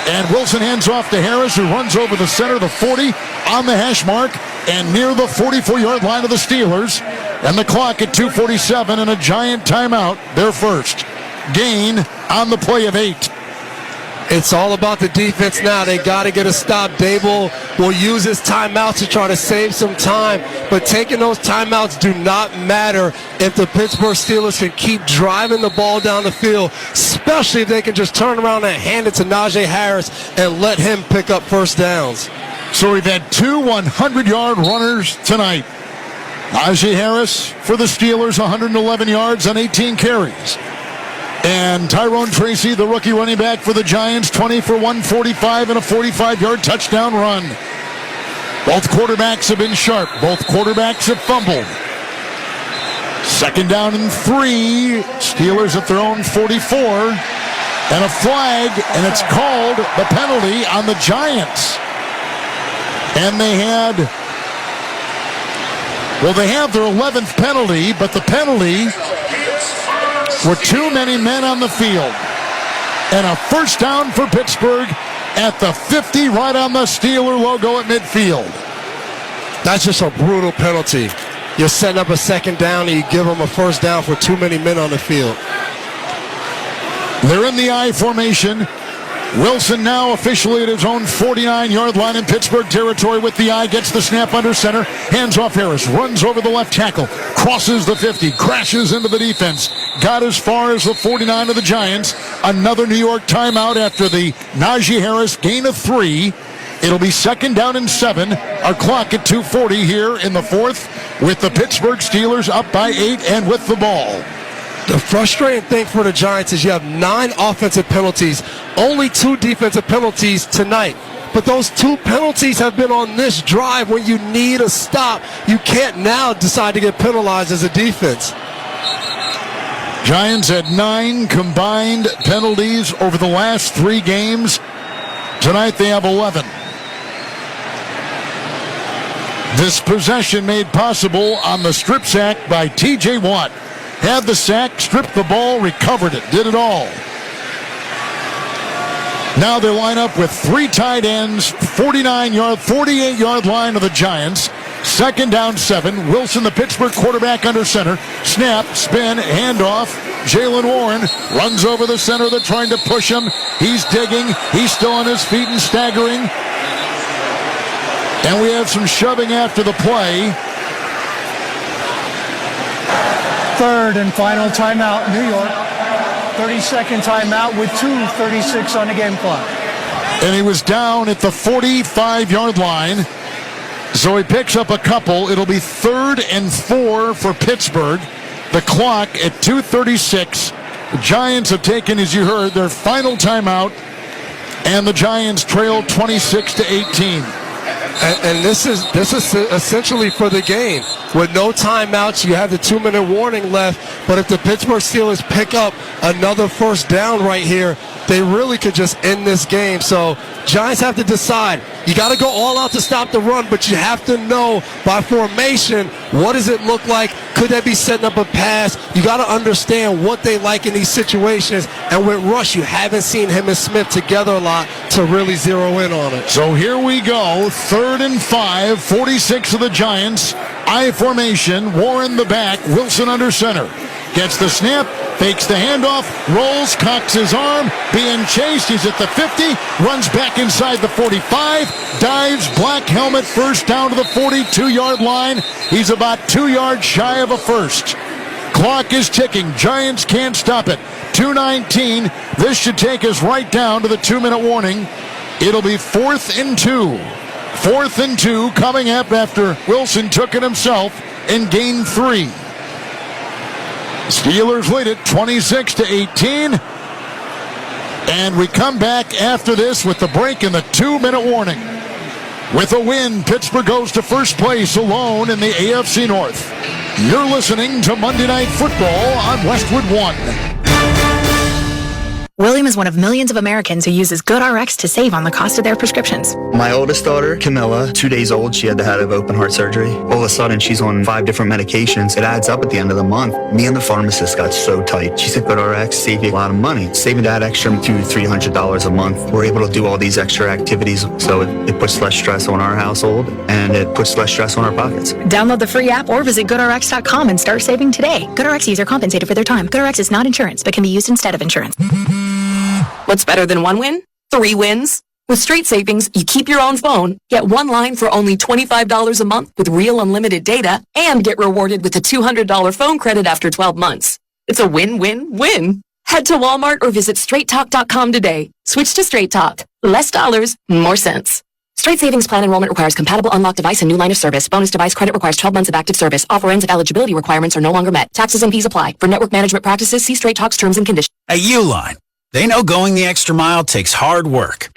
[SPEAKER 5] and Wilson hands off to Harris, who runs over the center, the 40, on the hash mark, and near the 44-yard line of the Steelers. And the clock at 2:47, and a Giant timeout, their first. Gain on the play of 8.
[SPEAKER 8] It's all about the defense now. They got to get a stop. Dable will use his timeouts to try to save some time, but taking those timeouts do not matter if the Pittsburgh Steelers can keep driving the ball down the field, especially if they can just turn around and hand it to Najee Harris and let him pick up first downs.
[SPEAKER 5] So we've had 2 100-yard runners tonight. Najee Harris for the Steelers, 111 yards on 18 carries. And Tyrone Tracy, the rookie running back for the Giants, 20 for 145 and a 45-yard touchdown run. Both quarterbacks have been sharp. Both quarterbacks have fumbled. 2nd down and 3. Steelers at their own 44. And a flag, and it's called the penalty on the Giants. And they have their 11th penalty, but the penalty were too many men on the field. And a first down for Pittsburgh at the 50, right on the Steeler logo at midfield.
[SPEAKER 8] That's just a brutal penalty. You're setting up a 2nd down and you give them a first down for too many men on the field.
[SPEAKER 5] They're in the I formation. Wilson now officially at his own 49-yard line in Pittsburgh territory with the eye, gets the snap under center, hands off Harris, runs over the left tackle, crosses the 50, crashes into the defense, got as far as the 49 of the Giants. Another New York timeout after the Najee Harris gain of 3. It'll be 2nd down and 7. Our clock at 2:40 here in the 4th, with the Pittsburgh Steelers up by 8 and with the ball.
[SPEAKER 8] The frustrating thing for the Giants is you have 9 offensive penalties, only 2 defensive penalties tonight. But those 2 penalties have been on this drive when you need a stop. You can't now decide to get penalized as a defense.
[SPEAKER 5] Giants had 9 combined penalties over the last 3 games. Tonight they have 11. This possession made possible on the strip sack by T.J. Watt. Had the sack, stripped the ball, recovered it, did it all. Now they line up with 3 tight ends, 48-yard line of the Giants. 2nd down 7. Wilson, the Pittsburgh quarterback, under center. Snap, spin, handoff. Jalen Warren runs over the center. They're trying to push him. He's digging. He's still on his feet and staggering. And we have some shoving after the play.
[SPEAKER 12] 3rd and final timeout, New York. 32nd timeout with 2:36 on the game clock.
[SPEAKER 5] And he was down at the 45-yard line. So he picks up a couple. It'll be 3rd and 4 for Pittsburgh. The clock at 2:36. The Giants have taken, as you heard, their final timeout. And the Giants trail 26-18.
[SPEAKER 8] And this is essentially for the game. With no timeouts, you have the 2-minute warning left. But if the Pittsburgh Steelers pick up another first down right here, they really could just end this game. So Giants have to decide. You got to go all out to stop the run, but you have to know by formation, what does it look like? Could they be setting up a pass? You got to understand what they like in these situations. And with Rush, you haven't seen him and Smith together a lot to really zero in on it.
[SPEAKER 5] So here we go. 3rd and 5, 46 of the Giants. I formation, Warren the back, Wilson under center. Gets the snap, fakes the handoff, rolls, cocks his arm, being chased. He's at the 50, runs back inside the 45, dives, black helmet, first down to the 42-yard line. He's about 2 yards shy of a first. Clock is ticking. Giants can't stop it. 2:19. This should take us right down to the 2-minute warning. It'll be 4th and 2. 4th and 2 coming up after Wilson took it himself and gained 3. Steelers lead it 26-18. And we come back after this with the break and the 2-minute warning. With a win, Pittsburgh goes to first place alone in the AFC North. You're listening to Monday Night Football on Westwood 1.
[SPEAKER 13] William is one of millions of Americans who uses GoodRx to save on the cost of their prescriptions.
[SPEAKER 21] My oldest daughter, Camilla, 2 days old, she had to have open heart surgery. All of a sudden, she's on 5 different medications. It adds up at the end of the month. Me and the pharmacist got so tight. She said, GoodRx save you a lot of money. Saving that extra $200-300 a month. We're able to do all these extra activities, so it puts less stress on our household, and it puts less stress on our pockets.
[SPEAKER 13] Download the free app or visit GoodRx.com and start saving today. GoodRx user compensated for their time. GoodRx is not insurance, but can be used instead of insurance.
[SPEAKER 23] What's better than 1 win? 3 wins. With Straight Savings, you keep your own phone, get 1 line for only $25 a month with real unlimited data, and get rewarded with a $200 phone credit after 12 months. It's a win-win-win. Head to Walmart or visit straighttalk.com today. Switch to Straight Talk. Less dollars, more sense. Straight Savings Plan enrollment requires compatible unlocked device and new line of service. Bonus device credit requires 12 months of active service. Offer ends if eligibility requirements are no longer met. Taxes and fees apply. For network management practices, see Straight Talk's terms and conditions.
[SPEAKER 1] At Uline, they know going the extra mile takes hard work.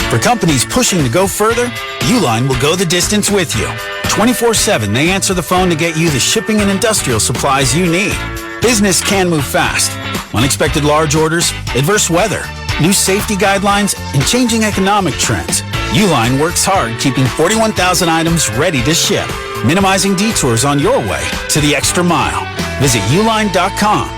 [SPEAKER 1] For companies pushing to go further, Uline will go the distance with you. 24/7, they answer the phone to get you the shipping and industrial supplies you need. Business can move fast. Unexpected large orders, adverse weather, new safety guidelines, and changing economic trends. Uline works hard keeping 41,000 items ready to ship, minimizing detours on your way to the extra mile. Visit uline.com.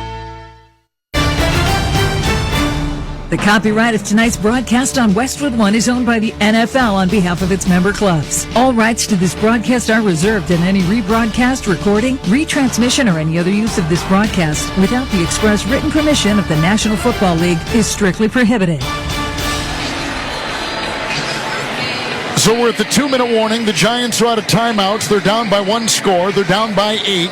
[SPEAKER 24] The copyright of tonight's broadcast on Westwood 1 is owned by the NFL on behalf of its member clubs. All rights to this broadcast are reserved, and any rebroadcast, recording, retransmission, or any other use of this broadcast without the express written permission of the National Football League is strictly prohibited.
[SPEAKER 5] So we're at the 2-minute warning. The Giants are out of timeouts. They're down by 1 score. They're down by 8.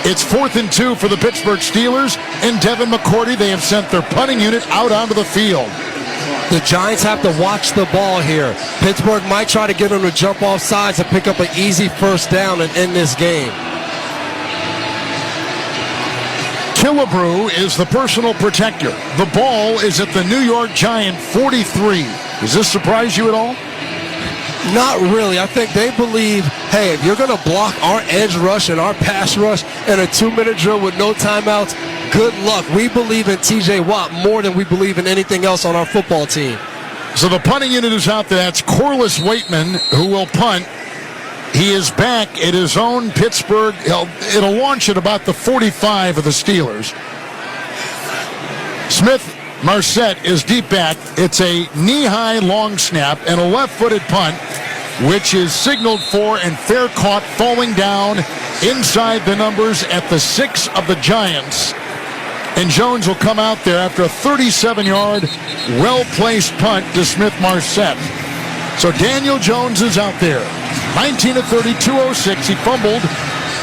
[SPEAKER 5] It's 4th and 2 for the Pittsburgh Steelers. And Devin McCourty, they have sent their punting unit out onto the field.
[SPEAKER 8] The Giants have to watch the ball here. Pittsburgh might try to get them to jump off sides and pick up an easy first down and end this game.
[SPEAKER 5] Killebrew is the personal protector. The ball is at the New York Giant 43. Does this surprise you at all?
[SPEAKER 8] Not really. I think they believe, hey, if you're going to block our edge rush and our pass rush in a 2-minute drill with no timeouts, good luck. We believe in T.J. Watt more than we believe in anything else on our football team.
[SPEAKER 5] So the punting unit is out there. That's Corliss Waitman who will punt. He is back at his own Pittsburgh. It'll launch at about the 45 of the Steelers. Smith Marset is deep back. It's a knee-high long snap and a left-footed punt, which is signaled for and fair caught, falling down inside the numbers at the 6 of the Giants. And Jones will come out there after a 37-yard, well-placed punt to Smith Marset. So Daniel Jones is out there. 19 of 30, 206. He fumbled.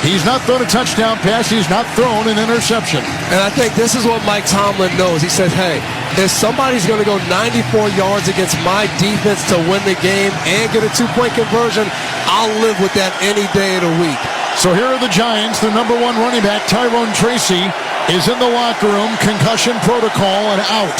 [SPEAKER 5] He's not thrown a touchdown pass. He's not thrown an interception.
[SPEAKER 8] And I think this is what Mike Tomlin knows. He said, hey, if somebody's going to go 94 yards against my defense to win the game and get a 2-point conversion, I'll live with that any day of the week.
[SPEAKER 5] So here are the Giants. The number 1 running back, Tyrone Tracy, is in the locker room. Concussion protocol and out.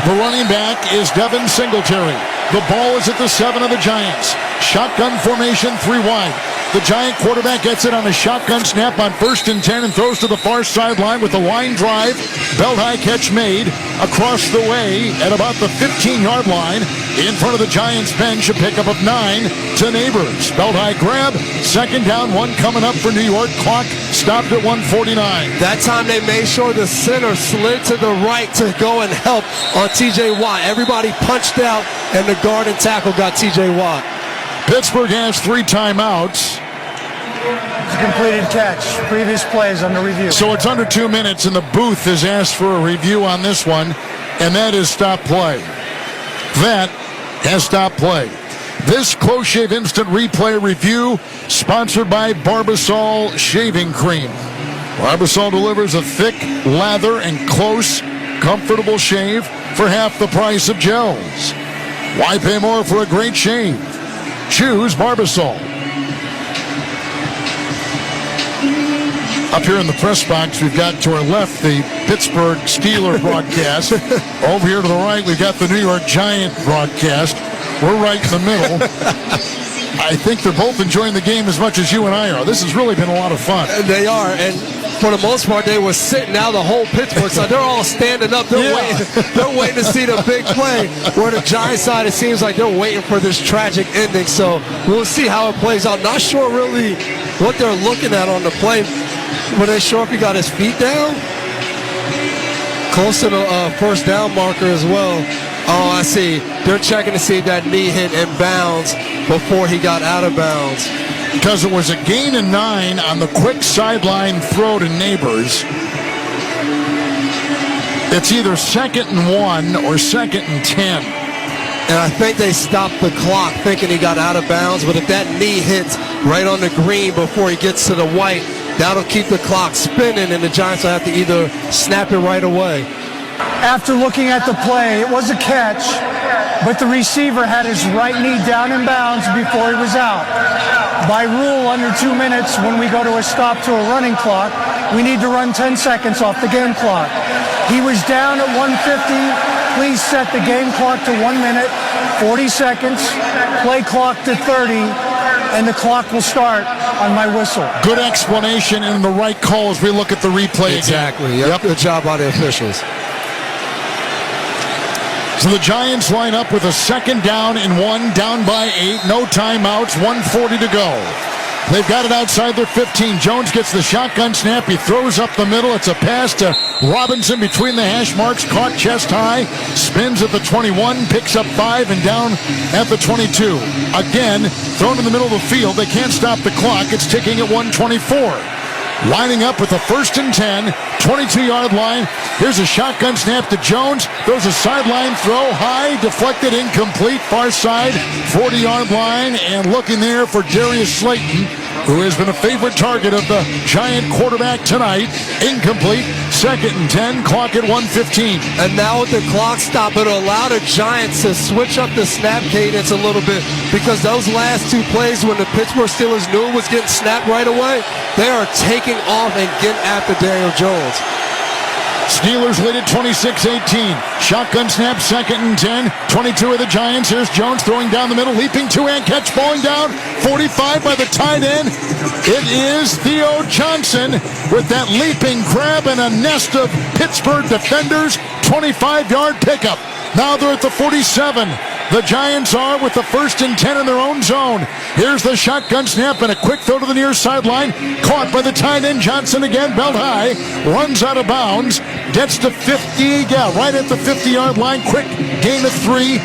[SPEAKER 5] The running back is Devin Singletary. The ball is at the 7 of the Giants. Shotgun formation, 3 wide. The Giant quarterback gets it on a shotgun snap on 1st and 10 and throws to the far sideline with a line drive. Belt-high catch made across the way at about the 15-yard line. In front of the Giants bench, a pickup of 9 to Neighbors. Belt-high grab, 2nd down, 1 coming up for New York. Clock stopped at 1:49.
[SPEAKER 8] That time they made sure the center slid to the right to go and help on T.J. Watt. Everybody punched out, and the guard and tackle got T.J. Watt.
[SPEAKER 5] Pittsburgh has 3 timeouts.
[SPEAKER 12] It's a completed catch. Previous plays under review.
[SPEAKER 5] So it's under 2 minutes, and the booth has asked for a review on this one, and that is stop play. That has stopped play. This Close Shave Instant Replay Review sponsored by Barbasol Shaving Cream. Barbasol delivers a thick, lather, and close, comfortable shave for half the price of gels. Why pay more for a great shave? Choose Barbasol. Up here in the press box, we've got to our left the Pittsburgh Steelers broadcast. Over here to the right, we've got the New York Giant broadcast. We're right in the middle. I think they're both enjoying the game as much as you and I are. This has really been a lot of fun.
[SPEAKER 8] They are, and for the most part, they were sitting now the whole Pittsburgh side. They're all standing up. They're waiting to see the big play. Where the Giants side, it seems like they're waiting for this tragic ending. So we'll see how it plays out. Not sure really what they're looking at on the play. Were they sure if he got his feet down? Close to the first down marker as well. Oh, I see. They're checking to see if that knee hit in bounds before he got out of bounds.
[SPEAKER 5] Because it was a gain of 9 on the quick sideline throw to Neighbors. It's either 2nd and 1 or 2nd and 10.
[SPEAKER 8] And I think they stopped the clock thinking he got out of bounds, but if that knee hits right on the green before he gets to the white, that'll keep the clock spinning, and the Giants will have to either snap it right away.
[SPEAKER 12] After looking at the play, it was a catch, but the receiver had his right knee down in bounds before he was out. By rule, under 2 minutes, when we go to a stop to a running clock, we need to run 10 seconds off the game clock. He was down at 150. Please set the game clock to 1 minute, 40 seconds, play clock to 30, and the clock will start on my whistle.
[SPEAKER 5] Good explanation and the right call as we look at the replay.
[SPEAKER 8] Exactly. Yep. Good job by the officials.
[SPEAKER 5] So the Giants line up with a 2nd down and 1, down by 8, no timeouts, 1:40 to go. They've got it outside their 15. Jones gets the shotgun snap. He throws up the middle. It's a pass to Robinson between the hash marks, caught chest high, spins at the 21, picks up 5 and down at the 22. Again, thrown in the middle of the field. They can't stop the clock. It's ticking at 1:24. Lining up with a 1st and 10, 22-yard line. Here's a shotgun snap to Jones. Throws a sideline throw, high, deflected, incomplete, far side, 40-yard line, and looking there for Darius Slayton, who has been a favorite target of the Giant quarterback tonight. Incomplete, 2nd and 10, clock at 1:15.
[SPEAKER 8] And now with the clock stop, it'll allow the Giants to switch up the snap cadence a little bit, because those last 2 plays when the Pittsburgh Steelers knew it was getting snapped right away, they are taking off and getting after Daniel Jones.
[SPEAKER 5] Steelers lead at 26-18. Shotgun snap, 2nd and 10. 22 of the Giants. Here's Jones throwing down the middle, leaping 2-hand catch, falling down. 45 by the tight end. It is Theo Johnson with that leaping grab and a nest of Pittsburgh defenders. 25-yard pickup. Now they're at the 47. The Giants are with the 1st and 10 in their own zone. Here's the shotgun snap and a quick throw to the near sideline. Caught by the tight end. Johnson again, belt high. Runs out of bounds. Gets to 50. Yeah, right at the 50-yard line. Quick gain of 3.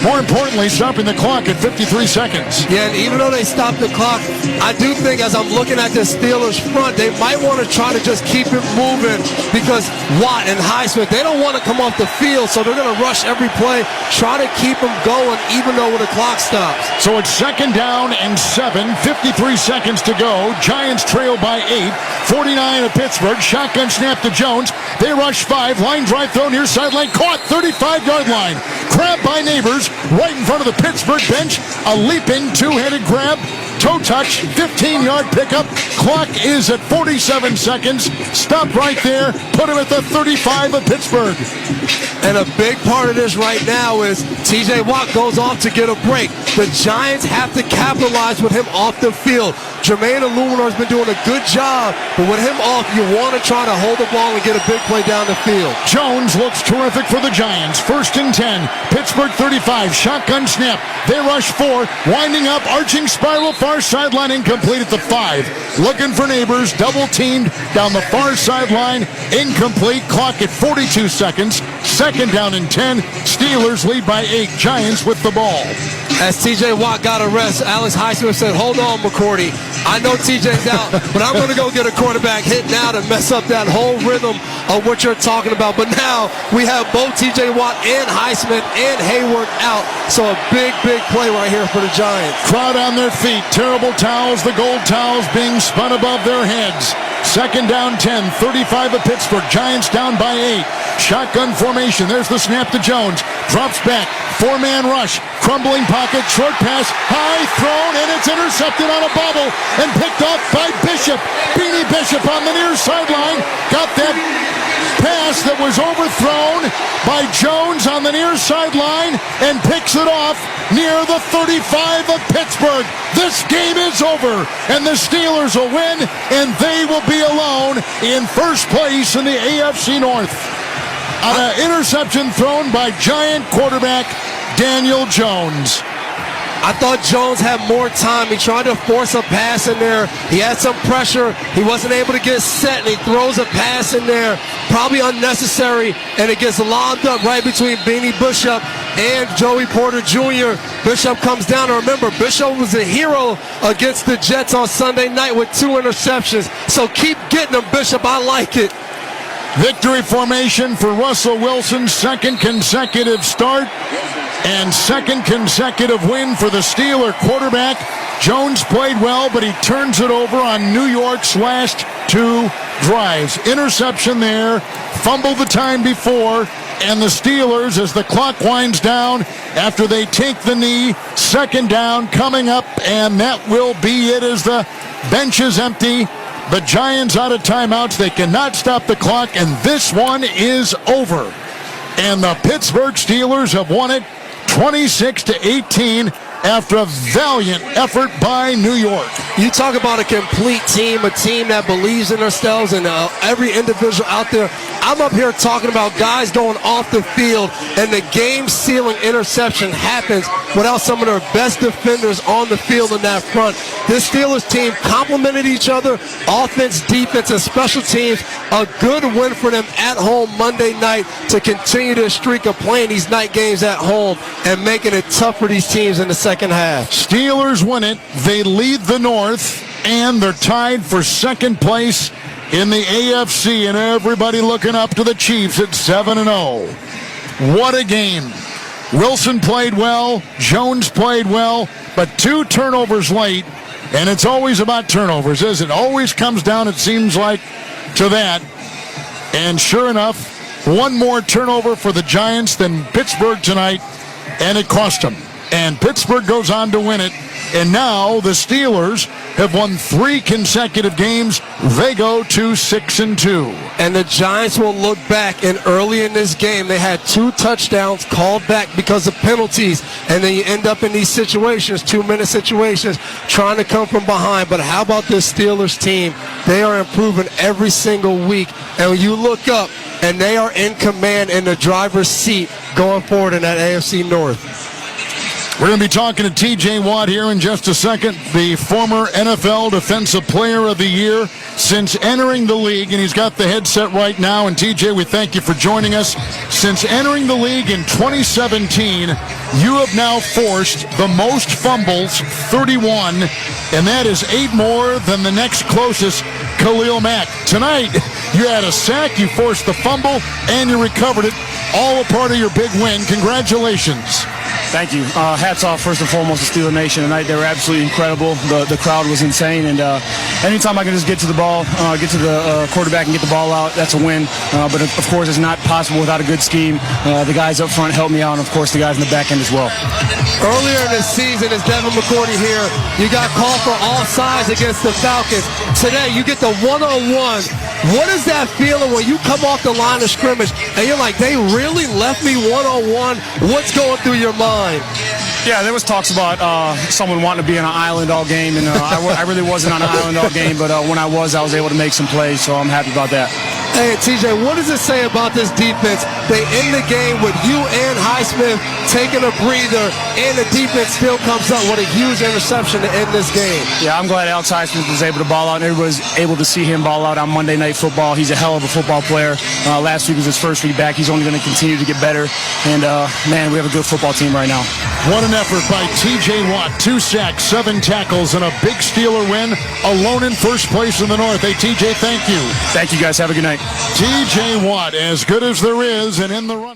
[SPEAKER 5] More importantly, stopping the clock at 53 seconds.
[SPEAKER 8] Yeah, and even though they stopped the clock, I do think as I'm looking at the Steelers front, they might want to try to just keep it moving, because Watt and Highsmith, they don't want to come off the field, so they're going to rush every play, try to keep them going, even though when the clock stops.
[SPEAKER 5] So it's 2nd down and 7, 53 seconds to go. Giants trail by 8, 49 of Pittsburgh. Shotgun snap to Jones. They rush 5, line drive throw near sideline, caught 35-yard line. Grabbed by Neighbors, right in front of the Pittsburgh bench. A leaping 2-headed grab, toe touch, 15-yard pickup. Clock is at 47 seconds. Stop right there. Put him at the 35 of Pittsburgh.
[SPEAKER 8] And a big part of this right now is T.J. Watt goes off to get a break. The Giants have to capitalize with him off the field. Jermaine Illuminor has been doing a good job, but with him off, you want to try to hold the ball and get a big play down the field.
[SPEAKER 5] Jones looks terrific for the Giants. 1st and 10. Pittsburgh 35. Shotgun snap. They rush 4. Winding up. Arching spiral. Far sideline. Incomplete at the 5. Looking for Neighbors. Double teamed down the far sideline. Incomplete. Clock at 42 seconds. 2nd down and 10. Steelers lead by 8. Giants with the ball.
[SPEAKER 8] As T.J. Watt got a rest, Alex Highsmith said, "Hold on, McCourty. I know TJ's out, but I'm going to go get a quarterback hit now to mess up that whole rhythm of what you're talking about." But now we have both TJ Watt and Highsmith and Hayward out. So a big, big play right here for the Giants.
[SPEAKER 5] Crowd on their feet. Terrible towels, the gold towels being spun above their heads. 2nd down 10, 35 of Pittsburgh. Giants down by 8. Shotgun formation. There's the snap to Jones. Drops back. 4-man rush. crumbling pocket, short pass, high thrown, and it's intercepted on a bobble and picked off by Bishop. Beanie Bishop on the near sideline got that pass that was overthrown by Jones on the near sideline and picks it off near the 35 of Pittsburgh. This game is over, and the Steelers will win, and they will be alone in first place in the AFC North. On an interception thrown by Giant quarterback Daniel Jones.
[SPEAKER 8] I thought Jones had more time. He tried to force a pass in there. He had some pressure. He wasn't able to get set, and he throws a pass in there, probably unnecessary, and it gets lobbed up right between Beanie Bishop and Joey Porter Jr. Bishop comes down, and remember, Bishop was a hero against the Jets on Sunday night with 2 interceptions. So keep getting them, Bishop. I like it.
[SPEAKER 5] Victory formation for Russell Wilson's second consecutive start and second consecutive win for the Steeler quarterback. Jones played well, but he turns it over on New York's last 2 drives. Interception there, fumbled the time before, and the Steelers, as the clock winds down after they take the knee, second down coming up, and that will be it as the bench is empty. The Giants out of timeouts. They cannot stop the clock, and this one is over. And the Pittsburgh Steelers have won it 26-18 after a valiant effort by New York.
[SPEAKER 8] You talk about a complete team, a team that believes in themselves, and every individual out there. I'm up here talking about guys going off the field, and the game-sealing interception happens without some of their best defenders on the field in that front. This Steelers team complemented each other, offense, defense, and special teams. A good win for them at home Monday night to continue their streak of playing these night games at home and making it tough for these teams in the second half.
[SPEAKER 5] Steelers win it. They lead the North, and they're tied for second place in the AFC, and everybody looking up to the Chiefs at 7-0. What a game. Wilson played well. Jones played well, but 2 turnovers late, and it's always about turnovers, isn't it? Always comes down, it seems like, to that. And sure enough, 1 more turnover for the Giants than Pittsburgh tonight, and it cost them. And Pittsburgh goes on to win it. And now the Steelers have won 3 consecutive games. They go to 6-2.
[SPEAKER 8] And the Giants will look back, and early in this game, they had 2 touchdowns called back because of penalties. And then you end up in these situations, 2-minute situations, trying to come from behind. But how about this Steelers team? They are improving every single week. And when you look up, and they are in command in the driver's seat going forward in that AFC North.
[SPEAKER 5] We're going to be talking to T.J. Watt here in just a second, the former NFL Defensive Player of the Year since entering the league, and he's got the headset right now. And T.J., we thank you for joining us. Since entering the league in 2017, you have now forced the most fumbles, 31, and that is 8 more than the next closest, Khalil Mack. Tonight, you had a sack, you forced the fumble, and you recovered it. All a part of your big win. Congratulations.
[SPEAKER 10] Thank you. Hats off, first and foremost, to Steeler Nation tonight. They were absolutely incredible. The crowd was insane, and anytime I can just get to the ball, get to the quarterback and get the ball out, that's a win. But, of course, it's not possible without a good scheme. The guys up front helped me out, and, of course, the guys in the back end as well.
[SPEAKER 8] Earlier in the season, as Devin McCourty here, you got called for offsides against the Falcons. Today, you get the one-on-one. What is that feeling when you come off the line of scrimmage and you're like, they really left me one-on-one? What's going through your mind?
[SPEAKER 10] Yeah, there was talks about someone wanting to be on an island all game, and I really wasn't on an island all game, but when I was able to make some plays, so I'm happy about that.
[SPEAKER 8] Hey, TJ, what does it say about this defense? They end the game with you and Highsmith taking a breather, and the defense still comes up with a huge interception to end this game.
[SPEAKER 10] Yeah, I'm glad Alex Highsmith was able to ball out, and everybody was able to see him ball out on Monday Night Football. He's a hell of a football player. Last week was his first week back. He's only going to continue to get better, and, man, we have a good football team right now.
[SPEAKER 5] What an effort by T.J. Watt. 2 sacks, 7 tackles, and a big Steeler win, alone in first place in the North. Hey, T.J., thank you.
[SPEAKER 10] Thank you, guys. Have a good night.
[SPEAKER 5] T.J. Watt, as good as there is, and in the running.